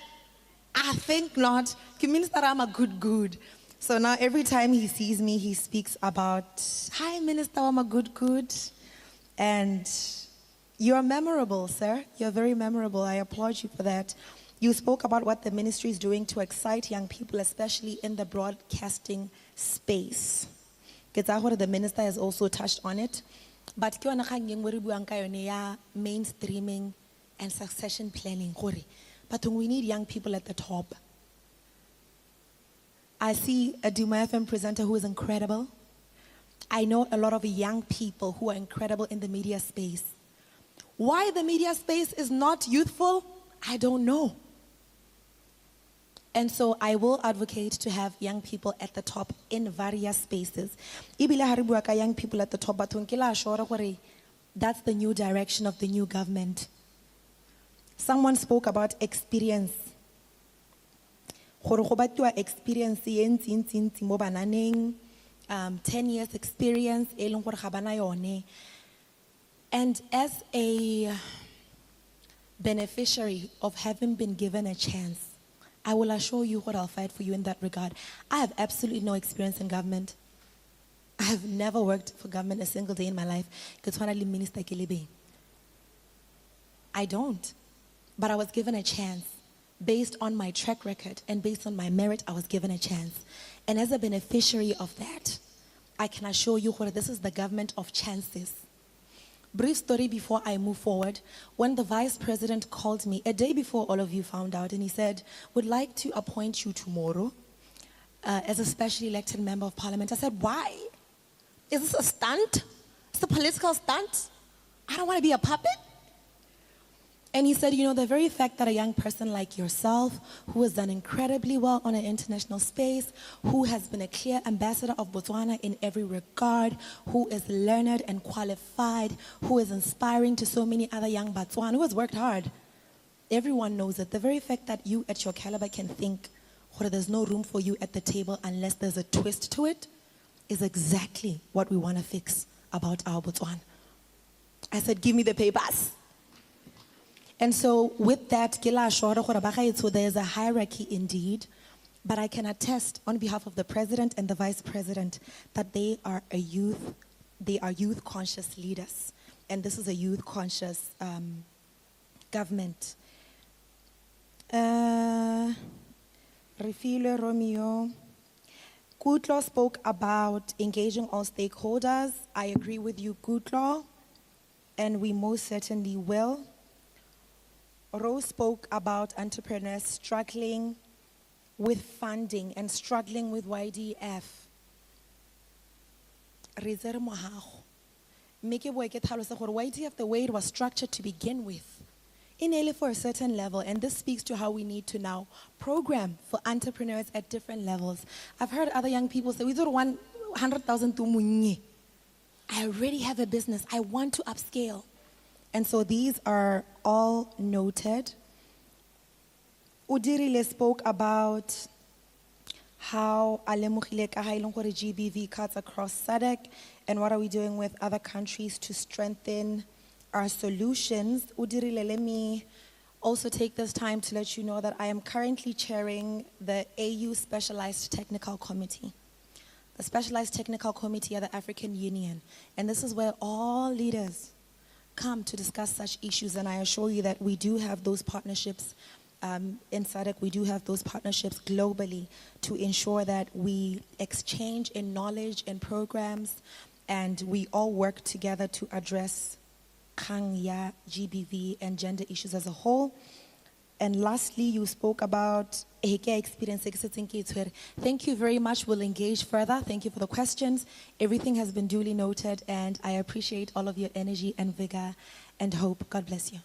S17: I think not. Minister, I'm a good. So now every time he sees me, he speaks about, hi, Minister, I'm a good. And you're memorable, sir. You're very memorable. I applaud you for that. You spoke about what the ministry is doing to excite young people, especially in the broadcasting space. The minister has also touched on it. But mainstreaming and succession planning. But we need young people at the top. I see a Duma FM presenter who is incredible. I know a lot of young people who are incredible in the media space. Why the media space is not youthful, I don't know. And so I will advocate to have young people at the top in various spaces. Young people at the top, but that's the new direction of the new government. Someone spoke about experience. Experience 10 years experience. And as a beneficiary of having been given a chance, I will assure you what I'll fight for you in that regard. I have absolutely no experience in government. I have never worked for government a single day in my life. I don't. But I was given a chance based on my track record and based on my merit, I was given a chance. And as a beneficiary of that, I can assure you that this is the government of chances. Brief story before I move forward. When the vice president called me a day before all of you found out, and he said, would like to appoint you tomorrow as a specially elected member of parliament. I said, why? Is this a stunt? It's a political stunt? I don't want to be a puppet. And he said, you know, the very fact that a young person like yourself, who has done incredibly well on an international space, who has been a clear ambassador of Botswana in every regard, who is learned and qualified, who is inspiring to so many other young Botswana, who has worked hard. Everyone knows it. The very fact that you at your caliber can think, there's no room for you at the table unless there's a twist to it, is exactly what we want to fix about our Botswana. I said, give me the papers. And so with that, so there's a hierarchy indeed, but I can attest on behalf of the president and the vice president that they are youth conscious leaders. And this is a youth conscious government. Refile Romeo. Kutlo spoke about engaging all stakeholders. I agree with you, Kutlo, and we most certainly will. Rose spoke about entrepreneurs struggling with funding and struggling with YDF. YDF, the way it was structured to begin with, inhaled for a certain level, and this speaks to how we need to now program for entrepreneurs at different levels. I've heard other young people say, we do 100,000 to munye. I already have a business, I want to upscale. And so these are all noted. Udirile spoke about how GBV cuts across SADC and what are we doing with other countries to strengthen our solutions. Udirile, let me also take this time to let you know that I am currently chairing the AU Specialized Technical Committee. The Specialized Technical Committee of the African Union. And this is where all leaders come to discuss such issues, and I assure you that we do have those partnerships in SADC, we do have those partnerships globally to ensure that we exchange in knowledge and programs, and we all work together to address Kangya, GBV, and gender issues as a whole. And lastly, you spoke about experience. Thank you very much. We'll engage further. Thank you for the questions. Everything has been duly noted, and I appreciate all of your energy and vigor and hope. God bless you.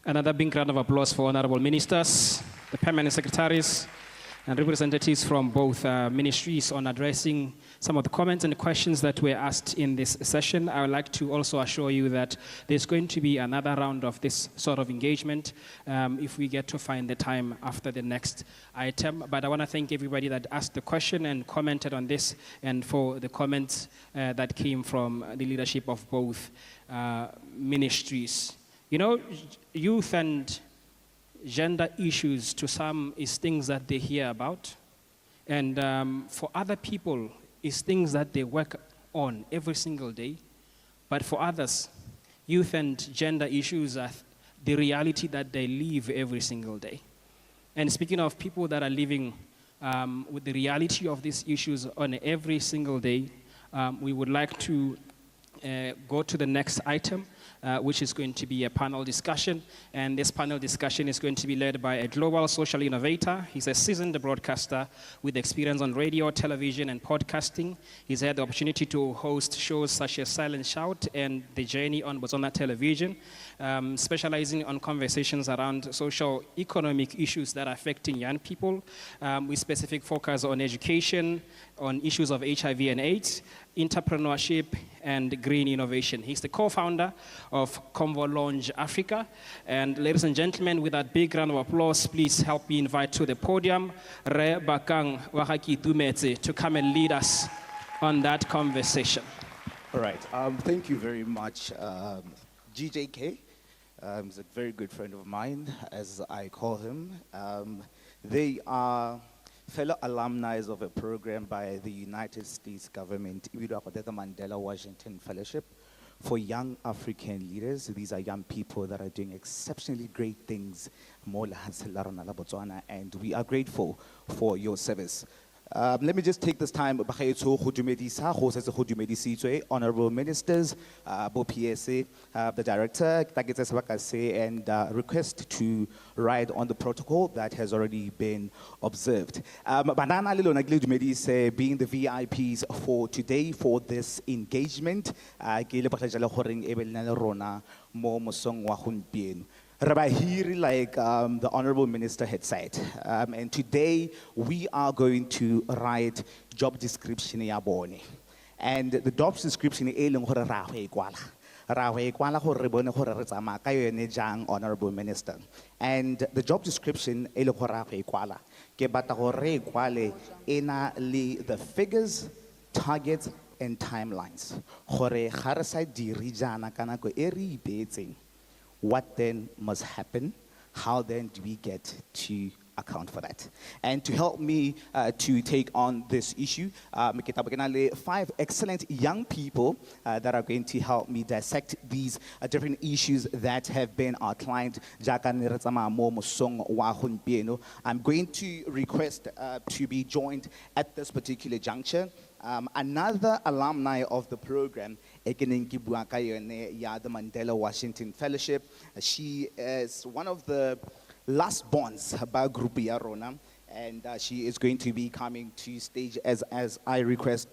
S13: Another big round of applause for honorable ministers, the permanent secretaries, and representatives from both ministries on addressing some of the comments and questions that were asked in this session. I would like to also assure you that there's going to be another round of this sort of engagement if we get to find the time after the next item. But I want to thank everybody that asked the question and commented on this, and for the comments that came from the leadership of both ministries. You know, youth and gender issues to some is things that they hear about, and for other people is things that they work on every single day. But for others, youth and gender issues are the reality that they live every single day. And speaking of people that are living with the reality of these issues on every single day, we would like to go to the next item, which is going to be a panel discussion. And this panel discussion is going to be led by a global social innovator. He's a seasoned broadcaster with experience on radio, television, and podcasting. He's had the opportunity to host shows such as Silent Shout and The Journey on Botswana Television, specializing on conversations around social economic issues that are affecting young people, with specific focus on education, on issues of HIV and AIDS, entrepreneurship, and green innovation. He's the co-founder of Convo Lounge Africa. And ladies and gentlemen, with that big round of applause, please help me invite to the podium Re Bakang Wahaki Tumetse to come and lead us on that conversation.
S18: All right, thank you very much. GJK is a very good friend of mine, as I call him. They are fellow alumni of a program by the United States government, the Mandela Washington Fellowship, for young African leaders. These are young people that are doing exceptionally great things, and we are grateful for your service. Let me just take this time, honorable ministers, Bo PSA, the director, and request to ride on the protocol that has already been observed. Being the VIPs for today, for this engagement, Rabahiri, like the Honorable Minister had said, and today we are going to write job description ya bone. And the job description e leng gore ra go e kwala. Ra go e kwala gore re bone gore re tsamaya ka yone jang, Honorable Minister. And the job description e leng gore ra go e kwala ke batla gore re e kwale ena le the figures, targets and timelines. Gore ga re sa diri jana ka nako e re ipeetseng. What then must happen? How then do we get to account for that? And to help me to take on this issue, 5 excellent young people that are going to help me dissect these different issues that have been outlined. I'm going to request to be joined at this particular juncture. Another alumni of the program, the Mandela Washington Fellowship. She is one of the last bonds by Group Yarona, and she is going to be coming to stage as I request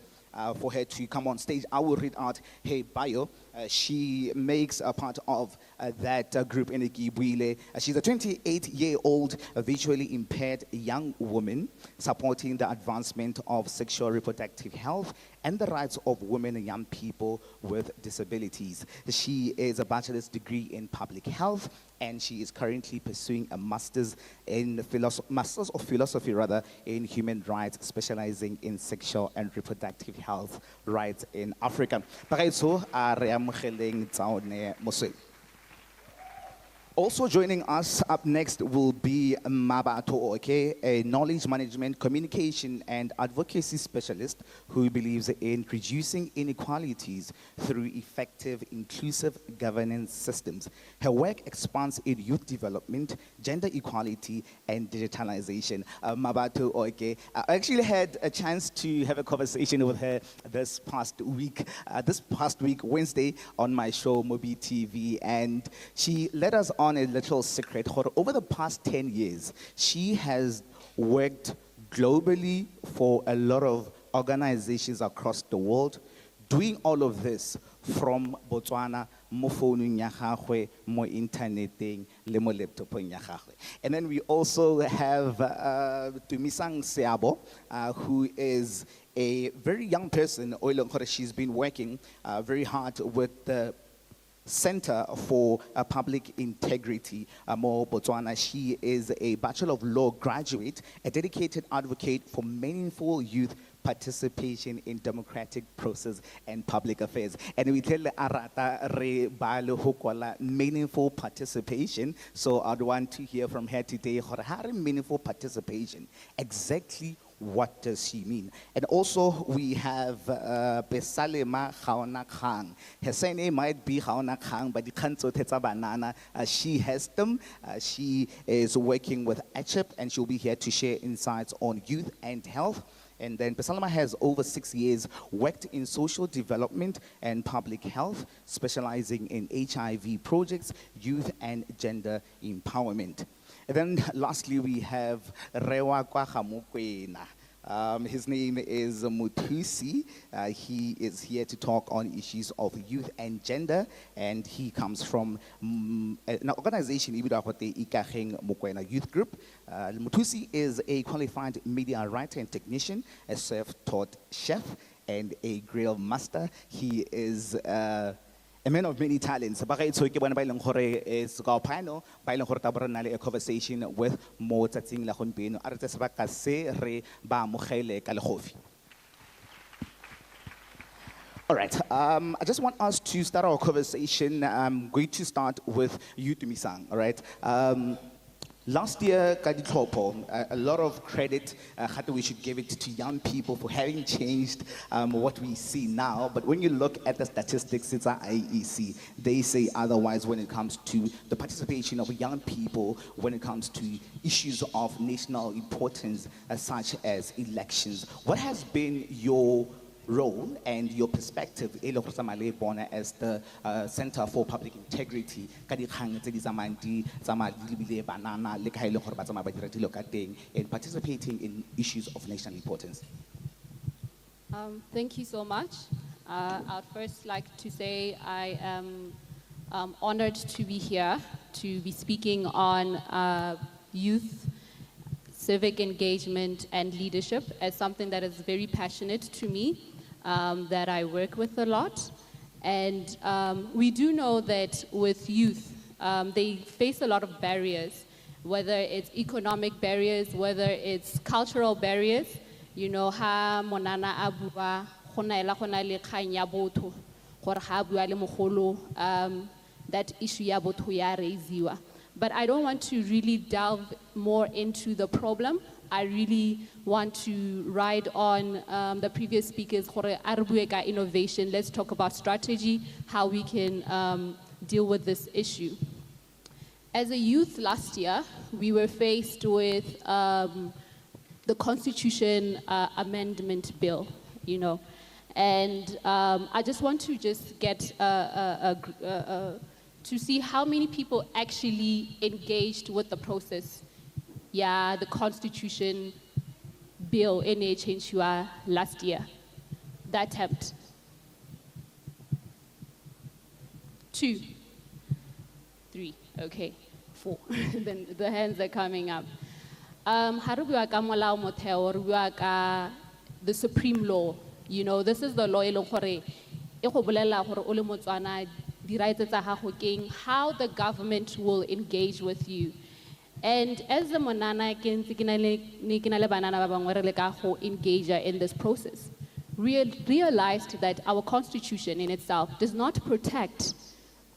S18: for her to come on stage. I will read out her bio. She makes a part of that group in Igibwile. She's a 28-year-old visually impaired young woman supporting the advancement of sexual reproductive health and the rights of women and young people with disabilities. She is a bachelor's degree in public health, and she is currently pursuing a master's of philosophy in human rights, specializing in sexual and reproductive health rights in Africa. Also joining us up next will be Mabato Oke, a knowledge management, communication, and advocacy specialist who believes in reducing inequalities through effective, inclusive governance systems. Her work expands in youth development, gender equality, and digitalization. Mabato Oke, I actually had a chance to have a conversation with her this past week, Wednesday, on my show, Mobi TV, and she let us on a little secret. Over the past 10 years, she has worked globally for a lot of organizations across the world, doing all of this from Botswana, mo phone ya gagwe, mo interneting, le mo laptopong ya gagwe. And then we also have Tumisang Seabo, who is a very young person. She's been working very hard with the Center for Public Integrity, Mo Botswana. She is a Bachelor of Law graduate, a dedicated advocate for meaningful youth participation in democratic process and public affairs. And we tell Arata re balo hokwala meaningful participation. So I'd want to hear from her today, meaningful participation. Exactly what does she mean? And also we have Besalema Khaona Khang. Her surname might be Khaona Khang, but the Khanso Tetsa Banana, she has them. She is working with ACHIP, and she'll be here to share insights on youth and health. And then Besalema has over 6 years worked in social development and public health, specializing in HIV projects, youth and gender empowerment. And then lastly, we have Rewa Kwahamukwena. His name is Muthusi. He is here to talk on issues of youth and gender, and he comes from an organization, Mukwena Youth Group. Muthusi is a qualified media writer and technician, a self-taught chef, and a grill master. He is a man of many talents. A conversation with Mo Tsatsing Lahonpeno. All right, I just want us to start our conversation. I'm going to start with you, Tumisang, all right? Last year, a lot of credit, we should give it to young people for having changed what we see now. But when you look at the statistics, it's IEC, they say otherwise when it comes to the participation of young people, when it comes to issues of national importance, such as elections. What has been your role and your perspective as the Center for Public Integrity in participating in issues of national importance?
S19: Thank you so much. I'd first like to say I am honored to be here to be speaking on youth, civic engagement and leadership as something that is very passionate to me. That I work with a lot. And we do know that with youth, they face a lot of barriers, whether it's economic barriers, whether it's cultural barriers. You know, ha monana abua, khona le kgang ya botho, gore ha bua le mogolo, that issue ya botho ya raisewa. But I don't want to really delve more into the problem. I really want to ride on the previous speakers, innovation. Let's talk about strategy, how we can deal with this issue. As a youth last year, we were faced with the Constitution Amendment Bill, you know. And I just want to just get to see how many people actually engaged with the process. Yeah, the Constitution Bill NHNCHUA last year. The attempt. 2, 3, okay, 4. Then the hands are coming up. The supreme law. You know, this is the law how the government will engage with you. And as the monana engage in this process, realized that our constitution in itself does not protect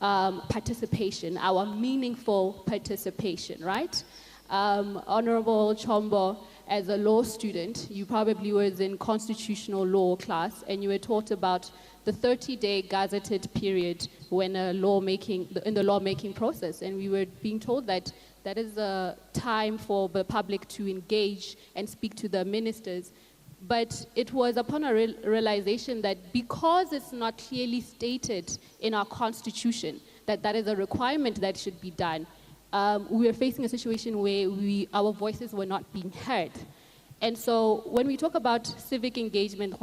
S19: participation, our meaningful participation, right? Honorable Chombo, as a law student, you probably was in constitutional law class and you were taught about the 30-day gazetted period when in the lawmaking process. And we were being told that that is a time for the public to engage and speak to the ministers. But it was upon a realization that because it's not clearly stated in our constitution that that is a requirement that should be done, we were facing a situation where our voices were not being heard. And so when we talk about civic engagement,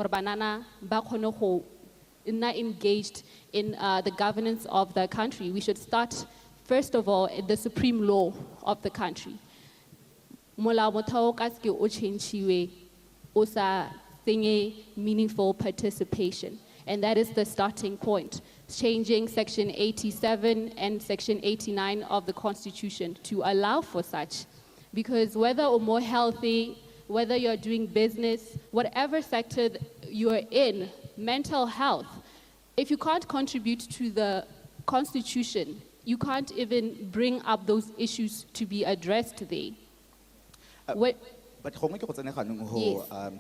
S19: engaged in the governance of the country, we should start, first of all, at the supreme law of the country. Meaningful participation. And that is the starting point. Changing Section 87 and Section 89 of the Constitution to allow for such. Because whether or more healthy, whether you're doing business, whatever sector you're in, mental health, if you can't contribute to the Constitution, you can't even bring up those issues to be addressed there.
S18: But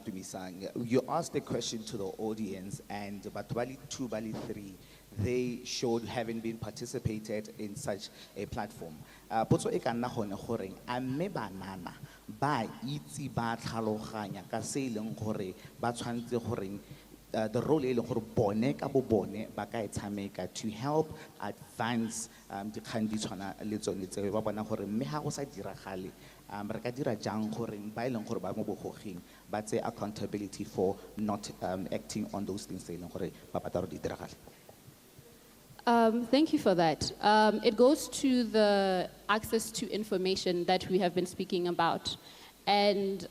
S18: Tumisang, you asked a question to the audience, and Batwali 2, Bali 3, they showed having been participated in such a platform. Potso e ka nna gone gore a mme banana ba itse ba tlhaloganya ka se ileng gore ba tshwantse gore the role e leng gore bone ka bo bone ba ka e tshameka to help advance dikgang di tshwana le tsone tse ba bona gore mme ha go sa diragale re ka dira jang gore ba e leng gore ba mo bogoging ba tse accountability for not acting on those things tse e leng gore ba pataro di diragale.
S19: Thank you for that. It goes to the access to information that we have been speaking about. And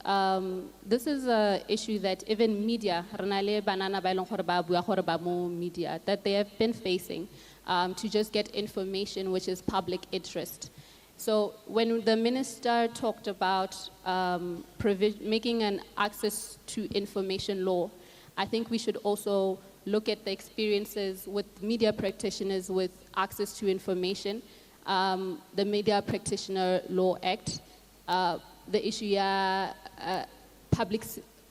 S19: this is an issue that even media, media, that they have been facing to just get information which is public interest. So when the minister talked about making an access to information law, I think we should also look at the experiences with media practitioners with access to information. the Media Practitioner Law Act, the issue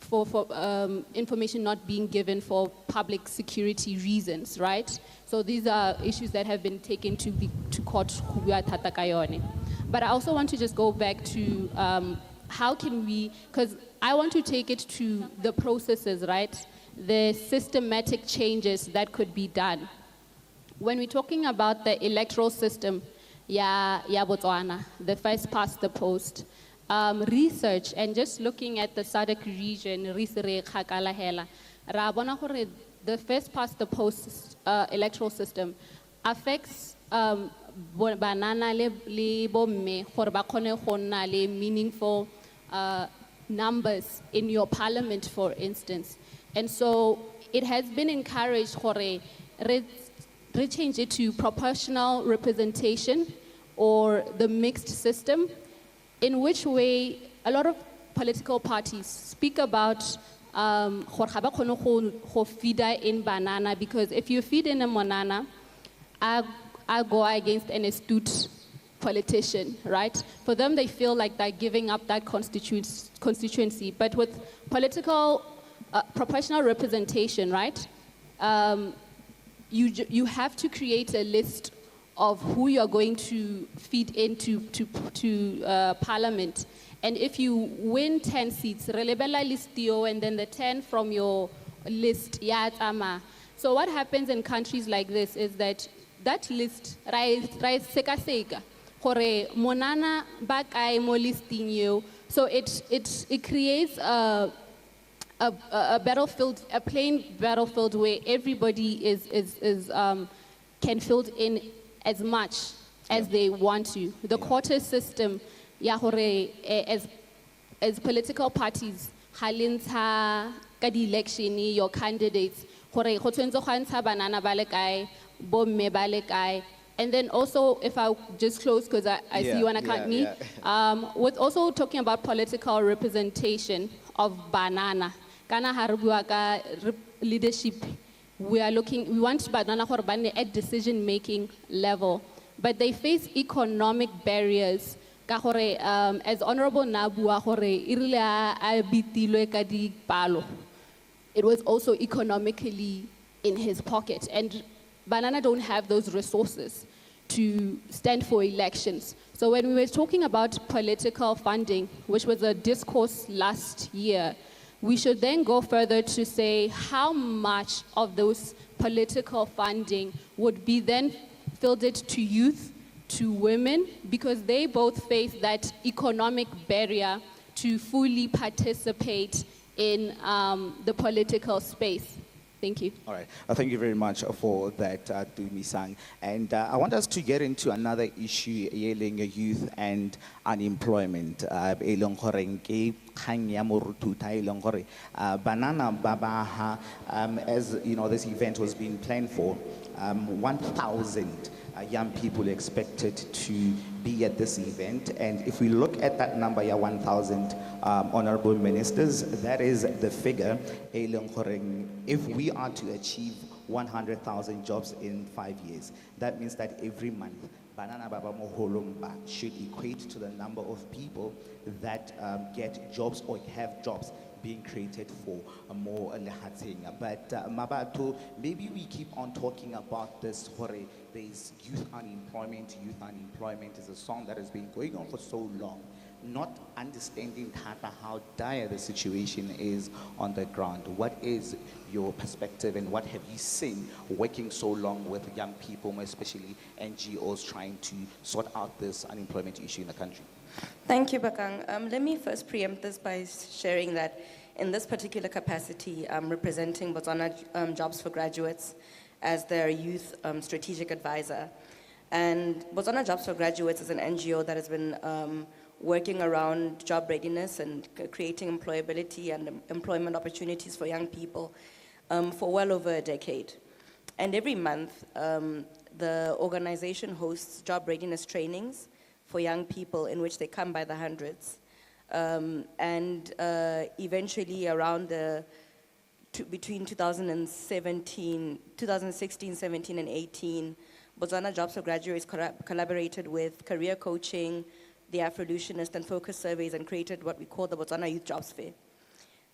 S19: for information not being given for public security reasons, right? So these are issues that have been taken to court. But I also want to just go back to how can we, because I want to take it to the processes, right? The systematic changes that could be done. When we're talking about the electoral system, Botswana, the first past the post, research and just looking at the SADC region, the first past the post electoral system affects banana le bomme gore ba kgone go nna le meaningful numbers in your parliament, for instance. And so it has been encouraged gore re change it to proportional representation or the mixed system, in which way a lot of political parties speak about feed in banana, because if you feed in a banana, I go against an astute politician, right? For them, they feel like they're giving up that constituency. But with political proportional representation, right? You have to create a list of who you're going to feed into to parliament. And if you win 10 seats, relebela listio, and then the 10 from your list, so what happens in countries like this is that list, seka gore monana ba kae mo listing you. So it creates a battlefield, a plain battlefield where everybody can fill in as much as they want to. The quota system, as political parties, halinta kadi election your candidates, banana balekai, bomme balekai. And then also, if I just close, because I see you want to cut me, with also talking about political representation of banana. Kana harbuaka leadership, we want banana at decision-making level, but they face economic barriers. As Honorable Nabua it was also economically in his pocket, and banana don't have those resources to stand for elections. So when we were talking about political funding, which was a discourse last year, we should then go further to say how much of those political funding would be then fielded to youth, to women, because they both face that economic barrier to fully participate in the political space. Thank you.
S18: All right. Thank you very much for that, Dumisang. And I want us to get into another issue, yelling youth and unemployment. Banana Babaha, as you know, this event was being planned for, 1,000 young people expected to be at this event. And if we look at that number, 1,000 honorable ministers, that is the figure. If we are to achieve 100,000 jobs in 5 years, that means that every month, Banana Baba Moholomba should equate to the number of people that get jobs or have jobs being created for more lehating. But Mabato, maybe we keep on talking about this. There's youth unemployment. Youth unemployment is a song that has been going on for so long, not understanding how dire the situation is on the ground. What is your perspective, and what have you seen working so long with young people, especially NGOs, trying to sort out this unemployment issue in the country?
S1: Thank you, Bakang. Let me first preempt this by sharing that in this particular capacity, I'm representing Botswana Jobs for Graduates as their youth strategic advisor. And Botswana Jobs for Graduates is an NGO that has been working around job readiness and creating employability and employment opportunities for young people for well over a decade. And every month, the organization hosts job readiness trainings for young people in which they come by the hundreds. And eventually around between 2016, 17, and 18, Botswana Jobs for Graduates collaborated with Career Coaching, the Afrolutionist, and Focus Surveys and created what we call the Botswana Youth Jobs Fair.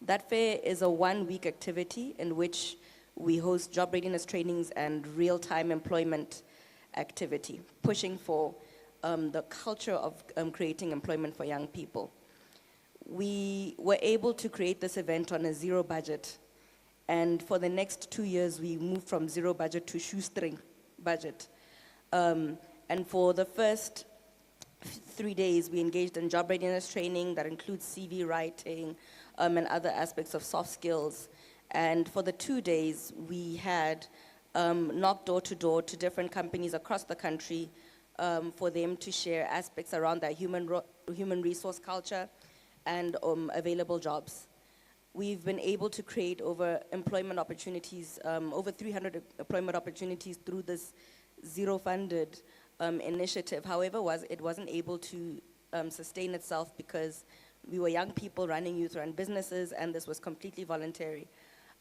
S1: That fair is a 1-week activity in which we host job readiness trainings and real-time employment activity, pushing for the culture of creating employment for young people. We were able to create this event on a zero budget. And for the next 2 years, we moved from zero budget to shoestring budget. And for the first 3 days, we engaged in job readiness training that includes CV writing and other aspects of soft skills. And for the 2 days, we had knocked door to door to different companies across the country for them to share aspects around their human resource culture and available jobs. We've been able to create over employment opportunities, over 300 employment opportunities through this zero-funded initiative. However, it wasn't able to sustain itself because we were young people running youth-run businesses, and this was completely voluntary.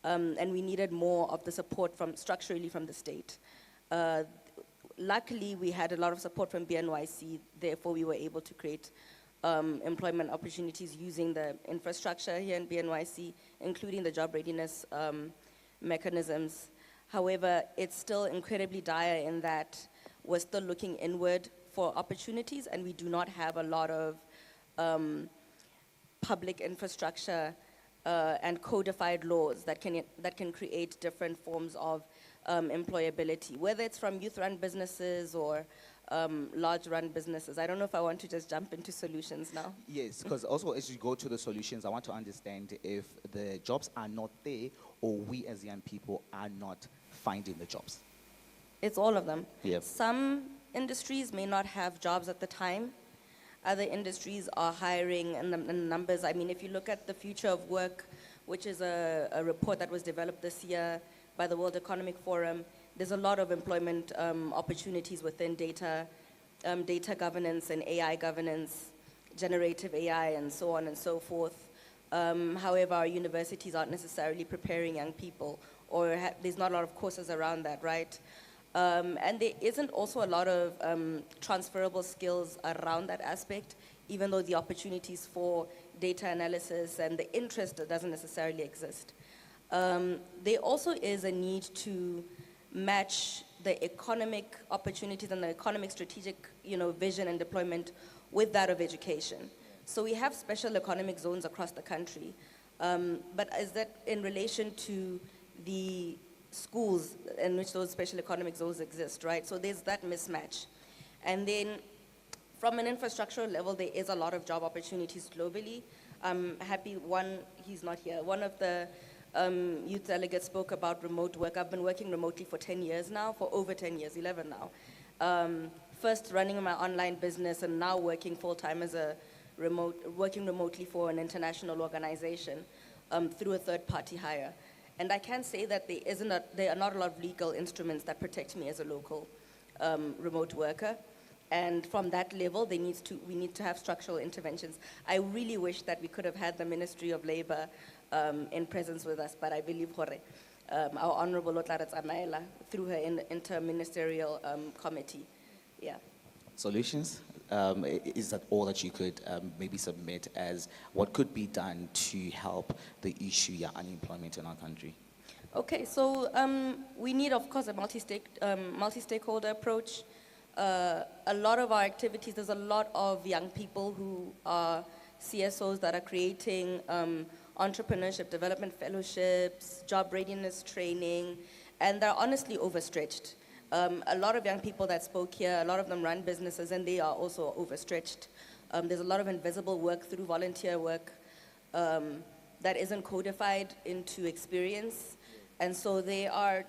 S1: And we needed more of the support structurally from the state. Luckily, we had a lot of support from BNYC, therefore we were able to create employment opportunities using the infrastructure here in BNYC, including the job readiness mechanisms. However, it's still incredibly dire in that we're still looking inward for opportunities, and we do not have a lot of public infrastructure and codified laws that can create different forms of employability, whether it's from youth-run businesses or large-run businesses. I don't know if I want to just jump into solutions now.
S18: Yes, because also as you go to the solutions, I want to understand if the jobs are not there or we as young people are not finding the jobs.
S1: It's all of them.
S18: Yep.
S1: Some industries may not have jobs at the time. Other industries are hiring, and the numbers, I mean, if you look at the Future of Work, which is a report that was developed this year by the World Economic Forum, there's a lot of employment opportunities within data governance and AI governance, generative AI, and so on and so forth. However, our universities aren't necessarily preparing young people, or there's not a lot of courses around that, right? And there isn't also a lot of transferable skills around that aspect, even though the opportunities for data analysis and the interest doesn't necessarily exist. There also is a need to match the economic opportunities and the economic strategic, vision and deployment with that of education. So we have special economic zones across the country, but is that in relation to the schools in which those special economic zones exist, right? So there's that mismatch. And then from an infrastructural level, there is a lot of job opportunities globally. I'm happy he's not here. One of the youth delegates spoke about remote work. I've been working remotely for 10 years now, for over 10 years, 11 now. First running my online business and now working full-time as working remotely for an international organization through a third-party hire. And I can say that there are not a lot of legal instruments that protect me as a local remote worker. And from that level, we need to have structural interventions. I really wish that we could have had the Ministry of Labor in presence with us, but I believe our Honorable Lotlaret Amaela through her interministerial committee. Yeah.
S18: Solutions? Is that all that you could maybe submit as what could be done to help the issue of unemployment in our country?
S1: Okay, so we need, of course, a multi-stakeholder approach. A lot of our activities, there's a lot of young people who are CSOs that are creating entrepreneurship development fellowships, job readiness training, and they're honestly overstretched. A lot of young people that spoke here, a lot of them run businesses and they are also overstretched. There's a lot of invisible work through volunteer work that isn't codified into experience. And so there are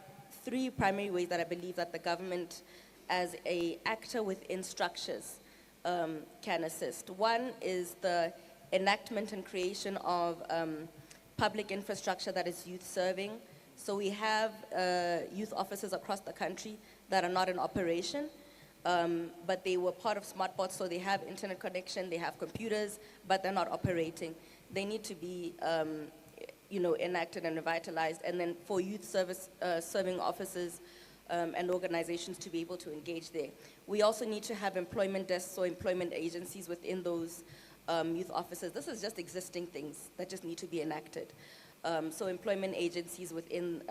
S1: 3 primary ways that I believe that the government as an actor within structures can assist. One is the enactment and creation of public infrastructure that is youth serving. So we have youth offices across the country that are not in operation, but they were part of SmartBots, so they have internet connection, they have computers, but they're not operating. They need to be enacted and revitalized. And then for youth serving offices, and organizations to be able to engage there. We also need to have employment desks or employment agencies within those youth offices. This is just existing things that just need to be enacted. So employment agencies within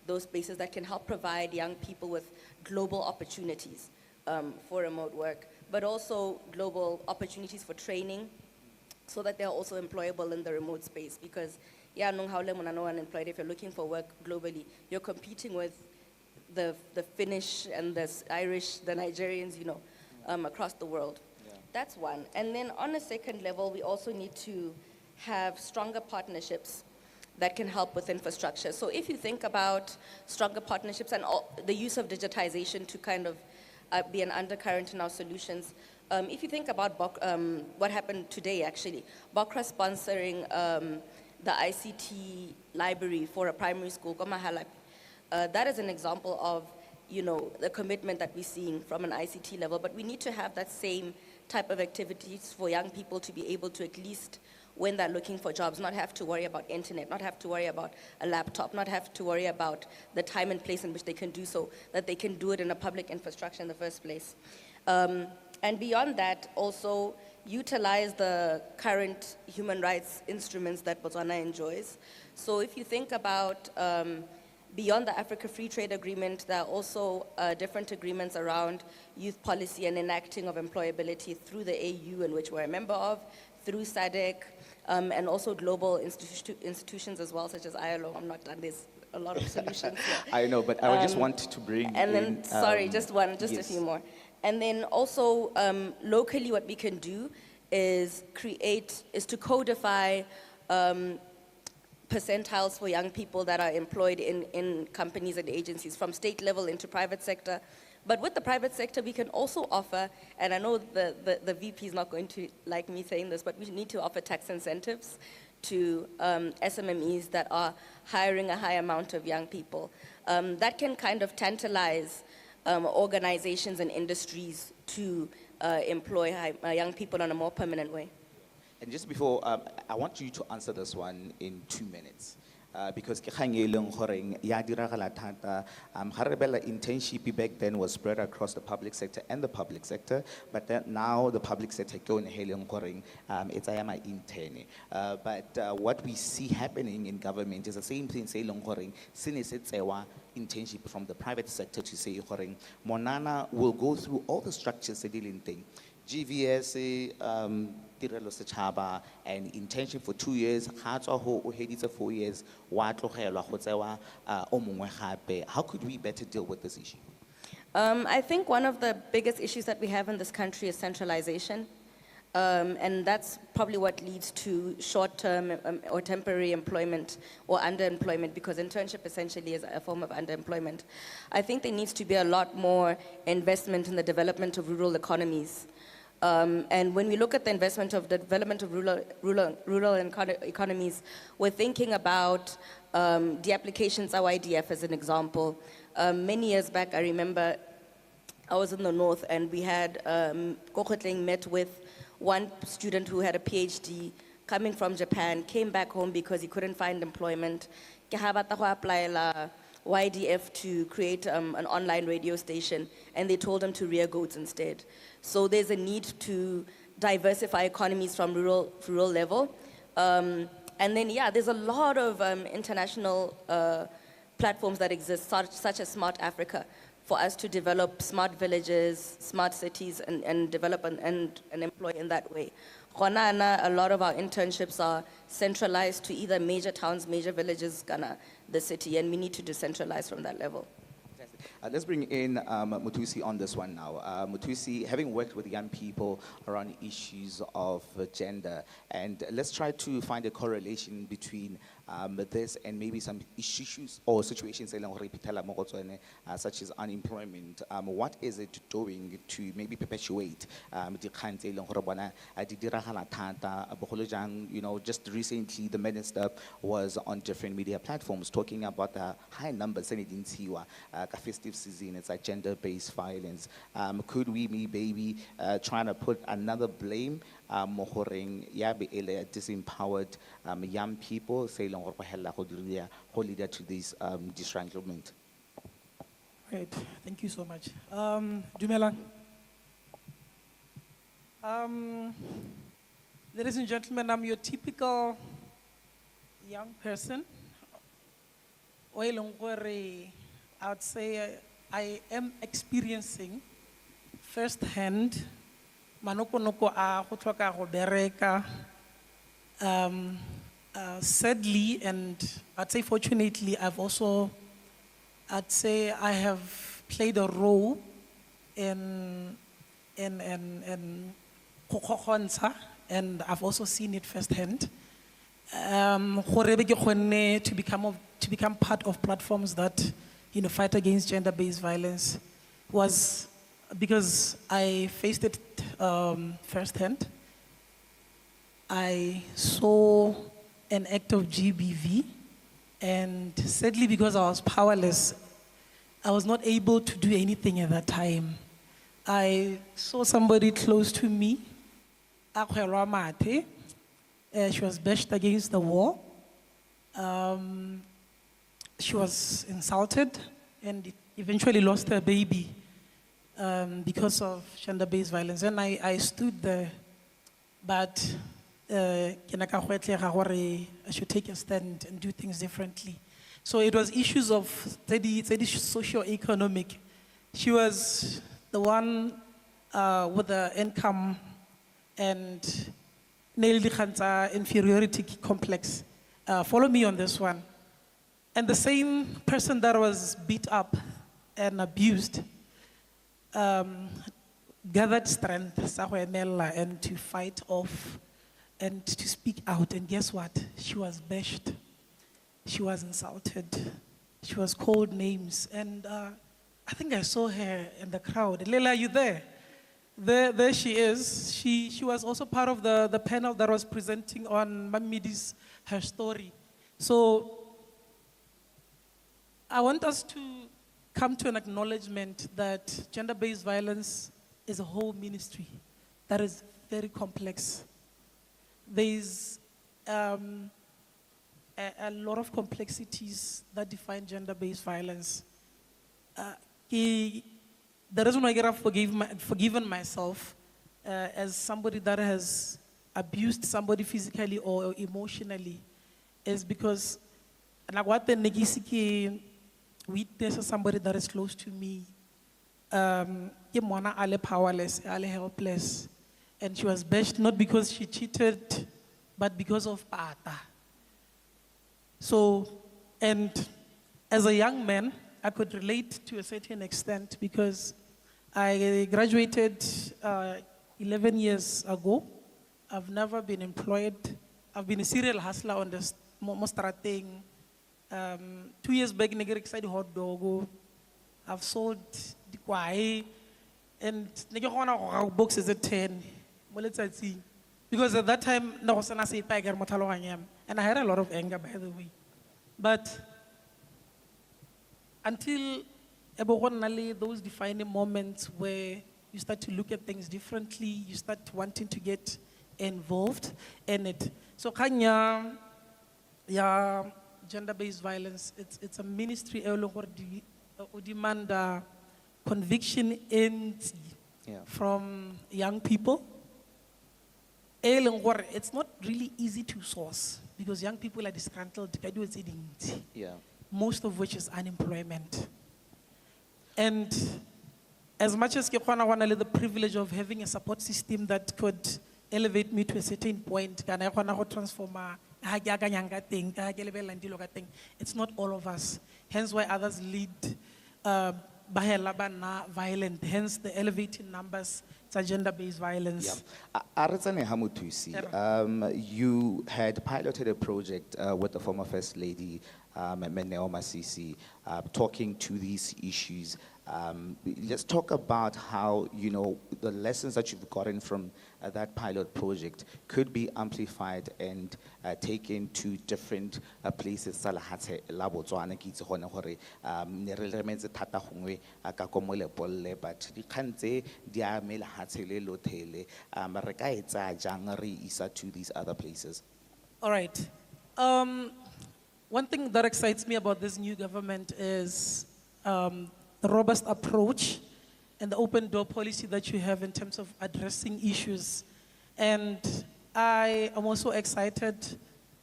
S1: those spaces that can help provide young people with global opportunities for remote work, but also global opportunities for training so that they're also employable in the remote space. Because yeah, no unemployed, if you're looking for work globally, you're competing with the Finnish and the Irish, the Nigerians, across the world. That's one. And then on a second level, we also need to have stronger partnerships that can help with infrastructure. So if you think about stronger partnerships and the use of digitization to kind of be an undercurrent in our solutions, if you think about what happened today, actually, Bokra sponsoring the ICT library for a primary school, that is an example of, the commitment that we're seeing from an ICT level. But we need to have that same type of activities for young people to be able to, at least when they're looking for jobs, not have to worry about internet, not have to worry about a laptop, not have to worry about the time and place in which they can do so, that they can do it in a public infrastructure in the first place. And beyond that, also utilize the current human rights instruments that Botswana enjoys. So if you think about beyond the Africa Free Trade Agreement, there are also different agreements around youth policy and enacting of employability through the AU, in which we're a member of, through SADC, and also global institutions as well, such as ILO. I'm not done, there's a lot of solutions here.
S18: I know, but I would just want to bring
S1: and then,
S18: in,
S1: sorry, just
S18: yes.
S1: a few more. And then also, locally, what we can do is to codify percentiles for young people that are employed in companies and agencies, from state level into private sector. But with the private sector, we can also offer, and I know the VP is not going to like me saying this, but we need to offer tax incentives to SMMEs that are hiring a high amount of young people. That can kind of tantalize organizations and industries to employ young people in a more permanent way.
S18: And just before, I want you to answer this one in 2 minutes. Because ke kgang e leng goreng ya diragala thata, ga re bela internship back then was spread across the public sector and the public sector, but then now the public sector ke yone e leng goreng e tsaya ma intern. But what we see happening in government is the same thing se leng goreng se ne se tsewa internship from the private sector to say goreng monana will go through all the structures se di leng teng. GVS, tirelo setšhaba, and internship for 2 years, ga tswa ho o heditse 4 years, wa tlogelwa go tsewa o mongwe gape. How could we better deal with this issue?
S1: I think one of the biggest issues that we have in this country is centralization. And that's probably what leads to short-term or temporary employment or underemployment, because internship essentially is a form of underemployment. I think there needs to be a lot more investment in the development of rural economies. And when we look at the investment of the development of rural economies, we're thinking about the applications of IDF as an example. Many years back, I remember I was in the north and we had Kokotling met with one student who had a PhD coming from Japan, came back home because he couldn't find employment. Ke ha batla go apply YDF to create an online radio station, and they told him to rear goats instead. So there's a need to diversify economies from rural level. And then, yeah, there's a lot of international platforms that exist, such as Smart Africa, for us to develop smart villages, smart cities, and develop and employ in that way. A lot of our internships are centralized to either major towns, major villages, the city, and we need to decentralize from that level.
S18: Let's bring in Mutusi on this one now. Mutusi, having worked with young people around issues of gender, and let's try to find a correlation between this and maybe some issues or situations such as unemployment. What is it doing to maybe perpetuate just recently the minister was on different media platforms talking about the high numbers in festive season. It's like gender-based violence. Could we maybe trying to put another blame disempowered young people say lead to this disentanglement?
S4: Great, thank you so much. Dumelang. Ladies and gentlemen, I'm your typical young person. O e leng gore, I would say I am experiencing firsthand manokonoko a go tlhoka go bereka. Sadly, and I'd say fortunately, I'd say I have played a role in Kokokonsa, and I've also seen it firsthand. To become part of platforms that fight against gender-based violence was because I faced it firsthand. I saw an act of GBV, and sadly, because I was powerless, I was not able to do anything at that time. I saw somebody close to me, Akwelwa Mate. She was bashed against the wall. She was insulted and eventually lost her baby because of gender-based violence. And I stood there, but I should take a stand and do things differently. So it was issues of socio-economic. She was the one with the income and inferiority complex. Follow me on this one. And the same person that was beat up and abused gathered strength and to fight off and to speak out. And guess what? She was bashed. She was insulted. She was called names. And I think I saw her in the crowd. Leila, are you there? There she is. She was also part of the panel that was presenting on Mamidi's her story. So I want us to come to an acknowledgement that gender-based violence is a whole ministry that is very complex. There's a lot of complexities that define gender-based violence. The reason why I have forgiven myself as somebody that has abused somebody physically or emotionally is because witness somebody that is close to me, powerless, helpless, and she was bashed not because she cheated, but because of pata. So, and as a young man, I could relate to a certain extent because I graduated 11 years ago. I've never been employed. I've been a serial hustler on the Mostra thing. 2 years back, I excited hot dog. I've sold the kwai, and I boxes at 10. Because at that time, and I had a lot of anger, by the way. But until those defining moments where you start to look at things differently, you start wanting to get involved in it. So Kanya, yeah, gender-based violence, it's a ministry who demand conviction from young people. It's not really easy to source because young people are disgruntled, most of which is unemployment. And as much as I want the privilege of having a support system that could elevate me to a certain point, can I transform it's not all of us. Hence why others lead violent, hence the elevating numbers. It's gender-based violence.
S18: You had piloted a project with the former First Lady, Meneo Masisi, talking to these issues. Let's talk about how, the lessons that you've gotten from that pilot project could be amplified and taken to different places. But to these other places.
S4: All right. One thing that excites me about this new government is robust approach and the open door policy that you have in terms of addressing issues. And I am also excited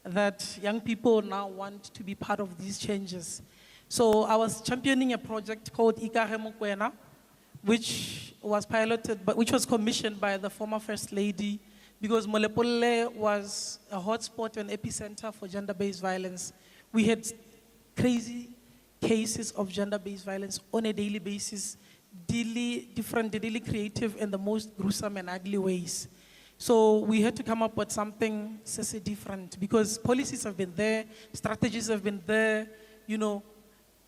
S4: that young people now want to be part of these changes. So I was championing a project called Ikahe Mokwena, which was piloted, but which was commissioned by the former First Lady, because Molepolle was a hotspot and epicenter for gender-based violence. We had crazy cases of gender-based violence on a daily basis, daily creative in the most gruesome and ugly ways. So we had to come up with something different, because policies have been there, strategies have been there, there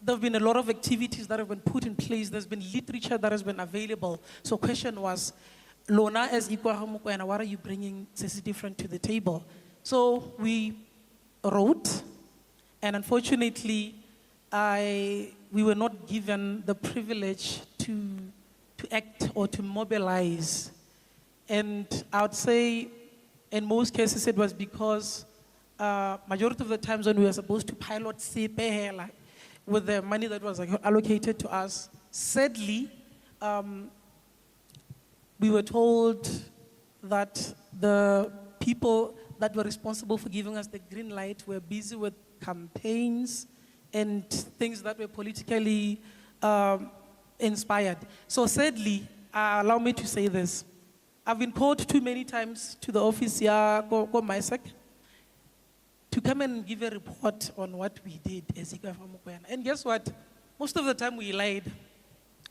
S4: have been a lot of activities that have been put in place, there's been literature that has been available. So question was, Lona as Ikwaha Mokwena, what are you bringing different to the table? So we wrote, and unfortunately, we were not given the privilege to act or to mobilize. And I would say, in most cases, it was because majority of the times when we were supposed to pilot CPHela with the money that was allocated to us, sadly, we were told that the people that were responsible for giving us the green light were busy with campaigns and things that were politically inspired. So sadly, allow me to say this. I've been called too many times to the office here, MySec, to come and give a report on what we did as Ikwaha Mokwena. And guess what? Most of the time we lied.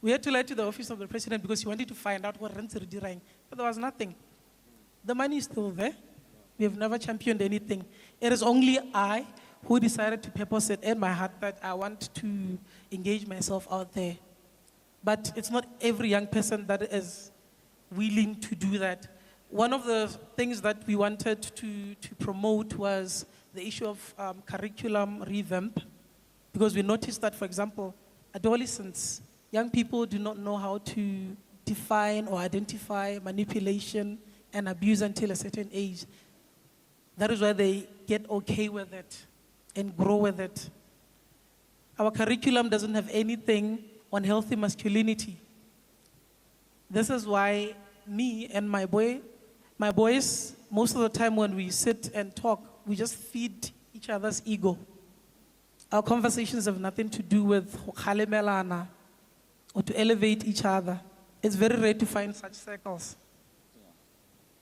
S4: We had to lie to the office of the president because he wanted to find out what rents are doing. But there was nothing. The money is still there. We have never championed anything. It is only I who decided to purpose it in my heart that I want to engage myself out there. But it's not every young person that is willing to do that. One of the things that we wanted to promote was the issue of curriculum revamp, because we noticed that, for example, adolescents, young people do not know how to define or identify manipulation and abuse until a certain age. That is why they get okay with it and grow with it. Our curriculum doesn't have anything on healthy masculinity. This is why me and my boys, most of the time when we sit and talk, we just feed each other's ego. Our conversations have nothing to do with khalemelana or to elevate each other. It's very rare to find such circles.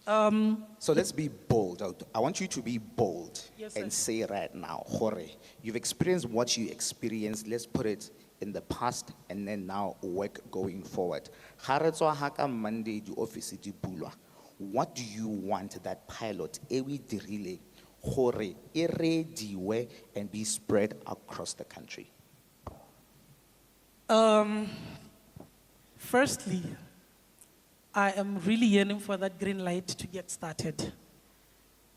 S18: So let's be bold. I want you to be bold.
S4: Yes,
S18: and
S4: sir.
S18: say right now, Jorge, you've experienced what you experienced. Let's put it in the past and then now work going forward. Monday, the office di bulwa. What do you want that pilot, ewi dirile, Jorge, erediwe, and be spread across the country?
S4: Firstly, I am really yearning for that green light to get started.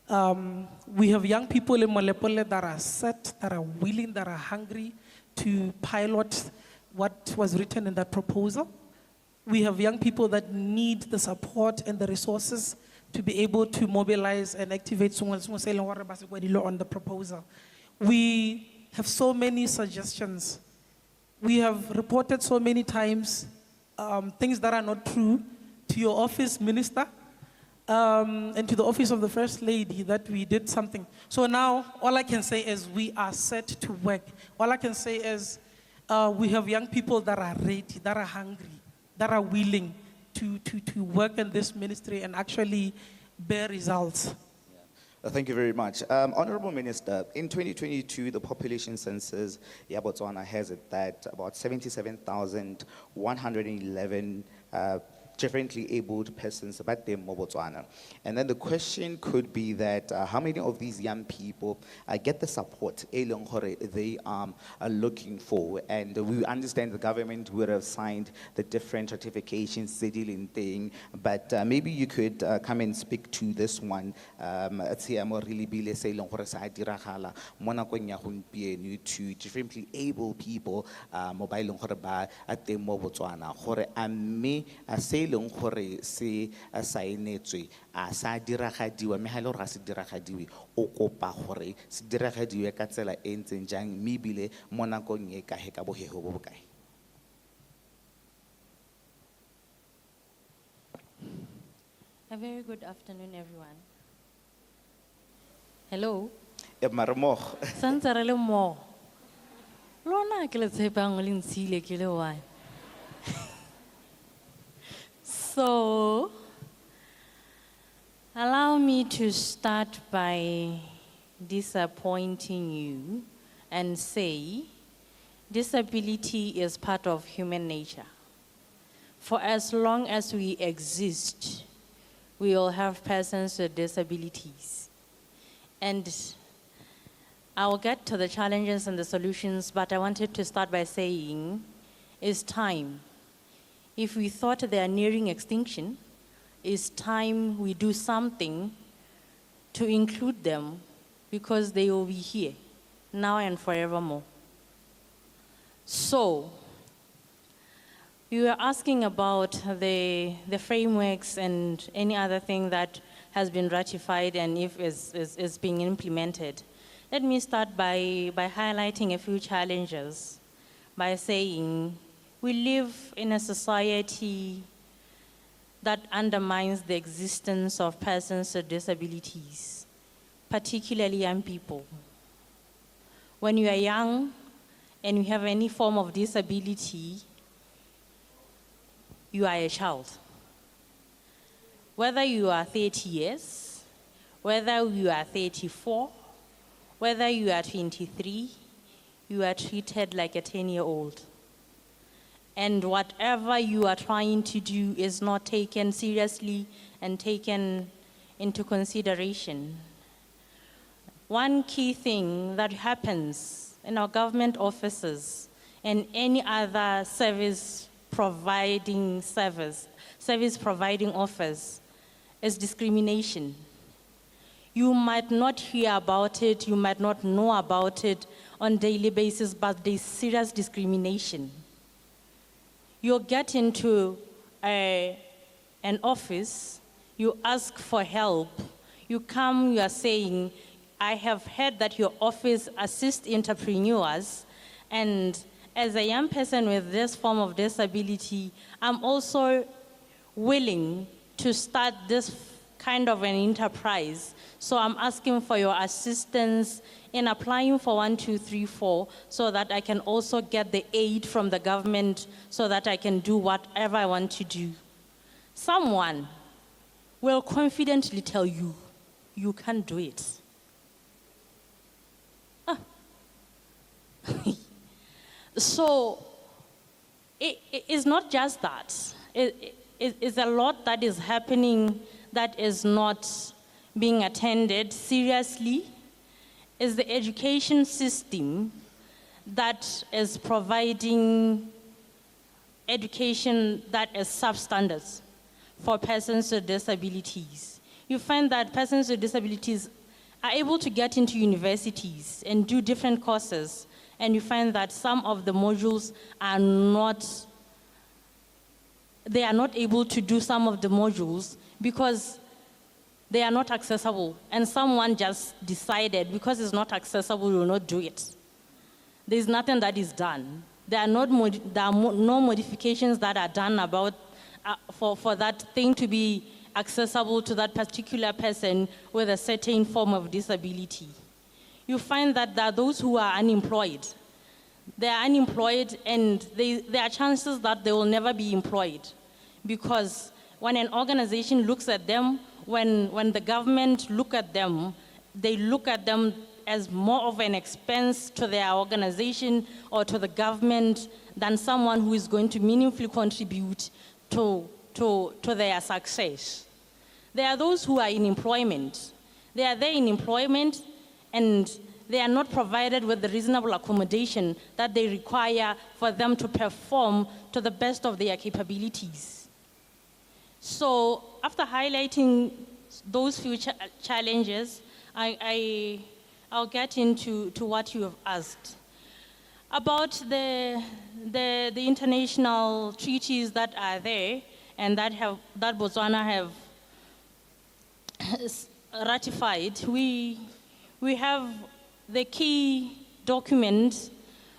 S4: We have young people in Molepolle that are set, that are willing, that are hungry to pilot what was written in that proposal. We have young people that need the support and the resources to be able to mobilize and activate on the proposal. We have so many suggestions. We have reported so many times things that are not true to your office, Minister, and to the office of the First Lady that we did something. So now, all I can say is we are set to work. All I can say is we have young people that are ready, that are hungry, that are willing to work in this ministry and actually bear results.
S18: Thank you very much. Honorable Minister, in 2022, the population census, Botswana has it that about 77,111 differently abled persons about them in Botswana. And then the question could be that how many of these young people get the support they are looking for? And we understand the government would have signed the different ratifications, thing, but maybe you could come and speak to this one. To differently able people mobile at the Botswana. Leng gore se a saenetswe a sa diragadiwa mme ga le gore ga se diragadiwe o kopa gore se diragadiwe ka tsela e ntseng jang mme ebile mo nakong e kae ka bogego bo bokae?
S12: A very good afternoon, everyone. Hello.
S18: Marmog.
S12: Santse re le mmogo. Lona ke le tshepang le ntshile ke le one. So, allow me to start by disappointing you and say disability is part of human nature. For as long as we exist, we all have persons with disabilities. And I'll get to the challenges and the solutions, but I wanted to start by saying it's time. If we thought they are nearing extinction, it's time we do something to include them because they will be here now and forevermore. So, you were asking about the frameworks and any other thing that has been ratified and if is being implemented. Let me start by highlighting a few challenges by saying we live in a society that undermines the existence of persons with disabilities, particularly young people. When you are young and you have any form of disability, you are a child. Whether you are 30 years, whether you are 34, whether you are 23, you are treated like a 10-year-old. And whatever you are trying to do is not taken seriously and taken into consideration. One key thing that happens in our government offices and any other service providing office is discrimination. You might not hear about it, you might not know about it on a daily basis, but there's serious discrimination. You'll get into an office, you ask for help, you come, you are saying, I have heard that your office assists entrepreneurs, and as a young person with this form of disability, I'm also willing to start this kind of an enterprise. So I'm asking for your assistance in applying for 1, 2, 3, 4, so that I can also get the aid from the government so that I can do whatever I want to do. Someone will confidently tell you, you can't do it. So it's not just that. It's a lot that is happening that is not being attended seriously. Is the education system that is providing education that is substandard for persons with disabilities. You find that persons with disabilities are able to get into universities and do different courses, and you find that some of the modules are not able to do some of the modules because they are not accessible. And someone just decided because it's not accessible, we will not do it. There's nothing that is done. There are no modifications that are done about for that thing to be accessible to that particular person with a certain form of disability. You find that there are those who are unemployed. They are unemployed, and there are chances that they will never be employed, because when an organization looks at them, when the government look at them, they look at them as more of an expense to their organization or to the government than someone who is going to meaningfully contribute to their success. There are those who are in employment. They are there in employment, and they are not provided with the reasonable accommodation that they require for them to perform to the best of their capabilities. So after highlighting those few challenges, I'll get into what you have asked. About the international treaties that are there and that Botswana have ratified, we have the key document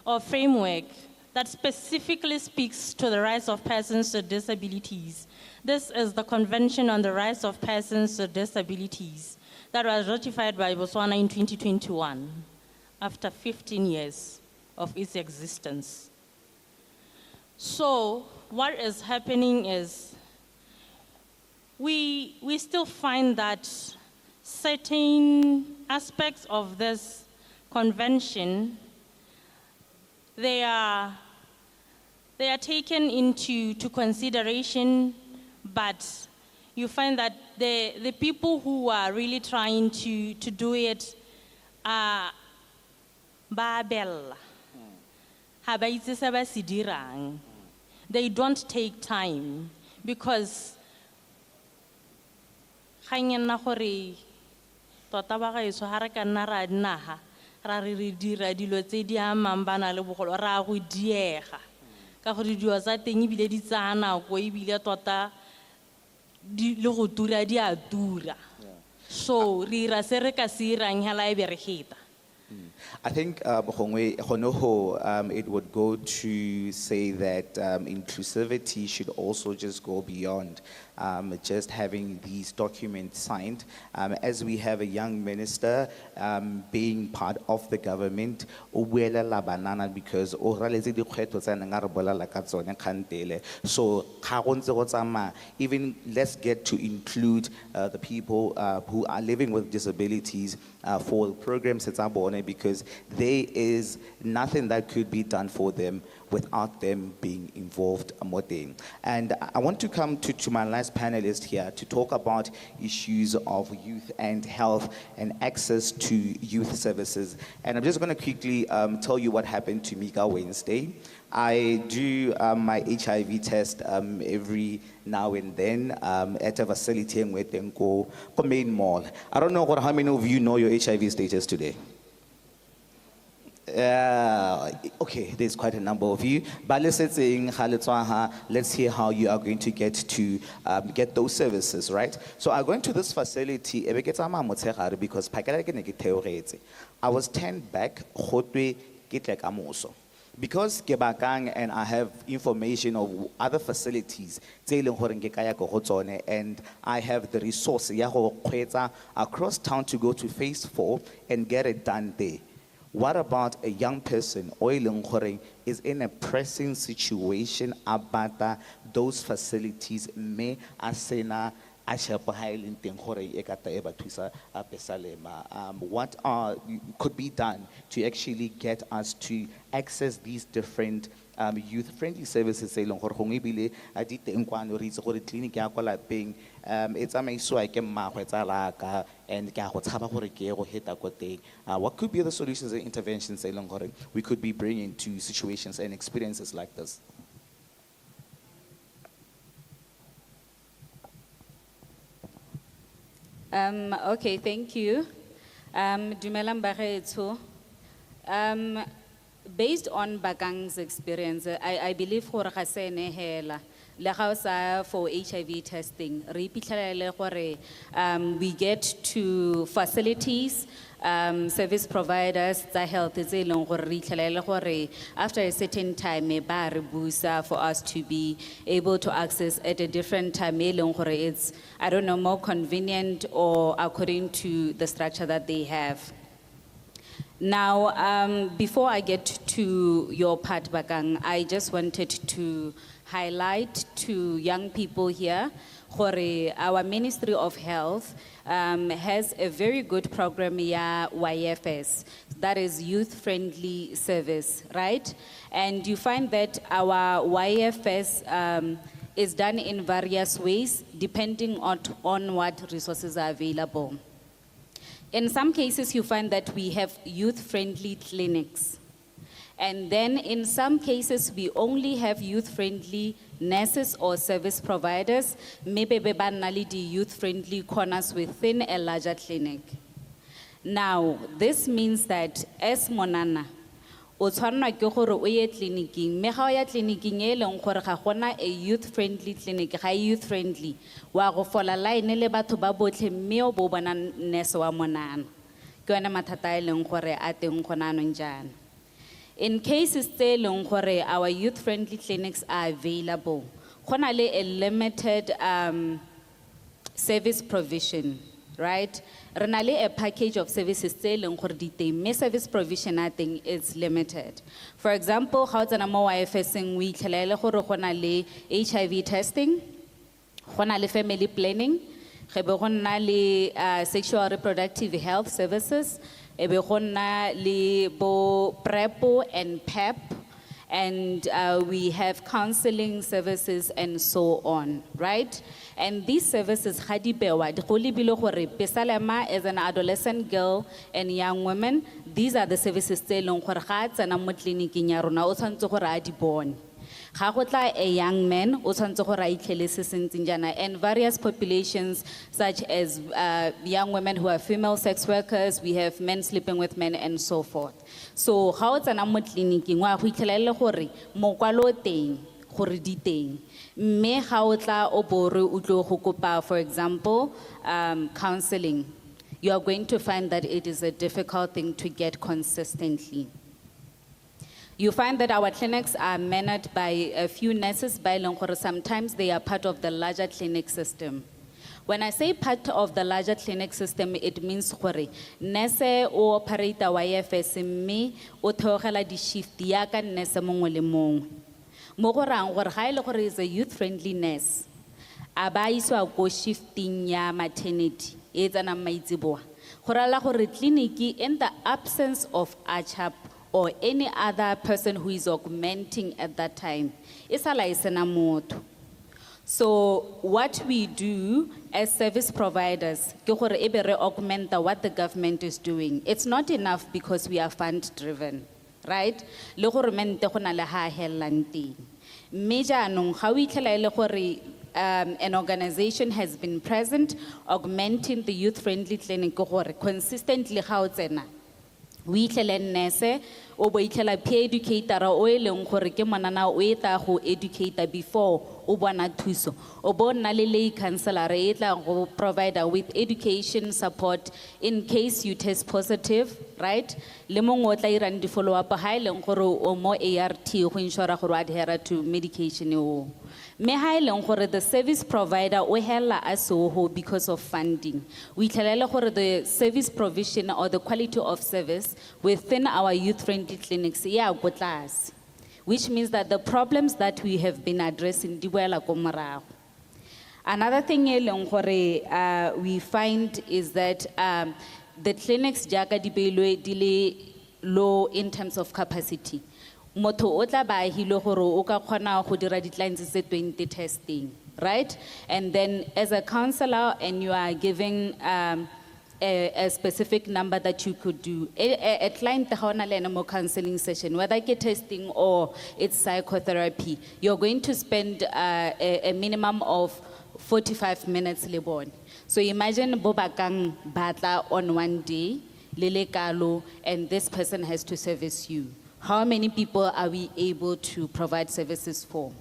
S12: or framework that specifically speaks to the rights of persons with disabilities. This is the Convention on the Rights of Persons with Disabilities that was ratified by Botswana in 2021 after 15 years of its existence. So what is happening is we still find that certain aspects of this convention, they are taken into consideration, but you find that the people who are really trying to do it are babel. Ha ba itse se ba se dirang. They don't take time because hanyana gore tota ba gaetso ha re ka nna ra dinaga ra re dira dilo tse di amang bana le bogolo ra go diega ka gore dio tsa teng ebile di tsaya nako ebile tota di le go tura di a tura so re ira se re ka se irang hela e beregeta.
S18: I think it would go to say that inclusivity should also just go beyond just having these documents signed. As we have a young minister being part of the government, because so even let's get to include the people who are living with disabilities for programs because there is nothing that could be done for them without them being involved more. And I want to come to my last panelist here to talk about issues of youth and health and access to youth services. And I'm just going to quickly tell you what happened to me Wednesday. I do my HIV test every now and then at a facility in Wetenko, main mall. I don't know how many of you know your HIV status today. Okay, there's quite a number of you. But let's hear how you are going to get those services, right? So I go into this facility because I was turned back because Kebakang and I have information of other facilities and I have the resource across town to go to phase 4 and get it done there. What about a young person is in a pressing situation about those facilities may asena what could be done to actually get us to access these different youth-friendly services? What could be the solutions and interventions we could be bringing to situations and experiences like this?
S20: Okay, thank you. Dumelang Bagetso. Based on Bakang's experience, I believe for HIV testing, we get to facilities, service providers, the health after a certain time, for us to be able to access at a different time. It's, I don't know, more convenient or according to the structure that they have. Now, before I get to your part, Bakang, I just wanted to highlight to young people here, our Ministry of Health has a very good program here, YFS, that is youth-friendly service, right? And you find that our YFS is done in various ways, depending on what resources are available. In some cases, you find that we have youth-friendly clinics. And then in some cases, we only have youth-friendly nurses or service providers, maybe youth-friendly corners within a larger clinic. Now, this means that as Monana, o tshwanna ke gore o ye tleliniking mme ga o ya tleliniking e leng gore ga gona a youth-friendly clinic, ga youth-friendly, wa go fola line le batho ba botlhe mme o bo bona nurse wa Monana. Ke yona mathata e leng gore a teng gona anong jaana. In cases tse leng gore our youth-friendly clinics are available, go na le a limited service provision, right? Re na le a package of services tse leng gore di teng, mme service provision a teng is limited. For example, ga o tsena mo YFS-eng o itlhelele gore go na le HIV testing, go na le family planning, ge be go nna le sexual reproductive health services, e be go nna le bo PrEP and PEP, and we have counseling services and so on, right? And these services, ga di bewa, di go lebile gore Pesalema as an adolescent girl and young women, these are the services tse leng gore ga a tsena mo tleliniking ya rona o tshwanetse gore a di bone. Ga go tla a young man, o tshwanetse gore a itlhele se se ntseng jaana, and various populations such as young women who are female sex workers, we have men sleeping with men and so forth. So ga o tsena mo tleliniking wa go itlhelele gore mokwalo teng gore di teng, mme ga o tla o bore o tlo go kopa, for example, counseling, you are going to find that it is a difficult thing to get consistently. You find that our clinics are managed by a few nurses, by Longkoro. Sometimes they are part of the larger clinic system. When I say part of the larger clinic system, it means gore nurse o operator YFS mme o theogela di shift ya ka nurse mongwe le mongwe. Mo go rang gore ga ile gore is a youth friendly nurse, a ba iswa go shifting ya maternity e tsana maitsiboa. Go rala gore clinic in the absence of ACHAP or any other person who is augmenting at that time, isala isena motho. So what we do as service providers, ke gore e be re augmenta what the government is doing. It's not enough because we are fund driven, right? Le gore mente go na le ha hellang teng. Mme jaanong ga o itlhela e le gore an organization has been present augmenting the youth friendly clinic, ke gore consistently ga o tsena o itlhele nurse o bo itlhela peer educator o e leng gore ke monana o eta go educator before o bona thuso, o bo nna le lay counselor e tla go provider with education support in case you test positive, right? Le mongwe o tla irang di follow up ha e leng gore o mo ART go ensure gore o adhere to medication o. Me ha e leng gore the service provider o hela asoho because of funding, we itlhelele gore the service provision or the quality of service within our youth friendly clinics ya go tlase, which means that the problems that we have been addressing di boela ko morago. Another thing e leng gore we find is that the clinics jaaka di beilwe di le low in terms of capacity. Motho o tla ba hilo gore o ka kgona go dira di-clients tse 20 testing, right? And then as a counselor and you are giving a specific number that you could do. A client ga ona le ena mo counseling session, whether it's testing or it's psychotherapy, you're going to spend a minimum of 45 minutes le bone. So imagine bo bakang batla on one day, lele kalo, and this person has to service you. How many people are we able to provide services for?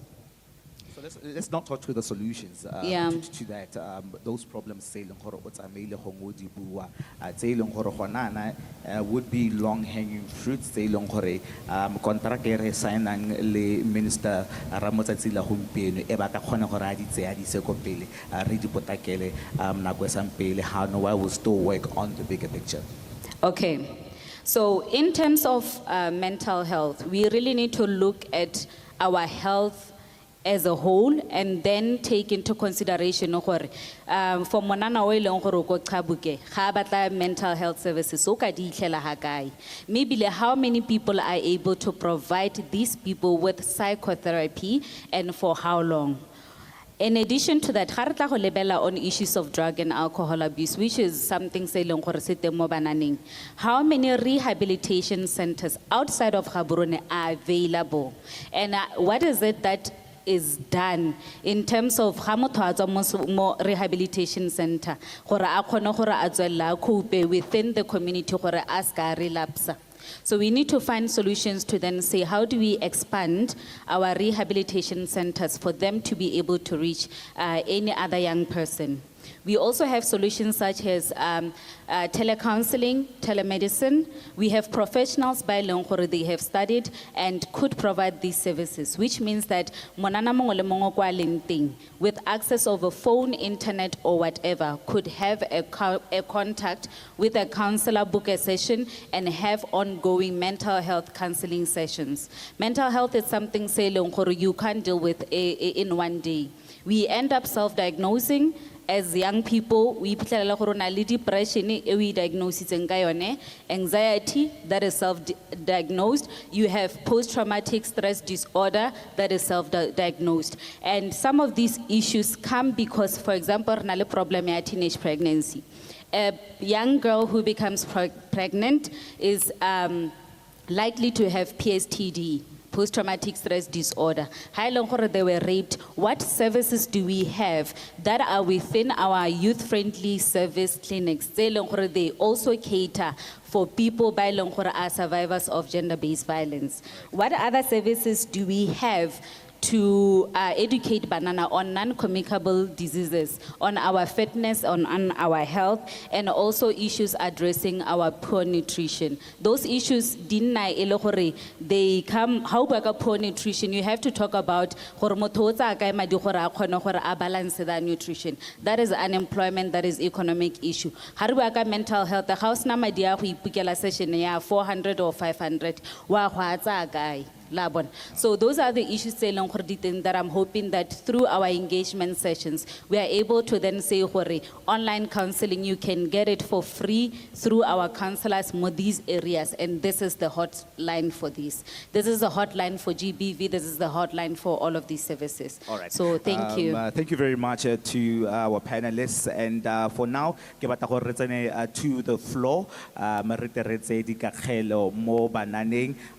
S18: So let's not talk through the solutions
S20: Yeah.
S18: to that. Those problems say would be long-hanging fruits. Say contract e signang le minister Ramotsatsi la Gompieno e ba ka kgona gore a di tseya di se ko pele re di potakele nako e sang pele how no I will still work on the bigger picture.
S20: Okay. So in terms of mental health, we really need to look at our health as a whole and then take into consideration for monana o eleng gore go qabuke ga batla mental health services o ka di itlhela ha kae, maybe how many people are able to provide these people with psychotherapy and for how long. In addition to that, ga re tla go lebela on issues of drug and alcohol abuse, which is something se leng gore se teng mo bananeng. How many rehabilitation centers outside of Gaborone are available? And what is it that is done in terms of ga motho a tswa mo rehabilitation center gore a kgone gore a tswella cope within the community gore a ska relapse? So we need to find solutions to then say, how do we expand our rehabilitation centers for them to be able to reach any other young person? We also have solutions such as telecounseling, telemedicine. We have professionals by Longkore, they have studied and could provide these services, which means that monana mongwe le mongwe kwa leng teng, with access over phone, internet, or whatever, could have a contact with a counselor, book a session, and have ongoing mental health counseling sessions. Mental health is something, say, Longkore, you can't deal with in one day. We end up self-diagnosing. As young people, we iphitlhela gore na le depression e we diagnositseng ka yone, anxiety that is self-diagnosed. You have post-traumatic stress disorder that is self-diagnosed. And some of these issues come because, for example, na le problem ya teenage pregnancy. A young girl who becomes pregnant is likely to have PSTD, post-traumatic stress disorder. How long they were raped? What services do we have that are within our youth-friendly service clinics? They also cater for people by Longkore are survivors of gender-based violence. What other services do we have to educate banana on non-communicable diseases, on our fitness, on our health, and also issues addressing our poor nutrition. Those issues, they come, how about poor nutrition? You have to talk about balance that nutrition. That is unemployment, that is economic issue. Mental health, the house na madia session 400 or 500. So those are the issues that I'm hoping that through our engagement sessions, we are able to then say, online counseling, you can get it for free through our counselors in these areas. And this is the hotline for this. This is the hotline for GBV. This is the hotline for all of these services.
S5: All right.
S20: So thank you.
S5: Thank you very much to our panelists. And for now, to the floor.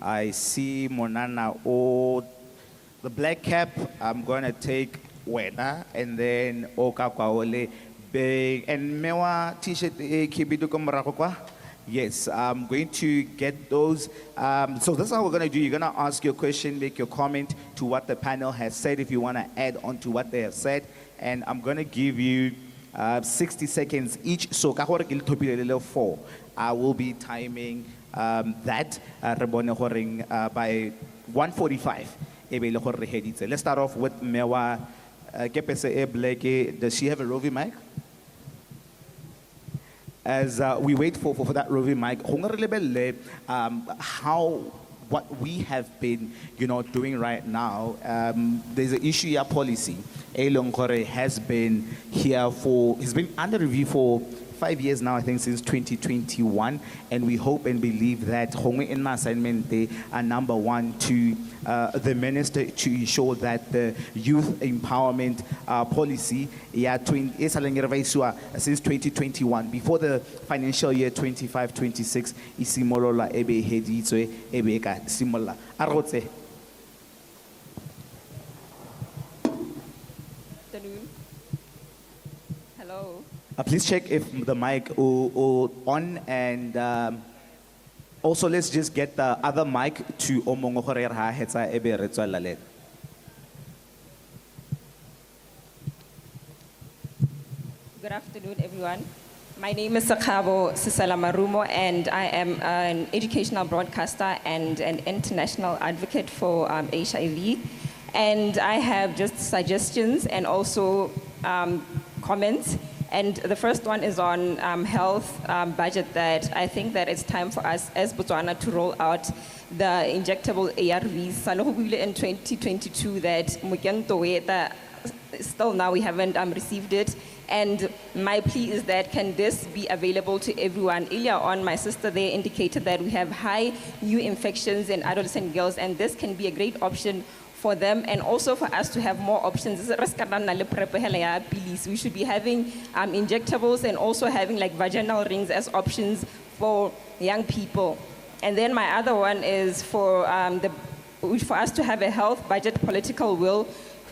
S5: I see the black cap. I'm going to take Wena, and then Oka Kwaole Big and Mewa t-shirt Kibidu Komarakwa. Yes, I'm going to get those. So that's how we're going to do. You're going to ask your question, make your comment to what the panel has said, if you want to add on to what they have said. And I'm going to give you 60 seconds each. So, 4. I will be timing that by 1:45. Let's start off with Mewa. Does she have a roving mic? As we wait for that roving mic, what we have been, doing right now, there's an issue here policy. Longkore has been here he's been under review for 5 years now, I think, since 2021, and we hope and believe that Hongwe in my assignment, they are number one to the minister to ensure that the youth empowerment policy since 2021, before the financial year 25-26, isimolola ebe heditswe ebe ka simolla arotse.
S21: Hello.
S5: Please check if the mic is on, and also let's just get the other mic to Omongo Horeha Hetsa Ebe Retsualalet.
S21: Good afternoon, everyone. My name is Sakabo Sisala Marumo, and I am an educational broadcaster and an international advocate for HIV. And I have just suggestions and also comments. And the first one is on health budget, that I think that it's time for us as Botswana to roll out the injectable ARVs. In 2022 that still now we haven't received it. And my plea is that can this be available to everyone? Earlier on, my sister there indicated that we have high new infections in adolescent girls, and this can be a great option for them, and also for us to have more options. We should be having injectables and also having like vaginal rings as options for young people. And then my other one is for us to have a health budget political will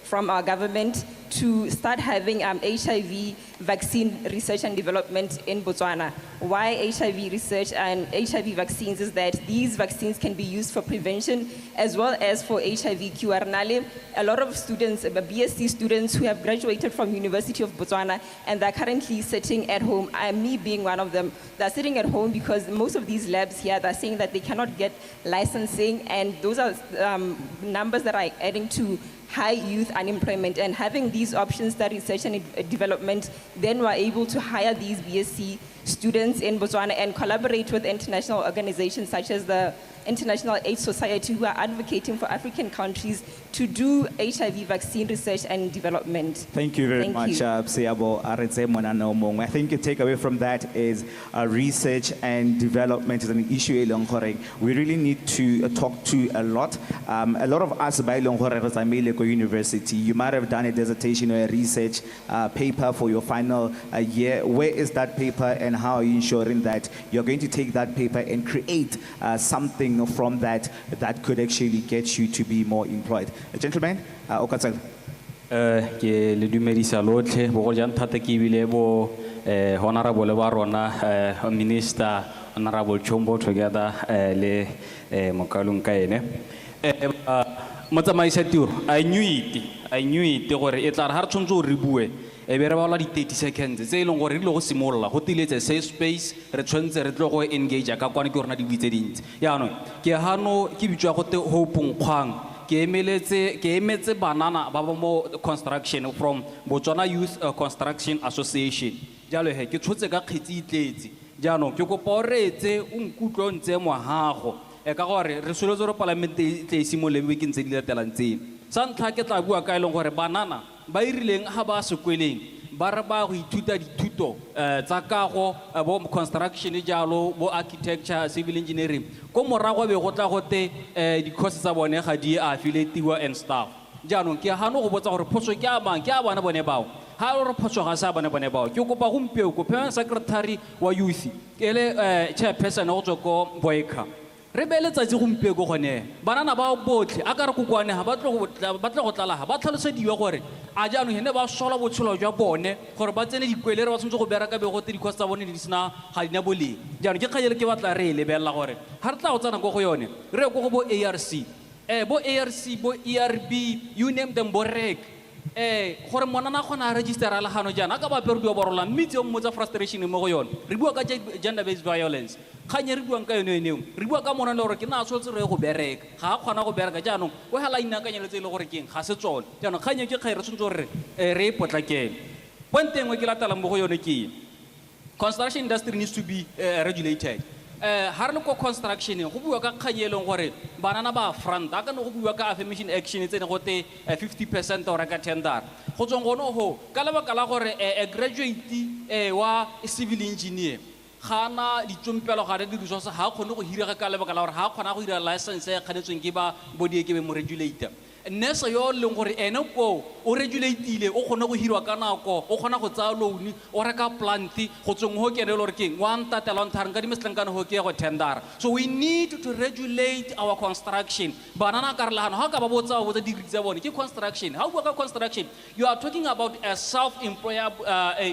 S21: from our government to start having HIV vaccine research and development in Botswana. Why HIV research and HIV vaccines is that these vaccines can be used for prevention as well as for HIV cure. A lot of students, BSc students who have graduated from University of Botswana and they're currently sitting at home, me being one of them, they're sitting at home because most of these labs here, they're saying that they cannot get licensing, and those are numbers that are adding to high youth unemployment. And having these options, that research and development, then we're able to hire these BSc students in Botswana and collaborate with international organizations such as the International AIDS Society, who are advocating for African countries to do HIV vaccine research and development.
S5: Thank you very much, Siabo Aretse Monano. I think the takeaway from that is research and development is an issue in Longkoreng. We really need to talk to a lot of us by Longkoreng University. You might have done a dissertation or a research paper for your final year. Where is that paper, and how are you ensuring that you're going to take that paper and create something from that could actually get you to be more employed? Gentlemen, Okatsel.
S8: Ke le dumedisa lotlhe bo go jang thata ke bile bo honorable ba rona minister honorable Chombo together le mokalong ka ene motsamaisa tiro I knew it gore e tla ha re tshwantse go re bue e be re ba la di 30 seconds tse ileng gore re ile go simolla go tiletse safe space re tshwantse re tlo go engage ka kwana ke rona di buitse dintsi ya no ke hano ke bitswa go te hope nkgwang ke emetse banana ba ba mo construction from Botswana Youth Construction Association jalo he ke tshotse ka kgetsi itletse jano ke go poretse o nkutlo ntse mo hago e ka gore re solotse re parliament tle simolebe ke ntse di latelang tsene sa ntlha ke tla bua ka ileng gore banana ba irileng ha ba sekweleng ba re ba go ithuta dithuto tsa kago bo construction jalo bo architecture civil engineering ko morago be go tla gote di courses tsa bone ga di affiliatiwa and staff jaanong ke hano go botsa gore photso ke a bang ke a bana bone bao ha re photso ga sa bana bone bao ke kopa gompeo ko permanent secretary wa youth ke le chairperson go tswa ko Boyka re be le tsatsi gompeo go gone banana ba botlhe a ka re kokwane ha ba tlo go tlala ha ba tlhalosediwa gore a jaanong hene ba sola botshelo jwa bone gore ba tsene dikwele re ba tshwantse go bereka be go te di-course tsa bone di sena ga dina boleng jaanong ke kganyele ke batla re e lebelela gore ga re tla go tsena ko go yone re ye ko go bo ARC bo ERB you name them borek gore monana gona a registera le gano jaana ka ba perdiwa borola mmitse o mmotsa frustration mo go yone re bua ka gender based violence khanye re buang ka yone eneo re bua ka monana gore ke na tshotse re go bereka ga a kgona go bereka jaanong o hela inakanyeletse ile gore keng ga se tsone jaanong khanye ke kgaire tshotse gore re potlakeng point engwe ke latela mo go yone ke construction industry needs to be regulated ha re le ko construction go bua ka kganyelong gore banana ba front a ka no go bua ka affirmation action tsene go te 50% o reka tender go tsong gono ho ka lebaka la gore a graduate wa civil engineer gana ditsompelo ga re di resource ha kgone go hira ka lebaka la gore ha kgona go dira license ya kganetsweng ke ba body ke be mo regulator nesa yo leng gore ene ko o regulateile o kgone go hirwa ka nako o kgona go tsaya loan o reka plant go tsong ho kene le gore keng wa ntatela nthareng ka dimeslankana ho ke go tender. So we need to regulate our construction banana ka re lana ha ka ba botsa bo tsa di tsa bone ke construction ha o bua ka construction you are talking about a self employer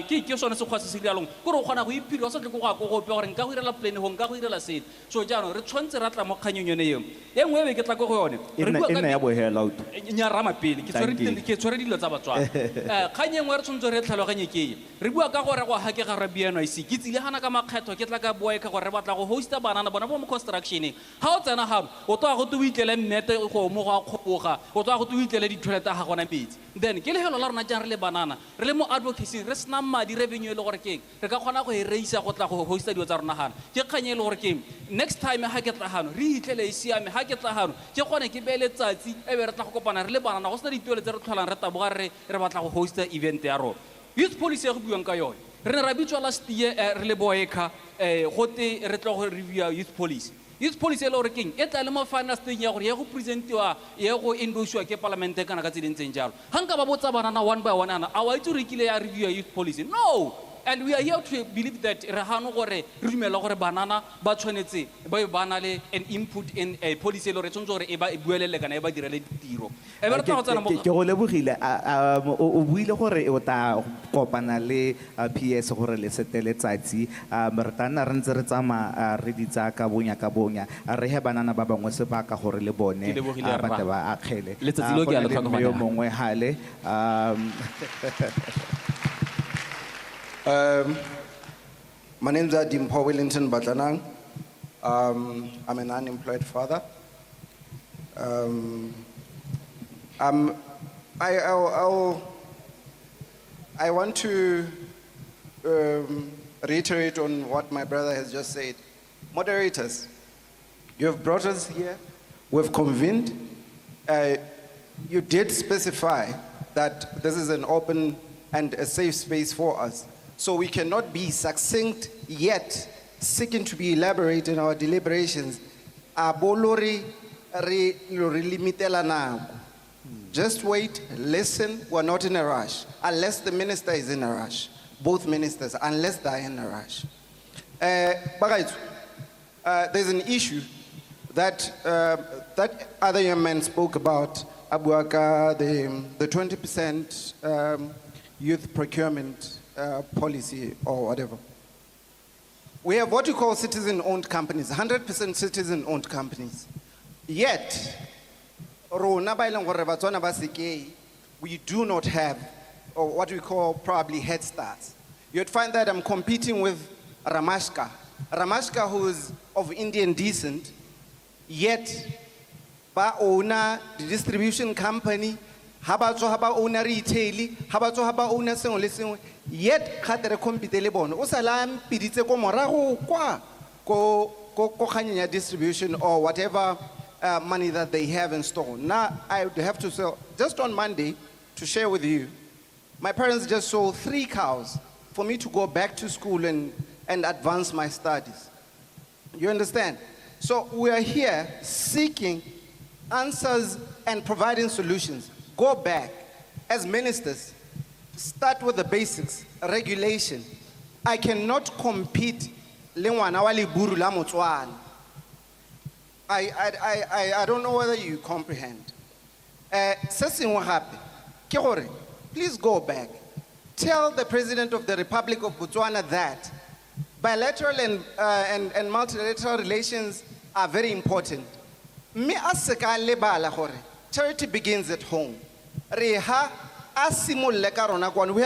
S8: ke sone se khwase se dialong gore o kgona go iphira o sa tle go go pe gore nka go irela plan ho nka go irela set so jaanong re tshwantse ra tla mo kganyong yone eo engwe be ke tla go yone re bua ka
S5: ya bo hela
S21: nyarama pele ke tsore dilo tsa Batswana kganye ngwe re tshwantse re tlhaloganye ke re bua ka gore go hake ga re bieno ise ke tsile hana ka makgetho ke tla ka boy ka gore re batla go hosta banana bona bo mo construction ha o tsena ha o twa go tu itlele mmete go mo go kgoga o twa go tu itlele di toilet ga gona metsi then ke le helo la rona jang re le banana re le mo advocacy re sna madi revenue le gore keng re ka kgona go e reisa go tla go hosta dio tsa rona hana ke kganye le gore keng next time ha ke tla hano re itlele isiame ha ke tla hano ke gone ke be letsatsi e be re tla go kopana re le banana go sna dituelo tse re tlholang re taboga re batla go hosta event ya rona youth policy go buang ka yone re ne ra bitswa last year re le Boyka gote re tlo go review youth policy le gore keng e tla le mo final stage ya gore ya go presentiwa ya go endosiwa ke parliament kana ka tsedintseng jalo ha nka ba botsa banana one by one ana a wa itse re kile ya review youth policy no
S8: And we are here to believe that re hano gore re dumela gore banana ba tshwanetse ba ba na le an input in a policy le re tshwantse gore e ba e buelele kana e ba direle ditiro. E be re tla go tsena mo
S5: Ke go lebogile o buile gore o ta kopana le PS gore le setele tsatsi re tla nna re ntse re tsama re ditsa ka bonya re he banana ba bangwe sebaka gore le bone ba te ba akgele
S8: Letsatsi leo ke a le tlhokaganya.
S5: yo mongwe hale
S2: My name is Dimpho Wellington Batlanang. I'm an unemployed father. I want to reiterate on what my brother has just said. Moderators, you have brought us here. We've convened. You did specify that this is an open and a safe space for us. So we cannot be succinct yet seeking to be elaborate in our deliberations. Just wait, listen, we're not in a rush. Unless the minister is in a rush. Both ministers, unless they're in a rush. There's an issue that that other young man spoke about, Abuaka, the 20% youth procurement policy or whatever. We have what you call citizen-owned companies, 100% citizen-owned companies. Yet, we do not have or what we call probably head starts. You'd find that I'm competing with Ramashka. Ramashka, who is of Indian descent, yet ba owner the distribution company, haba owner retail, haba owner sengwe le sengwe, yet khatere compete le bona. O sala mpiditse ko morago kwa ko kanyanya distribution or whatever money that they have in store. Now I would have to sell just on Monday to share with you. My parents just sold 3 cows for me to go back to school and advance my studies. You understand? So we are here seeking answers and providing solutions. Go back. As ministers, start with the basics, regulation. I cannot compete. I don't know whether you comprehend. Please go back. Tell the President of the Republic of Botswana that bilateral and multilateral relations are very important. Charity begins at home. We have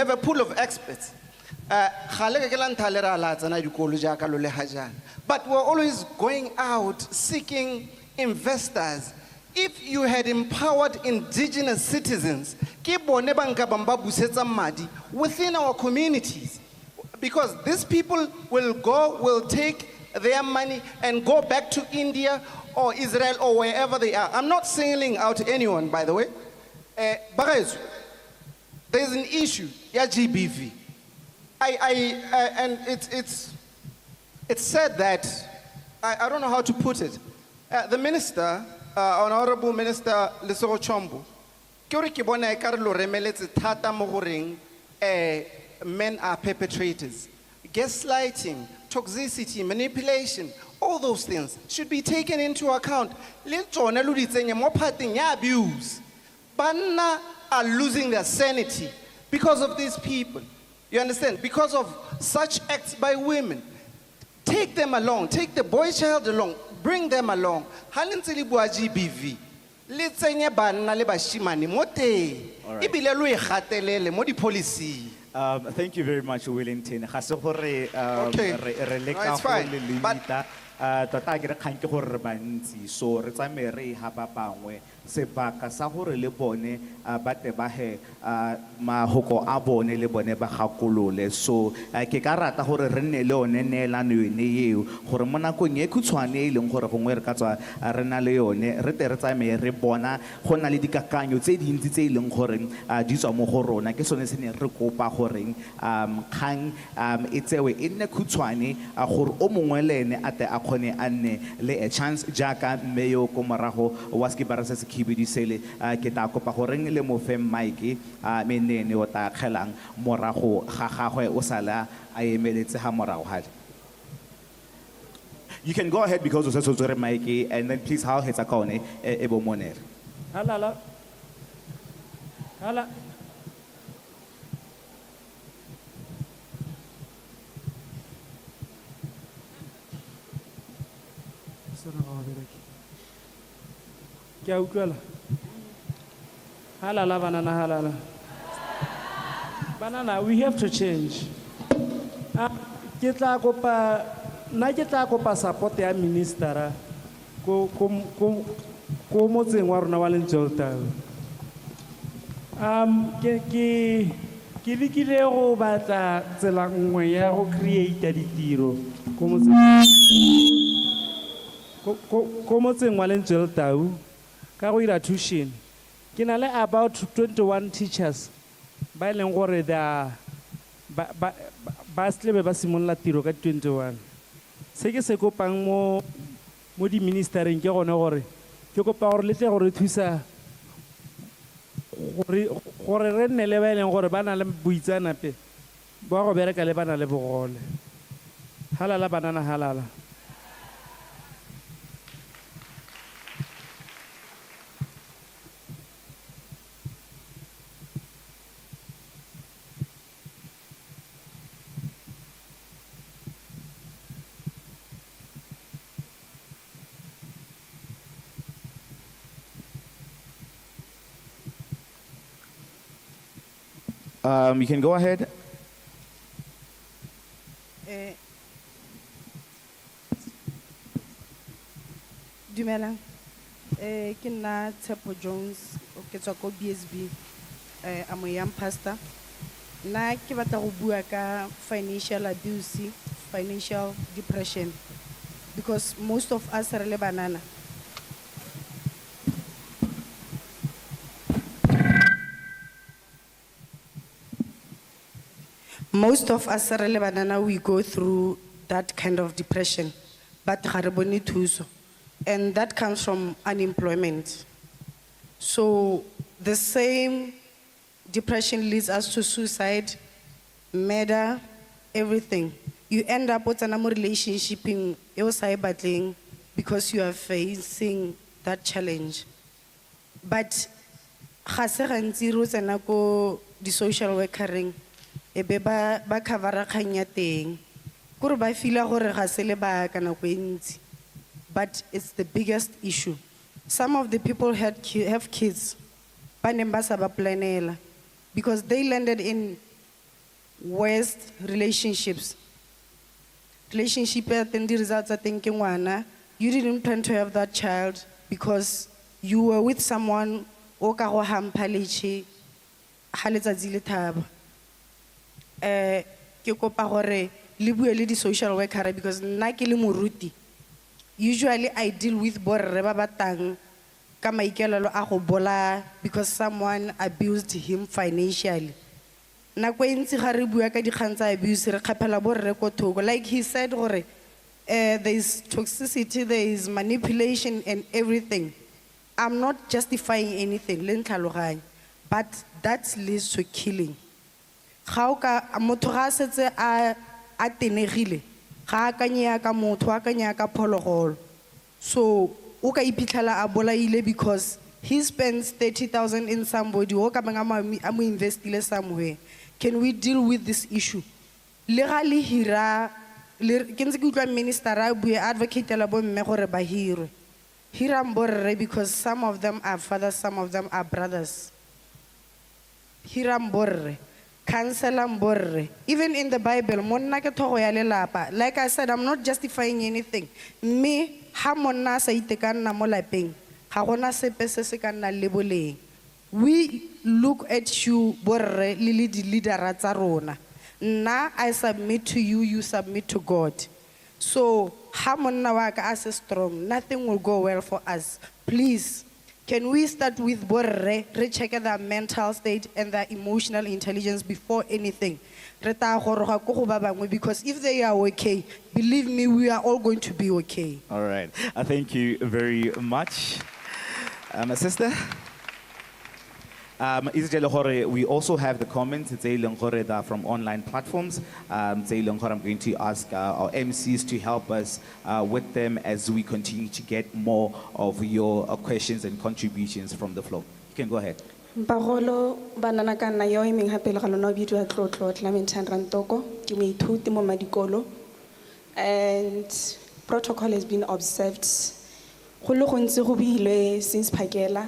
S2: a pool of experts. But we're always going out seeking investors. If you had empowered indigenous citizens within our communities, because these people will take their money and go back to India or Israel or wherever they are. I'm not singling out anyone, by the way. There's an issue, GBV. And it's said that, I don't know how to put it. The minister, Honorable Minister Lesego Chombo, men are perpetrators. Gaslighting, toxicity, manipulation, all those things should be taken into account. Abuse. Banna are losing their sanity because of these people. You understand? Because of such acts by women. Take them along. Take the boy child along. Bring them along. GBV. Policy.
S5: Thank you very much, Wellington.
S2: Okay. No, it's fine.
S5: So re tsamere ha ba bangwe sebaka sa gore le bone ba te ba he mahoko a bone le bone ba gakolole. So ke ka rata gore re nne le one neelano yone eo gore mo nakong e khutshwane e leng gore gongwe re ka tswa re na le yone re te re tsamere re bona go na le dikakanyo tse dintsi tse e leng gore di tswa mo go rona ke sone se ne re kopa gore kgang e tsewe e nne khutshwane gore o mongwe le ene a te a kgone a nne le a chance jaaka mme yo ko morago wa sekipara se se khibidu sele ke tla kopa goreng le mo fe mic me nene o tla kgelang morago ga gagwe o sala a emeletse ha morago ha. You can go ahead because of the mic and then please how hetsa kaone e bo monere.
S6: Hala. Kya utlwala? Halala banana halala. Banana, we have to change. Ke tla kopa support ya ministera ko motseng wa rona wa Lentsweltau. Ke lekile go batla tsela nngwe ya go create ditiro ko motseng wa Lentsweltau ka go ira tuition. Ke na le about 21 teachers ba e leng gore ba slebe ba simolla tiro ka 21. Se ke se kopang mo di ministereng ke gone gore ke kopa gore le tle gore thusa gore re nne le ba e leng gore ba na le boitsanape ba go bereka le ba na le bogole. Halala banana halala.
S5: You can go ahead.
S9: Dumelang. Ke nna Tshepo Jones, ke tswa ko BSB. I'm a young pastor. Na ke batla go bua ka financial abuse, financial depression, because most of us are le banana. Most of us are le banana, we go through that kind of depression, but ga re bone thuso, and that comes from unemployment. So the same depression leads us to suicide, murder, everything. You end up with an relationship in battling because you are facing that challenge. But ga se gantsi ro tsena ko di social workering ebe ba covera kgang ya teng gore ba fila gore ga se le ba kana go ntsi. But it's the biggest issue. Some of the people have kids ba neng ba sa ba planela because they landed in worst relationships. Relationship ya teng di results tsa teng ke ngwana. You didn't plan to have that child because you were with someone o ka go hampa leche ha letsatsi le thaba. Ke kopa gore le bue le di social worker because nna ke le moruti. Usually I deal with borre ba batang ka maikelelo a go bola because someone abused him financially. Nako e ntsi ga re bua ka dikgang tsa abuse re kgapela borre ko thoko. Like he said gore there is toxicity, there is manipulation and everything. I'm not justifying anything, le ntlhaloganye, but that leads to killing. Ga o ka motho ga setse a tenegile ga a kanya ka motho a kanya ka phologolo. So o ka iphitlhela a bolaile because he spends 30,000 in somebody o ka bang a mo investile somewhere. Can we deal with this issue? Le ga le hira ke ntse ke utlwa minister a bue advocate la bo mme gore ba hirwe. Hiram borre because some of them are fathers, some of them are brothers. Hiram borre. Cancel borre. Even in the Bible, monna ke thogo ya lelapa. Like I said, I'm not justifying anything. Me ha monna sa itekanna mo lapeng. Ga gona sepe se se ka nna le boleng. We look at you borre le di leader tsa rona. Nna I submit to you, you submit to God. So ha monna wa ka as strong, nothing will go well for us. Please, ke can we start with borre, recheck their mental state and their emotional intelligence before anything? Re tla goroga ko go ba bangwe, because if they are okay, believe me, we are all going to be okay.
S5: All right. Thank you very much. My sister? We also have the comments that are from online platforms. I'm going to ask our MCs to help us with them as we continue to get more of your questions and contributions from the floor. You can go ahead.
S10: Bagolo banana ka nna yo emeng hape le ga lona o bidiwa Tlotlo Clementine Rantoko ke moithuti mo madikolo, and protocol has been observed go le gontsi go builwe since phakela,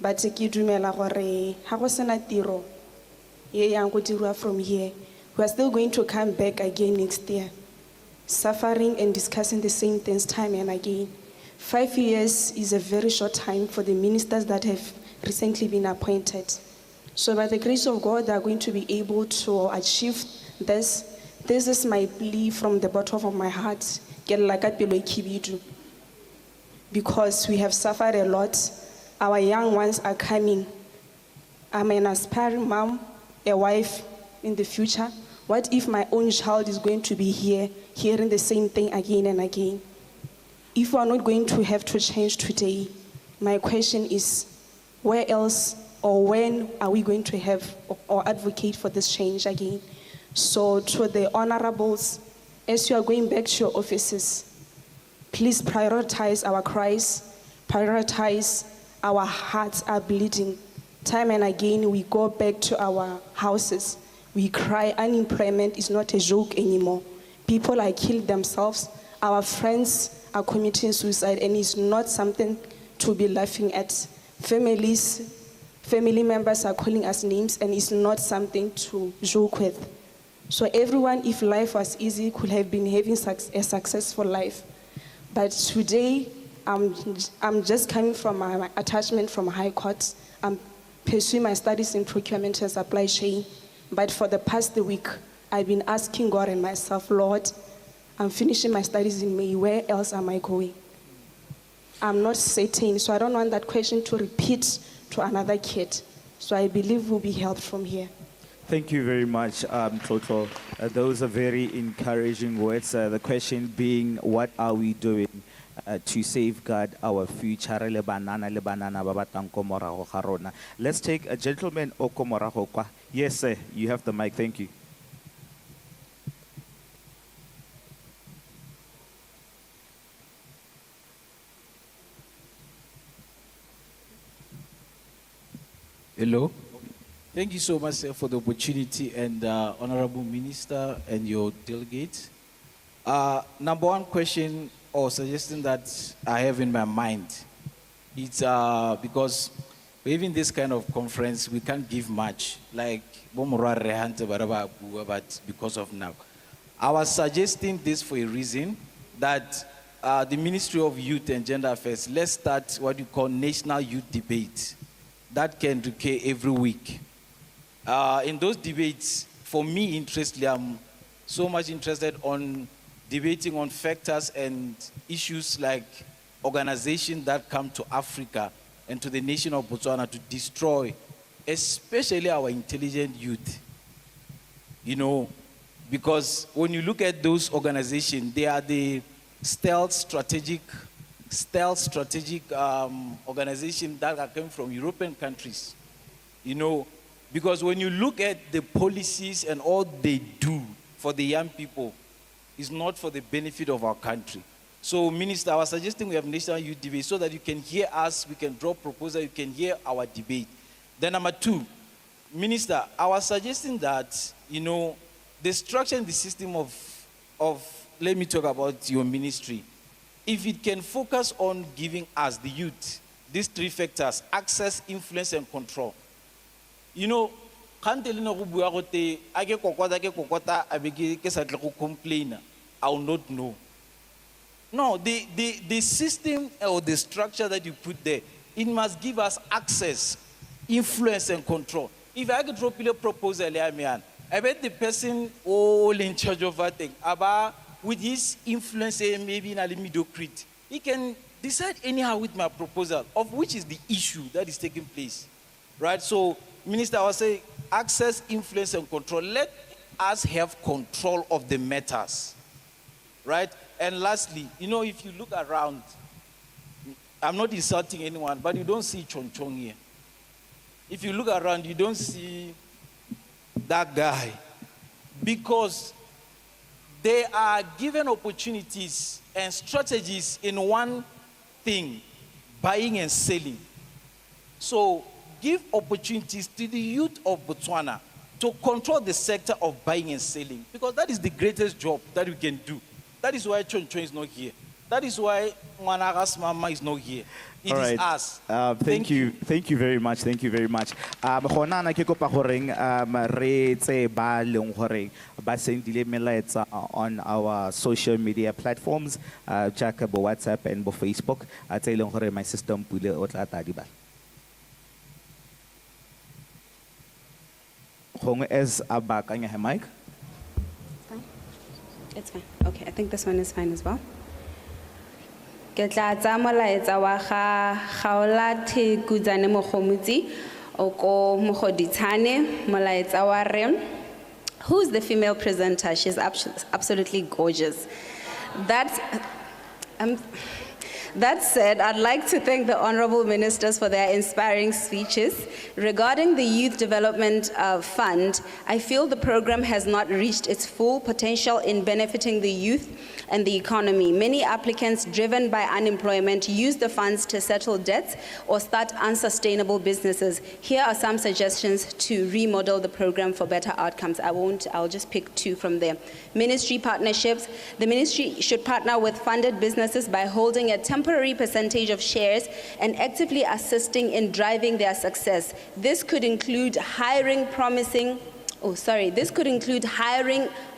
S10: but ke dumela gore ha go sena tiro ye yang go dirwa from here, we are still going to come back again next year, suffering and discussing the same things time and again. 5 years is a very short time for the ministers that have recently been appointed. So by the grace of God, they are going to be able to achieve this. This is my plea from the bottom of my heart. Because we have suffered a lot. Our young ones are coming. I'm an aspiring mom, a wife in the future. What if my own child is going to be here, hearing the same thing again and again? If we are not going to have to change today, my question is, where else or when are we going to have or advocate for this change again? So to the honorables, as you are going back to your offices, please prioritize our cries, prioritize our hearts are bleeding. Time and again, we go back to our houses. We cry. Unemployment is not a joke anymore. People are killing themselves. Our friends are committing suicide, and it's not something to be laughing at. Family members are calling us names, and it's not something to joke with. So everyone, if life was easy, could have been having a successful life. But today, I'm just coming from my attachment from High Court. I'm pursuing my studies in procurement and supply chain. But for the past week, I've been asking God and myself, Lord, I'm finishing my studies in May. Where else am I going? I'm not certain, so I don't want that question to repeat to another kid. So I believe we'll be helped from here.
S5: Thank you very much, Tlotlo. Those are very encouraging words. The question being, what are we doing to safeguard our future? Let's take a gentleman. Yes, sir. You have the mic. Thank you.
S22: Hello. Thank you so much, sir, for the opportunity, and Honorable Minister and your delegates. Number one question or suggestion that I have in my mind, it's because even this kind of conference, we can't give much, like, but because of now. I was suggesting this for a reason, that the Ministry of Youth and Gender Affairs, let's start what you call National Youth Debate. That can recur every week. In those debates, for me, interestingly, I'm so much interested on debating on factors and issues like organizations that come to Africa and to the nation of Botswana to destroy, especially our intelligent youth. You know, because when you look at those organizations, they are the stealth strategic organizations that are coming from European countries. You know, because when you look at the policies and all they do for the young people, it's not for the benefit of our country. So, Minister, I was suggesting we have National Youth Debate so that you can hear us, we can draw proposals, you can hear our debate. Then number two, Minister, I was suggesting that, you know, the structure and the system of let me talk about your ministry. If it can focus on giving us, the youth, these three factors, access, influence, and control. You know, I will not know. No, the system or the structure that you put there, it must give us access, influence, and control. If I could drop a proposal, I bet the person all in charge of that thing, with his influence, maybe in a mediocrity, he can decide anyhow with my proposal of which is the issue that is taking place, right? So, Minister, I was saying, access, influence, and control. Let us have control of the matters, right? And lastly, you know, if you look around, I'm not insulting anyone, but you don't see Chong Chong here. If you look around, you don't see that guy, because they are given opportunities and strategies in one thing, buying and selling. So give opportunities to the youth of Botswana to control the sector of buying and selling, because that is the greatest job that we can do. That is why Chon Chon is not here. That is why Mwanagas Mama is not here. It
S5: All
S22: is
S5: right.
S22: us.
S5: Thank you very much. Thank you very much. Gona na ke kopa goreng re tse ba leng gore ba sendile melaetsa on our social media platforms, jaaka bo WhatsApp and bo Facebook. Tse leng gore my system pule o tla ta di ba. Gongwe as abakanya he mic.
S3: It's fine. Okay, I think this one is fine as well. Ke tla tsa molaetsa wa ga Gaolathe Kudzane Mogomotsi o ko Mogoditshane, molaetsa wa re, who's the female presenter? She's absolutely gorgeous. That said, I'd like to thank the honorable ministers for their inspiring speeches. Regarding the Youth Development Fund, I feel the program has not reached its full potential in benefiting the youth and the economy. Many applicants driven by unemployment use the funds to settle debts or start unsustainable businesses. Here are some suggestions to remodel the program for better outcomes. I'll just pick two from there. Ministry partnerships. The ministry should partner with funded businesses by holding a temporary percentage of shares and actively assisting in driving their success. This could include hiring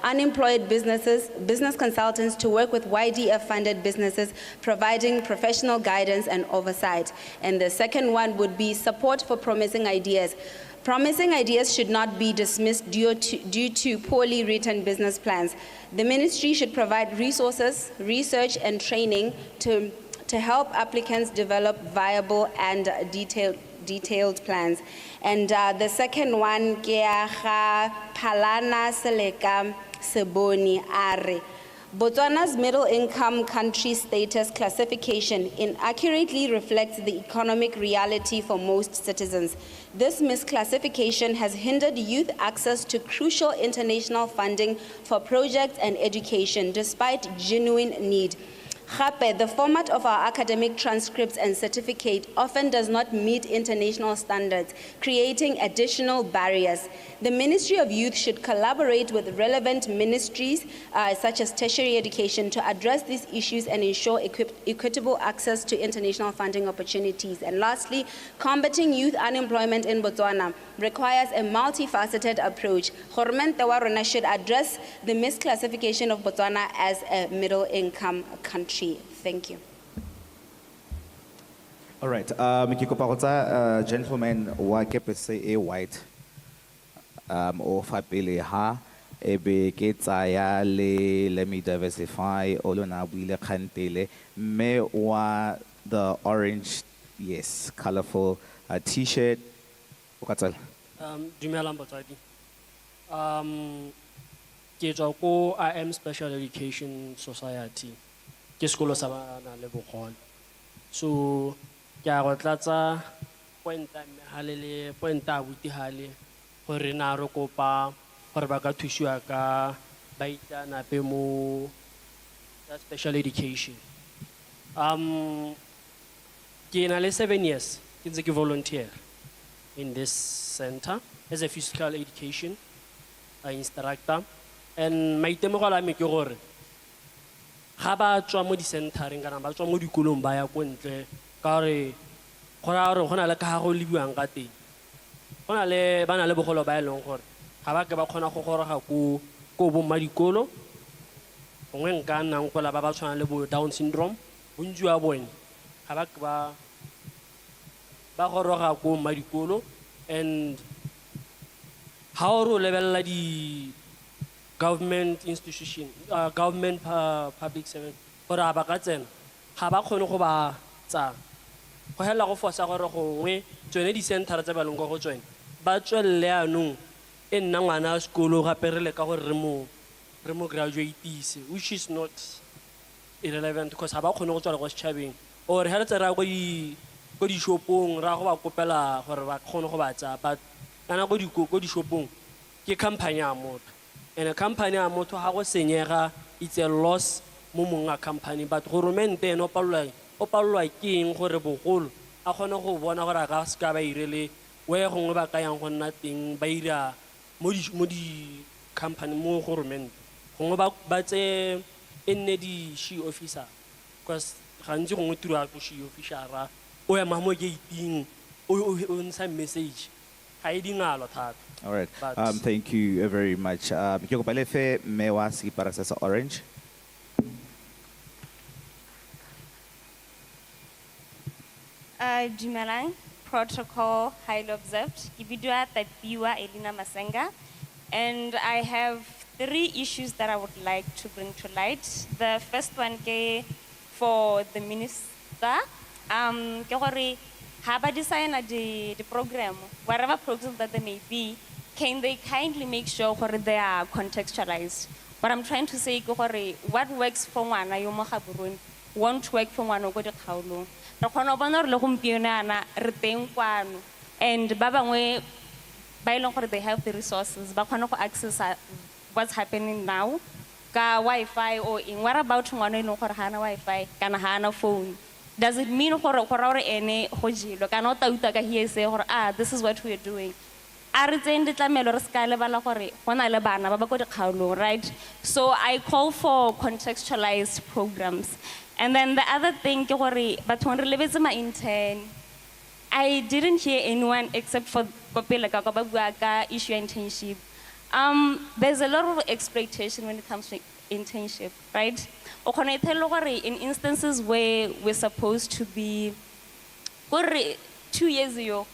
S3: unemployed business consultants to work with YDF-funded businesses, providing professional guidance and oversight. And the second one would be support for promising ideas. Promising ideas should not be dismissed due to poorly written business plans. The ministry should provide resources, research, and training to help applicants develop viable and detailed plans. And the second one, ke ya ga Phalana Seleka Seboni are. Botswana's middle income country status classification inaccurately reflects the economic reality for most citizens. This misclassification has hindered youth access to crucial international funding for projects and education, despite genuine need. Gape, the format of our academic transcripts and certificate often does not meet international standards, creating additional barriers. The Ministry of Youth should collaborate with relevant ministries, such as tertiary education, to address these issues and ensure equitable access to international funding opportunities. And lastly, combating youth unemployment in Botswana requires a multifaceted approach. Gormente wa rona should address the misclassification of Botswana as a middle-income country. Thank you.
S5: All right. Ke kopa go tsa gentleman wa kepese e white. O fa pele ha ebe ke tsaya le let me diversify o lona buile khantele me wa the orange, yes, colorful t-shirt o ka tsala.
S11: Dumelang batswadi. Ke tswa ko IM Special Education Society. Ke sekolo sa bana le bogole. So ke a go tlatsa pointa mmehale le pointa abuti hale gore na re kopa gore ba ka thusiwa ka baitanape mo special education. Ke na le 7 years ke ntse ke volunteer in this center as a physical education instructor, and maitemogelo a me ke gore ga ba tswa mo di-centereng kana ba tswa mo dikolong ba ya ko ntle ka gore go na le ka go lebiwang ka teng, ba na le bogolo ba e leng gore ga ba ke ba kgona go goroga ko bomma dikolo gongwe nka nnang kola ba tshwana le bo Down syndrome, bontsi wa bone ga ba ke ba goroga ko bomma dikolo. And ha o re lebelela di government institution, government public servant, gore ba ka tsena ga ba kgone go ba tsa go hela go fosa gore gongwe tsone di-centera tse ba leng ko go tsone ba tswelele yanong e nna ngwana wa sekolo gape re leka gore re mo graduateise, which is not irrelevant because ga ba kgone go tswela ko setšhabeng or ga re tse re ya ko di-shopong ra go ba kopela gore ba kgone go ba tsa but kana ko di-shopong ke company ya motho and company ya motho ga go senyega it's a loss mo mong a company but government ene o palelwa ke eng gore bogolo a kgone go bona gore a ka se ka ba irele we gongwe ba ka yang go nna teng ba ira mo di-company mo government gongwe ba tse e nne di-she officer because gantsi gongwe tiro ya ko she officera o ema mo gate-ing o ntsha message ga e dingalo thata.
S5: All right.
S11: But-
S5: Thank you very much. Ke kopa le fe mme wa sekipara se sa orange.
S7: Dumelang, protocol highly observed. Ibidua Tapiwa Elina Masenga. And I have 3 issues that I would like to bring to light. The first one for the minister. Ke gore ha ba design the program, whatever programs that they may be, can they kindly make sure gore they are contextualized? What I'm trying to say ke gore what works for ngwana yo mo gaborone won't work for ngwana go dikgaolong. Re kgona go bona gore le gompieno yana re teng kwano and ba bangwe ba e leng gore they have the resources ba kgona go access what's happening now ka Wi-Fi or in what about ngwana e leng gore ha na Wi-Fi kana ha na phone? Does it mean gore ene go jelo kana o tauta ka hearsay gore this is what we are doing? A re tseng ditlamelo re ska lebala gore go na le bana ba ba ko dikgaolong, right? So I call for contextualized programs. And then the other thing ke gore batho re lebetse ma intern. I didn't hear anyone except for Kopela ka ba bua ka issue ya internship. There's a lot of exploitation when it comes to internship, right? O khona ithelo gore in instances where we're supposed to be gore 2 years ago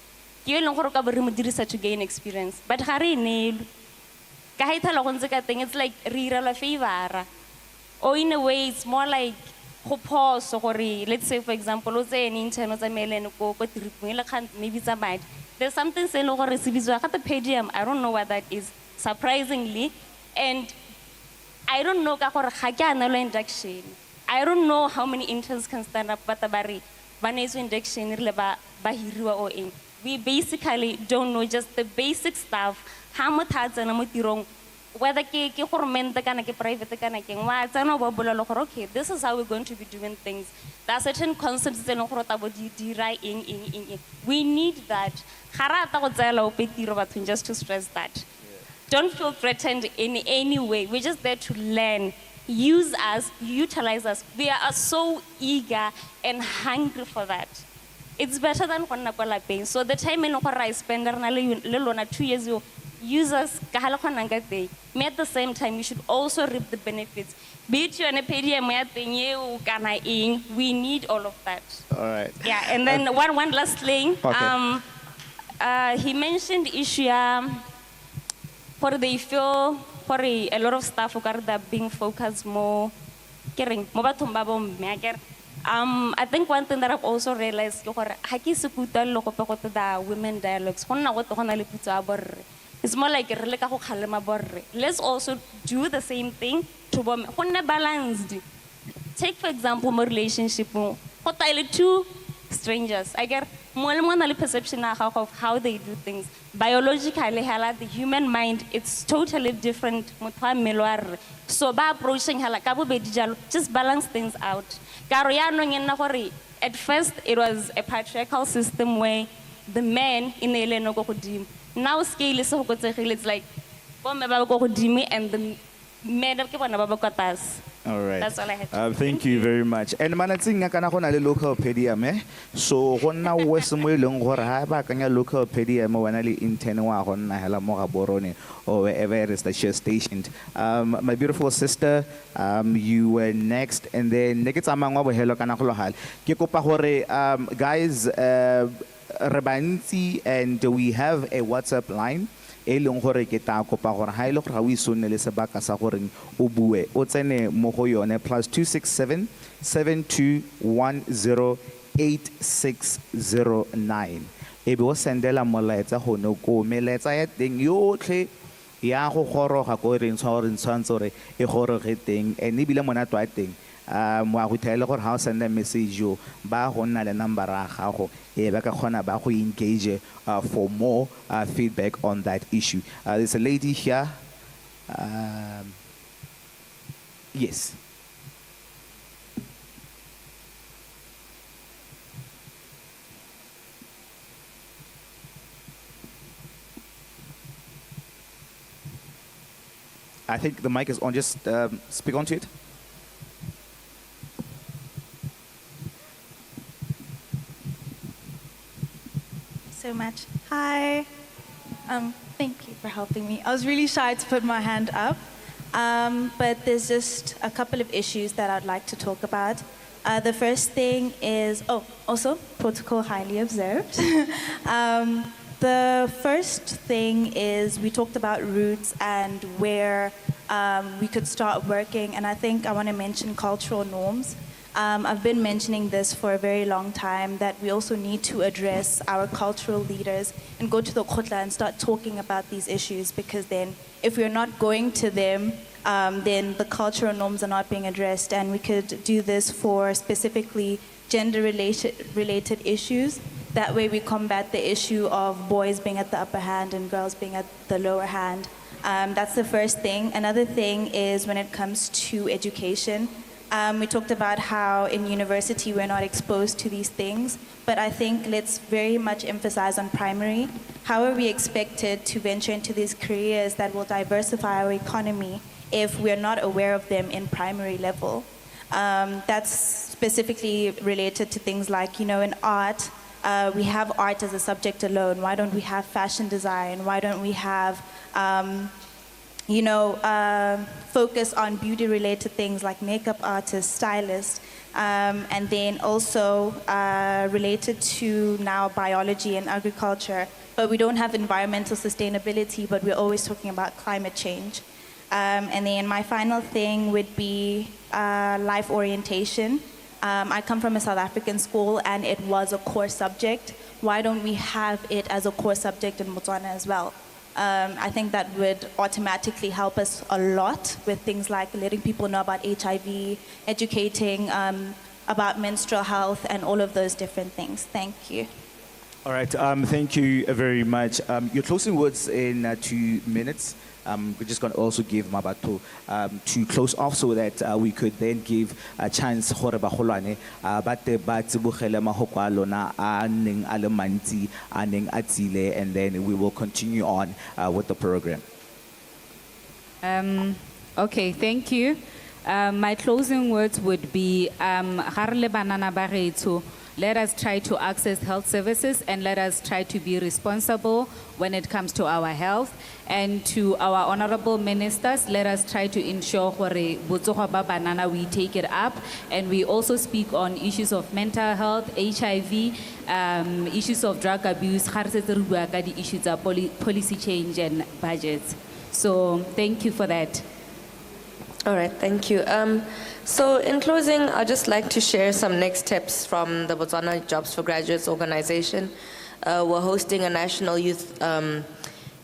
S7: ke leng gore ka bo re mo dirisa to gain experience but ga re ne ka ha ithelo go ntse ka teng it's like re irela favor or in a way it's more like go pause gore let's say for example o tse ene intern o tsa melene ko tripong le khan maybe tsa mad there's something se le gore se bizwa ga the podium I don't know what that is surprisingly and I don't know ka gore ga ke anelo induction I don't know how many interns can stand up but bari ba ne induction re le ba hiriwa o eng we basically don't know just the basic stuff ha mo tsena mo tirong whether ke government kana ke private kana ke wa tsena ba bolelo gore okay this is how we're going to be doing things there are certain concepts tse leng gore ta bo di dira eng we need that ga ra ta go tsela o petiro batho just to stress that don't feel threatened in any way we're just there to learn use us utilize us we are so eager and hungry for that it's better than gonna kwa lapeng so the time in gore I spend le lona 2 years ago use us ka hala khona nga teng me at the same time you should also reap the benefits be it your podium ya teng eo kana eng we need all of that
S5: All right.
S7: yeah and then one last thing
S5: Okay.
S7: he mentioned issue for they feel for a lot of staff who are being focused more caring mo bathong ba bo mme akere I think one thing that I've also realized ke gore ha ke se kuta le go pe go the women dialogues go nna go gona le pitso a borre it's more like re le ka go khalema borre let's also do the same thing to bo go nna balanced take for example my relationship mo go taile 2 strangers I get mo le mo na le perception of how they do things biologically hala the human mind it's totally different motho a mmelo so ba approaching hala ka bobedi jalo just balance things out karo ya no nna gore at first it was a patriarchal system where the man in eleno go godimo now scale is so go tsegile it's like bomme ba go godimo and the men ke bona ba ba kwatas.
S5: All right.
S7: That's all I had.
S5: Thank you very much. And manatsing kana go na le local podium so go nna wese mo ileng gore ha ba kanya local podium wana le intern wa go nna hela mo ga borone or wherever it is that you're stationed. My beautiful sister, you were next and then ne ke tsamangwa bo helo kana go lohala ke kopa gore guys re bantsi and we have a WhatsApp line e leng gore ke ta kopa gore ha ile gore ga o isonne le sebaka sa gore o bue o tsene mo go yone +267 72108609. Ebe o sendela molaetsa hono ko melaetsa ya teng yotlhe ya go goroga ko re ntshwantse gore e goroge teng and ebile monate wa teng wa go ithele gore ha o send a message yo ba go nna le number ya gago e ba ka kgona ba go engage for more feedback on that issue. There's a lady here. Yes. I think the mic is on. Just speak onto it.
S14: So much. Hi. Thank you for helping me. I was really shy to put my hand up, but there's just a couple of issues that I'd like to talk about. The first thing is, also protocol highly observed. The first thing is we talked about roots and where we could start working, and I think I want to mention cultural norms. I've been mentioning this for a very long time, that we also need to address our cultural leaders and go to the khotla and start talking about these issues, because then if we're not going to them, then the cultural norms are not being addressed, and we could do this for specifically gender-related issues. That way we combat the issue of boys being at the upper hand and girls being at the lower hand. That's the first thing. Another thing is when it comes to education. We talked about how in university we're not exposed to these things, but I think let's very much emphasize on primary. How are we expected to venture into these careers that will diversify our economy if we're not aware of them in primary level? That's specifically related to things like, in art, we have art as a subject alone. Why don't we have fashion design? Why don't we have focus on beauty-related things like makeup artists, stylists, and then also related to now biology and agriculture. But we don't have environmental sustainability, but we're always talking about climate change. And then my final thing would be life orientation. I come from a South African school, and it was a core subject. Why don't we have it as a core subject in Botswana as well? I think that would automatically help us a lot with things like letting people know about HIV, educating about menstrual health, and all of those different things. Thank you.
S5: All right, thank you very much. Your closing words in 2 minutes. We're just going to also give Mabato to close off so that we could then give a chance for Baholane, and then we will continue on with the program.
S20: Okay, thank you. My closing words would be, let us try to access health services, and let us try to be responsible when it comes to our health. And to our honorable ministers, let us try to ensure we take it up. And we also speak on issues of mental health, HIV, issues of drug abuse, issues of policy change and budgets. So thank you for that.
S1: All right, thank you. So in closing, I'd just like to share some next steps from the Botswana Jobs for Graduates organization. We're hosting a national youth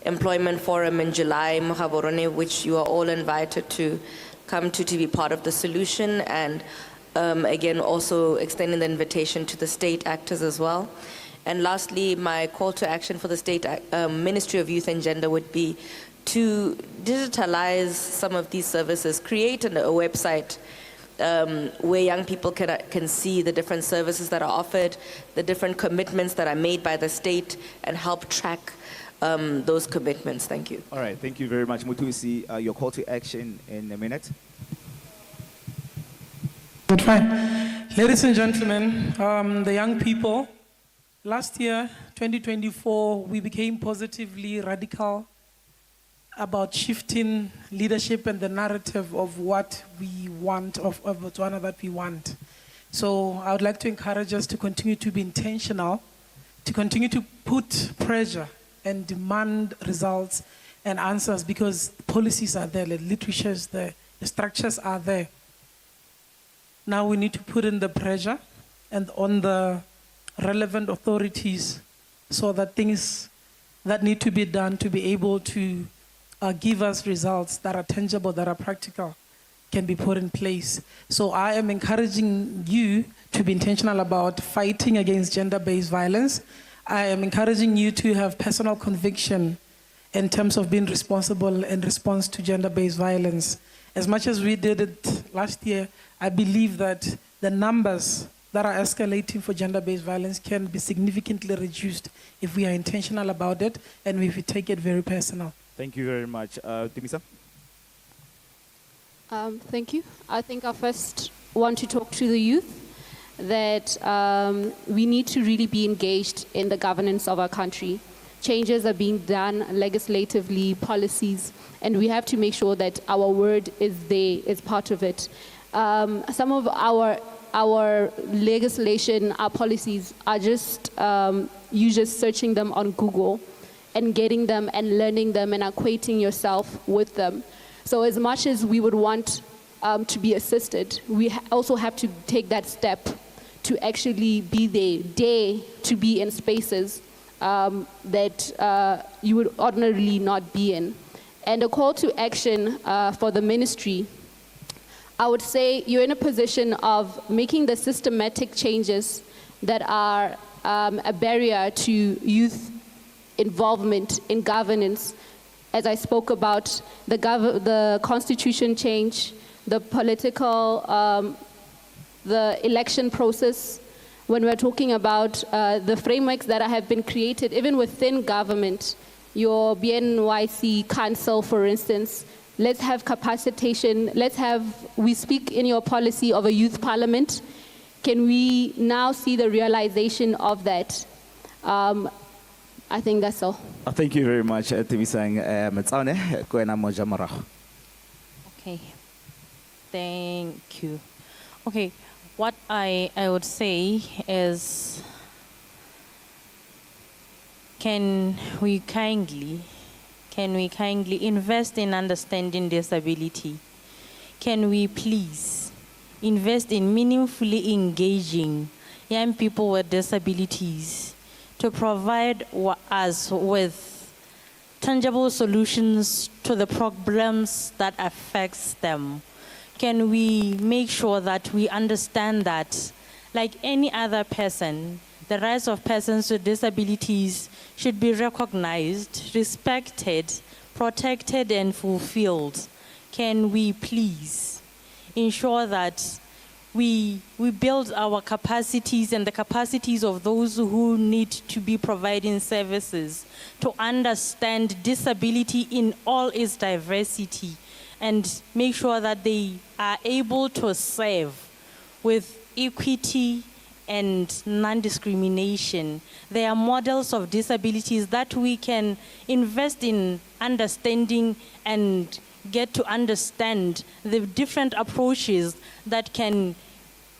S1: employment forum in July, Mogaborone, which you are all invited to come to be part of the solution, and again, also extending the invitation to the state actors as well. And lastly, my call to action for the state Ministry of Youth and Gender would be to digitalize some of these services, create a website where young people can see the different services that are offered, the different commitments that are made by the state, and help track those commitments. Thank you.
S5: All right, thank you very much. Mutuisi, your call to action in a minute.
S4: Good, fine. Ladies and gentlemen, the young people, last year, 2024, we became positively radical about shifting leadership and the narrative of what we want, of Botswana that we want. So I would like to encourage us to continue to be intentional, to continue to put pressure and demand results and answers, because policies are there, the literature is there, the structures are there. Now we need to put in the pressure and on the relevant authorities so that things that need to be done to be able to give us results that are tangible, that are practical, can be put in place. So I am encouraging you to be intentional about fighting against gender-based violence. I am encouraging you to have personal conviction in terms of being responsible in response to gender-based violence. As much as we did it last year, I believe that the numbers that are escalating for gender-based violence can be significantly reduced if we are intentional about it and if we take it very personal.
S5: Thank you very much. Timisa?
S19: Thank you. I think I first want to talk to the youth that we need to really be engaged in the governance of our country. Changes are being done legislatively, policies, and we have to make sure that our word is there, is part of it. Some of our legislation, our policies are just, you just searching them on Google and getting them and learning them and equating yourself with them. So as much as we would want to be assisted, we also have to take that step to actually be there, dare to be in spaces that you would ordinarily not be in. And a call to action for the ministry, I would say you're in a position of making the systematic changes that are a barrier to youth involvement in governance. As I spoke about, the constitution change, the political, the election process, when we're talking about the frameworks that have been created, even within government, your BNYC council, for instance, let's have capacitation, we speak in your policy of a youth parliament. Can we now see the realization of that? I think that's all.
S5: Thank you very much, Tibisang.
S12: Okay, thank you. Okay, what I would say is, can we kindly invest in understanding disability? Can we please invest in meaningfully engaging young people with disabilities to provide us with tangible solutions to the problems that affects them? Can we make sure that we understand that, like any other person, the rights of persons with disabilities should be recognized, respected, protected, and fulfilled? Can we please ensure that we build our capacities and the capacities of those who need to be providing services to understand disability in all its diversity and make sure that they are able to serve with equity and non-discrimination? There are models of disabilities that we can invest in understanding and get to understand the different approaches that can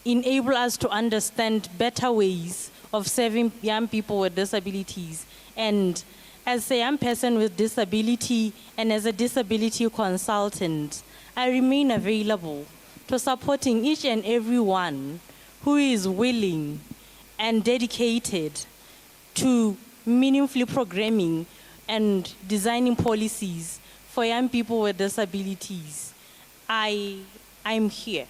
S12: enable us to understand better ways of serving young people with disabilities. And as a young person with disability and as a disability consultant, I remain available to supporting each and every one who is willing and dedicated to meaningfully programming and designing policies for young people with disabilities. I'm here.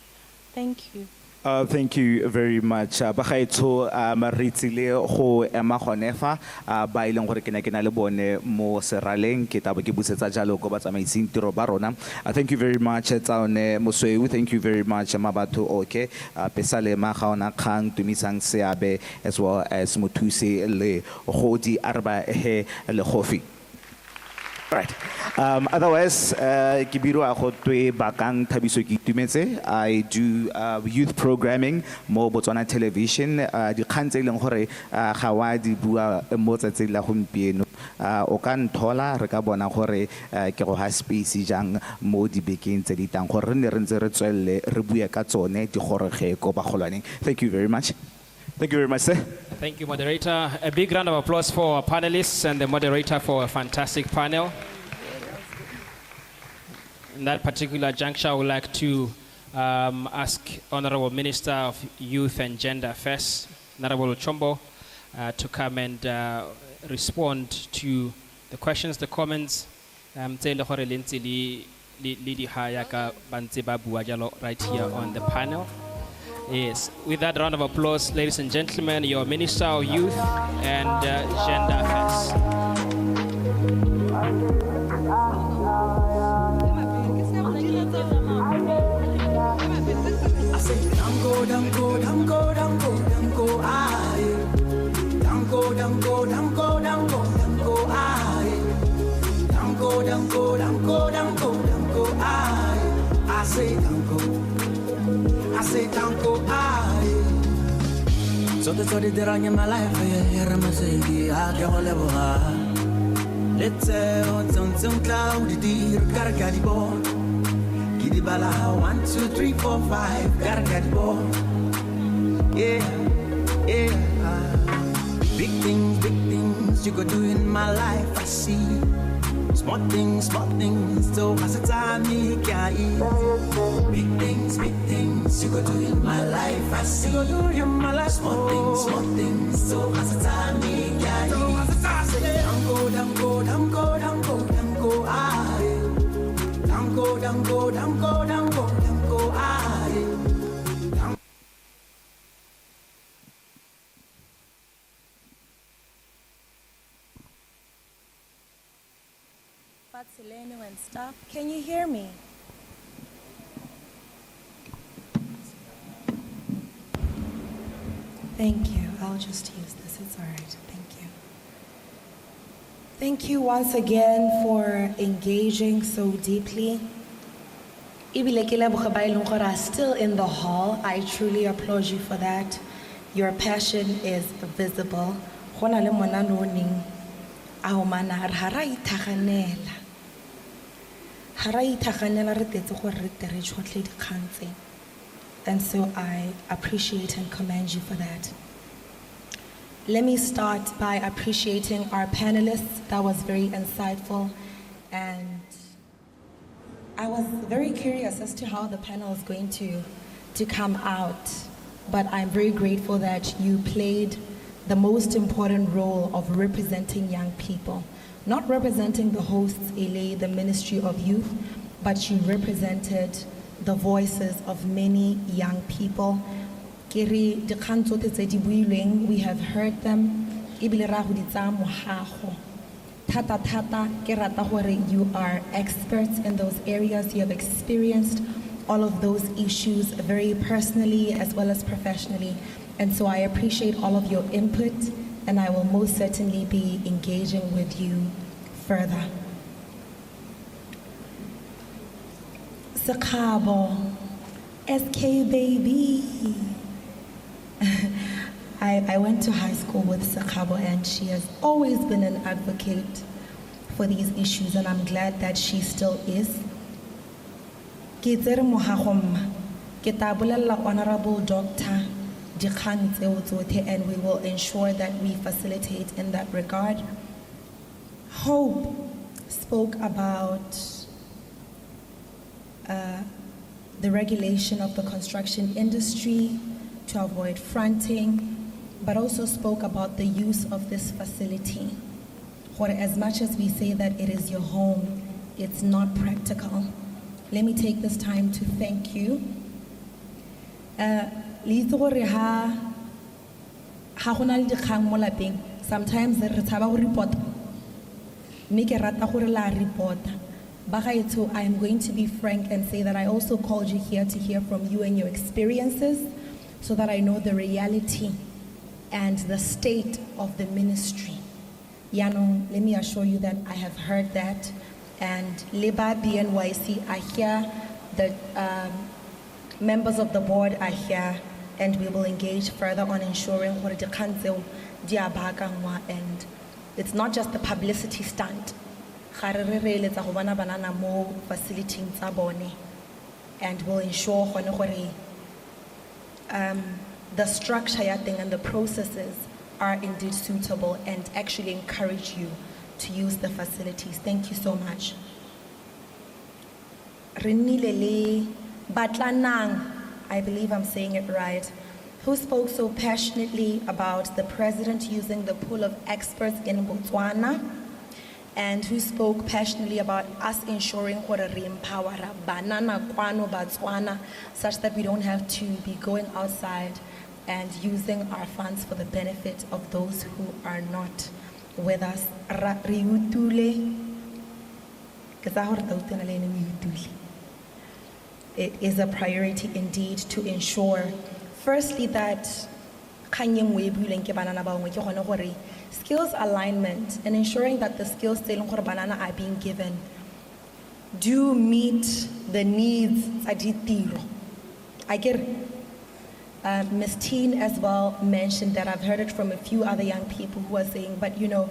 S12: Thank you.
S5: Thank you very much. Bagaetso maritile go ema gonefa ba ileng gore ke na le bone mo seraleng ke taba ke busetsa jalo go ba tsamaising tiro ba rona. Thank you very much Tsaone Mosweu. Thank you very much Mabatho okay. Pesale ma gaona khang tumisang seabe as well as Mothusi le godi arba he le khofi. Right. Otherwise, Kibiru Akotwe Bakang Tabiso Kitumetse. I do youth programming, mo Botswana television. The Kanze Lenghore Hawadi Bua Mozati La Humpieno. Okan Tola Rekabona Hore auspice Jang Modi Bekin Zeditan Horne Renzeretwelle Rebuya Katsone, the Horre Koba Holani. Thank you very much. Thank you very much, sir.
S13: Thank you, moderator. A big round of applause for our panelists and the moderator for a fantastic panel. In that particular juncture, I would like to ask Honorable Minister of Youth and Gender Affairs, Honorable Chombo, to come and respond to the questions, the comments. Tse le gore le ntse le di haya ka ba ntse ba bua jalo right here on the panel. Yes, with that round of applause, ladies and gentlemen, your Minister of Youth and Gender Affairs.
S15: I say, dango, dango, dango, dango, dango, aye. Dango, dango, dango, dango, dango, aye. Dango, dango, dango, dango, dango, aye. I say dango, aye. So the story that I in my life, yeah, I'm saying, I can't hold it. Let's say, on some cloud, the deer, cargadi board. Kidibala, 1, 2, 3, 4, 5, cargadi board. Yeah, yeah. Big things you could do in my life, I see. Small things, so as a time me can eat. Big things you could do in my life, I see. You do in my life. Small things, so as a time me can eat. Dango, dango, dango, dango, dango, aye. Dango, dango, dango, dango, dango, aye.
S17: Fatsileno and stuff. Can you hear me? Thank you. I'll just use this. It's all right. Thank you. Thank you once again for engaging so deeply. Ibile ke leboga ba e leng gore are still in the hall. I truly applaud you for that. Your passion is visible. Go na le mona no ning a o mana re ha ra ithaganela. Ha ra ithaganela re tetse gore re tere tšhotlhe dikgang tse. And so I appreciate and commend you for that. Let me start by appreciating our panelists. That was very insightful. And I was very curious as to how the panel is going to come out. But I'm very grateful that you played the most important role of representing young people. Not representing the hosts, the Ministry of Youth, but you represented the voices of many young people. We have heard them. You are experts in those areas. You have experienced all of those issues very personally as well as professionally. And so I appreciate all of your input, and I will most certainly be engaging with you further. Sakabo, SK baby. I went to high school with Sakabo, and she has always been an advocate for these issues, and I'm glad that she still is. Honorable Doctor, and we will ensure that we facilitate in that regard. Hope spoke about the regulation of the construction industry to avoid fronting, but also spoke about the use of this facility. For as much as we say that it is your home, it's not practical. Let me take this time to thank you. Sometimes re tshaba go report. I am going to be frank and say that I also called you here to hear from you and your experiences so that I know the reality and the state of the ministry. Yano, let me assure you that I have heard that. And Liba BNYC, I hear the members of the board are here, and we will engage further on ensuring and it's not just the publicity stunt. And we'll ensure the structure and the processes are indeed suitable and actually encourage you to use the facilities. Thank you so much.
S16: Batlanang, I believe I'm saying it right, who spoke so passionately about the president using the pool of experts in Botswana, and who spoke passionately about us ensuring gore re empower banana kwano Botswana, such that we don't have to be going outside and using our funds for the benefit of those who are not with us. Re utule, ke tsaya gore tautena le ene o utule. It is a priority indeed to ensure, firstly, that skills alignment and ensuring that the skills tse e leng gore banana are being given do meet the needs tsa ditiro. I get Ms. Teen as well mentioned that. I've heard it from a few other young people who are saying, but you know,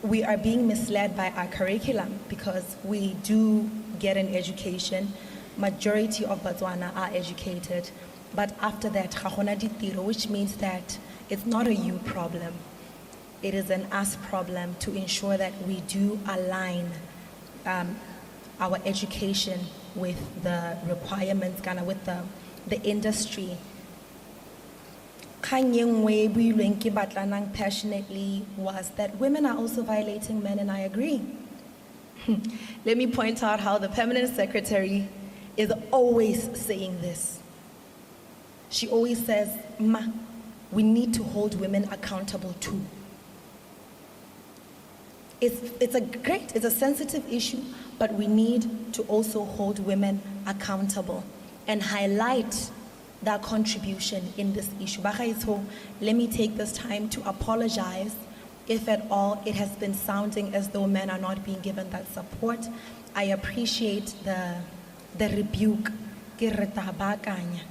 S16: we are being misled by our curriculum because we do get an education. Majority of Botswana are educated, but after that, ga gona ditiro, which means that it's not a you problem. It is an us problem to ensure that we do align our education with the requirements, kind of with the industry. Kgang e nngwe e builweng ke Batlanang passionately was that women are also violating men, and I agree. Let me point out how the permanent secretary is always saying this. She always says, Ma, we need to hold women accountable too. It's a sensitive issue, but we need to also hold women accountable and highlight their contribution in this issue. Bagaetsho, let me take this time to apologize if at all it has been sounding as though men are not being given that support. I appreciate the rebuke. Ke re tabakanya.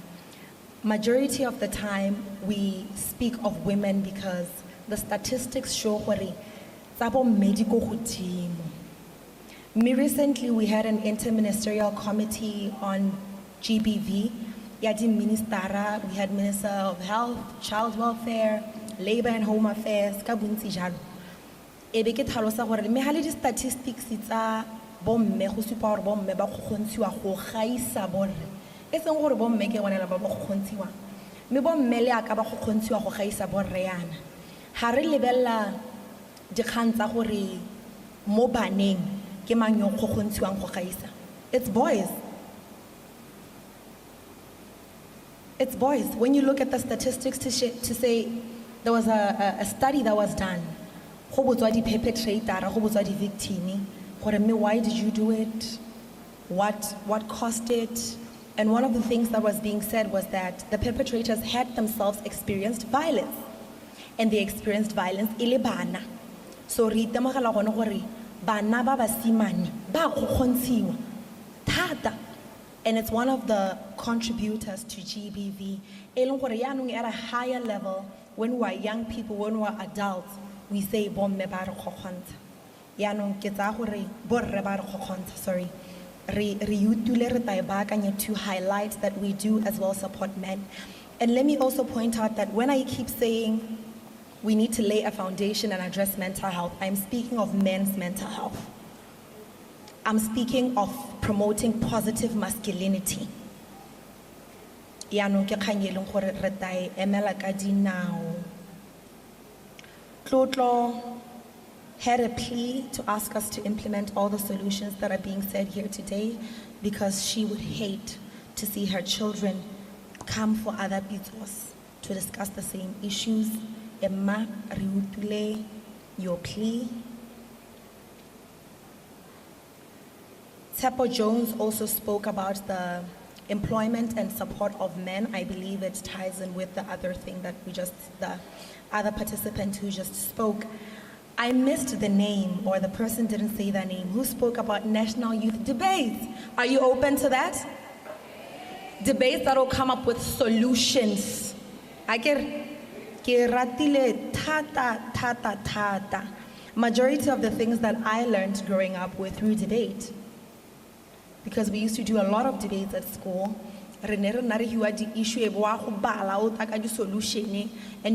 S16: Majority of the time, we speak of women because the statistics show gore tsa bomme di ko godimo. Recently, we had an interministerial committee on GBV. Ya di ministera, we had Minister of Health, Child Welfare, Labor and Home Affairs, ka bontsi jalo. E be ke tlhalosa gore me ha le di statistics tsa bomme go supa gore bomme ba gogontshiwa go gaisa borre. E seng gore bomme ke bona ba gogontshiwa. Me bomme le aka ba gogontshiwa go gaisa borre yana. Ha re lebella dikgang tsa gore mo baneng ke mang yo gogontshiwang go gaisa. It's boys. It's boys. When you look at the statistics to say there was a study that was done, go botswa di perpetrator, go botswa di victim, gore me why did you do it? What caused it? And one of the things that was being said was that the perpetrators had themselves experienced violence, and they experienced violence ile bana. So re itemogela gone gore bana ba basimane ba gogontshiwa thata. And it's one of the contributors to GBV. E leng gore yaanong at a higher level, when we are young people, when we are adults, we say bomme ba re gogontsha. Yaanong ke tsaya gore borre ba re gogontsha, sorry. Re utule re taibakanya to highlight that we do as well support men. And let me also point out that when I keep saying we need to lay a foundation and address mental health, I'm speaking of men's mental health. I'm speaking of promoting positive masculinity. Yaanong ke kgang e leng gore re tae emela ka dinao. Tlotlo had a plea to ask us to implement all the solutions that are being said here today because she would hate to see her children come for other Pitsos to discuss the same issues. Emma, re utule your plea. Tsepo Jones also spoke about the employment and support of men. I believe it ties in with the other thing that the other participant who just spoke. I missed the name, or the person didn't say their name, who spoke about national youth debates. Are you open to that? Debates that will come up with solutions. I get ratile tata. Majority of the things that I learned growing up were through debate. Because we used to do a lot of debates at school. And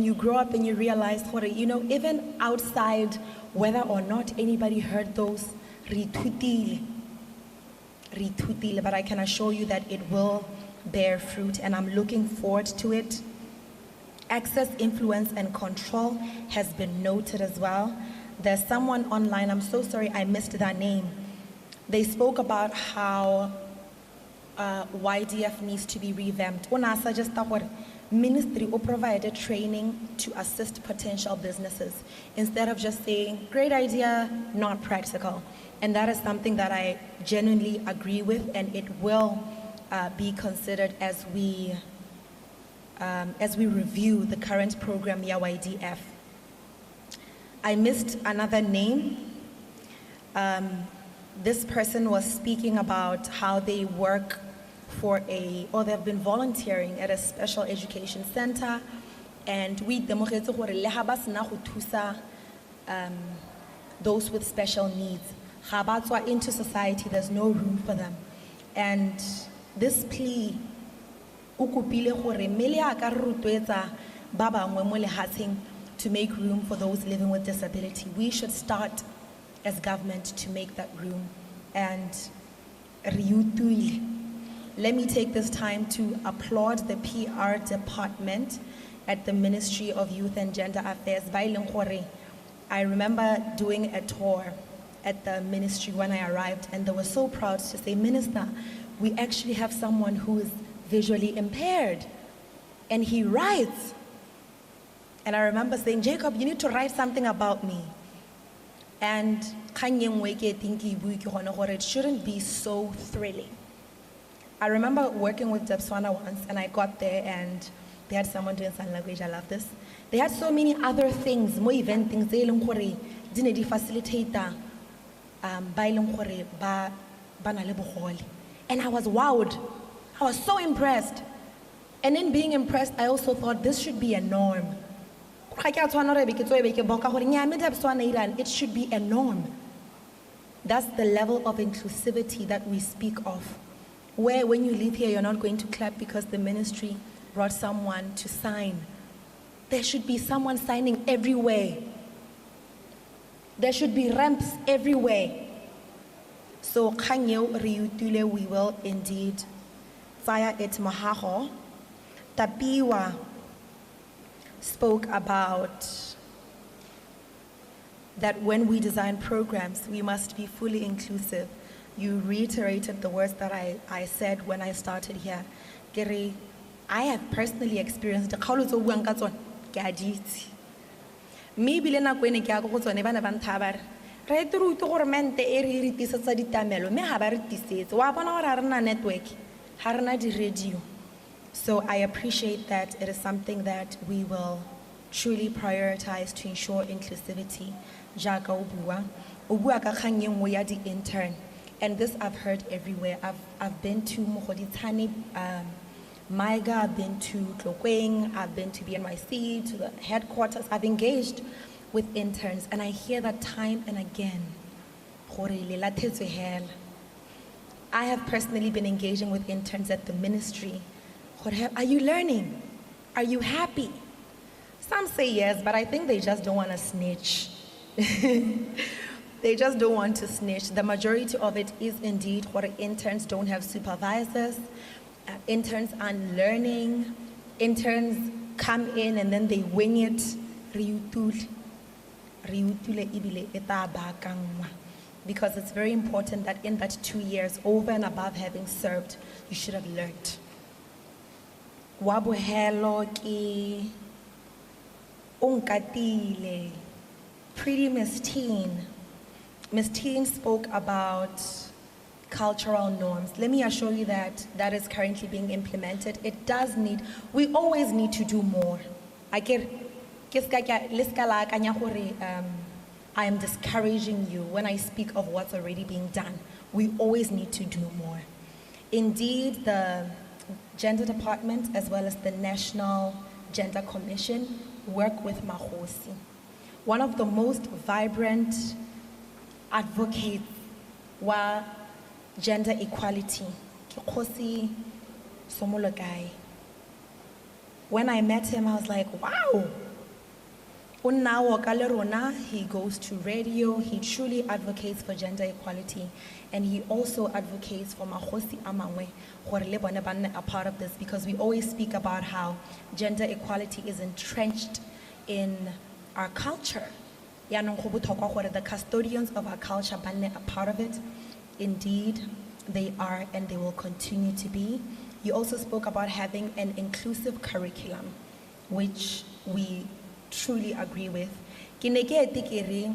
S16: you grow up and you realize, even outside, whether or not anybody heard those, re re ithutile, but I can assure you that it will bear fruit, and I'm looking forward to it. Access, influence, and control has been noted as well. There's someone online, I'm so sorry I missed their name. They spoke about how YDF needs to be revamped. Una suggest that ministry will provide training to assist potential businesses instead of just saying, great idea, not practical. And that is something that I genuinely agree with, and it will be considered as we review the current program, YDF. I missed another name. This person was speaking about how they work for they've been volunteering at a special education center, and we demogetse gore le ha ba sena go thusa those with special needs, ga ba tswa into society, there's no room for them. And this plea o kopile gore mmele a ka re rotloetsa ba bangwe mo lehatsheng to make room for those living with disability. We should start as government to make that room. And let me take this time to applaud the PR department at the Ministry of Youth and Gender Affairs. I remember doing a tour at the ministry when I arrived, and they were so proud to say, Minister, we actually have someone who is visually impaired, and he writes. And I remember saying, Jacob, you need to write something about me. And it shouldn't be so thrilling. I remember working with Debswana once, and I got there and they had someone doing sign language. I love this. They had so many other things, more event things. They didn't facilitate and I was wowed. I was so impressed. And in being impressed, I also thought this should be a norm. It should be a norm. That's the level of inclusivity that we speak of. Where when you leave here, you're not going to clap because the ministry brought someone to sign. There should be someone signing everywhere. There should be ramps everywhere. So we will indeed fire it mahaho. Tapiwa spoke about that when we design programs, we must be fully inclusive. You reiterated the words that I said when I started here. Gere, I have personally experienced the kgaolo tse o buang ka tsone ke a di itse. Mme ebile nako ene ke ya go tsone bana ba ntha ba re re ete re utse gore mente e re re tisetsa ditamelo mme ga ba re tisetse wa bona gore ga re na network ga re na di-radio. So I appreciate that it is something that we will truly prioritize to ensure inclusivity. Jaaka o bua ka kgang e nngwe ya di-intern. And this I've heard everywhere. I've been to Mogoditani, Maiga, I've been to Tlokweng, I've been to BNYC, to the headquarters. I've engaged with interns, and I hear that time and again. I have personally been engaging with interns at the ministry. Are you learning? Are you happy? Some say yes, but I think they just don't want to snitch. They just don't want to snitch. The majority of it is indeed what interns don't have supervisors. Interns aren't learning. Interns come in and then they wing it. Because it's very important that in that 2 years, over and above having served, you should have learned. Wabuhelo ki unkatile. Pretty Miss Teen. Miss Teen spoke about cultural norms. Let me assure you that that is currently being implemented. It does need, we always need to do more. I am discouraging you when I speak of what's already being done. We always need to do more. Indeed, the Gender Department as well as the National Gender Commission work with Mahosi. One of the most vibrant advocates wa gender equality, Kikosi Somologai. When I met him, I was like, wow. Unawo ka le rona, he goes to radio, he truly advocates for gender equality, and he also advocates for magosi a mangwe gore le bone ba nne a part of this, because we always speak about how gender equality is entrenched in our culture. Yaanong go botlhokwa gore the custodians of our culture ba nne a part of it. Indeed, they are, and they will continue to be. You also spoke about having an inclusive curriculum, which we truly agree with. Ke ne ke ete ke re,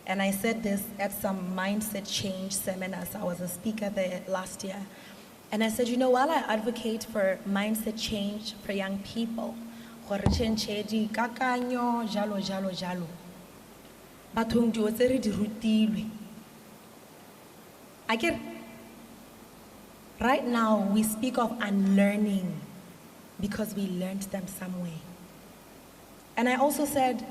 S16: and I said this at some mindset change seminars. I was a speaker there last year. And I said, you know, while I advocate for mindset change for young people, gore change di kakanyo, jalo, jalo, jalo, bathong dilo tse re di rutilwe. I get, right now we speak of unlearning because we learned them some way. And I also said,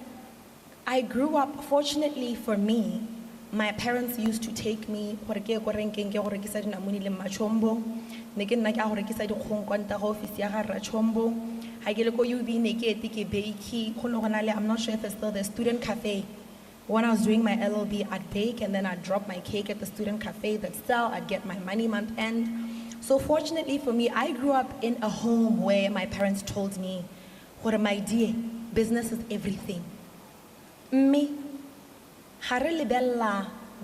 S16: I grew up, fortunately for me, my parents used to take me gore ke go renkeng ke go rekisa dinamune le machombo, ne ke nna ke a go rekisa dikgong kwa nta go office ya ga Rra Chombo. Ha ke le ko UB ne ke ete ke bake, go ne go na le, I'm not sure if it's still the student cafe. When I was doing my LLB, I'd bake and then I'd drop my cake at the student cafe, that sell, I'd get my money month end. So fortunately for me, I grew up in a home where my parents told me, gore my dear, business is everything. Me,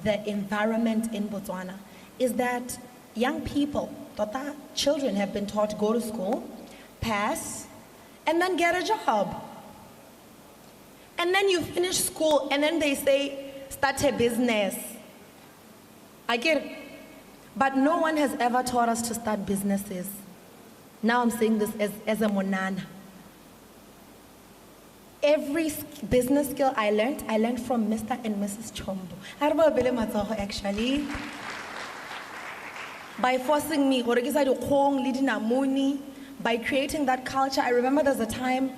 S16: the environment in Botswana is that young people, tota, children have been taught to go to school, pass, and then get a job. And then you finish school and then they say, start a business. I get it. But no one has ever taught us to start businesses. Now I'm saying this as a monana. Every business skill I learned from Mr. and Mrs. Chombo. Actually, by forcing me, by creating that culture. I remember there's a time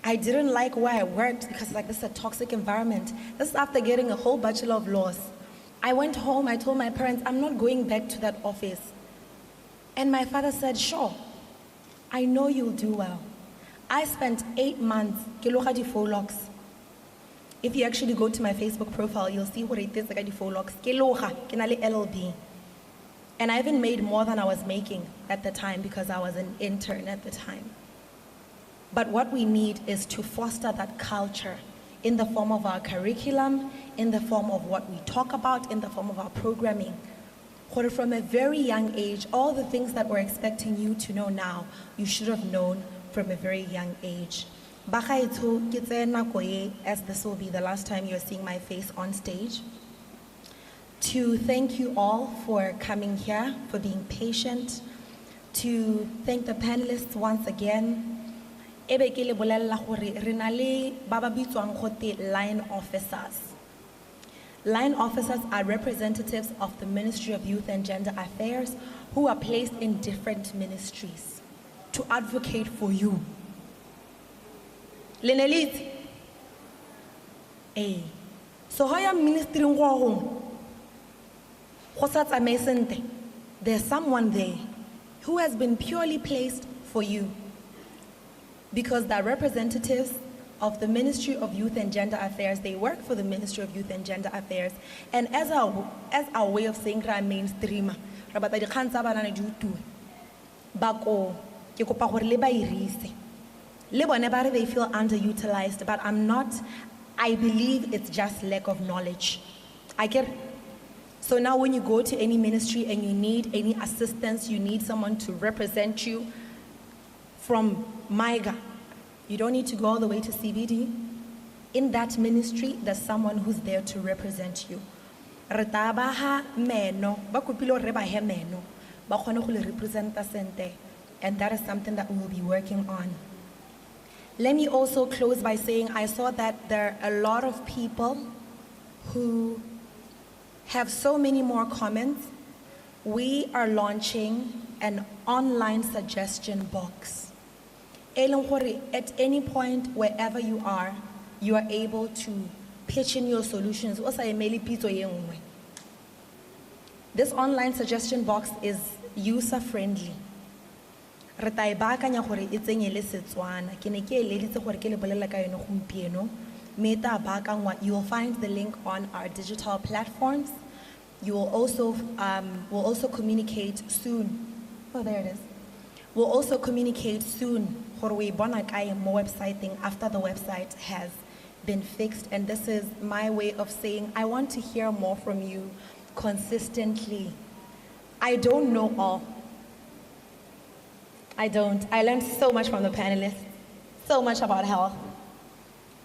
S16: I didn't like where I worked because like this is a toxic environment. This is after getting a whole Bachelor of Laws. I went home, I told my parents, I'm not going back to that office. And my father said, sure, I know you'll do well. I spent 8 months, if you actually go to my Facebook profile, you'll see what it is like LLB. And I even made more than I was making at the time because I was an intern at the time. But what we need is to foster that culture in the form of our curriculum, in the form of what we talk about, in the form of our programming. From a very young age, all the things that we're expecting you to know now, you should have known from a very young age. As this will be the last time you're seeing my face on stage, to thank you all for coming here, for being patient, to thank the panelists once again. Line officers. Line officers are representatives of the Ministry of Youth and Gender Affairs who are placed in different ministries to advocate for you. Lenelit. Eh. So how are ministry there's someone there who has been purely placed for you, because they're representatives of the Ministry of Youth and Gender Affairs. They work for the Ministry of Youth and Gender Affairs. And as our way of saying mainstream, they feel underutilized, but I believe it's just lack of knowledge. I get. So now when you go to any ministry and you need any assistance, you need someone to represent you from MIGA, you don't need to go all the way to CBD. In that ministry, there's someone who's there to represent you. And that is something that we will be working on. Let me also close by saying I saw that there are a lot of people who have so many more comments. We are launching an online suggestion box. At any point, wherever you are able to pitch in your solutions. This online suggestion box is user-friendly. Re ta e baakanya gore e tsenye le Setswana. Ke ne ke eleditse gore ke le bolela ka yone gompieno. Mme e tla baakangwa. You will find the link on our digital platforms. You will also communicate soon. Oh, there it is. We'll also communicate soon gore we bona kae mo website thing after the website has been fixed. And this is my way of saying I want to hear more from you consistently. I don't know all. I don't. I learned so much from the panelists, so much about health,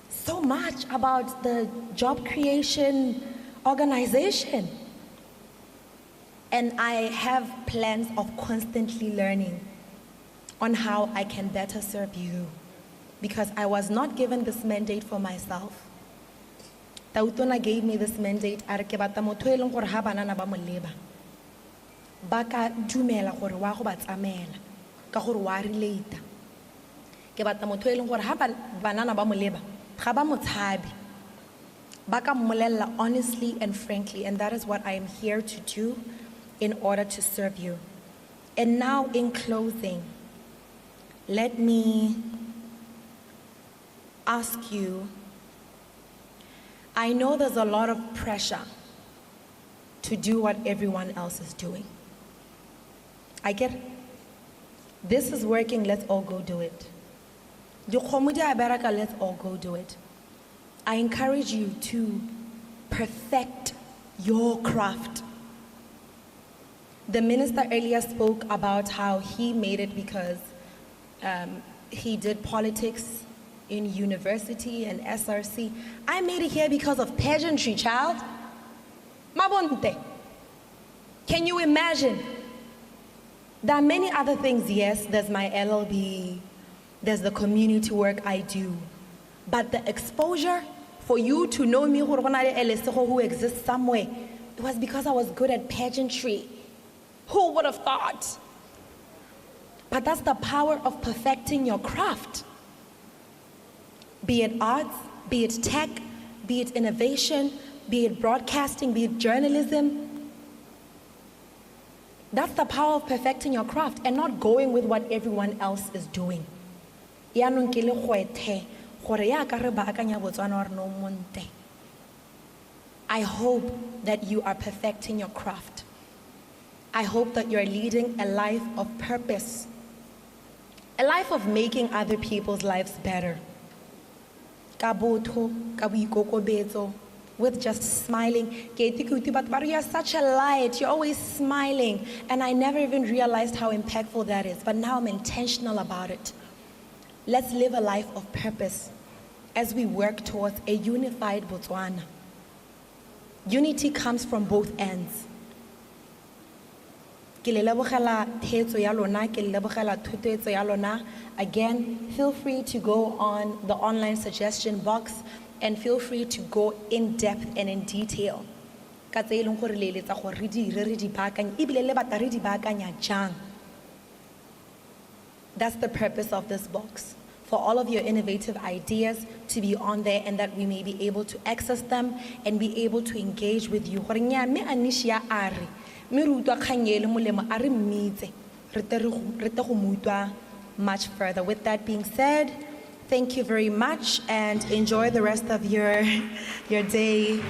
S16: so much about the job creation organization. And I have plans of constantly learning on how I can better serve you, because I was not given this mandate for myself. Tautona gave me this mandate. A re ke batla motho e leng gore ha banana ba mo leba ba ka dumela gore wa go ba tsamela ka gore wa relate. Ke batla motho e leng gore ha banana ba mo leba ga ba mo tshabi, ba ka mmolella honestly and frankly, and that is what I am here to do in order to serve you. And now, in closing, let me ask you, I know there's a lot of pressure to do what everyone else is doing. I get it. This is working, let's all go do it. Let's all go do it. I encourage you to perfect your craft. The minister earlier spoke about how he made it because he did politics in university and SRC. I made it here because of pageantry, child. Mabonte. Can you imagine? There are many other things, yes. There's my LLB, there's the community work I do. But the exposure for you to know me, who exists somewhere, it was because I was good at pageantry. Who would have thought? But that's the power of perfecting your craft. Be it arts, be it tech, be it innovation, be it broadcasting, be it journalism. That's the power of perfecting your craft and not going with what everyone else is doing. I hope that you are perfecting your craft. I hope that you're leading a life of purpose, a life of making other people's lives better. With just smiling. But you're such a light, you're always smiling. And I never even realized how impactful that is, but now I'm intentional about it. Let's live a life of purpose as we work towards a unified Botswana. Unity comes from both ends. Again, feel free to go on the online suggestion box and feel free to go in depth and in detail. That's the purpose of this box, for all of your innovative ideas to be on there and that we may be able to access them and be able to engage with you. Much further. With that being said, thank you very much and enjoy the rest of your day.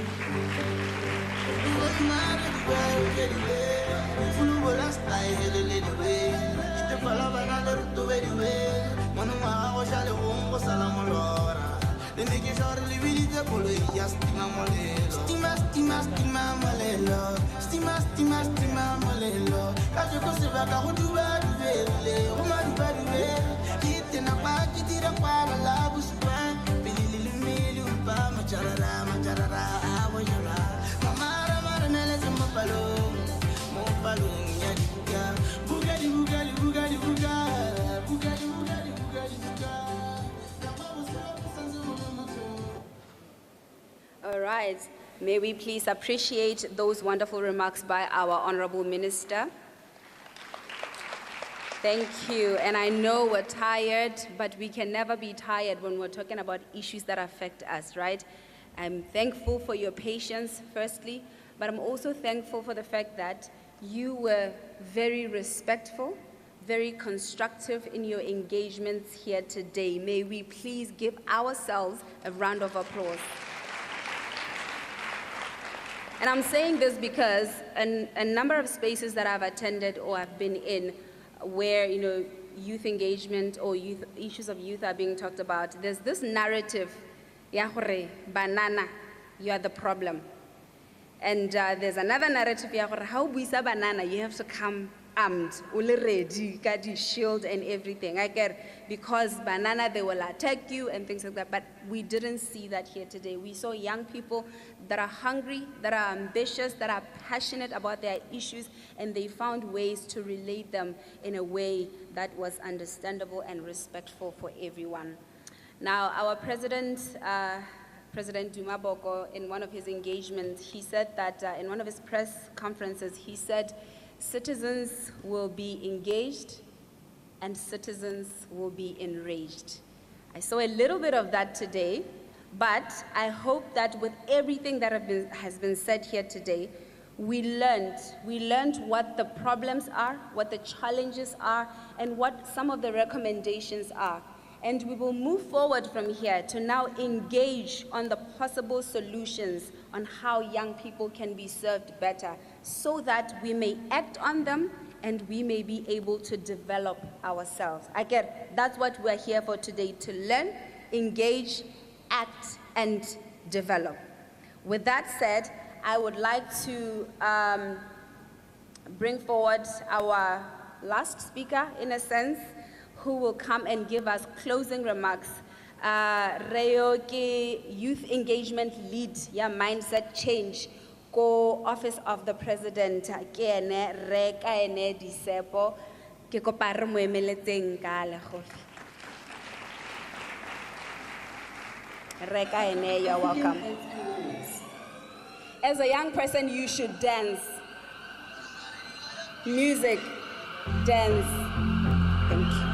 S3: All right, may we please appreciate those wonderful remarks by our Honorable Minister. Thank you, and I know we're tired, but we can never be tired when we're talking about issues that affect us, right? I'm thankful for your patience, firstly, but I'm also thankful for the fact that you were very respectful, very constructive in your engagements here today. May we please give ourselves a round of applause. And I'm saying this because a number of spaces that I've attended or have been in where, youth engagement or issues of youth are being talked about, there's this narrative, ya gore banana, you are the problem. And there's another narrative, ya gore ha o buisa banana, you have to come armed, ule ready, got your shield and everything. I get, because banana, they will attack you and things like that, but we didn't see that here today. We saw young people that are hungry, that are ambitious, that are passionate about their issues, and they found ways to relate them in a way that was understandable and respectful for everyone. Now, our president, President Duma Boko, in one of his engagements, he said that in one of his press conferences, he said, citizens will be engaged and citizens will be enraged. I saw a little bit of that today, but I hope that with everything that has been said here today, we learned what the problems are, what the challenges are, and what some of the recommendations are. And we will move forward from here to now engage on the possible solutions on how young people can be served better so that we may act on them and we may be able to develop ourselves. Again, that's what we're here for today, to learn, engage, act, and develop. With that said, I would like to bring forward our last speaker, in a sense, who will come and give us closing remarks. Reo ke youth engagement lead, ya mindset change, ko Office of the President, ke ene re ka ene Disepo, ke kopa re mo emeletseng ka legofi. Re ka ene, you're welcome. As a young person, you should dance. Music, dance. Thank you.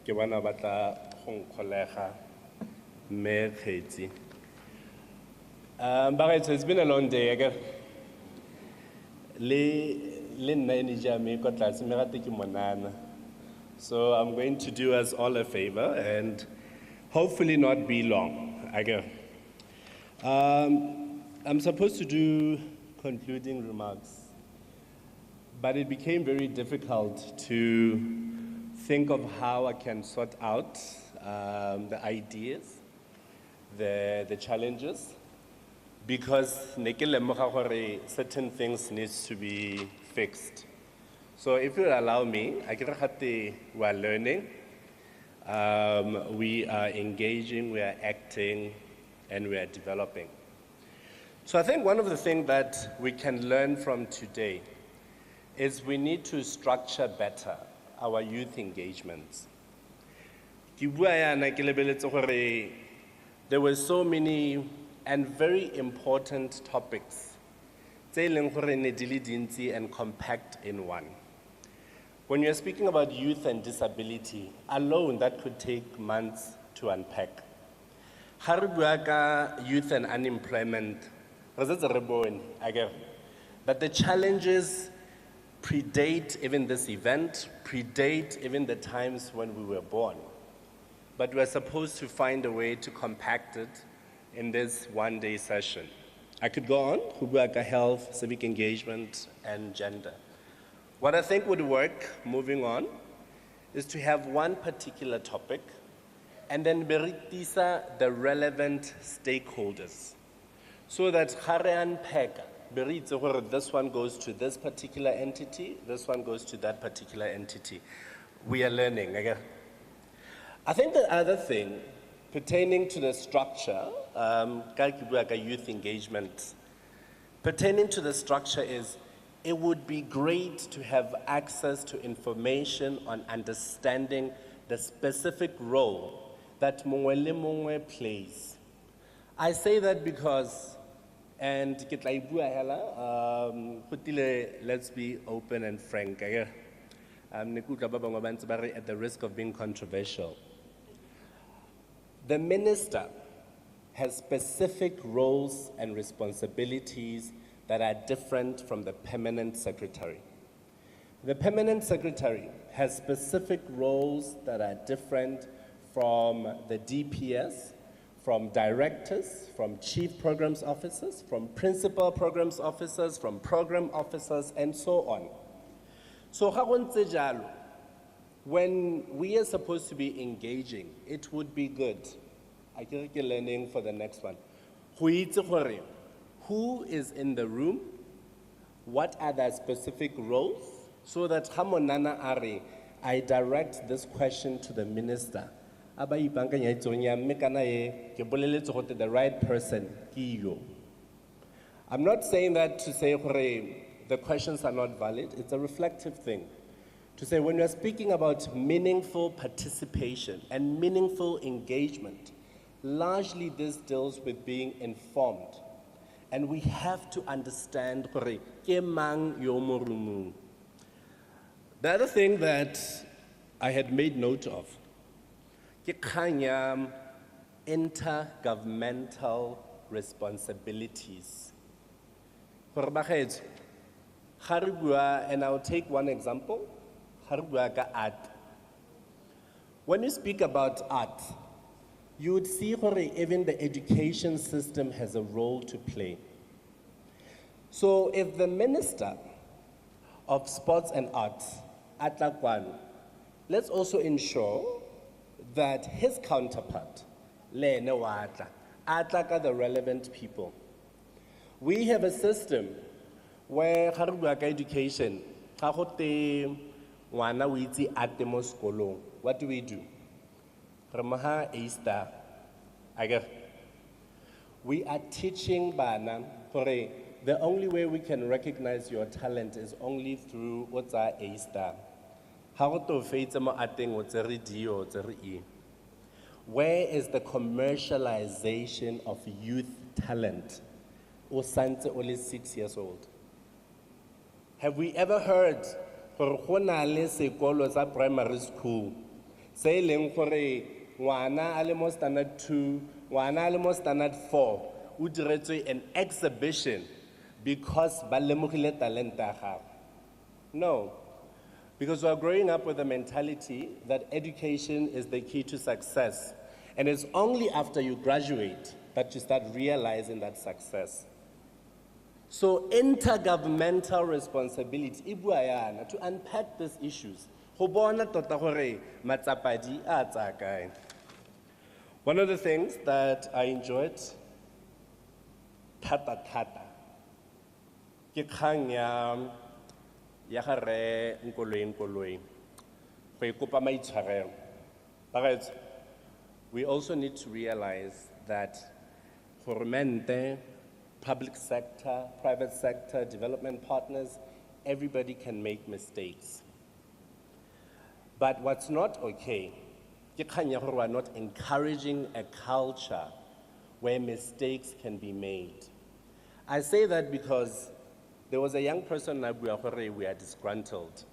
S18: Ke bana batla go nkgolega mme kgetsi. Bagaetsho, it's been a long day, I guess. Le nna energy ya me kwa tlase, mme gate ke monana. So I'm going to do us all a favor and hopefully not be long, I guess. I'm supposed to do concluding remarks, but it became very difficult to think of how I can sort out the ideas, the challenges, because certain things needs to be fixed. So if you allow me, we are learning, we are engaging, we are acting, and we are developing. So I think one of the things that we can learn from today is we need to structure better our youth engagements. There were so many and very important topics and compact in one. When you're speaking about youth and disability, alone that could take months to unpack. Youth and unemployment, that the challenges predate even this event, predate even the times when we were born. But we're supposed to find a way to compact it in this one-day session. I could go on, health, civic engagement, and gender. What I think would work, moving on, is to have one particular topic and then beritisa the relevant stakeholders so that this one goes to this particular entity, this one goes to that particular entity. We are learning. I think the other thing pertaining to the structure, youth engagement, pertaining to the structure is it would be great to have access to information on understanding the specific role that mongwe le mongwe plays. I say that because And ke tla e bua hela, go tile, let's be open and frank. Ne ke utlwa ba bangwe ba ntse ba re, at the risk of being controversial. The minister has specific roles and responsibilities that are different from the permanent secretary. The permanent secretary has specific roles that are different from the DPS, from directors, from chief programs officers, from principal programs officers, from program officers, and so on. So, ga go ntse jalo, when we are supposed to be engaging, it would be good. I think you're learning for the next one. Who is in the room? What are their specific roles? So that Hamonana Ari, I direct this question to the minister. The right person, I'm not saying that to say the questions are not valid. It's a reflective thing. To say when you're speaking about meaningful participation and meaningful engagement, largely this deals with being informed. And we have to understand ke mang yo mo rumong. The other thing that I had made note of, ke kgang ya intergovernmental responsibilities. Gore bagaetsho, ga re bua, and I'll take one example, ga re bua ka art. When you speak about art, you would see gore even the education system has a role to play. So if the Minister of Sports and Arts, Atla Kwano, let's also ensure that his counterpart, Lene wa Atla ka the relevant people. We have a system where ga re bua ka education, ga go te ngwana o itse ate mo sekolong. What do? Ramaha A-star. We are teaching bana the only way we can recognize your talent is only through what's our A-star. Where is the commercialization of youth talent? O santse only 6 years old. Have we ever heard gore go na le sekolo sa primary school se e leng gore ngwana a le mo standard 2, ngwana a le mo standard 4 o diretswe an exhibition because ba lemogile talent ya gago? No. Because we are growing up with the mentality that education is the key to success. And it's only after you graduate that you start realizing that success. So intergovernmental responsibility, to unpack these issues. One of the things that I enjoyed, Tata, ke kgang ya gare nkoloi go ikopa maitshwarelo. Bagaetsho, we also need to realize that government, public sector, private sector, development partners, everybody can make mistakes. But what's not okay, ke kgang ya gore we are not encouraging a culture where mistakes can be made. I say that because there was a young person we are disgruntled.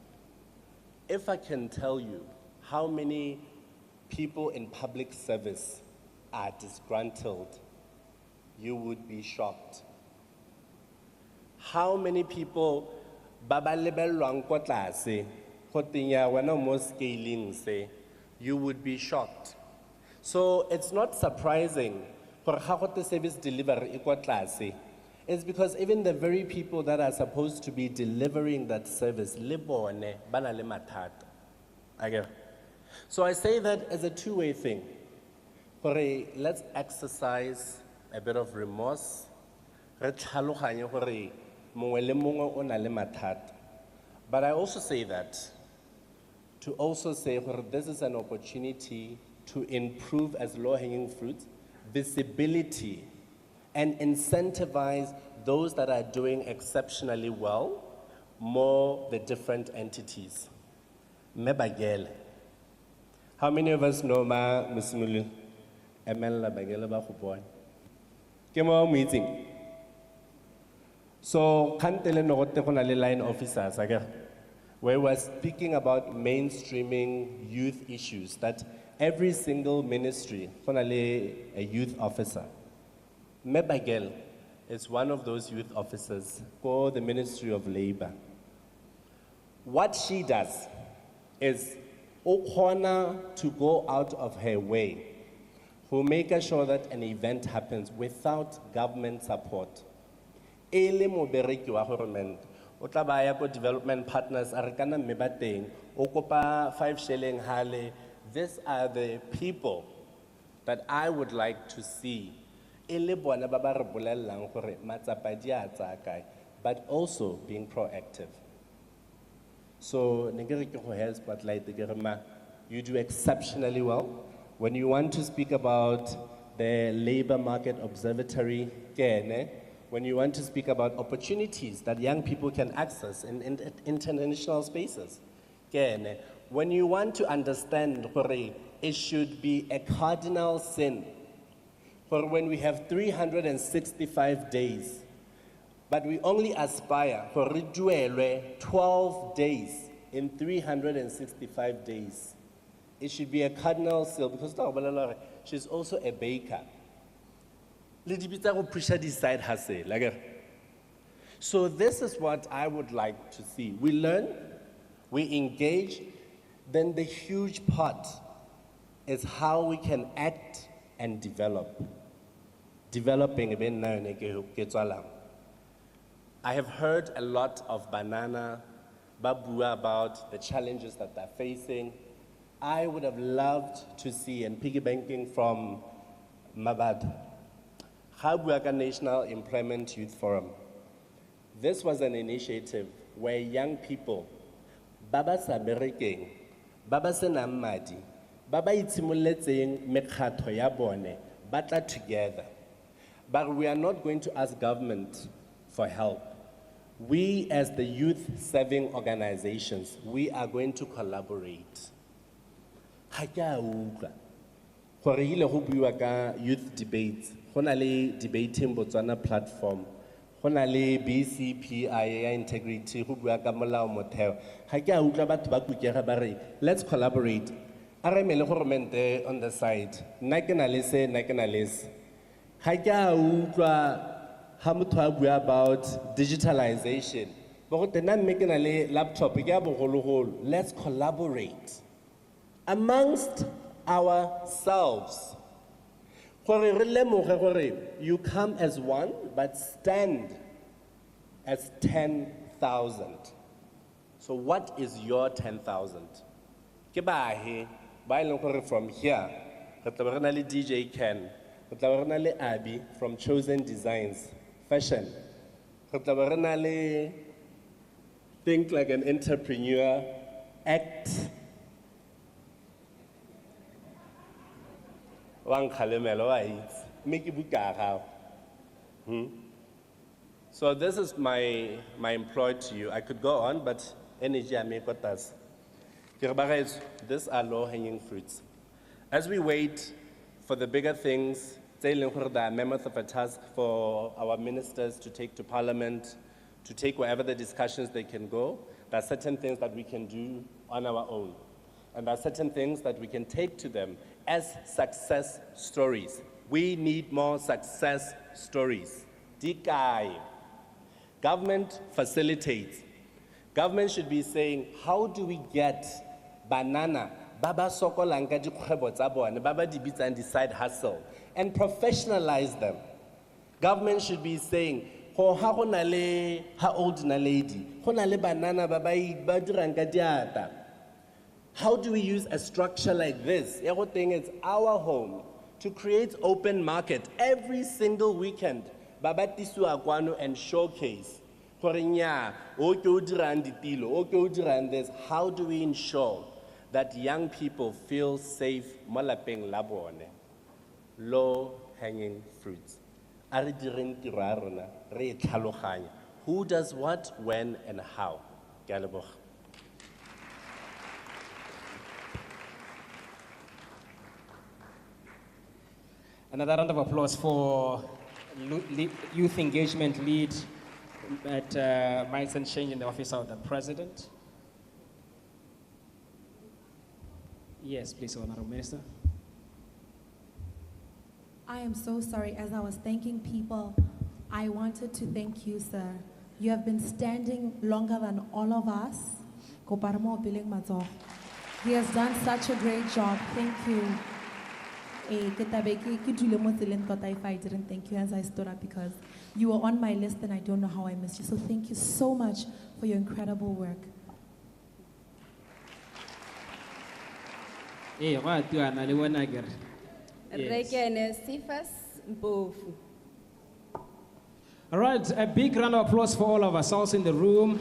S18: If I can tell you how many people in public service are disgruntled, you would be shocked. How many people ba lebellwang ko tlase go tenya wena mo scaling se, you would be shocked. So it's not surprising for ga go te service delivery e kwa tlase. It's because even the very people that are supposed to be delivering that service, le bone ba na le mathata. So I say that as a two-way thing. Let's exercise a bit of remorse. Re tlhaloganye gore mongwe le mongwe o na le mathata. But I also say that to also say this is an opportunity to improve as low-hanging fruits, visibility, and incentivize those that are doing exceptionally well, more the different entities. Mebagele. How many of us know Ma Musmulu? Emela Bagele Bahuboy. Kemo meeting. So, kantele nogote go na le line officers, where we're speaking about mainstreaming youth issues, that every single ministry go na le a youth officer. Mebagel is one of those youth officers for the Ministry of Labor. What she does is to go out of her way to make sure that an event happens without government support. Ele mobereki wa government, o tla ba ya ko development partners, a re kana mme ba teng, o kopa 5 shilling hale. These are the people that I would like to see. Ele bona ba ba re bolellang gore matsapa di a tsa kae, but also being proactive. So, spotlight, you do exceptionally well. When you want to speak about the labor market observatory, when you want to speak about opportunities that young people can access in international spaces, when you want to understand it should be a cardinal sin for when we have 365 days, but we only aspire for 12 days in 365 days. It should be a cardinal sin because she's also a baker. Side hustle. So this is what I would like to see. We learn, we engage, then the huge part is how we can act and develop. Developing. I have heard a lot of Banana, Babua about the challenges that they're facing. I would have loved to see, and piggy banking from Mabad, Habuaka National Employment Youth Forum. This was an initiative where young people, Baba Saberikeng, Baba Senamadi, Baba Itimuletseng Mekhato Yabone, battle together. But we are not going to ask government for help. We, as the youth-serving organizations, we are going to collaborate. For youth debates, debating Botswana platform, BCPI integrity, let's collaborate. On the side, about digitalization. Let's collaborate amongst ourselves. You come as one, but stand as 10,000. So what is your 10,000? From here, DJ Ken, Abby from Chosen Designs, Fashion. Think like an entrepreneur, act. So this is my employ to you. I could go on, but energy I make what does. These are low-hanging fruits. As we wait for the bigger things, there are members of a task for our ministers to take to Parliament, to take wherever the discussions they can go. There are certain things that we can do on our own. And there are certain things that we can take to them as success stories. We need more success stories. Dikai. Government facilitates. Government should be saying, how do we get Banana, Baba Sokolanga di Kgwebo tsa bone, Baba di bitsa and decide hustle, and professionalize them. Government should be saying, ha old na lady, ho na le banana ba dirang ka diata. How do we use a structure like this? Everything is our home to create open market every single weekend. Baba tisu akwano and showcase. How do we ensure that young people feel safe? Low-hanging fruits. Who does what, when, and how?
S13: Another round of applause for youth engagement lead, at Minds and Change in the office of the President. Yes, please, Honorable Minister.
S17: I am so sorry. As I was thanking people, I wanted to thank you, sir. You have been standing longer than all of us. He has done such a great job. Thank you. If I didn't thank you as I stood up, because you were on my list and I don't know how I missed you. So thank you so much for your incredible work.
S13: Eh, what do you want to
S3: Rekene Sifas Mpofu.
S13: All right, a big round of applause for all of us also in the room.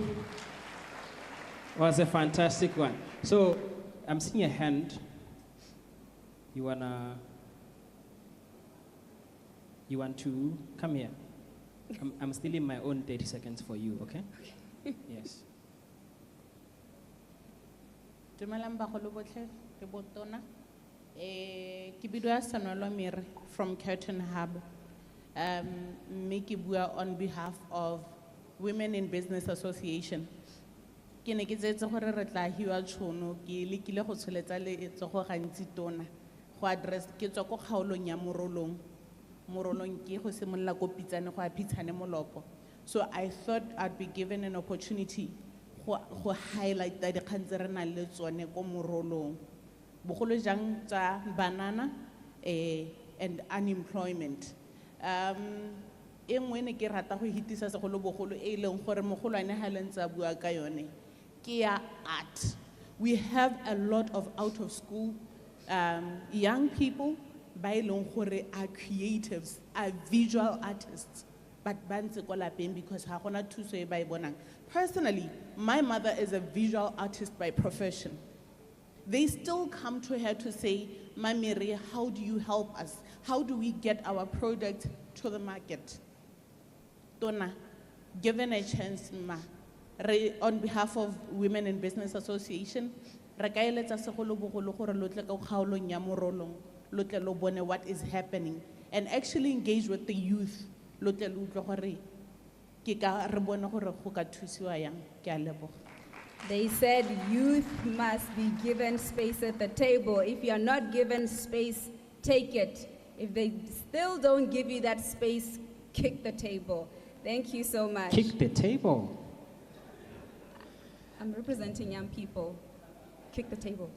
S13: Was a fantastic one. So I'm seeing a hand. You want to come here? I'm still in my own 30 seconds for you, okay? Yes.
S8: Dumelang bagolo botlhe ke botona ke bidwa Sanolo Miri from Curtin Hub mme ke bua on behalf of Women in Business Association ke ne ke tsetse gore re tla hiwa tshono ke lekile go tsholetsa le tsogo gantsi tona go address ke tswa go kgaolong ya morolong ke go simolla go pitsane go a phitshane molopo. So I thought I'd be given an opportunity go highlight the dikgang tse re nang le tsone ko morolong bogolo jang tsa banana and unemployment. E nngwe ne ke rata go hitisa segolo bogolo e leng gore mogolwane ha lentse a bua ka yone ke ya art. We have a lot of out of school young people ba e leng gore are creatives, are visual artists, but ba ntse ko lapeng because ha gona thuso e ba e bonang. Personally, my mother is a visual artist by profession. They still come to her to say, Mamiri, how do you help us? How do we get our product to the market? Donna, given a chance, ma, on behalf of Women in Business Association, re ka eletsa segolo bogolo gore lo tle ka kgaolong ya morolong, lo tle lo bone what is happening, and actually engage with the youth. Lo tle lo utlwe gore ke ka re bone gore go ka thusiwa yang. Ke a leboga.
S3: They said youth must be given space at the table. If you're not given space, take it. If they still don't give you that space, kick the table. Thank you so much.
S13: Kick the table.
S3: I'm representing young people. Kick the table.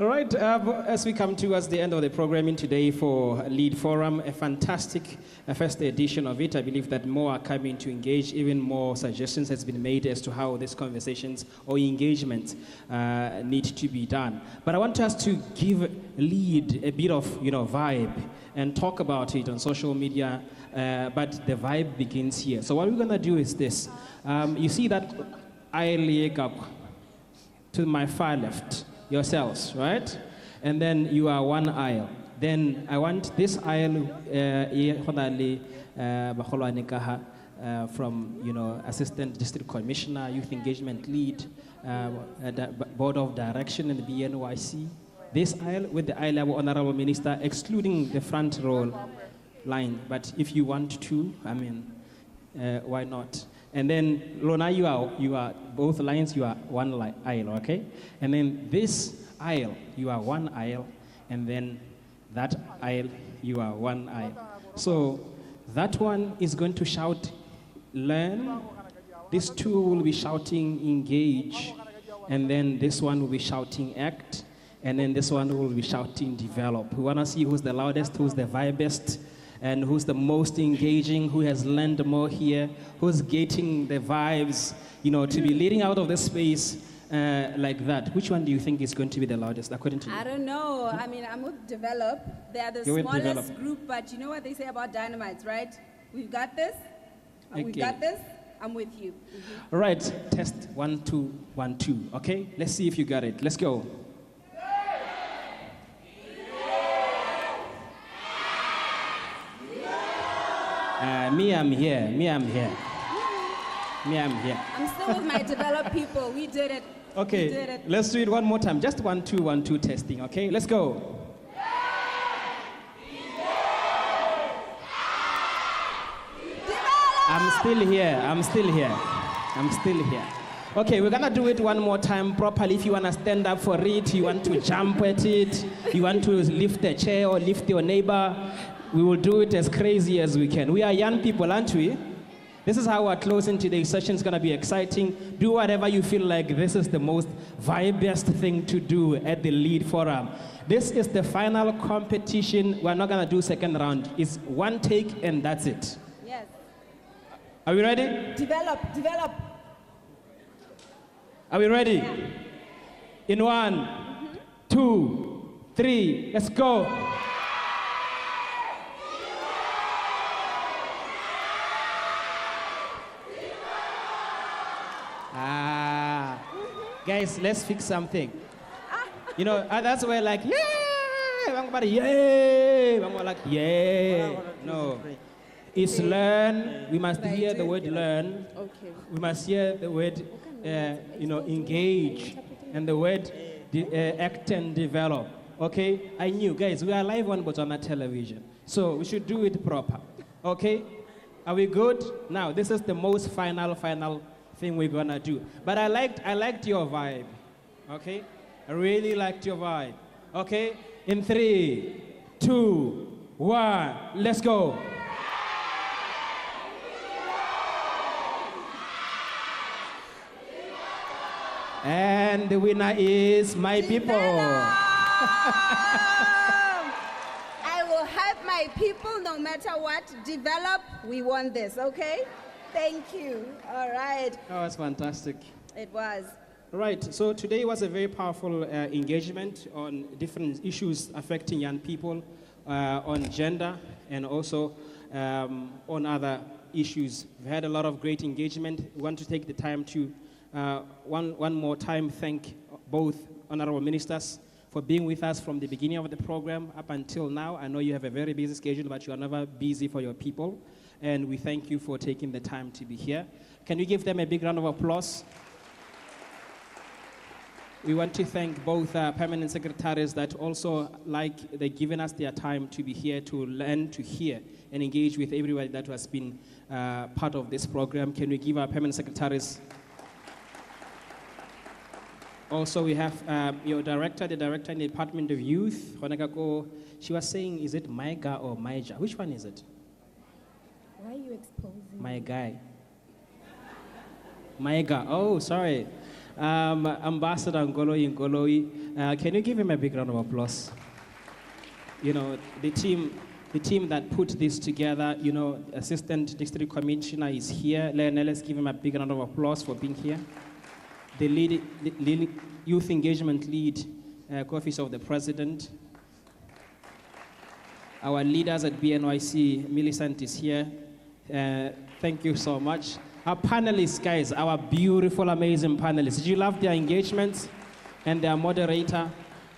S13: All right, as we come towards the end of the programming today for Lead Forum, a fantastic first edition of it. I believe that more are coming to engage. Even more suggestions has been made as to how these conversations or engagements need to be done. But I want us to give Lead a bit of vibe and talk about it on social media. But the vibe begins here. So what we're going to do is this. You see that aisle up to my far left, yourselves, right? And then you are one aisle. Then I want this aisle from Assistant District Commissioner, Youth Engagement Lead, Board of Direction in the BNYC. This aisle with the eye level Honorable Minister, excluding the front row line. But if you want to, why not? And then, Lona, you are both lines, you are one aisle, okay? And then this aisle, you are one aisle, and then that aisle, you are one aisle. So that one is going to shout, learn. These two will be shouting, engage. And then this one will be shouting, act. And then this one will be shouting, develop. We want to see who's the loudest, who's the vibest, and who's the most engaging, who has learned more here, who's getting the vibes, to be leading out of the space like that. Which one do you think is going to be the loudest, according to you?
S3: I don't know. I'm with Develop. They are the smallest group, but you know what they say about dynamites, right? We've got this. We've got this. I'm with you.
S13: All right, test 1, 2, 1, 2. Okay, let's see if you got it. Let's go. Me, I'm here. I'm
S3: still with my Develop people. We did it.
S13: Okay,
S3: we did it.
S13: Let's do it one more time. Just 1, 2, 1, 2 testing, okay? Let's go.
S3: Develop!
S13: I'm still here. I'm still here. I'm still here. Okay, we're gonna do it one more time properly. If you wanna stand up for it, you want to jump at it, you want to lift a chair or lift your neighbor, we will do it as crazy as we can. We are young people, aren't we? This is how our closing today's session is gonna be exciting. Do whatever you feel like this is the most vibiest thing to do at the Lead Forum. This is the final competition. We're not gonna do second round. It's one take and that's it.
S3: Yes.
S13: Are we ready?
S16: Develop.
S13: Are we ready? In 1, 2, 3, let's go. Guys, let's fix something. You know, others were like, yay! Everybody, yay! One more like, yay! No. It's learn. We must hear the word learn.
S8: Okay.
S13: We must hear the word, engage. And the word act and develop. Okay? I knew, guys, we are live on Botswana television. So we should do it proper. Okay? Are we good? Now, this is the most final thing we're gonna do. But I liked your vibe. Okay? I really liked your vibe. Okay? In 3, 2, 1, let's go. And the winner is my people.
S3: I will help my people no matter what. Develop, we want this, okay? Thank you. All right.
S13: That was fantastic.
S3: It was.
S13: Right, so today was a very powerful engagement on different issues affecting young people, on gender, and also on other issues. We've had a lot of great engagement. We want to take the time to, one more time, thank both honorable ministers for being with us from the beginning of the program up until now. I know you have a very busy schedule, but you are never busy for your people. And we thank you for taking the time to be here. Can we give them a big round of applause? We want to thank both permanent secretaries that also, they're giving us their time to be here to learn, to hear, and engage with everybody that has been part of this program. Can we give our permanent secretaries? Also, we have your director, the director in the Department of Youth. She was saying, is it Maiga or Maija? Which one is it?
S16: Why are you exposing?
S13: My guy. Maiga. Oh, sorry. Ambassador Ngoloi. Can you give him a big round of applause? You know, the team that put this together, you know, Assistant District Commissioner is here. Let's give him a big round of applause for being here. The lead Youth Engagement Lead, Office of the President. Our leaders at BNYC, Millicent is here. Thank you so much. Our panelists, guys, our beautiful, amazing panelists. Did you love their engagements and their moderator?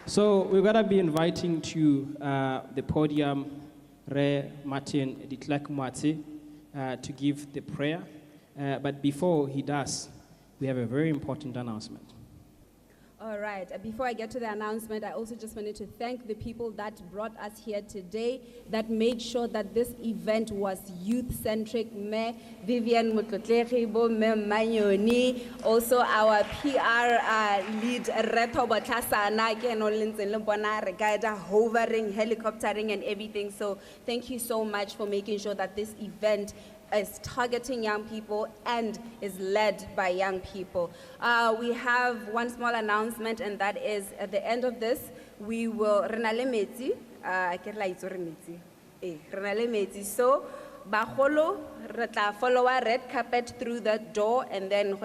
S13: So we're gonna be inviting to the podium Re Martin de Klerk Mwati to give the prayer. But before he does, we have a very important announcement.
S3: All right. Before I get to the announcement, I also just wanted to thank the people that brought us here today, that made sure that this event was youth-centric. Me, Vivian Mutlotlegi, Bo Me Manyoni, also our PR lead, Reto Botlasana, hovering, helicoptering, and everything. So thank you so much for making sure that this event is targeting young people and is led by young people. We have one small announcement, and that is at the end of this, we will renale metsi, so bagolo re tla follow a red carpet through the door, and then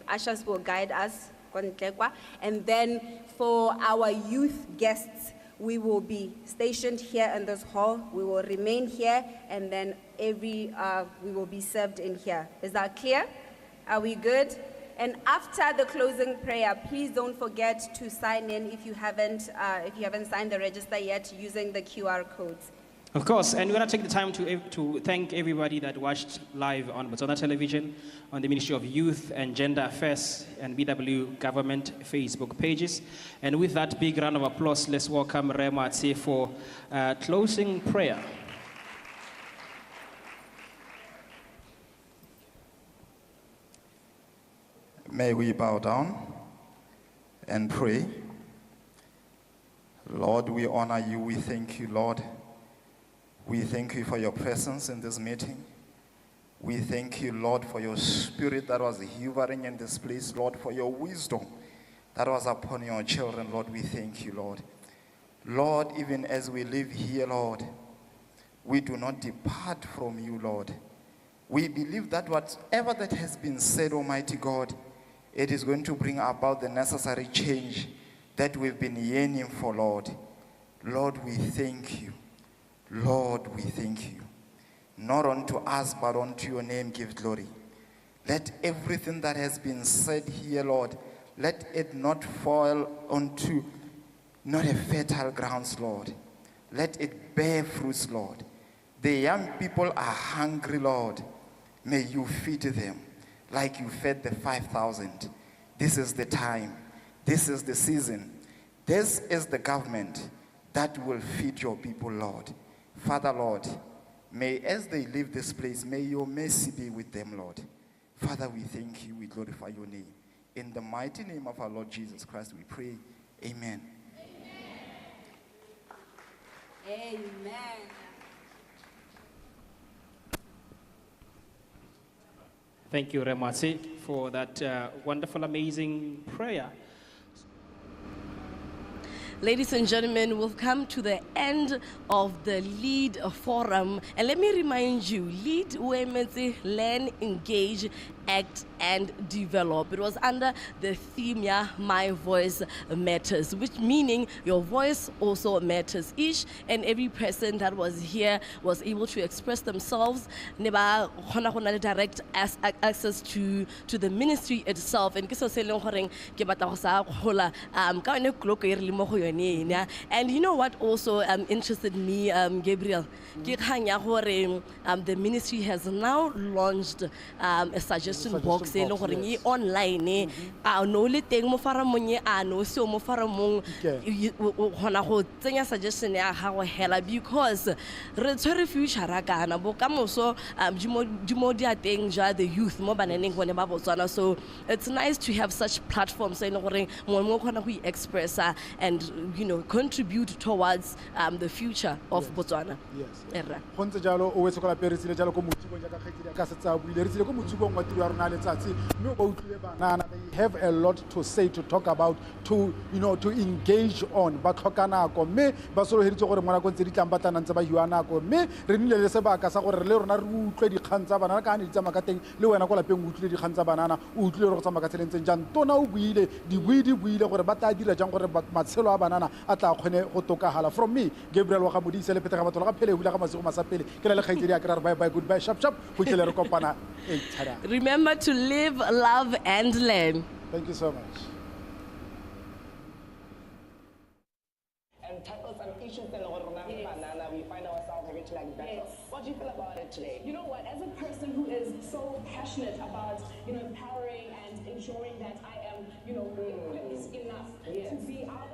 S3: ushers will guide us, and then for our youth guests, we will be stationed here in this hall. We will remain here, and then we will be served in here. Is that clear? Are we good? And after the closing prayer, please don't forget to sign in if you haven't signed the register yet using the QR codes.
S13: Of course, and we're going to take the time to thank everybody that watched live on Botswana Television, on the Ministry of Youth and Gender Affairs and BW government Facebook pages. And with that big round of applause, let's welcome Rema Atse for closing prayer.
S2: May we bow down and pray. Lord, we honor you. We thank you, Lord. We thank you for your presence in this meeting. We thank you, Lord, for your spirit that was hovering in this place, Lord, for your wisdom that was upon your children, Lord. We thank you, Lord. Lord, even as we live here, Lord, we do not depart from you, Lord. We believe that whatever that has been said, Almighty God, it is going to bring about the necessary change that we've been yearning for, Lord. Lord, we thank you. Lord, we thank you. Not unto us, but unto your name give glory. Let everything that has been said here, Lord, let it not fall onto not a fertile grounds, Lord. Let it bear fruits, Lord. The young people are hungry, Lord. May you feed them like you fed the 5,000. This is the time. This is the season. This is the government that will feed your people, Lord. Father, Lord, may as they leave this place, may your mercy be with them, Lord. Father, we thank you. We glorify your name. In the mighty name of our Lord Jesus Christ, we pray. Amen.
S3: Amen.
S13: Thank you, Remasi, for that wonderful, amazing prayer.
S21: Ladies and gentlemen, we've come to the end of the LEAD Forum. And let me remind you, LEAD Women's Learn, Engage, Act and Develop. It was under the theme, yeah, My Voice Matters, which meaning your voice also matters. Each and every person that was here was able to express themselves. Neba direct access to the ministry itself. And and you know what also interested me, Gabriel? The ministry has now launched a suggestion box online. No leteng mo fara monye no se mo fara mong hona go tsenya suggestion ya gago hela because re tshwere future ra kana bo kamoso dimo dia teng ja the youth mo bananeng bone ba Botswana. So it's nice to have such platforms mo mo khona go express and you know contribute towards the future of Botswana.
S23: Yes. Gonse jalo o wetsokola peresile jalo ko motsubo ja ka kgetile ka setsa buile re tsile ko motsubong wa tiro ya rona letsatsi mme ba utlwile banana they have a lot to say, to talk about, to you know, to engage on ba tlhoka nako mme ba solo heditse gore mona go ntse di tlang batana ntse ba hiwa nako mme re nile le sebaka sa gore le rona re utlwe dikgang tsa banana ka ne di tsama ka teng le wena go lapeng o utlwile dikgang tsa banana o utlwile re go tsama ka tselentseng jang tona o buile di buile gore ba tla dira jang gore matshelo a banana a tla kgone go tokagala. From me, Gabriel wa Gamodisa le Petra Batlo ga phele hula ga masego masapele ke le kgaitsedi a kra bye bye goodbye sharp go tle re kopana.
S21: Remember to live, love and learn.
S23: Thank you so much.
S24: And tackle some issues in banana, we find ourselves having to like battle. What do you feel about it today?
S25: You know what, as a person who is so passionate about, you know, empowering and ensuring that I am, you know, equipped enough to be out.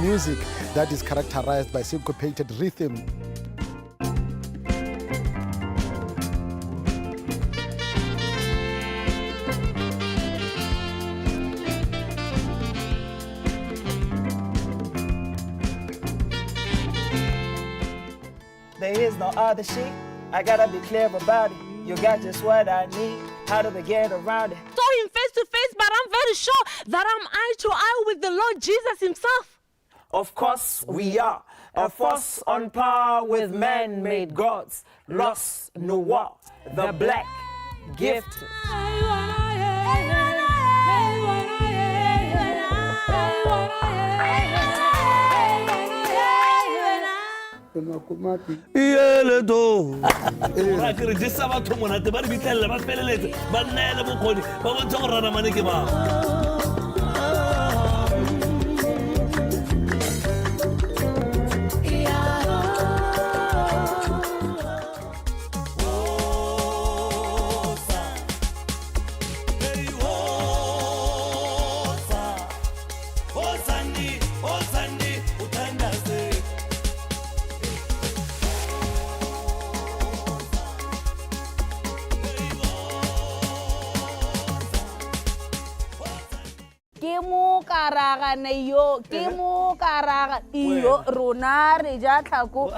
S23: Music that is characterized by syncopated rhythm.
S24: there is no other sheet. I gotta be clear about it. You got just what I need. How do we get around it?
S6: Saw him face to face, but I'm very sure that I'm eye to eye with the Lord Jesus himself.
S24: Of course we are. A force on par with man-made gods. Lost Noah, the black gift.
S9: Ke mo karaga iyo rona re ja tlhako